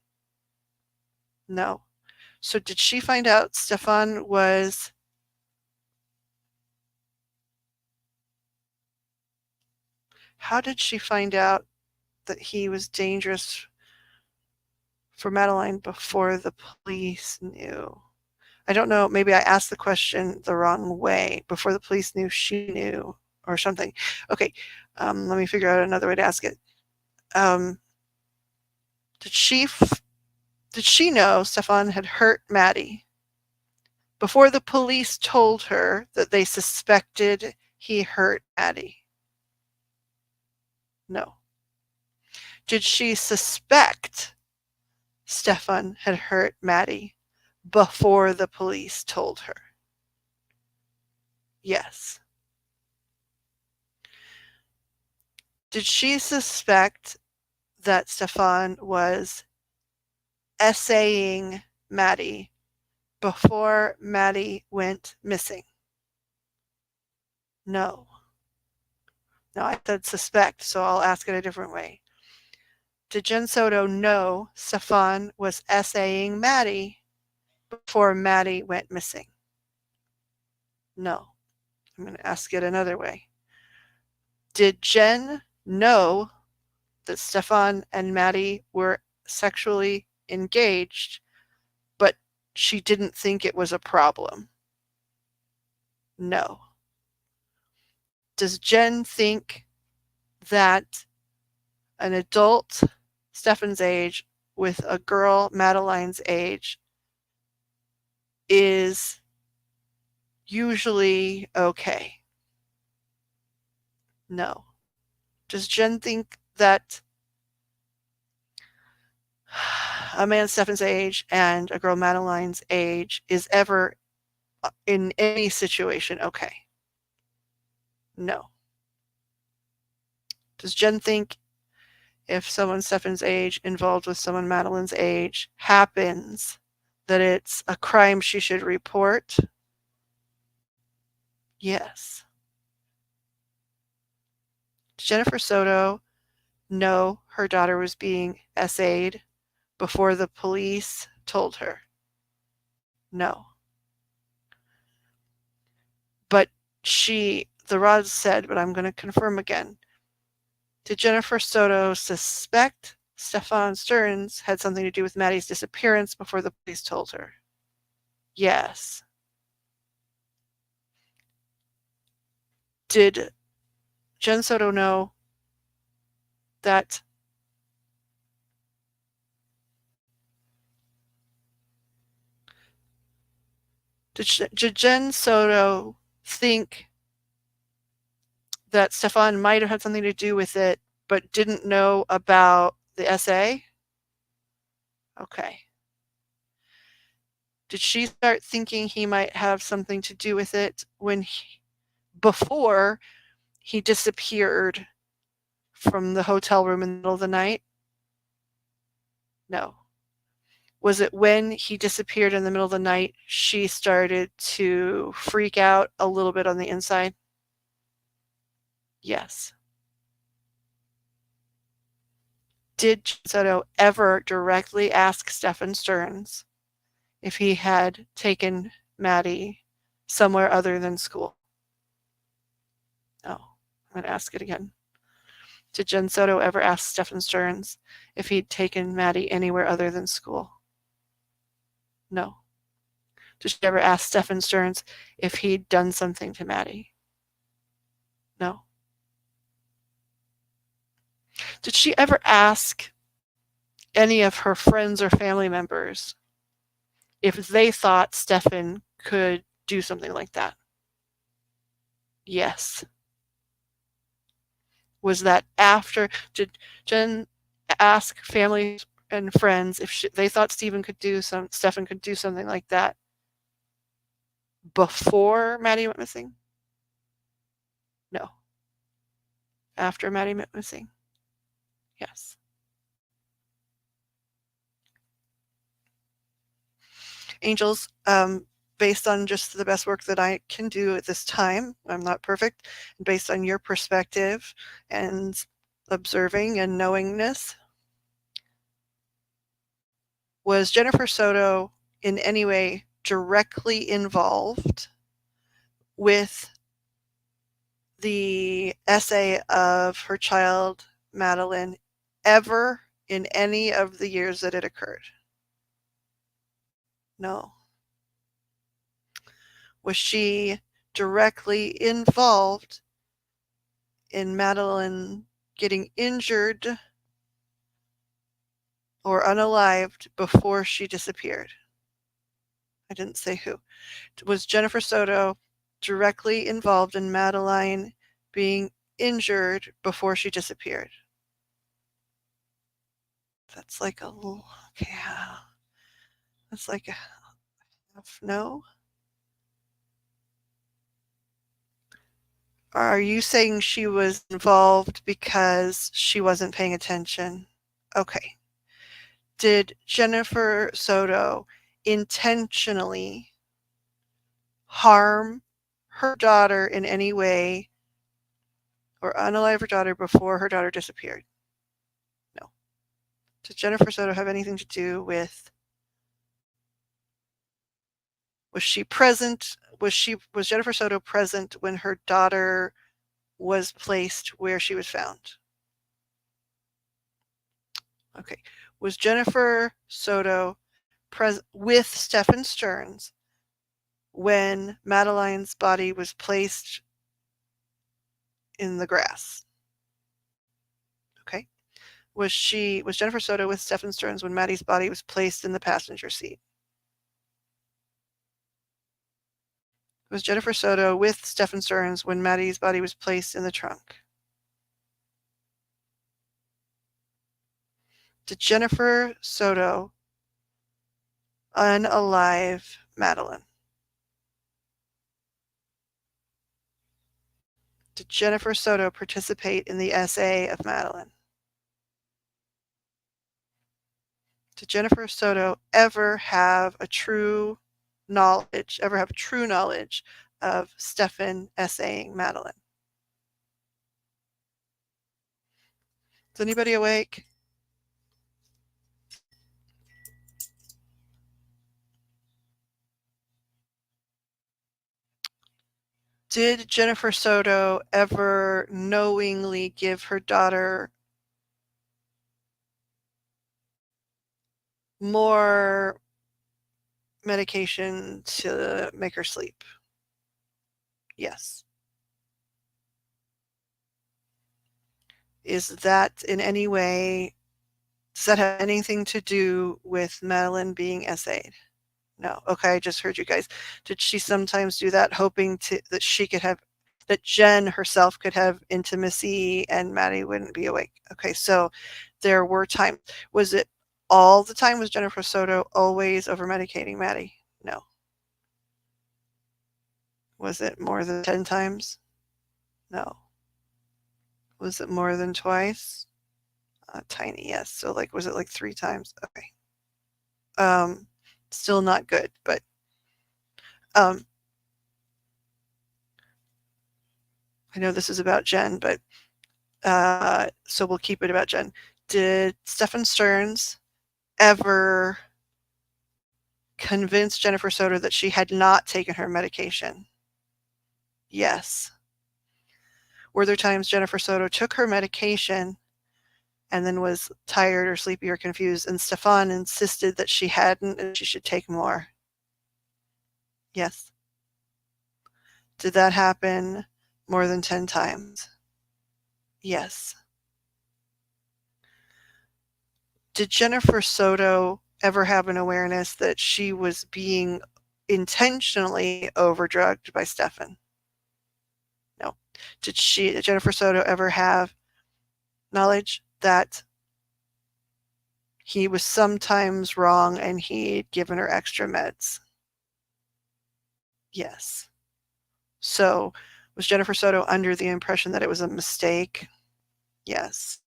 No. So did she find out Stefan was how did she find out that he was dangerous for Madeline before the police knew? I don't know. Maybe I asked the question the wrong way. Before the police knew, she knew, or something. Okay, let me figure out another way to ask it. Did she know Stefan had hurt Maddie before the police told her that they suspected he hurt Maddie? No. Did she suspect Stefan had hurt Maddie before the police told her? Yes. Did she suspect that Stefan was essaying Maddie before Maddie went missing? No. No, I said suspect, so I'll ask it a different way. Did Jen Soto know Stefan was essaying Maddie before Maddie went missing? No. I'm going to ask it another way. Did Jen know that Stefan and Maddie were sexually engaged, but she didn't think it was a problem? No. Does Jen think that an adult Stefan's age with a girl Madeline's age is usually okay? No. Does Jen think that a man Stefan's age and a girl Madeline's age is ever in any situation okay? No. Does Jen think if someone Stefan's age involved with someone Madeline's age happens, that it's a crime she should report? Yes. Does Jennifer Soto know her daughter was being essayed before the police told her? No. But the rods said, but I'm going to confirm again. Did Jennifer Soto suspect Stefan Stearns had something to do with Maddie's disappearance before the police told her? Yes. Did Jen Soto know that did Jen Soto think that Stefan might have had something to do with it, but didn't know about the essay? Okay. Did she start thinking he might have something to do with it before he disappeared from the hotel room in the middle of the night? No. Was it when he disappeared in the middle of the night she started to freak out a little bit on the inside? Yes. Did Soto ever directly ask Stefan Stearns if he had taken Maddie somewhere other than school? No. I'm going to ask it again. Did Jen Soto ever ask Stefan Stearns if he'd taken Maddie anywhere other than school? No. Did she ever ask Stefan Stearns if he'd done something to Maddie? No. Did she ever ask any of her friends or family members if they thought Stefan could do something like that? Yes. Was that after? Did Jen ask family and friends if they thought Stefan could do something like that before Maddie went missing? No. After Maddie went missing? Yes. Angels, based on just the best work that I can do at this time, I'm not perfect, and based on your perspective and observing and knowingness, was Jennifer Soto in any way directly involved with the essay of her child, Madeline, ever in any of the years that it occurred? No. Was she directly involved in Madeline getting injured or unalived before she disappeared? I didn't say who. Was Jennifer Soto directly involved in Madeline being injured before she disappeared? That's like a little, okay, that's like a half no. Are you saying she was involved because she wasn't paying attention? Okay. Did Jennifer Soto intentionally harm her daughter in any way or unalive her daughter before her daughter disappeared? No. Does Jennifer Soto have anything to do with, was she present? Was Jennifer Soto present when her daughter was placed where she was found? Okay. Was Jennifer Soto with Stephen Stearns when Madeline's body was placed in the grass? Okay. Was Jennifer Soto with Stephen Stearns when Maddie's body was placed in the passenger seat? Was Jennifer Soto with Stephen Stearns when Maddie's body was placed in the trunk? Did Jennifer Soto unalive Madeline? Did Jennifer Soto participate in the SA of Madeline? Did Jennifer Soto ever have true knowledge of Stephen SAing Madeline? Is anybody awake? Did Jennifer Soto ever knowingly give her daughter more medication to make her sleep? Yes. Is that in any way, does that have anything to do with Madeline being SA'd? No. Okay, I just heard you guys. Did she sometimes do that hoping that she could have, that Jen herself could have intimacy and Maddie wouldn't be awake? Okay, so there were times. Was it all the time? Was Jennifer Soto always over medicating Maddie? No. Was it more than 10 times? No. Was it more than twice? Tiny, yes. So like, was it like 3 times? Okay. Still not good, but I know this is about Jen, but so we'll keep it about Jen. Did Stephen Stearns ever convince Jennifer Soto that she had not taken her medication? Yes. Were there times Jennifer Soto took her medication and then was tired or sleepy or confused, and Stefan insisted that she hadn't and she should take more? Yes. Did that happen more than 10 times? Yes. Did Jennifer Soto ever have an awareness that she was being intentionally overdrugged by Stefan? No. Did Jennifer Soto ever have knowledge that he was sometimes wrong and he'd given her extra meds? Yes. So was Jennifer Soto under the impression that it was a mistake? Yes.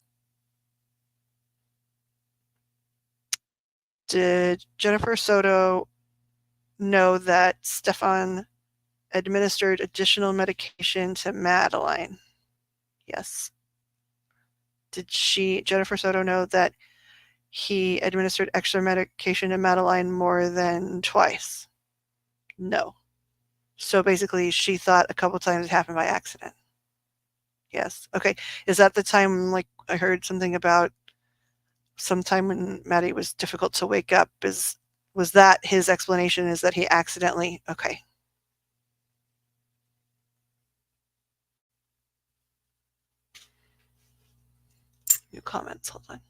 Did Jennifer Soto know that Stefan administered additional medication to Madeline? Yes. Did Jennifer Soto, know that he administered extra medication to Madeline more than twice? No. So basically, she thought a couple times it happened by accident. Yes. Okay. Is that the time, like I heard something about sometime when Maddie was difficult to wake up? Was that his explanation? Is that he accidentally? Okay. New comments. Hold on.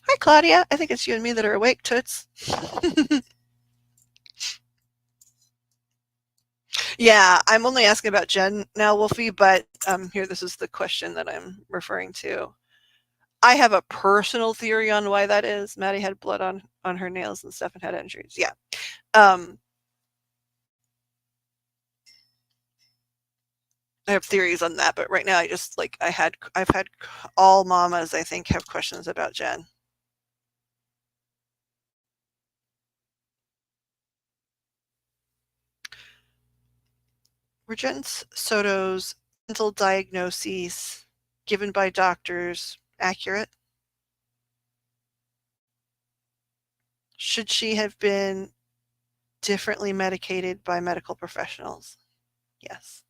Hi, Claudia. I think it's you and me that are awake, toots. Yeah, I'm only asking about Jen now, Wolfie, but here, this is the question that I'm referring to. I have a personal theory on why that is. Maddie had blood on her nails and stuff and had injuries. Yeah. Um, I have theories on that, but right now I just like I've had all mamas I think have questions about Jen. Were Jen Soto's mental diagnoses given by doctors accurate? Should she have been differently medicated by medical professionals? Yes.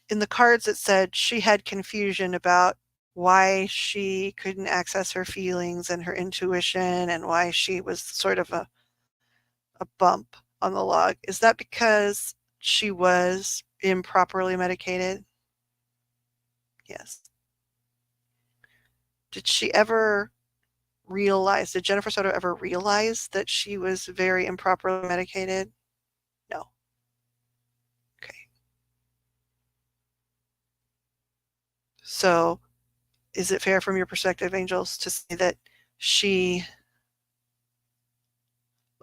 In the cards, it said she had confusion about why she couldn't access her feelings and her intuition and why she was sort of a bump on the log. Is that because she was improperly medicated? Yes. Did she ever did Jennifer Soto ever realize that she was very improperly medicated? No. Okay. So is it fair from your perspective, Angels, to say that she,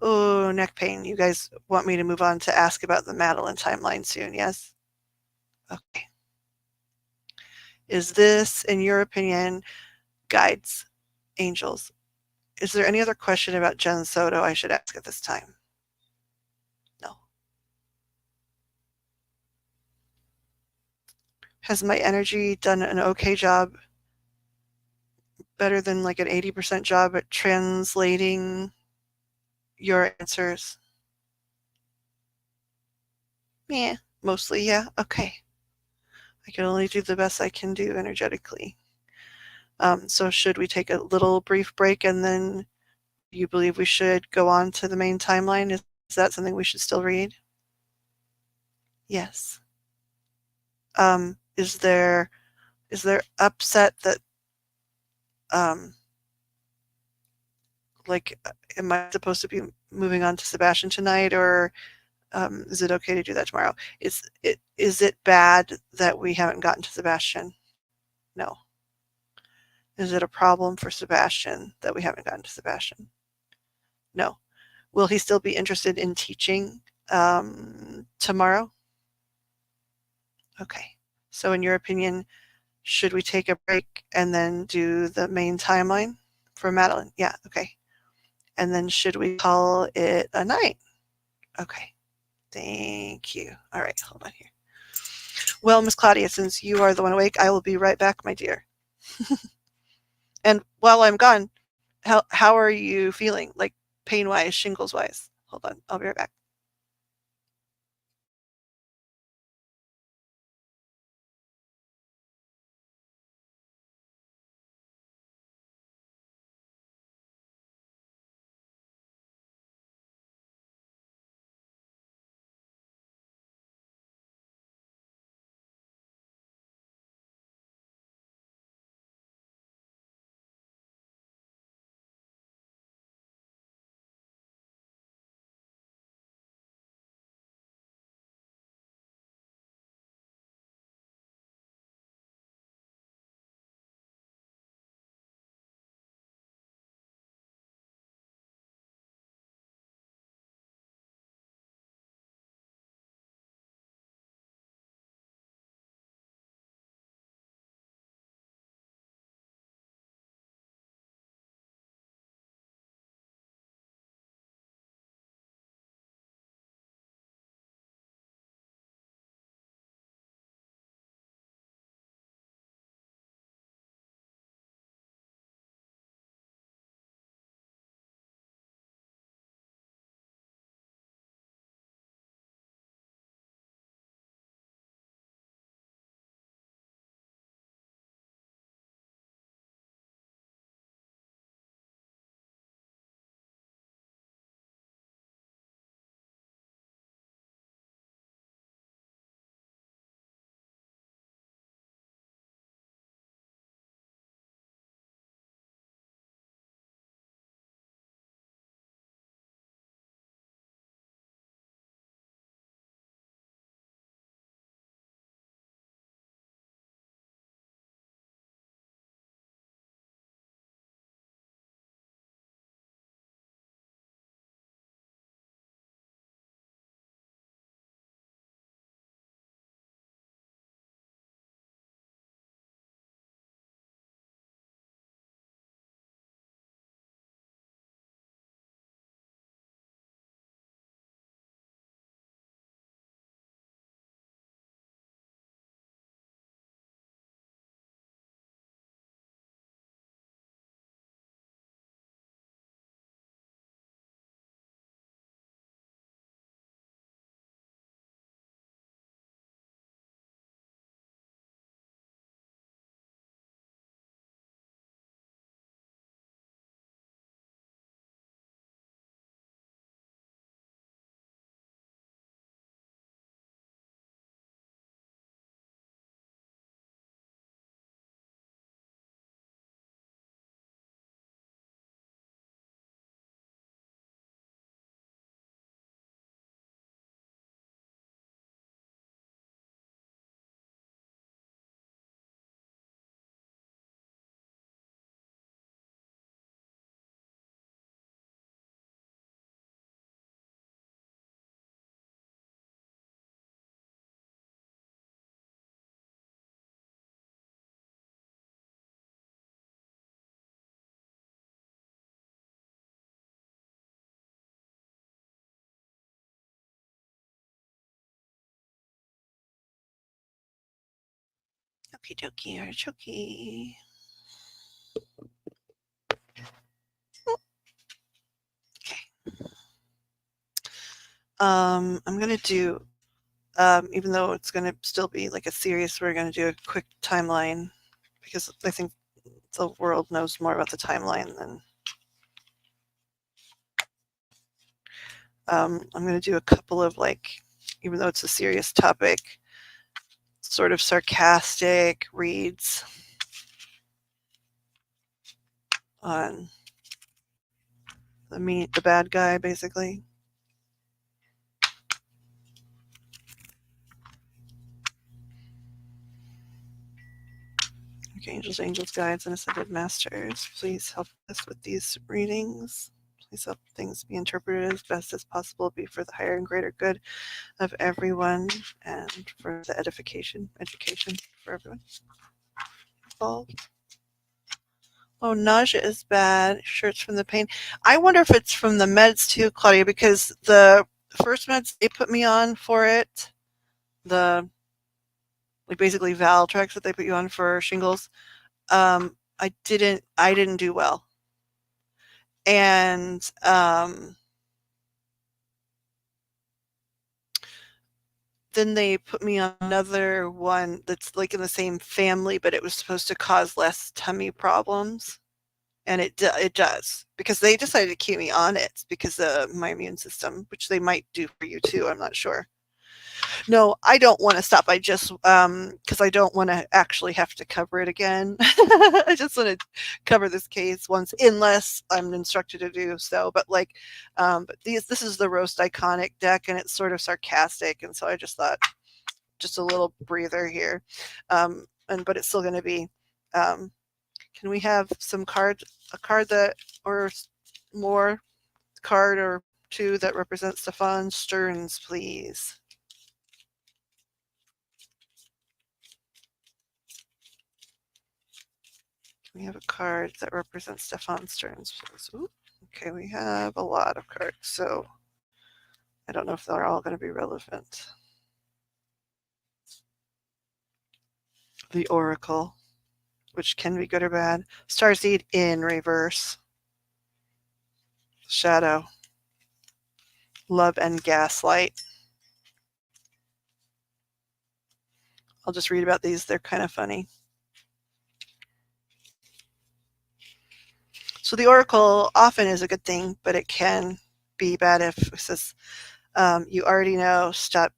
oh, neck pain. You guys want me to move on to ask about the Madeline timeline soon, yes? Okay. Is this, in your opinion, guides, angels, is there any other question about Jen Soto I should ask at this time? No. Has my energy done an okay job, better than like an 80% job at translating your answers? Yeah, mostly, yeah. Okay. I can only do the best I can do energetically. So should we take a little brief break and then you believe we should go on to the main timeline? Is that something we should still read? Yes. Is there upset that um, like am I supposed to be moving on to Sebastian tonight, or is it okay to do that tomorrow? Is it bad that we haven't gotten to Sebastian? No. Is it a problem for Sebastian that we haven't gotten to Sebastian? No. Will he still be interested in teaching tomorrow? Okay. So in your opinion, should we take a break and then do the main timeline for Madeline? Yeah, okay. And then should we call it a night? Okay. Thank you. All right, hold on here. Well, Miss Claudia, since you are the one awake, I will be right back, my dear. And while I'm gone, how are you feeling? Like pain wise, shingles wise? Hold on, I'll be right back. Okie dokie, artichoke. Okay. I'm gonna do, even though it's gonna still be like a series, we're gonna do a quick timeline because I think the world knows more about the timeline than. I'm gonna do a couple of like, even though it's a serious topic, sort of sarcastic reads on the bad guy, basically. Angels, angels, guides, and ascended masters, please help us with these readings. Please help things be interpreted as best as possible, be for the higher and greater good of everyone, and for the education for everyone involved. Oh, nausea is bad. Sure, it's from the pain. I wonder if it's from the meds too, Claudia, because the first meds they put me on for it, the like basically Valtrex that they put you on for shingles, I didn't do well. And then they put me on another one that's like in the same family, but it was supposed to cause less tummy problems. And it does, because they decided to keep me on it because of my immune system, which they might do for you too. I'm not sure. No, I don't want to stop. I just because I don't want to actually have to cover it again. I just want to cover this case once, unless I'm instructed to do so. But like, but this is the Roast Iconic deck, and it's sort of sarcastic, and so I just thought just a little breather here, but it's still going to be. Can we have a card that or more card or two that represents Stefan Stearns, please? We have a card that represents Stefan Stearns. Ooh, okay, we have a lot of cards, so I don't know if they're all going to be relevant. The Oracle, which can be good or bad. Starseed in reverse. Shadow. Love and Gaslight. I'll just read about these. They're kind of funny. So the Oracle often is a good thing, but it can be bad if it says you already know, stop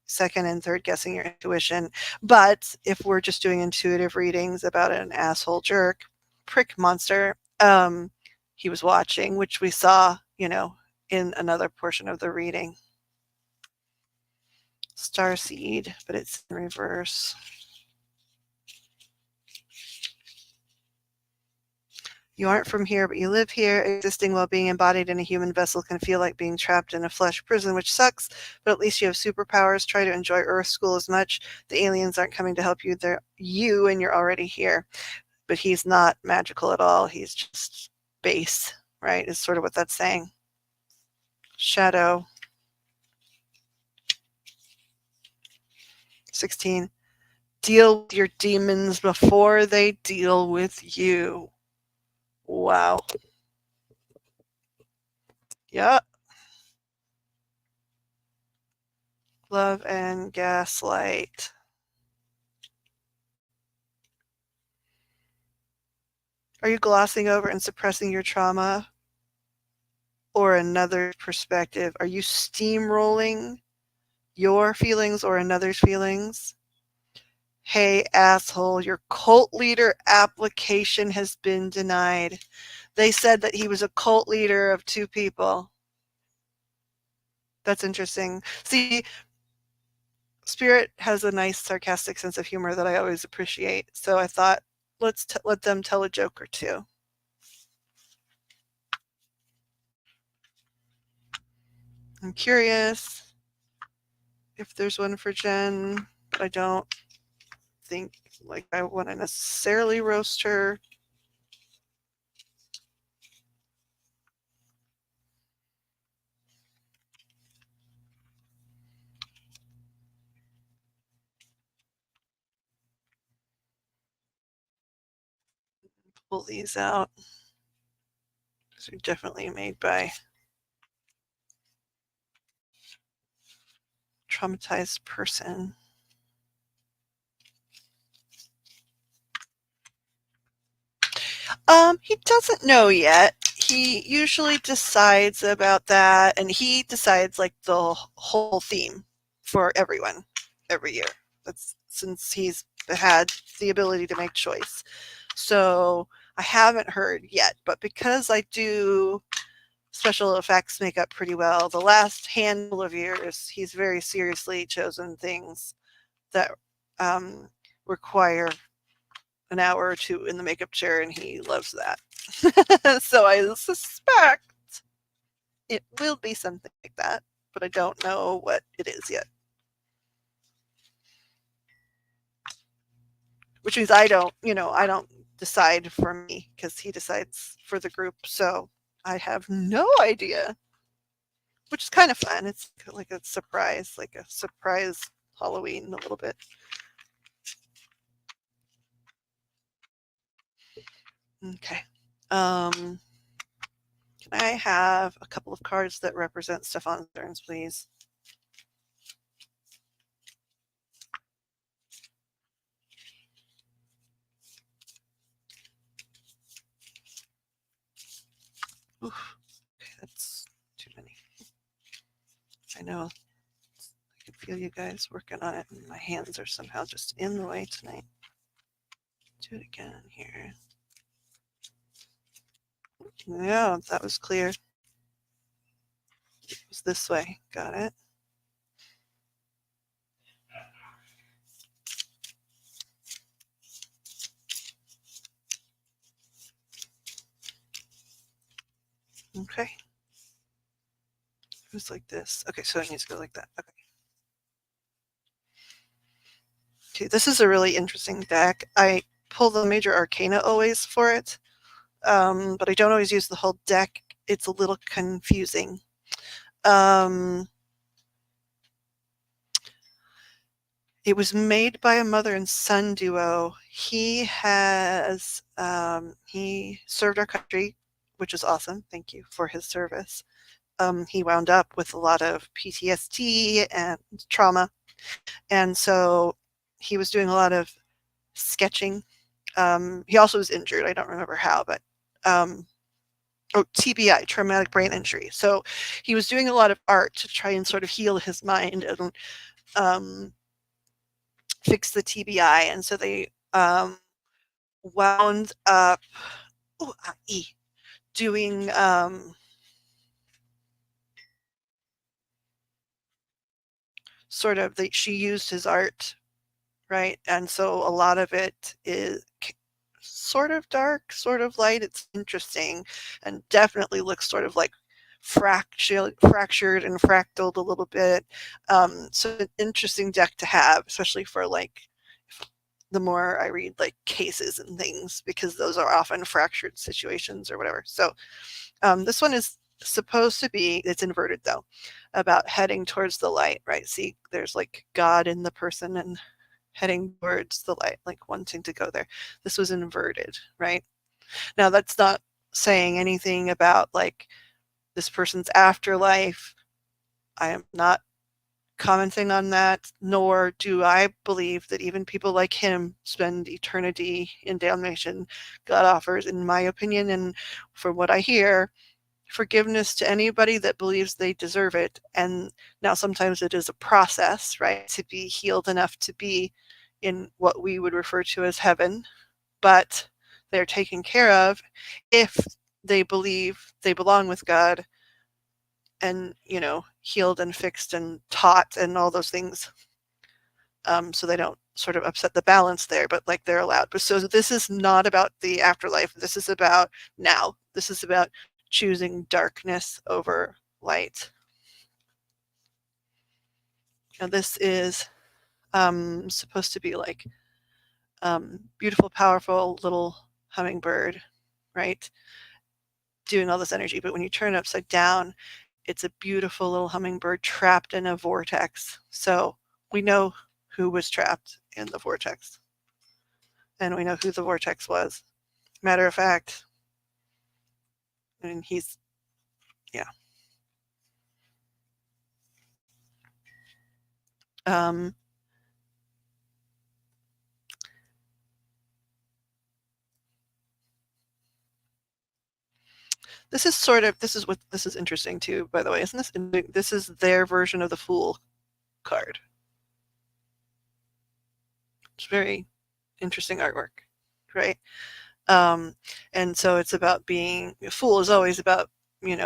second and third guessing your intuition. But if we're just doing intuitive readings about an asshole jerk, prick monster, he was watching, which we saw, in another portion of the reading. Starseed, but it's in reverse. You aren't from here, but you live here. Existing while being embodied in a human vessel can feel like being trapped in a flesh prison, which sucks, but at least you have superpowers. Try to enjoy Earth School as much. The aliens aren't coming to help you. They're you, and you're already here. But he's not magical at all. He's just base, right? Is sort of what that's saying. Shadow. 16. Deal with your demons before they deal with you. Wow. Yeah. Love and Gaslight. Are you glossing over and suppressing your trauma or another perspective? Are you steamrolling your feelings or another's feelings? Hey, asshole, your cult leader application has been denied. They said that he was a cult leader of 2 people. That's interesting. See, Spirit has a nice sarcastic sense of humor that I always appreciate. So I thought, let's let them tell a joke or two. I'm curious if there's one for Jen, but I don't think like I want to necessarily roast her. pull these out. These are definitely made by traumatized person. He doesn't know yet. He usually decides about that, and he decides like the whole theme for everyone every year. That's since he's had the ability to make choice. So I haven't heard yet, but because I do special effects makeup pretty well, the last handful of years, he's very seriously chosen things that um, require an hour or two in the makeup chair, and he loves that. So I suspect it will be something like that, but I don't know what it is yet. Which means I don't decide for me because he decides for the group. So I have no idea, which is kind of fun. It's like a surprise Halloween a little bit. Okay. Um, can I have a couple of cards that represent Stefan's turns, please? Oof, okay, that's too many. I know. I can feel you guys working on it, and my hands are somehow just in the way tonight. Do it again here. Yeah, that was clear. It was this way. Got it. Okay. It was like this. Okay, so it needs to go like that. Okay. Okay, this is a really interesting deck. I pull the major arcana always for it, but I don't always use the whole deck. It's a little confusing. Um, it was made by a mother and son duo. He served our country, which is awesome. Thank you for his service. He wound up with a lot of PTSD and trauma, and so he was doing a lot of sketching. He also was injured. I don't remember how, but TBI, traumatic brain injury. So he was doing a lot of art to try and sort of heal his mind and um, fix the TBI. And so they wound up doing sort of she used his art, right? And so a lot of it is sort of dark, sort of light. It's interesting and definitely looks sort of like fractured and fractaled a little bit. So an interesting deck to have, especially for like the more I read like cases and things, because those are often fractured situations or whatever. So this one is supposed to be, it's inverted though, about heading towards the light, right? See, there's like God in the person and heading towards the light, like wanting to go there. This was inverted, right? Now, that's not saying anything about like this person's afterlife. I am not commenting on that, nor do I believe that even people like him spend eternity in damnation. God offers, in my opinion, and from what I hear, forgiveness to anybody that believes they deserve it. And now sometimes it is a process, right, to be healed enough to be in what we would refer to as heaven, but they're taken care of if they believe they belong with God and, healed and fixed and taught and all those things. So they don't sort of upset the balance there, but like they're allowed. But so this is not about the afterlife. This is about now. This is about choosing darkness over light. Now this is supposed to be like beautiful, powerful little hummingbird, right? Doing all this energy. But when you turn it upside down, it's a beautiful little hummingbird trapped in a vortex. So we know who was trapped in the vortex. And we know who the vortex was. Matter of fact, I mean, yeah. Um, this is interesting too, by the way. Isn't this is their version of the Fool card. It's very interesting artwork, right? Um, and so it's about being a fool is always about,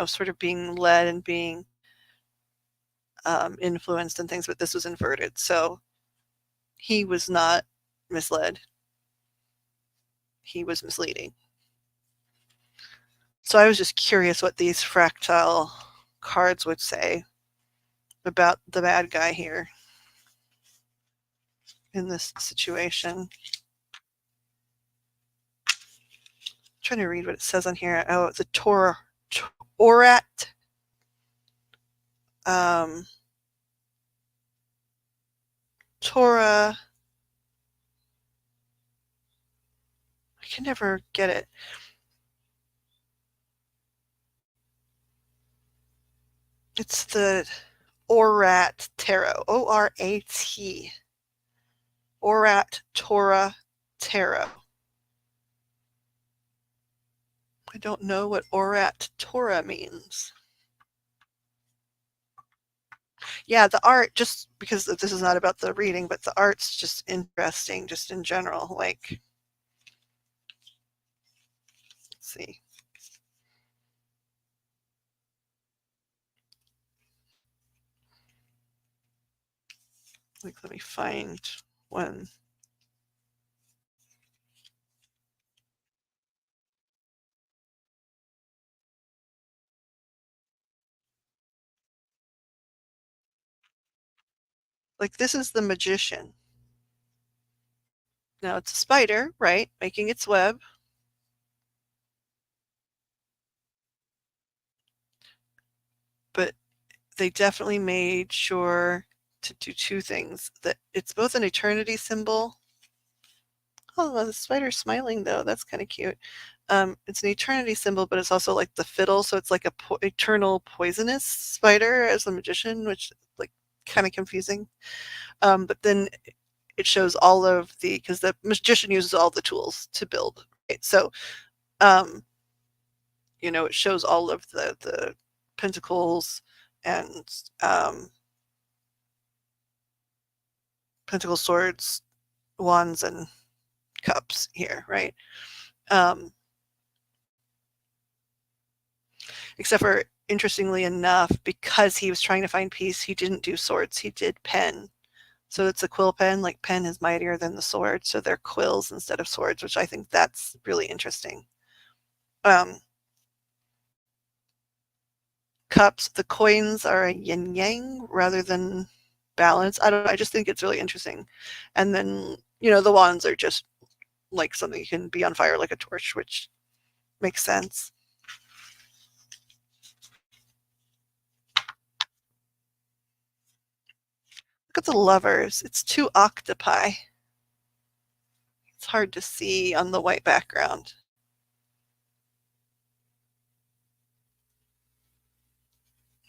sort of being led and being influenced and things, but this was inverted. So he was not misled. He was misleading. So I was just curious what these fractal cards would say about the bad guy here in this situation. I'm trying to read what it says on here. Oh, it's a Orat. Torah. I can never get it. It's the Orat Tarot. O-R-A-T. Orat Torah Tarot. I don't know what Orat Torah means. Yeah, the art, just because this is not about the reading, but the art's just interesting, just in general. Like, let's see. Like, let me find one. Like, this is the magician. Now, it's a spider, right, making its web. But they definitely made sure to do two things. That it's both an eternity symbol. Oh, the spider's smiling, though. That's kind of cute. It's an eternity symbol, but it's also like the fiddle, so it's like a eternal poisonous spider as the magician, which like kind of confusing. But then it shows all of because the magician uses all the tools to build. Right? So, um, it shows all of the pentacles and pentacle, swords, wands, and cups here, right? Except for, interestingly enough, because he was trying to find peace, he didn't do swords, he did pen. So it's a quill pen, like pen is mightier than the sword, so they're quills instead of swords, which I think that's really interesting. Cups, the coins are a yin yang rather than balance. I don't know, I just think it's really interesting. And then, the wands are just like something you can be on fire like a torch, which makes sense. Look at the lovers. It's two octopi. It's hard to see on the white background.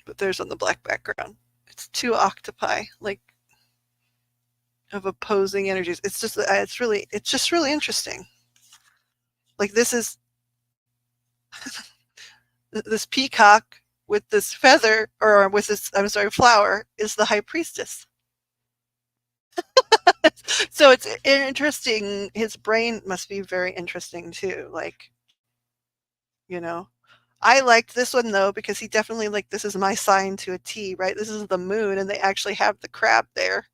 But there's on the black background. It's two octopi, like, of opposing energies. It's just really interesting. Like, this is this peacock with this feather, or with this, I'm sorry, flower, is the high priestess. So it's interesting. His brain must be very interesting too. Like, I liked this one though, because he definitely, like, this is my sign to a T, right? This is the moon, and they actually have the crab there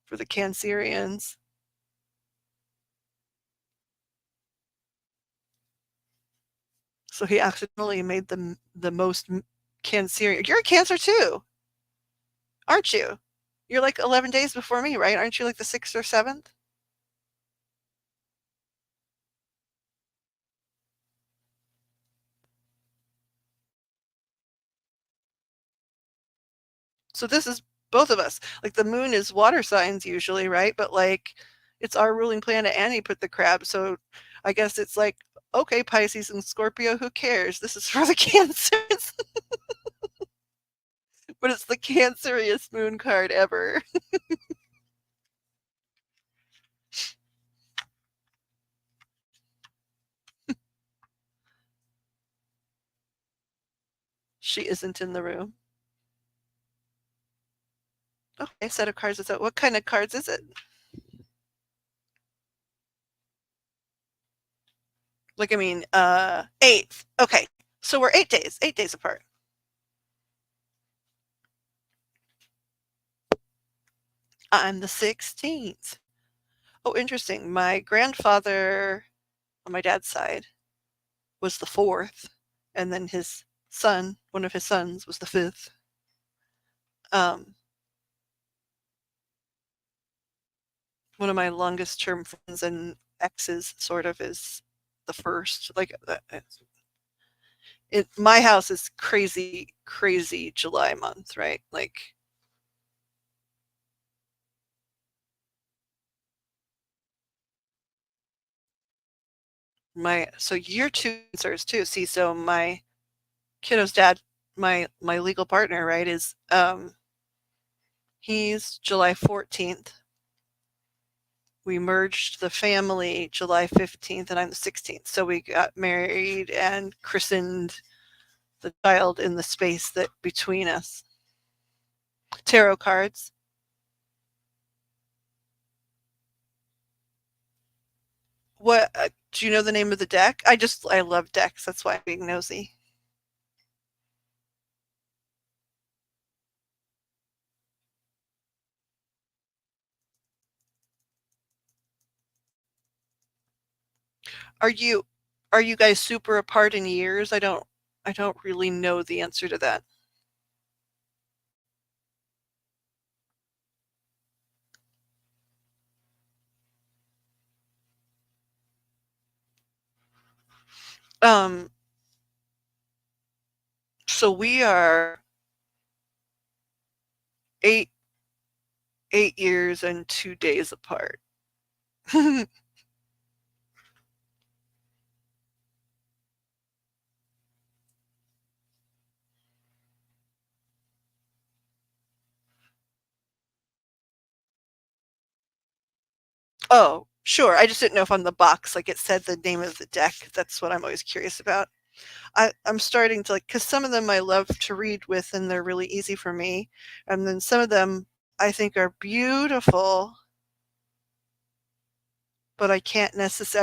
for the Cancerians. So he accidentally made the most Cancerian. You're a Cancer too, aren't you? You're like 11 days before me, right? Aren't you like the 6th or 7th? So this is both of us. Like, the moon is water signs usually, right? But like, it's our ruling planet, and he put the crab. So I guess it's like, okay, Pisces and Scorpio, who cares? This is for the Cancers, but it's the canceriest moon card ever. She isn't in the room. Okay, set of cards is out. What kind of cards is it? Like, I mean, 8th. Okay, so we're 8 days apart. I'm the 16th. Oh, interesting. My grandfather on my dad's side was the 4th, and then his son, one of his sons, was the 5th. Um, one of my longest term friends and exes sort of is the 1st. Like, my house is crazy, crazy July month, right? Like, so you're two Cancers too. See, so my kiddo's dad, my legal partner, right, is he's July 14th. We merged the family July 15th, and I'm the 16th. So we got married and christened the child in the space that between us. Tarot cards. What do you know the name of the deck? I love decks. That's why I'm being nosy. Are you are you guys super apart in years? I don't really know the answer to that. Um so we are 8 8 years and 2 days apart. Oh, sure. I just didn't know if on the box, like, it said the name of the deck. That's what I'm always curious about. I'm starting to like, because some of them I love to read with and they're really easy for me. And then some of them I think are beautiful, but I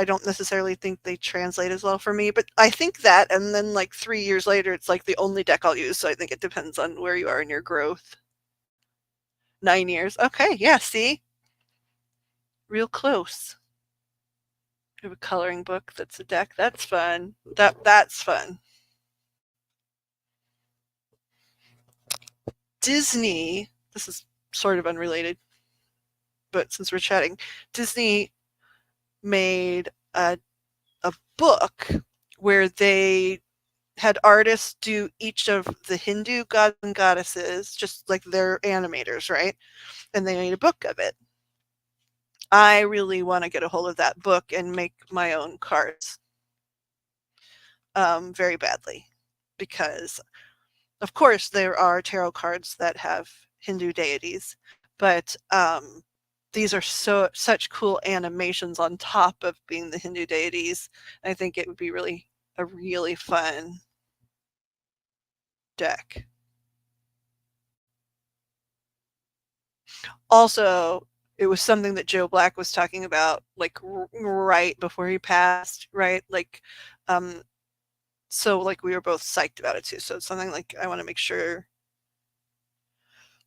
don't necessarily think they translate as well for me. But I think that, and then like 3 years later, it's like the only deck I'll use. So I think it depends on where you are in your growth. 9 years. Okay. Yeah. See, real close. We have a coloring book that's a deck. That's fun. That's fun. Disney, this is sort of unrelated, but since we're chatting, Disney made a book where they had artists do each of the Hindu gods and goddesses, just like they're animators, right? And they made a book of it. I really want to get a hold of that book and make my own cards very badly because of course, there are tarot cards that have Hindu deities, but these are such cool animations on top of being the Hindu deities. I think it would be a really fun deck. Also, it was something that Joe Black was talking about, like right before he passed, right? Like, um, so like we were both psyched about it too. So it's something like I want to make sure.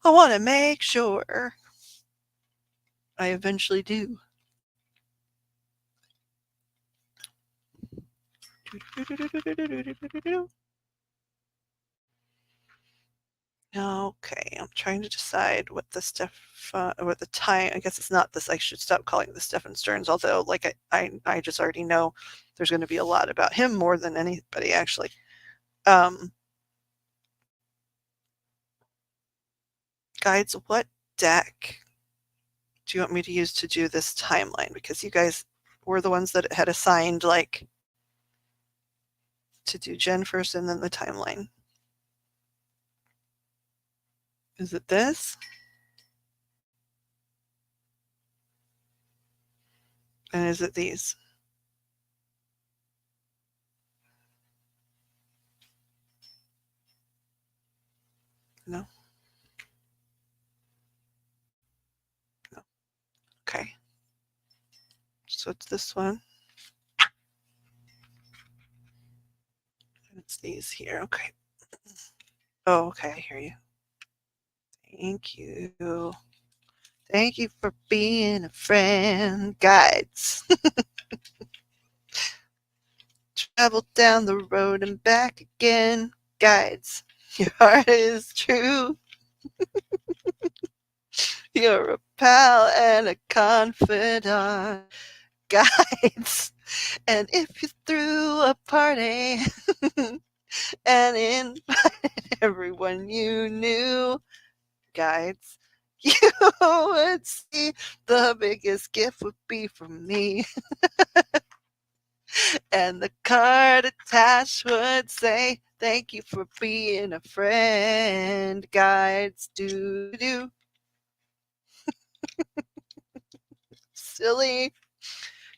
I want to make sure I eventually do. Okay, I'm trying to decide what the time. I guess it's not this. I should stop calling this Stefan Stearns. Although, like I just already know there's going to be a lot about him more than anybody actually. Um, Guides, what deck do you want me to use to do this timeline? Because you guys were the ones that had assigned, like, to do Jen first and then the timeline. Is it this? And is it these? No? No. Okay. So it's this one. And it's these here. Okay. Oh, okay. I hear you. Thank you. Thank you for being a friend. Guides. Travel down the road and back again. Guides. Your heart is true. You're a pal and a confidant. Guides. And if you threw a party and invited everyone you knew, guides, you would see the biggest gift would be from me. And the card attached would say, thank you for being a friend. Guides, do. Silly.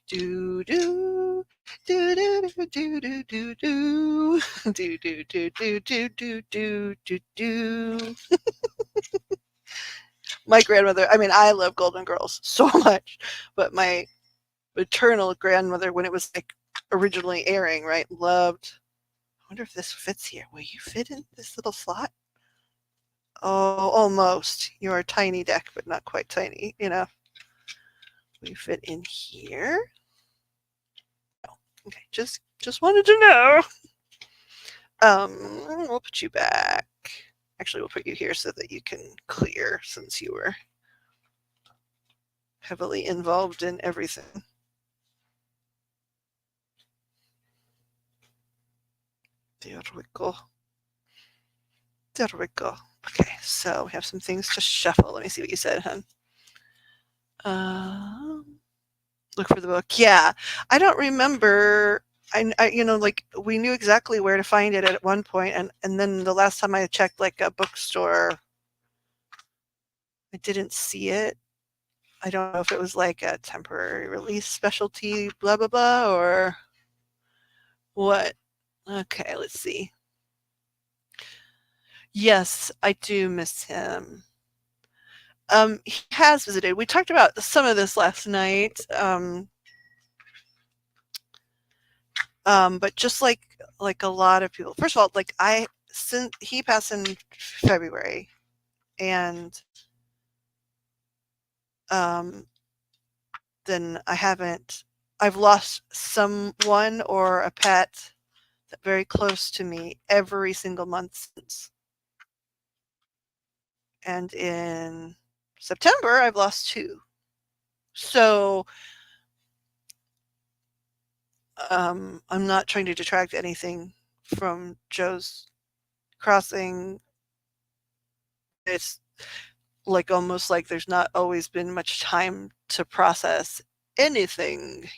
Do do do do do do do do do do do do do do do do do. My grandmother, I mean, I love Golden Girls so much, but my maternal grandmother, when it was like originally airing, right, loved. I wonder if this fits here. Will you fit in this little slot? Oh, almost. You're a tiny deck, but not quite tiny enough. Will you fit in here? No. Okay, just wanted to know. We'll put you back. Actually, we'll put you here so that you can clear since you were heavily involved in everything. There we go. There we go. Okay, so we have some things to shuffle. Let me see what you said, hun. Look for the book. Yeah, I don't remember. Like we knew exactly where to find it at one point, and then the last time I checked, like a bookstore, I didn't see it. I don't know if it was like a temporary release specialty, blah blah blah, or what. Okay, let's see. Yes, I do miss him. He has visited. We talked about some of this last night. But just like a lot of people, first of all, like since he passed in February, and um, then I've lost someone or a pet very close to me every single month since. And in September, I've lost two. So I'm not trying to detract anything from Joe's crossing. It's like almost like there's not always been much time to process anything,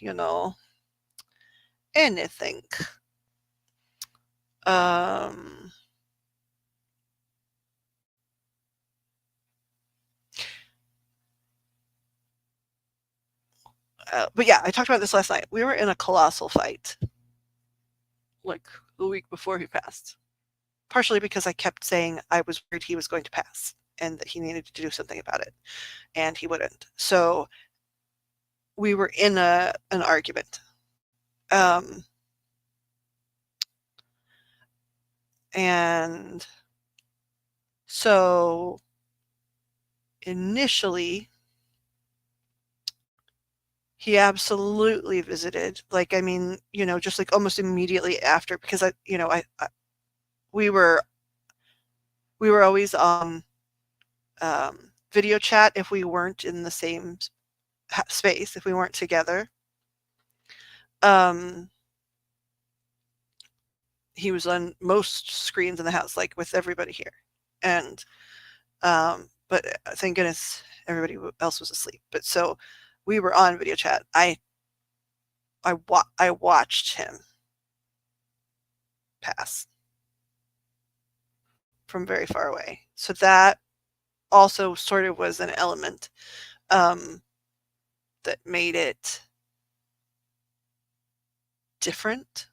anything. Um, but yeah, I talked about this last night. We were in a colossal fight, like the week before he passed, partially because I kept saying I was worried he was going to pass and that he needed to do something about it, and he wouldn't. So we were in an argument. And so initially, he absolutely visited. Like, I mean, just like almost immediately after, because we were always on video chat if we weren't in the same space, if we weren't together. He was on most screens in the house, like with everybody here, and but thank goodness everybody else was asleep. But so we were on video chat. I I watched him pass from very far away. So that also sort of was an element um, that made it different.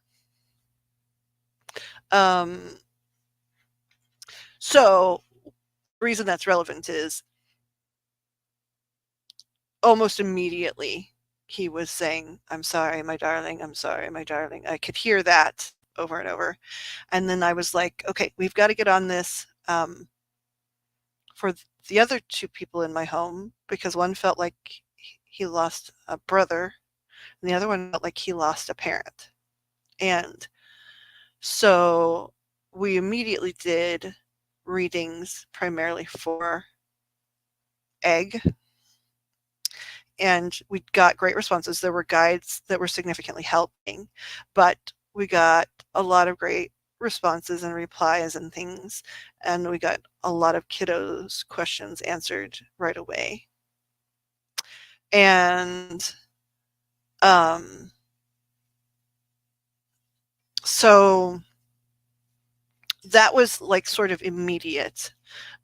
Um, so the reason that's relevant is almost immediately he was saying, "I'm sorry, my darling. I'm sorry, my darling." I could hear that over and over. And then I was like, okay, we've got to get on this for the other two people in my home because one felt like he lost a brother and the other one felt like he lost a parent. And so we immediately did readings primarily for egg, and we got great responses. There were guides that were significantly helping, but we got a lot of great responses and replies and things, and we got a lot of kiddos' questions answered right away. And um, so that was like sort of immediate.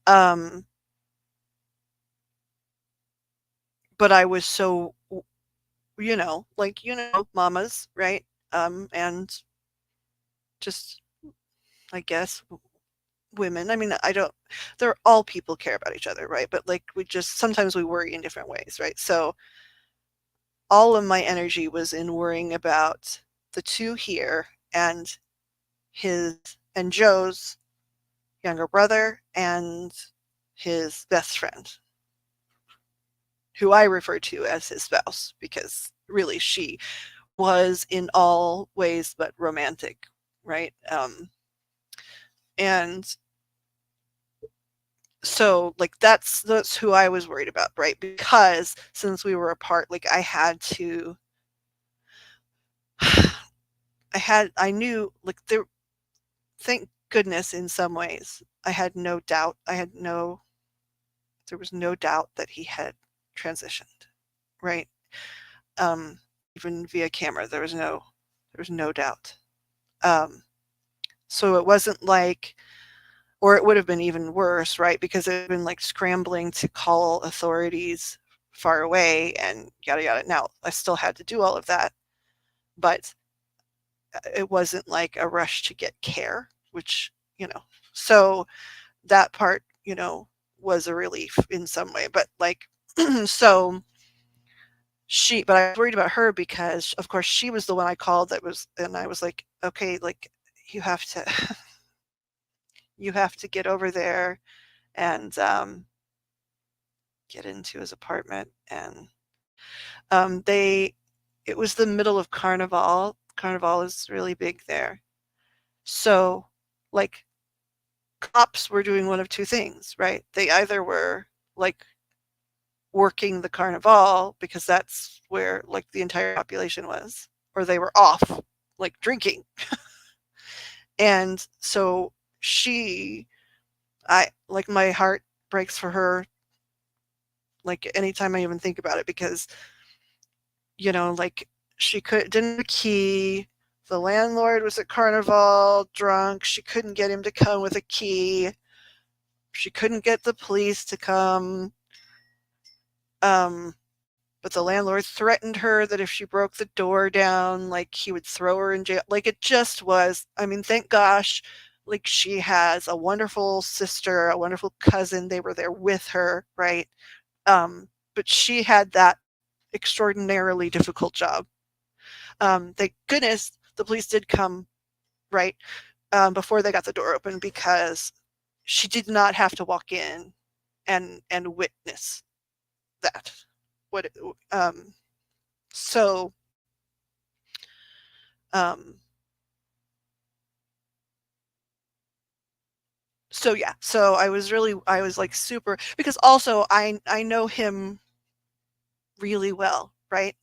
Um, but I was so, like, mamas, right? And just, I guess, women. I mean, I don't, they're all people care about each other, right? But like, sometimes we worry in different ways, right? So all of my energy was in worrying about the two here and his and Joe's younger brother and his best friend, who I refer to as his spouse because really she was in all ways but romantic, right? And so like that's who I was worried about, right? Because since we were apart, like I had to I knew like there, thank goodness in some ways I had no doubt. There was no doubt that he had transitioned, right? Um Even via camera there was no doubt. Um so it wasn't like, or it would have been even worse, right? Because it would have been like scrambling to call authorities far away and yada yada. Now, I still had to do all of that, but it wasn't like a rush to get care, which, so that part, was a relief in some way. But like, so but I was worried about her because, of course, she was the one I called and I was like, okay, like, you have to, you have to get over there and get into his apartment. And they it was the middle of Carnival is really big there, so like cops were doing one of two things, right? They either were like working the Carnival because that's where like the entire population was, or they were off like drinking. And so she I like, my heart breaks for her like anytime I even think about it because like she didn't have a key. The landlord was at Carnival drunk. She couldn't get him to come with a key. She couldn't get the police to come. Um, but the landlord threatened her that if she broke the door down, like he would throw her in jail. Like it just was, I mean, thank gosh, like she has a wonderful sister, a wonderful cousin. They were there with her, right? But she had that extraordinarily difficult job. Thank goodness the police did come, right, before they got the door open because she did not have to walk in and witness that. What so um so yeah, so I was like super, because also I know him really well, right?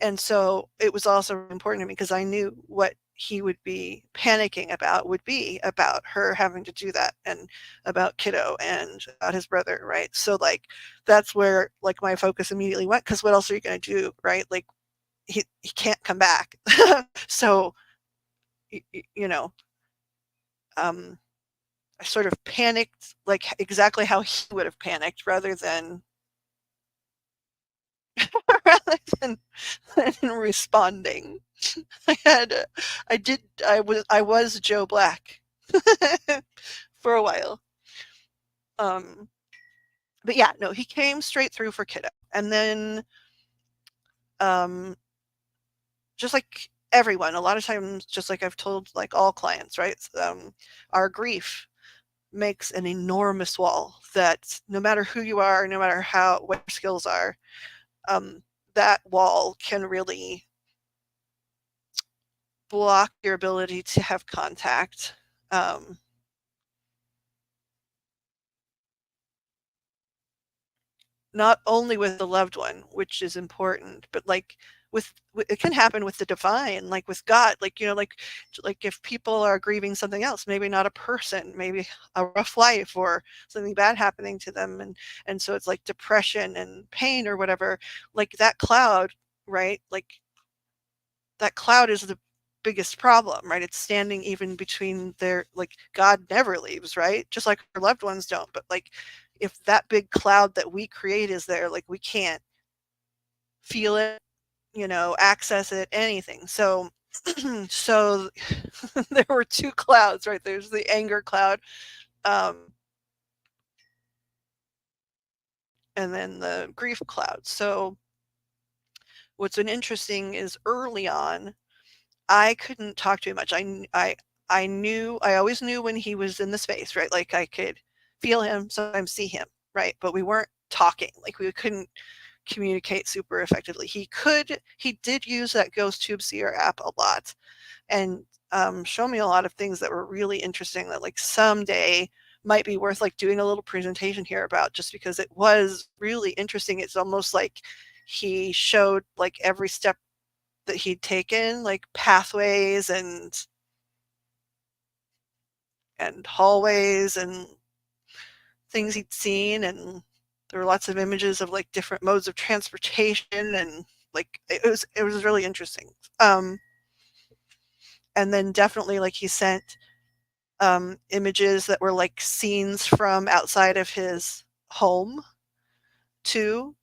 And so it was also important to me because I knew what he would be panicking about would be about her having to do that, and about kiddo and about his brother, right? So like that's where like my focus immediately went, because what else are you going to do, right? Like he can't come back. So you know, um, I sort of panicked, like exactly how he would have panicked, rather than rather than, than responding. I had, I did, I was Joe Black for a while. Um, but yeah, no, he came straight through for Kiddo, and then um, just like everyone, a lot of times, just like I've told like all clients, right? Our grief makes an enormous wall that no matter who you are, no matter how what your skills are, um, that wall can really block your ability to have contact. Um, Not only with the loved one, which is important, but like it can happen with the divine, like with God, like like if people are grieving something else, maybe not a person, maybe a rough life or something bad happening to them, and so it's like depression and pain or whatever, like that cloud, right? Like that cloud is the biggest problem, right? It's standing even between their, like, God never leaves, right? Just like our loved ones don't. But like if that big cloud that we create is there, like we can't feel it, access it, anything. So so there were two clouds, right? There's the anger cloud, um, and then the grief cloud. So what's been interesting is early on I couldn't talk to him much. I knew, I always knew when he was in the space, right? Like I could feel him, sometimes see him, right? But we weren't talking. Like we couldn't communicate super effectively. He did use that Ghost Tube Seer app a lot, and show me a lot of things that were really interesting that like someday might be worth like doing a little presentation here about, just because it was really interesting. It's almost like he showed like every step that he'd taken, like pathways and hallways and things he'd seen, and there were lots of images of like different modes of transportation, and like it was really interesting. Um, and then definitely like he sent images that were like scenes from outside of his home too.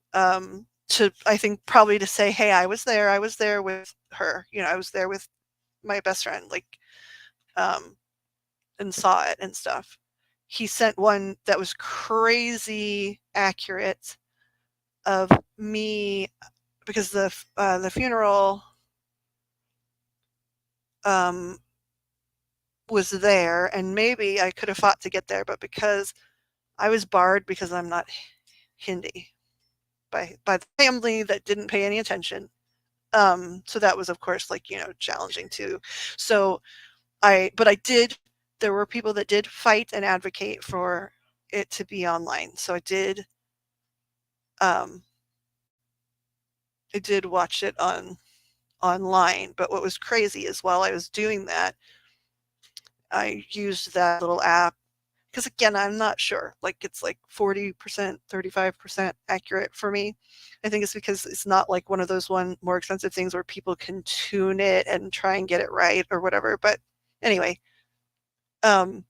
To I think probably to say, hey, I was there with her, I was there with my best friend, like um and saw it and stuff. He sent one that was crazy accurate of me, because the funeral um, was there, and maybe I could have fought to get there, but because I was barred because I'm not Hindi by the family that didn't pay any attention. So that was of course like challenging too. So but I did. There were people that did fight and advocate for it to be online. So um, I did watch it online. But what was crazy is while I was doing that, I used that little app because again, I'm not sure. Like it's like 40%, 35% accurate for me. I think it's because it's not like one of those more expensive things where people can tune it and try and get it right or whatever. But anyway, um,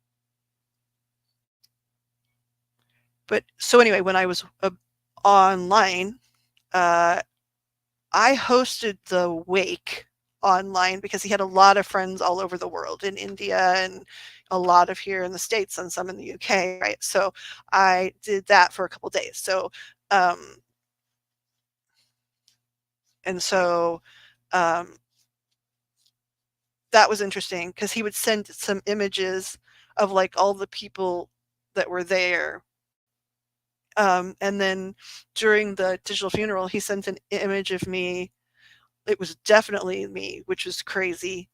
but so anyway, when I was online, uh, I hosted the wake online because he had a lot of friends all over the world, in India and a lot of here in the States and some in the UK, right? So I did that for a couple days. So um, and so um, that was interesting because he would send some images of like all the people that were there. And then during the digital funeral, he sent an image of me. It was definitely me, which was crazy.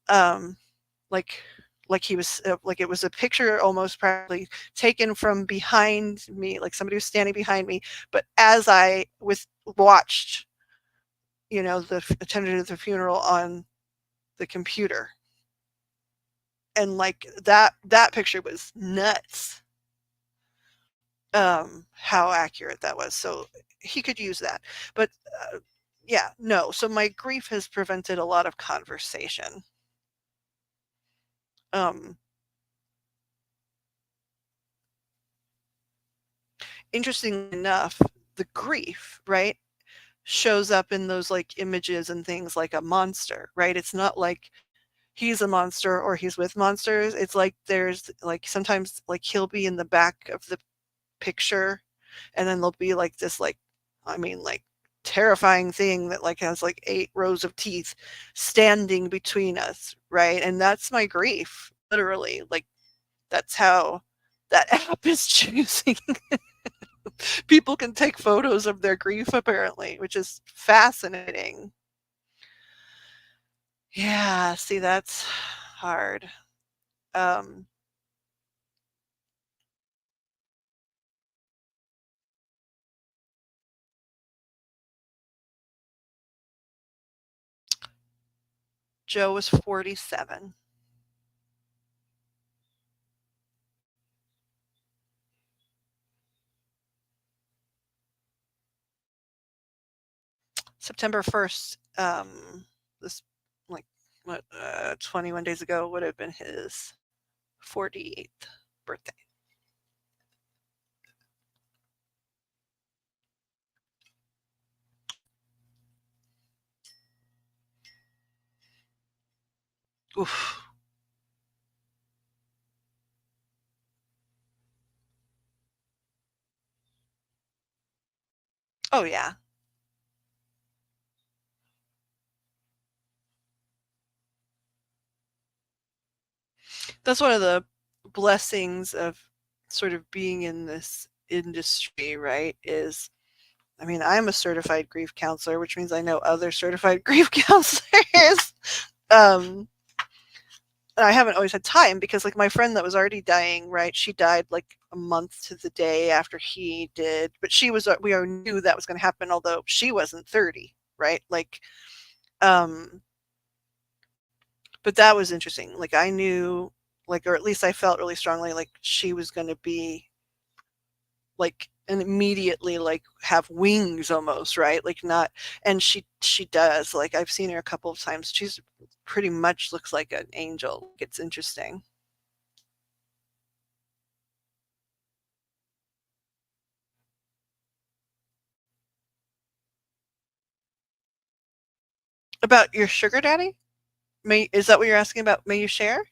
Um, like he was like, it was a picture almost practically taken from behind me, like somebody was standing behind me, but as I watched the attended the funeral on the computer, and like that picture was nuts, how accurate that was. So he could use that. But yeah, no. So my grief has prevented a lot of conversation. Um, Interestingly enough, the grief, right, shows up in those like images and things like a monster, right? It's not like he's a monster or he's with monsters. It's like there's like sometimes like he'll be in the back of the picture and then there'll be like this like I mean like terrifying thing that like has like 8 rows of teeth standing between us, right? And that's my grief, literally. Like that's how that app is choosing. People can take photos of their grief apparently, which is fascinating. Yeah, see that's hard. Um Joe was 47. September 1st, this like what 21 days ago would have been his 48th birthday. Oof. Oh yeah. That's one of the blessings of sort of being in this industry, right? Is I mean, I'm a certified grief counselor, which means I know other certified grief counselors. Um, and I haven't always had time because, like, my friend that was already dying, right? She died like a month to the day after he did, but she was, we all knew that was going to happen, although she wasn't 30, right? Like, um, but that was interesting. Like, I knew, like, or at least I felt really strongly like she was going to be like and immediately like have wings almost, right? Like not and she does. Like I've seen her a couple of times. She's pretty much looks like an angel. It's interesting. About your sugar daddy? May is that what you're asking about? May you share?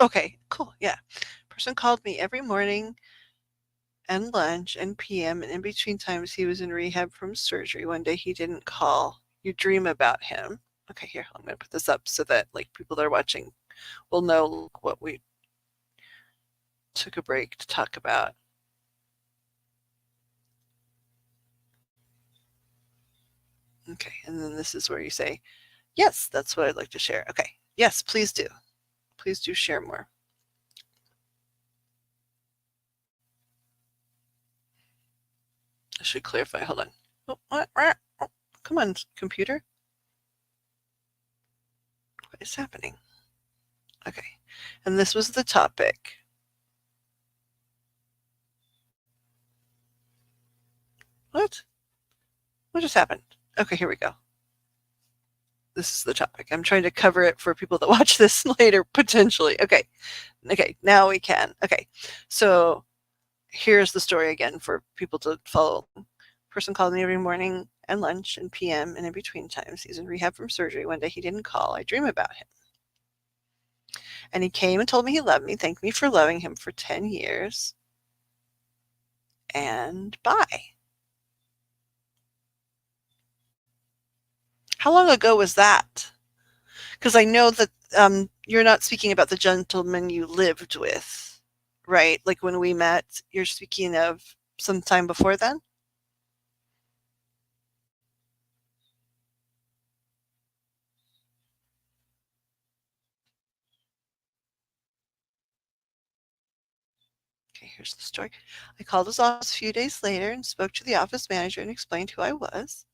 Okay, cool. Yeah. Person called me every morning and lunch and PM, and in between times he was in rehab from surgery. One day he didn't call. You dream about him. Okay, here, I'm gonna put this up so that like people that are watching will know what we took a break to talk about. Okay, and then this is where you say, yes, that's what I'd like to share. Okay, yes, please do. Please do share more. I should clarify. Hold on. Oh, what? Oh, come on, computer. What is happening? Okay, and this was the topic. What? What just happened? Okay, here we go. This is the topic. I'm trying to cover it for people that watch this later, potentially. Okay. Okay, now we can. Okay. So here's the story again for people to follow. Person called me every morning and lunch and PM and in between times. He's in rehab from surgery. One day he didn't call. I dream about him. And he came and told me he loved me, thanked me for loving him for 10 years. and bye. How long ago was that? Because I know that you're not speaking about the gentleman you lived with, right? Like when we met, you're speaking of some time before then? Okay, here's the story. I called his office a few days later and spoke to the office manager and explained who I was.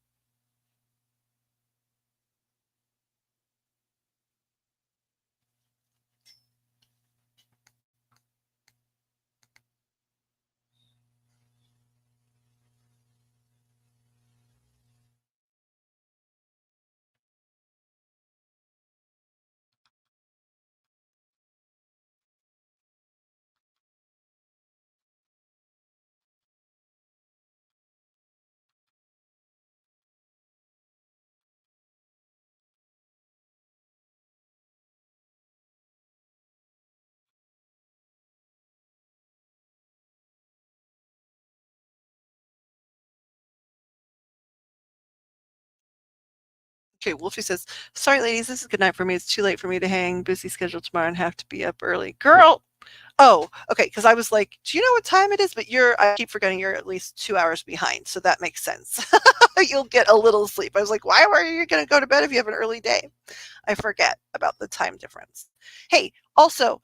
Okay, Wolfie says, sorry, ladies, this is good night for me. It's too late for me to hang. Busy schedule tomorrow and have to be up early. Girl! Oh, okay, because I was like, do you know what time it is? But I keep forgetting you're at least 2 hours behind, so that makes sense. You'll get a little sleep. I was like, why are you going to go to bed if you have an early day? I forget about the time difference. Hey, also,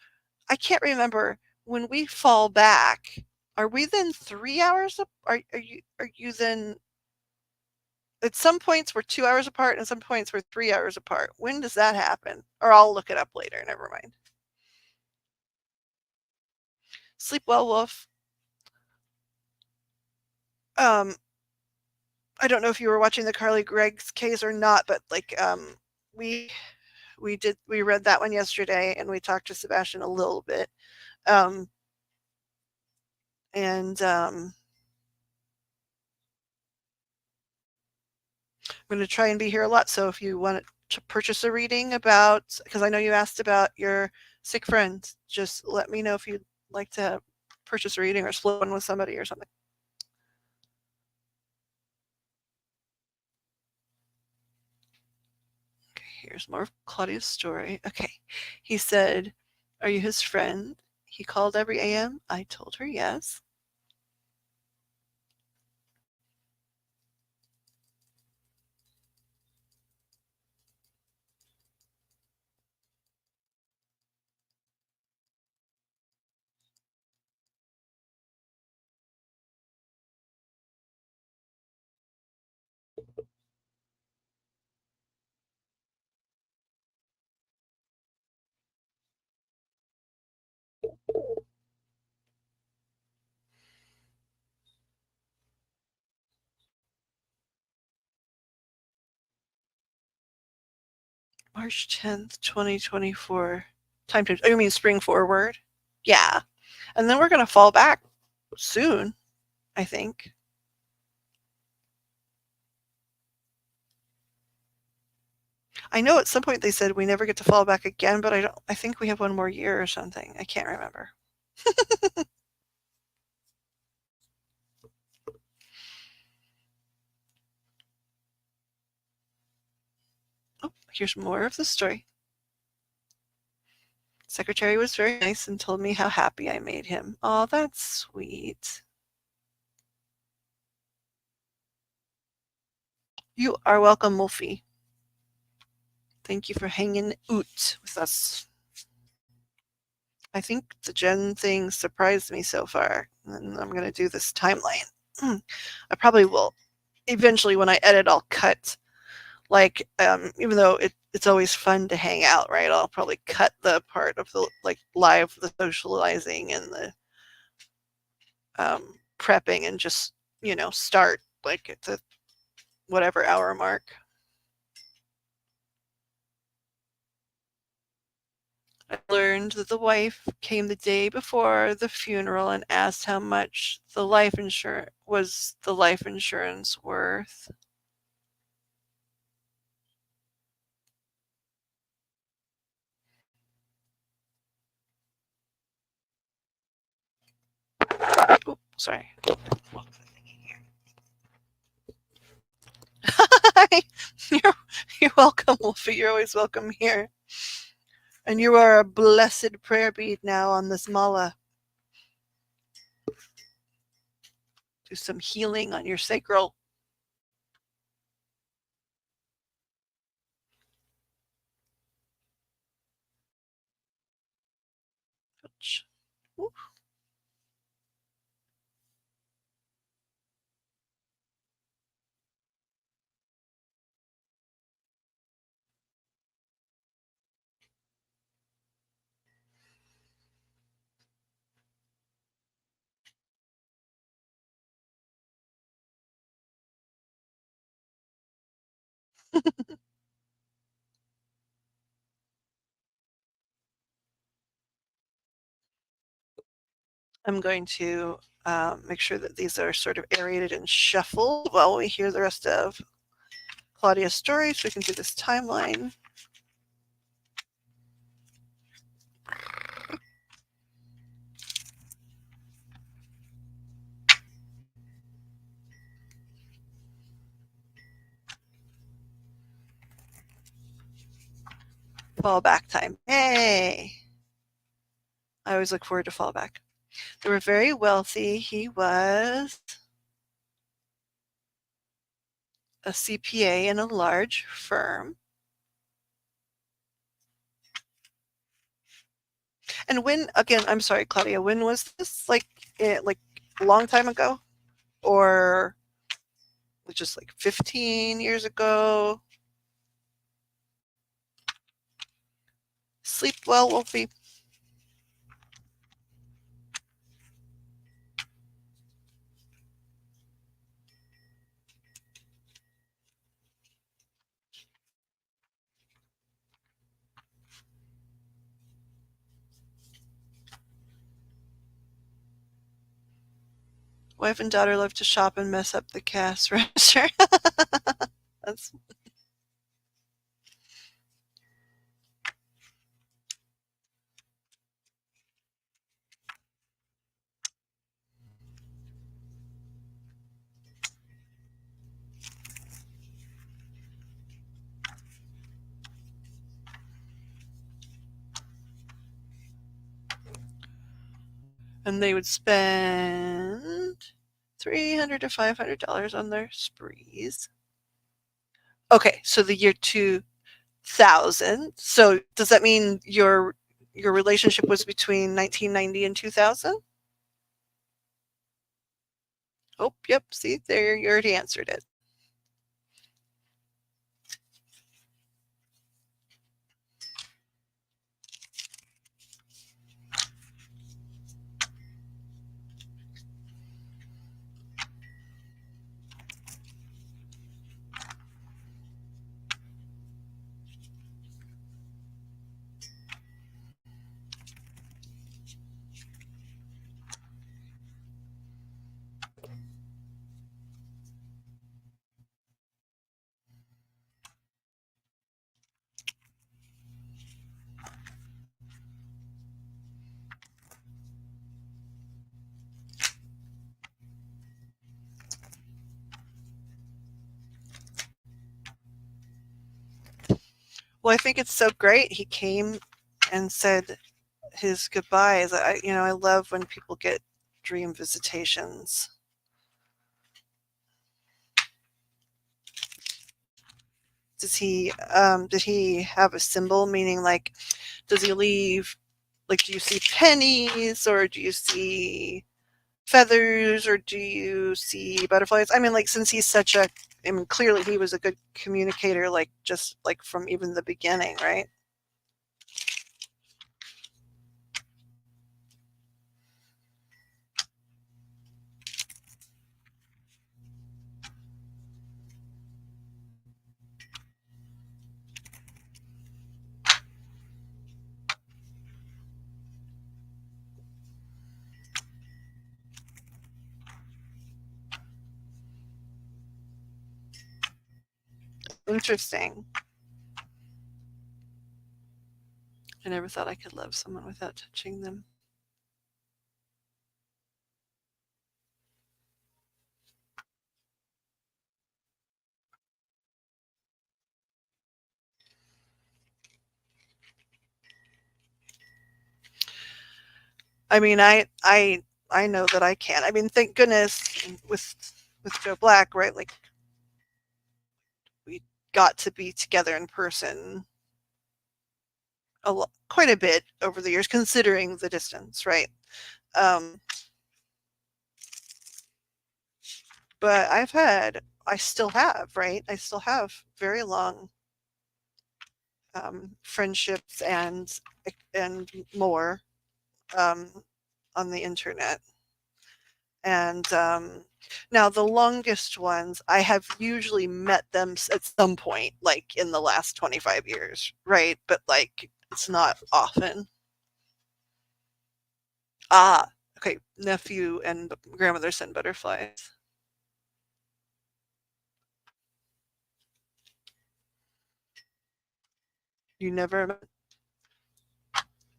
I can't remember when we fall back. Are we then 3 hours? Are you then at some points we're 2 hours apart and some points we're 3 hours apart? When does that happen? Or I'll look it up later. Never mind. Sleep well, Wolf. Um, I don't know if you were watching the Carly Gregg's case or not, but we we read that one yesterday and we talked to Sebastian a little bit. Um, and I'm going to try and be here a lot. So if you want to purchase a reading about, because I know you asked about your sick friend, just let me know if you'd like to purchase a reading or split one with somebody or something. Okay, here's more of Claudia's story. Okay, he said, "Are you his friend?" He called every AM. I told her yes. March 10th, 2024. Time to, oh, you mean spring forward? Yeah. And then we're going to fall back soon, I think. I know at some point they said we never get to fall back again, but I think we have one more year or something. I can't remember. Oh, here's more of the story. Secretary was very nice and told me how happy I made him. Oh, that's sweet. You are welcome, Wolfie. Thank you for hanging out with us. I think the Jen thing surprised me so far, and I'm going to do this timeline. I probably will. Eventually, when I edit, I'll cut, even though it's always fun to hang out, right? I'll probably cut the part of the, live, the socializing and the prepping and just, start, at the whatever hour mark. I learned that the wife came the day before the funeral and asked how much the life insurance worth. Oh, sorry. you're, you're welcome, Wolfie. You're always welcome here. And you are a blessed prayer bead now on this mala. Do some healing on your sacral. Ouch. Ooh. I'm going to make sure that these are sort of aerated and shuffled while we hear the rest of Claudia's story so we can do this timeline. Fallback time. Hey! I always look forward to fallback. They were very wealthy. He was a CPA in a large firm. And when, again, I'm sorry, Claudia, when was this? Like a long time ago? Or just like 15 years ago? Sleep well, Wolfie. Wife and daughter love to shop and mess up the cash register. That's and they would spend $300 to $500 on their sprees. Okay, so the year 2000. So does that mean your relationship was between 1990 and 2000? Oh, yep. See, there you already answered it. Well, I think it's so great he came and said his goodbyes. I love when people get dream visitations. Did he have a symbol, meaning like, does he leave, like, do you see pennies or do you see feathers or do you see butterflies? I mean, like, since he's I mean, clearly he was a good communicator, like, just like from even the beginning, right? Interesting. I never thought I could love someone without touching them. I mean, I know that I can. I mean, thank goodness with Joe Black, right? Like we got to be together in person quite a bit over the years, considering the distance, right? Um, but I still have, right? I still have very long friendships and more um, on the internet. And now the longest ones, I have usually met them at some point, like in the last 25 years, right? But like it's not often. Ah, okay. Nephew and grandmother send butterflies. You never.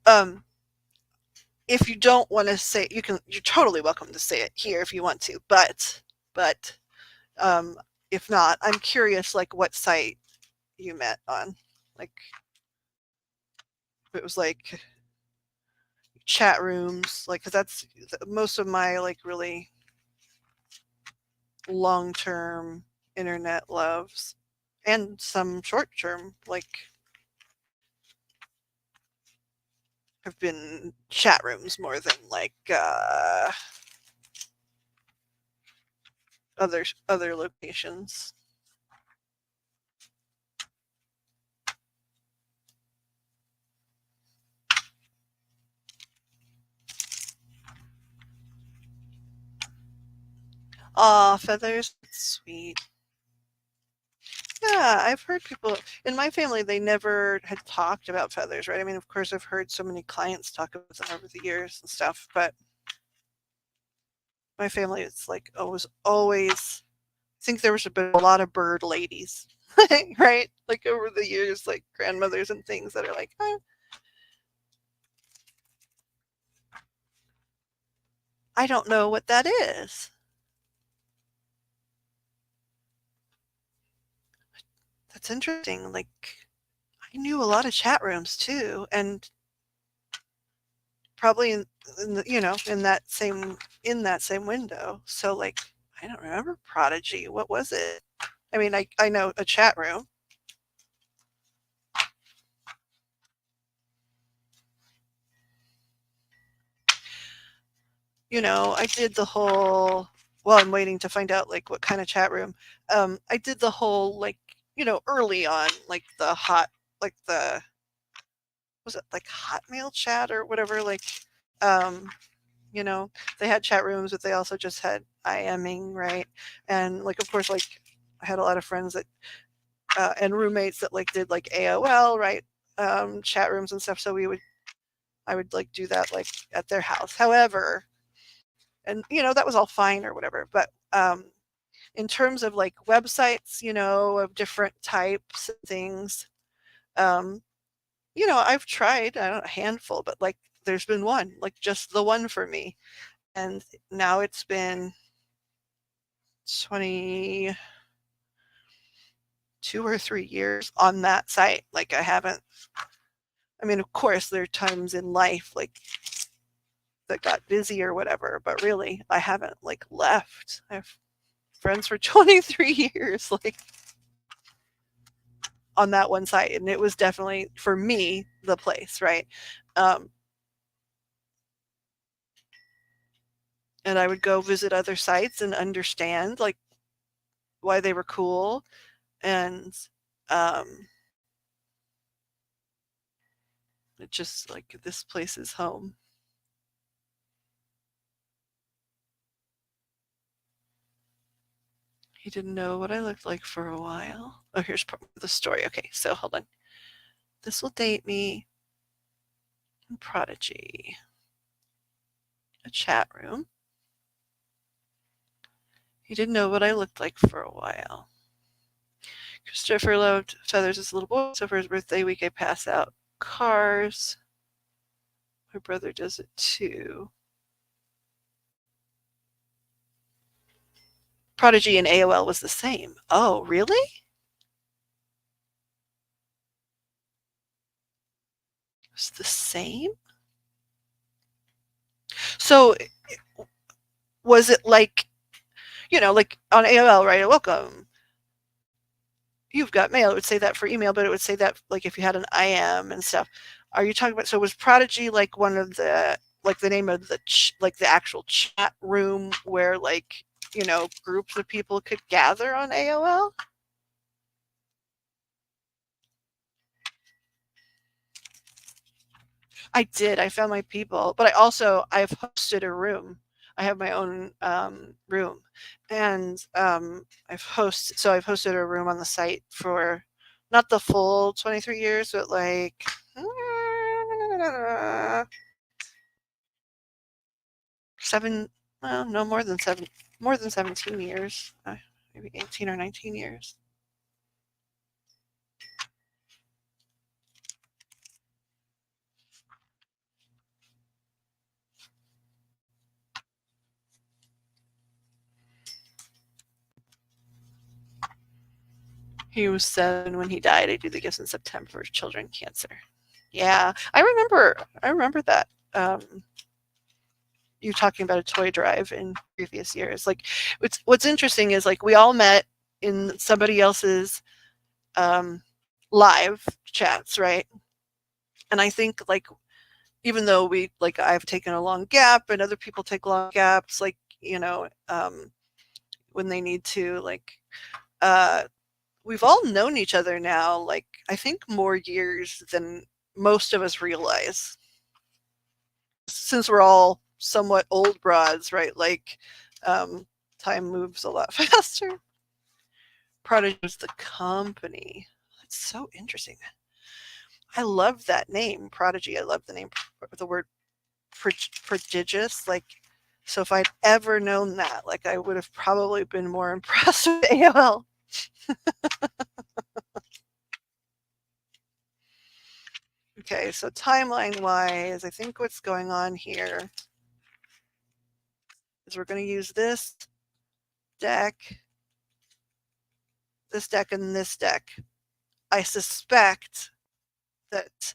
Um, if you don't want to say, you can. You're totally welcome to say it here if you want to. But um, if not, I'm curious, like what site you met on, like if it was like chat rooms, like because that's most of my like really long term internet loves, and some short term like have been chat rooms more than like other locations. Aw, feathers, sweet. Yeah, I've heard people in my family, they never had talked about feathers, right? I mean, of course, I've heard so many clients talk about them over the years and stuff, but my family, it's like always, I think there was a lot of bird ladies, right? Like over the years, like grandmothers and things that are like, I don't know what that is. That's interesting. Like, I knew a lot of chat rooms too, and probably in the, in that same window. So like, I don't remember Prodigy. What was it? I mean, I know a chat room. I did the whole. Well, I'm waiting to find out like what kind of chat room. I did the whole like early on like the hot like the was it like Hotmail chat or whatever like um you know they had chat rooms but they also just had IMing, right? And like of course like I had a lot of friends that and roommates that like did like AOL, right? Chat rooms and stuff, so I would like do that like at their house. However, and that was all fine or whatever, but in terms of like websites, of different types and things, um I've tried, I don't know, a handful, but like there's been one, like just the one for me. And now it's been 22 or 3 years on that site. Like I haven't, I mean, of course, there are times in life like that got busy or whatever, but really, I haven't like left. I have friends for 23 years, like on that one site. And it was definitely, for me, the place, right? Um, and I would go visit other sites and understand like why they were cool. And um, it just like this place is home. He didn't know what I looked like for a while. Oh, here's part of the story. Okay, so hold on. This will date me. Prodigy. A chat room. He didn't know what I looked like for a while. Christopher loved feathers as a little boy, so for his birthday week I pass out cars. My brother does it too. Prodigy and AOL was the same. Oh, really? It was the same? So was it like, like on AOL, right? Welcome, you've got mail. It would say that for email, but it would say that like if you had an IM and stuff. Are you talking about? So was Prodigy like one of the like the name of the like the actual chat room where like groups of people could gather on AOL? I did. I found my people, but I've hosted a room. I have my own room, and I've hosted a room on the site for not the full 23 years, but like 7, well, no more than 7, more than 17 years, maybe 18 or 19 years. He was 7 when he died. I do the gifts in September for children cancer. Yeah, I remember. I remember that. You talking about a toy drive in previous years. Like, what's interesting is like we all met in somebody else's um, live chats, right? And I think like even though we like I've taken a long gap and other people take long gaps, like when they need to, like uh, we've all known each other now. Like I think more years than most of us realize, since we're all somewhat old broads, right? Like um, time moves a lot faster. Prodigy was the company. That's so interesting. I love that name, Prodigy. I love the name, the word prodigious. Like, so if I'd ever known that, like, I would have probably been more impressed with AOL. Okay, so timeline wise, I think what's going on here is we're going to use deck, this deck, and this deck. I suspect that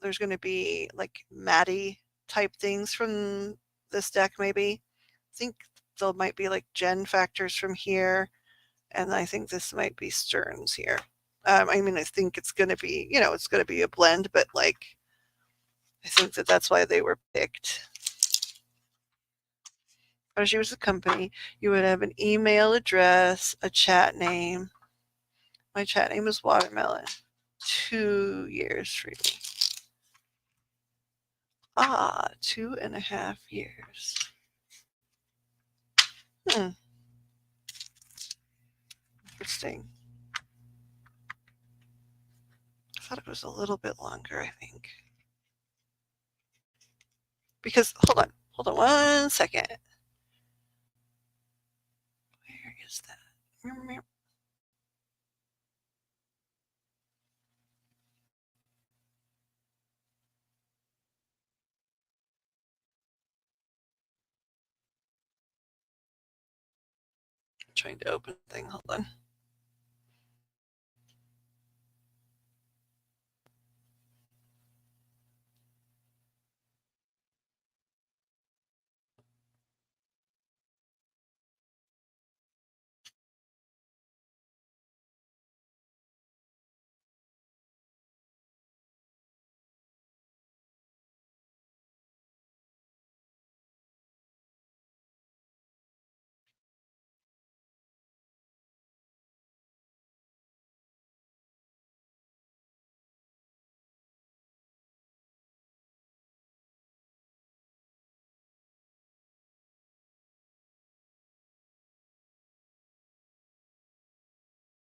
there's going to be like Maddie type things from this deck, maybe. I think there might be like Gen factors from here, and I think this might be Stearns here. I mean, I think it's going to be, it's going to be a blend, but like, I think that that's why they were picked. As you was a company, you would have an email address, a chat name. My chat name is Watermelon. 2 years freely. 2.5 years. Interesting. I thought it was a little bit longer, I think. Because, hold on 1 second. Where is that? I'm trying to open the thing. Hold on.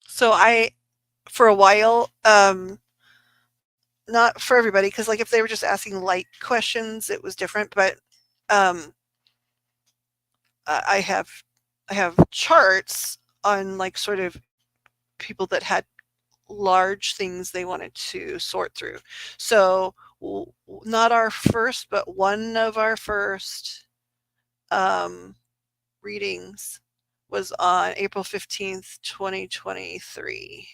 So for a while, not for everybody, because like if they were just asking light questions, it was different. But um, I have charts on like sort of people that had large things they wanted to sort through. So not our first, but one of our first um, readings was on April 15th, 2023.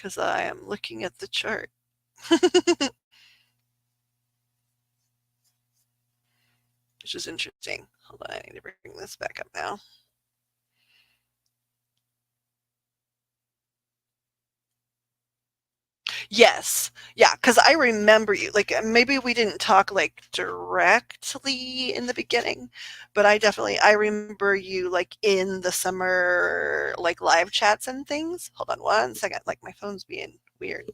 because I am looking at the chart. Which is interesting. Hold on, I need to bring this back up now. Yes. Yeah, because I remember you. Like, maybe we didn't talk like directly in the beginning, but I remember you like in the summer like live chats and things. Hold on one second. Like my phone's being weird.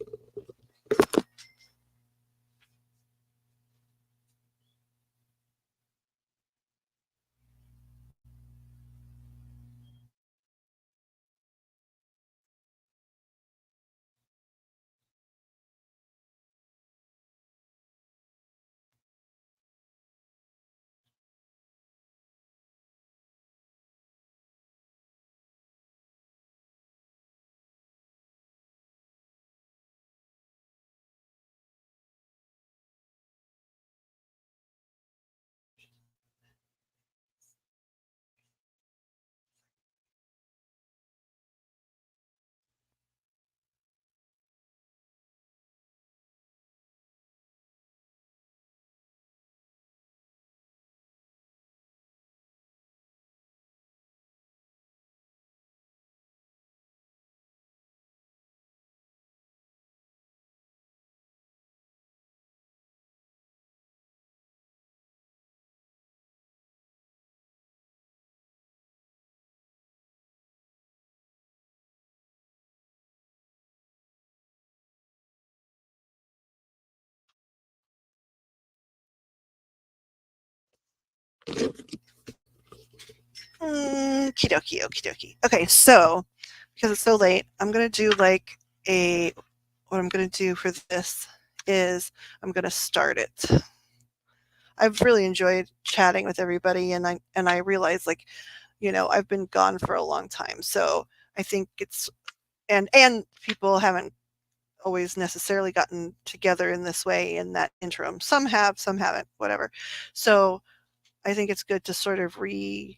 Okie dokie, okie dokie. Okay, so because it's so late, I'm gonna do like a. What I'm gonna do for this is I'm gonna start it. I've really enjoyed chatting with everybody, and I realize like, I've been gone for a long time, so I think it's and people haven't always necessarily gotten together in this way in that interim. Some have, some haven't, whatever. So I think it's good to sort of rebuild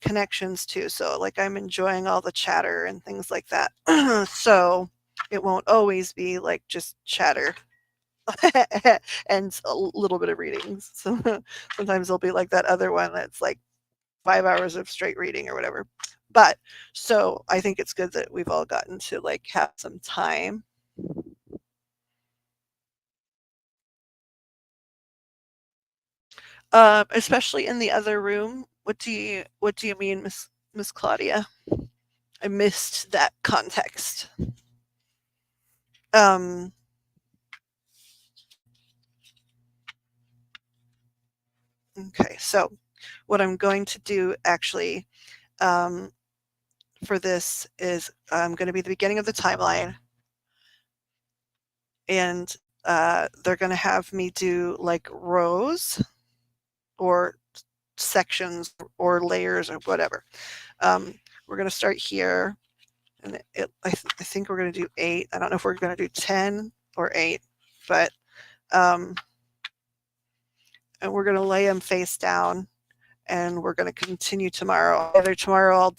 connections too. So like I'm enjoying all the chatter and things like that. So it won't always be like just chatter and a little bit of readings. So sometimes there'll be like that other one that's like 5 hours of straight reading or whatever. But so I think it's good that we've all gotten to like have some time. Especially in the other room. What do you mean, Miss Claudia? I missed that context. Um, okay, so what I'm going to do actually um, for this is I'm going to be the beginning of the timeline, and they're going to have me do like rows or sections or layers or whatever. Um, we're going to start here, and I think we're going to do 8. I don't know if we're going to do 10 or 8, but and we're going to lay them face down, and we're going to continue tomorrow. Either tomorrow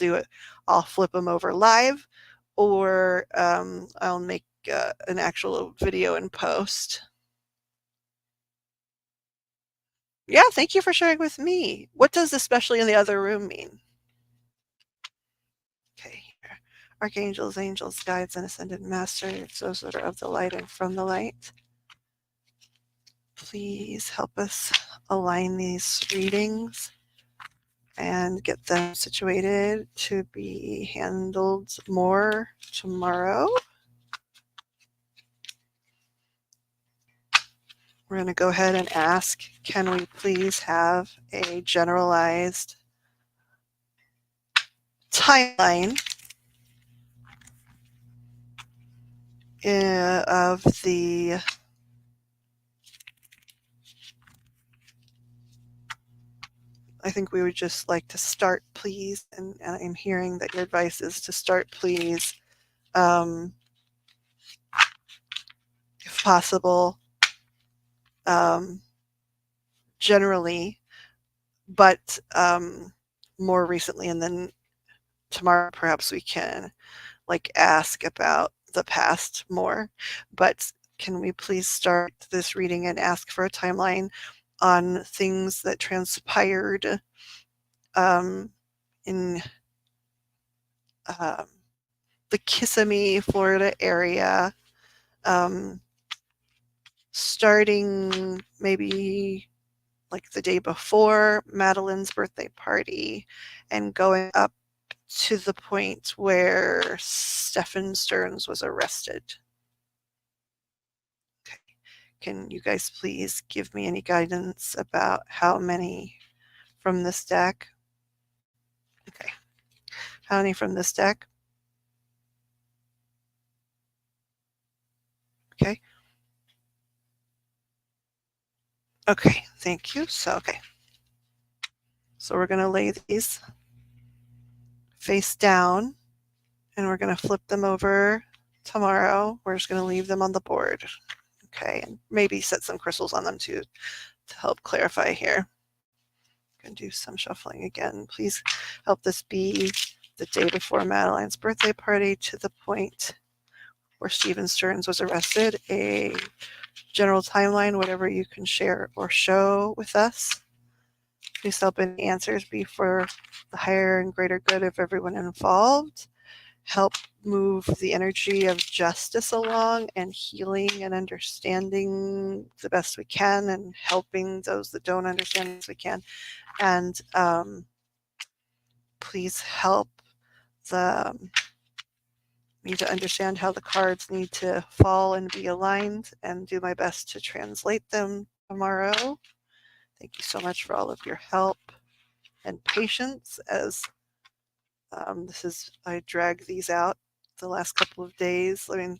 I'll flip them over live, or I'll make an actual video and post. Yeah, thank you for sharing with me. What does especially in the other room mean? Okay, here. Archangels, angels, guides, and ascended masters, those that are of the light and from the light. Please help us align these readings and get them situated to be handled more tomorrow. We're going to go ahead and ask, can we please have a generalized timeline of the I think we would just like to start, please. And I'm hearing that your advice is to start, please, if possible, um, generally, but more recently. And then tomorrow, perhaps we can like ask about the past more, but can we please start this reading and ask for a timeline on things that transpired in um, the Kissimmee, Florida area, um, starting maybe like the day before Madeline's birthday party and going up to the point where Stephen Stearns was arrested. Okay. Can you guys please give me any guidance about how many from this deck? Okay. How many from this deck? Okay. Okay, thank you. Okay. So we're going to lay these face down and we're going to flip them over tomorrow. We're just going to leave them on the board. Okay, and maybe set some crystals on them too to help clarify here. I'm going to do some shuffling again. Please help this be the day before Madeline's birthday party to the point where Stephen Stearns was arrested. A general timeline, whatever you can share or show with us. Please help any answers be for the higher and greater good of everyone involved. Help move the energy of justice along and healing and understanding the best we can and helping those that don't understand as we can. And please help me to understand how the cards need to fall and be aligned and do my best to translate them tomorrow. Thank you so much for all of your help and patience as I drag these out the last couple of days. I mean,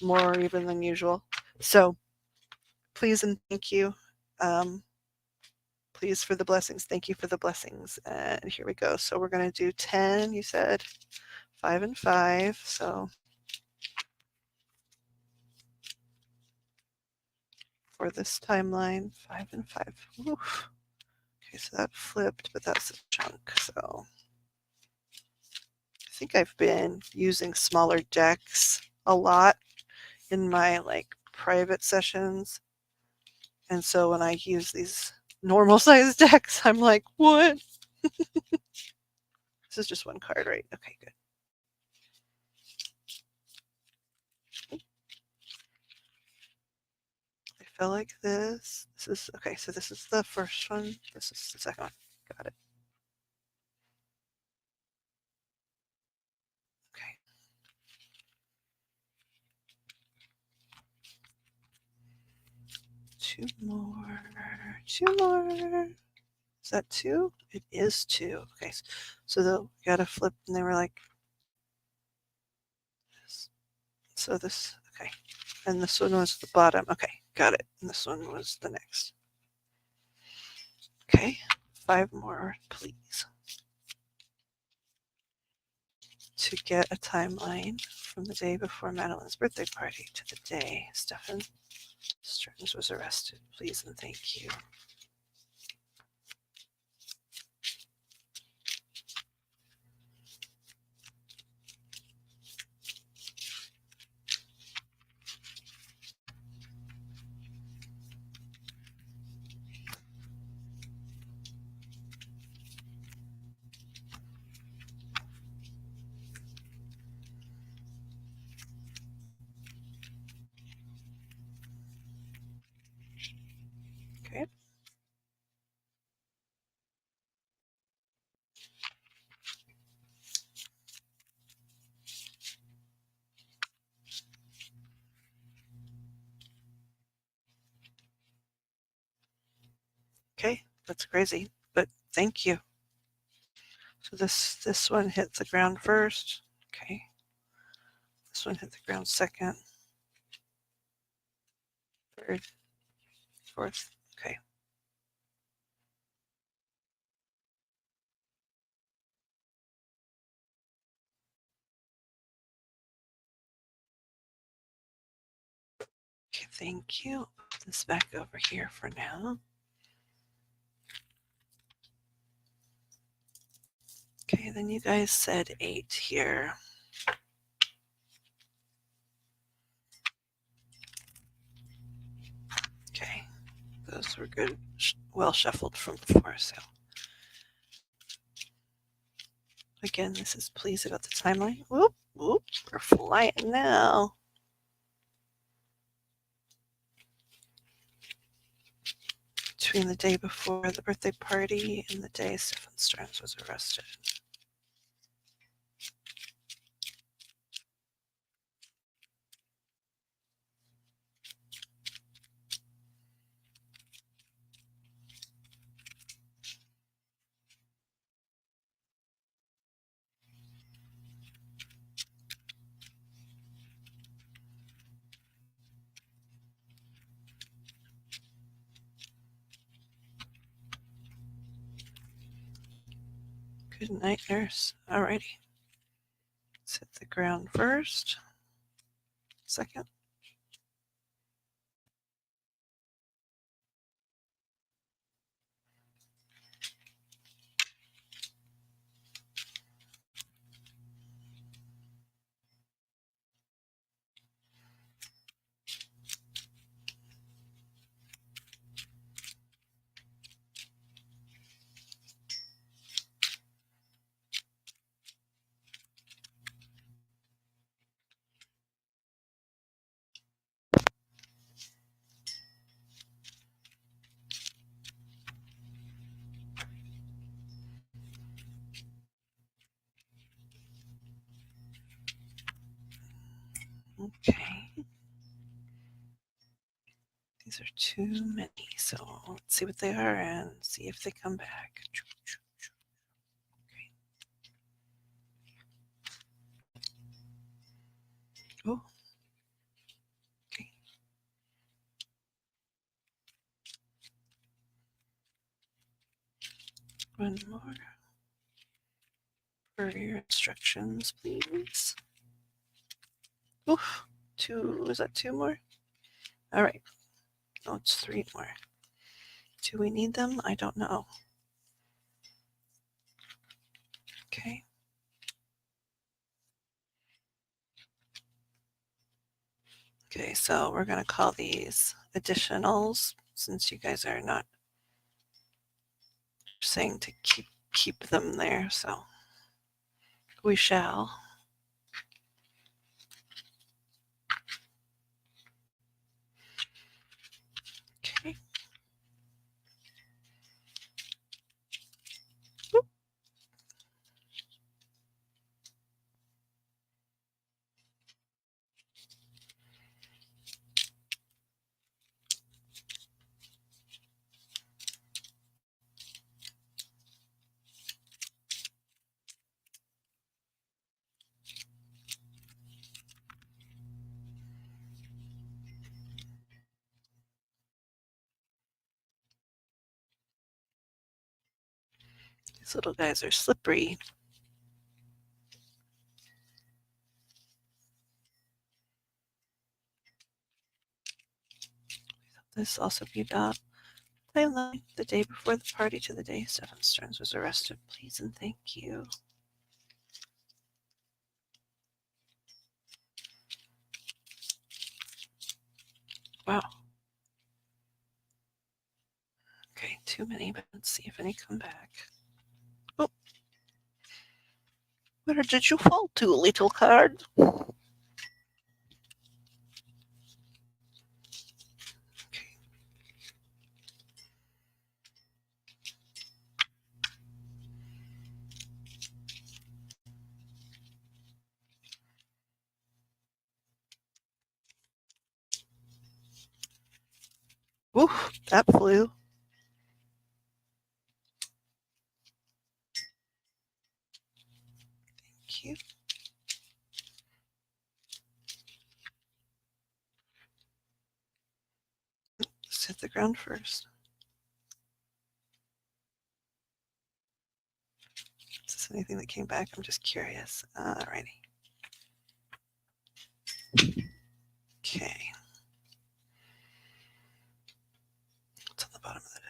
more even than usual. So please and thank you. Please for the blessings. Thank you for the blessings. And here we go. So we're going to do 10, you said 5 and 5. So for this timeline, 5 and 5. Oof. Okay, so that flipped, but that's a chunk. So I think I've been using smaller decks a lot in my like private sessions. And so when I use these normal sized decks, I'm like, what? This is just one card, right? Okay, good. I feel like this. This is okay. So this is the first one. This is the second one. Got it. Okay. Two more. Two more. Is that two? It is two. Okay. So they got to flip, and they were like this. So this. Okay. And this one was the bottom. Okay, got it. And this one was the next. Okay. 5 more, please. To get a timeline from the day before Madeline's birthday party to the day Stephen Stearns was arrested. Please and thank you. Okay. Okay, that's crazy, but thank you. So this one hit the ground first. Okay. This one hit the ground second, third, fourth. Okay. Okay, thank you. Put this back over here for now. Okay, then you guys said 8 here. Those were good, well shuffled from before. So again, this is please about the timeline. Whoop, whoop, we're flying now. Between the day before the birthday party and the day Stefan Stearns was arrested. Good night, nurse. Alrighty. Let's hit the ground first. Second. Okay. These are too many, so let's see what they are and see if they come back. Okay. Oh. Okay. One more. For your instructions, please. Oof. Two. Is that two more? All right. Oh, it's three more. Do we need them? I don't know. Okay. Okay, so we're going to call these additionals since you guys are not saying to keep them there, so we shall. Okay. Whoop. These little guys are slippery. This also be about timeline, the day before the party to the day Stefan Stearns was arrested. Please and thank you. Wow. Okay, too many, but let's see if any come back. Oh. Where did you fall to, little card? Okay. Oof, that flew. Thank you. Let's hit the ground first. Is this anything that came back? I'm just curious. Alrighty. Okay. What's on the bottom of the deck?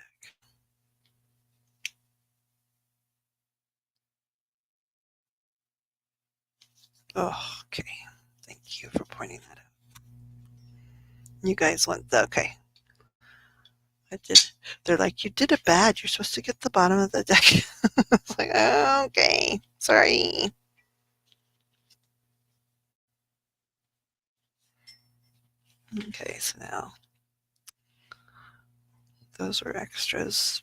Oh, okay. Thank you for pointing that out. You guys want the, okay. I did. They're like, you did it bad. You're supposed to get the bottom of the deck. It's like, oh, okay, sorry. Okay, so now those were extras.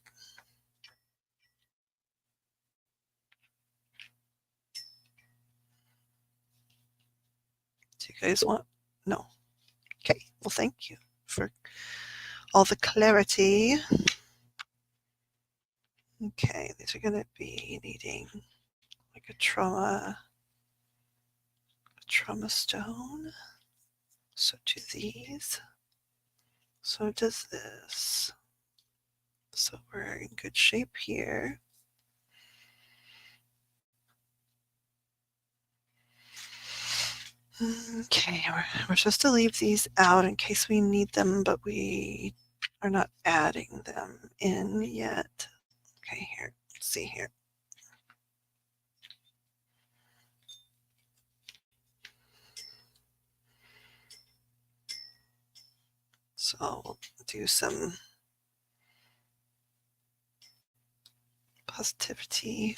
Do you guys want? No. Okay. Well, thank you for all the clarity. Okay, these are going to be needing like a trauma stone. So do these. So it does this. So we're in good shape here. Okay, we're supposed to leave these out in case we need them, but we are not adding them in yet. Okay, here, let's see here. So we'll do some positivity,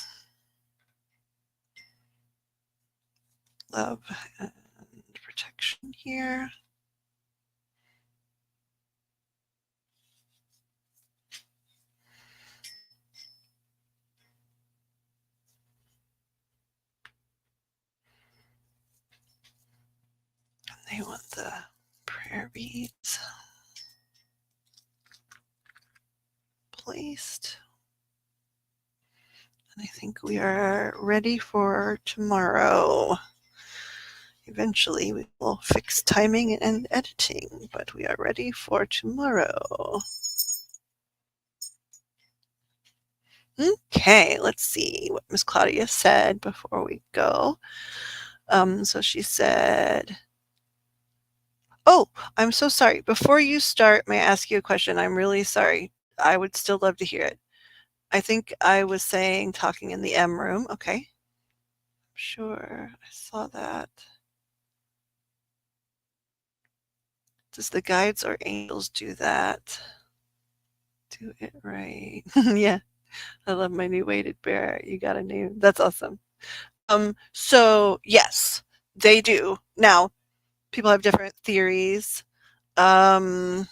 love, and protection here. And they want the prayer beads placed. And I think we are ready for tomorrow. Eventually, we will fix timing and editing, but we are ready for tomorrow. Okay, let's see what Miss Claudia said before we go. So she said, oh, I'm so sorry. Before you start, may I ask you a question? I'm really sorry. I would still love to hear it. I think I was saying talking in the M room. Okay. Sure, I saw that. Does the guides or angels do that? Do it right. Yeah, I love my new weighted bear. You got a name. That's awesome. So yes, they do. Now, people have different theories. Um,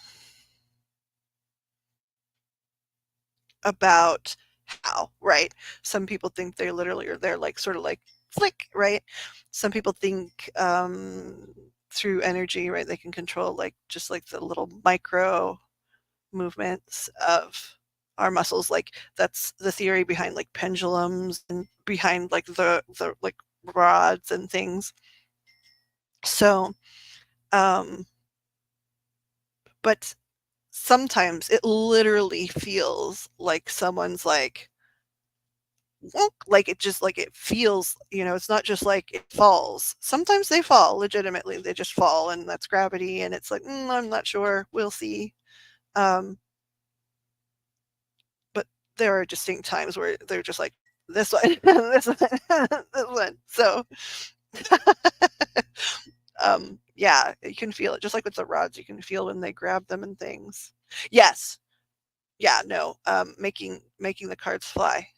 about how, right? Some people think they literally are there, like sort of like flick, right? Some people think through energy, right? They can control like just like the little micro movements of our muscles. Like that's the theory behind like pendulums and behind like the like rods and things. So, um, but sometimes it literally feels like someone's like it just like it feels, it's not just like it falls. Sometimes they fall legitimately, they just fall, and that's gravity, and it's like, I'm not sure, we'll see. um but there are distinct times where they're just like this one, this one, this one. So yeah, you can feel it just like with the rods. You can feel when they grab them and things. Yes. Yeah, no, making the cards fly.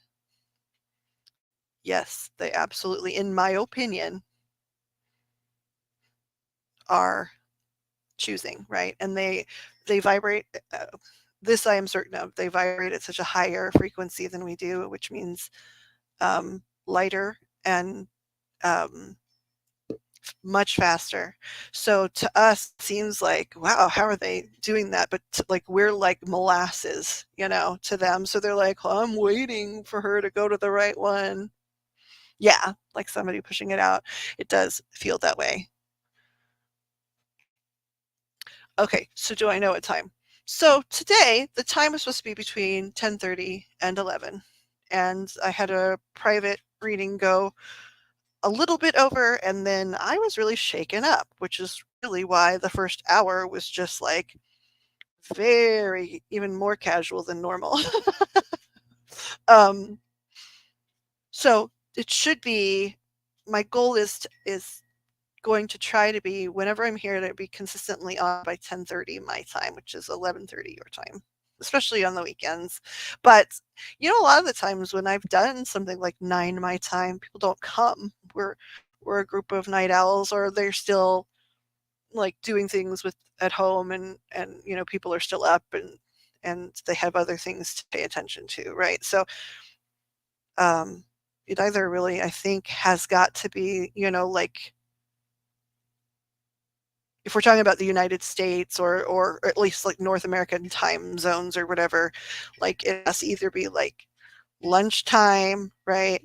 Yes, they absolutely, in my opinion, are choosing, right? And they vibrate. This I am certain of. They vibrate at such a higher frequency than we do, which means lighter and um, much faster. So to us, it seems like, wow, how are they doing that? But like we're like molasses, to them. So they're like, oh, I'm waiting for her to go to the right one. Yeah, like somebody pushing it out. It does feel that way. Okay, so do I know what time? So today, the time was supposed to be between 10:30 and 11, and I had a private reading go a little bit over, and then I was really shaken up, which is really why the first hour was just like very even more casual than normal. um, so it should be my goal is going to try to be whenever I'm here to be consistently on by 10:30 my time, which is 11:30 your time. especially on the weekends. But a lot of the times when I've done something like 9 my time, people don't come. We're a group of night owls, or they're still like doing things with at home, and people are still up, and they have other things to pay attention to, right? So um it either really, I think, has got to be, like, if we're talking about the United States, or at least like North American time zones or whatever, like it has to either be like lunchtime, right?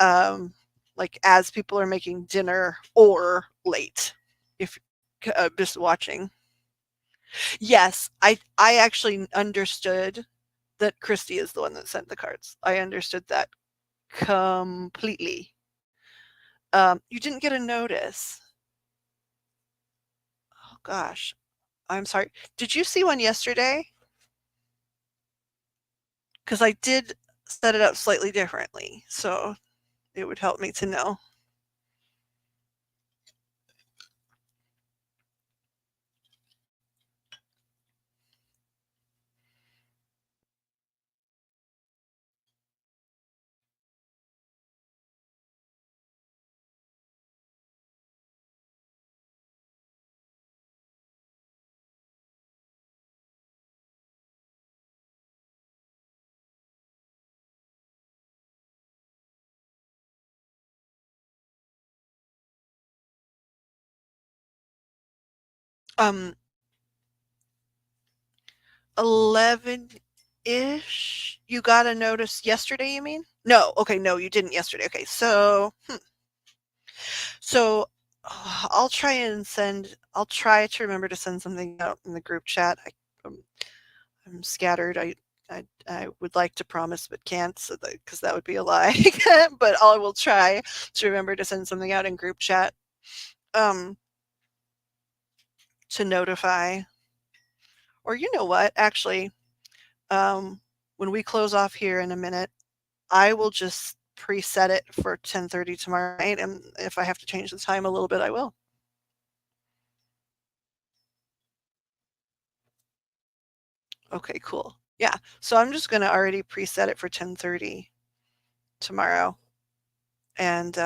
Um, like as people are making dinner, or late. If just watching. Yes, I actually understood that Christy is the one that sent the cards. I understood that completely. You didn't get a notice. Oh gosh, I'm sorry. Did you see one yesterday? Because I did set it up slightly differently, so it would help me to know. Um, 11-ish. You got a notice yesterday, you mean? No, okay, no, you didn't yesterday. Okay, so I'll try to remember to send something out in the group chat. I'm scattered. I would like to promise but can't, so that because that would be a lie. But I will try to remember to send something out in group chat, um, to notify. Or you know what? Actually, when we close off here in a minute, I will just preset it for 10:30 tomorrow night, and if I have to change the time a little bit, I will. Okay, cool. Yeah. So I'm just gonna already preset it for 10:30 tomorrow, and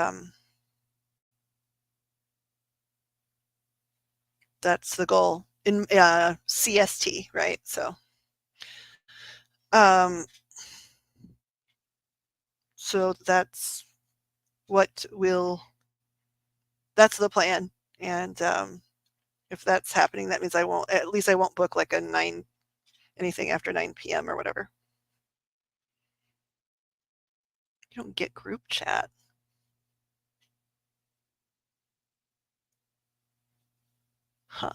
that's the goal in CST, right? Um, so what will that's the plan, and if that's happening, that means I won't book like a 9 anything after 9 p.m. or whatever. You don't get group chat. Huh.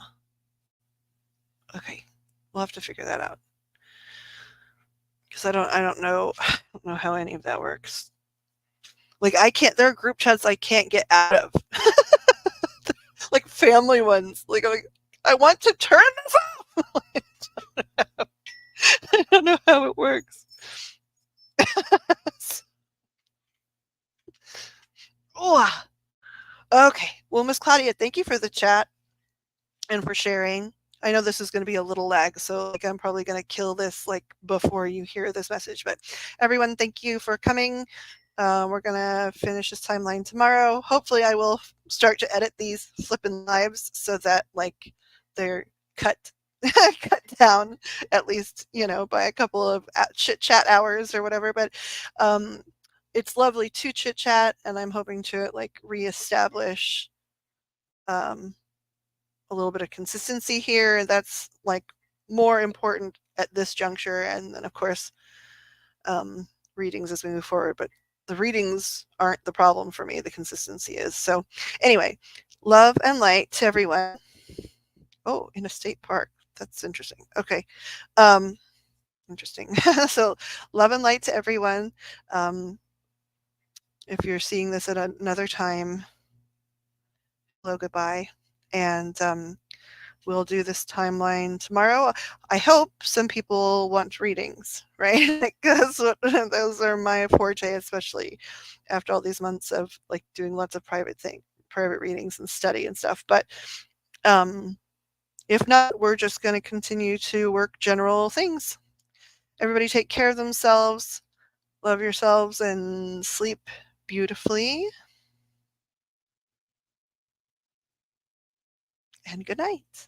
Okay. We'll have to figure that out. Because I don't know I don't know how any of that works. Like I can't there are group chats I can't get out of. Like family ones. Like I want to turn this off. I don't know how it works. Oh, okay. Well, Miss Claudia, thank you for the chat and for sharing. I know this is going to be a little lag, so like I'm probably going to kill this like before you hear this message. But everyone, thank you for coming. We're going to finish this timeline tomorrow. Hopefully, I will start to edit these flipping lives so that like they're cut cut down at least by a couple of chit chat hours or whatever. But um, it's lovely to chit chat, and I'm hoping to like reestablish um, a little bit of consistency here. That's like more important at this juncture, and then of course readings as we move forward. But the readings aren't the problem for me. The consistency is. So anyway, love and light to everyone. Oh, in a state park. That's interesting. Okay. Um, interesting. So love and light to everyone. Um, if you're seeing this at another time, hello, goodbye. And we'll do this timeline tomorrow. I hope some people want readings, right? Because those are my forte, especially after all these months of like doing lots of private readings and study and stuff. But um, if not, we're just going to continue to work general things. Everybody take care of themselves, love yourselves, and sleep beautifully. And good night.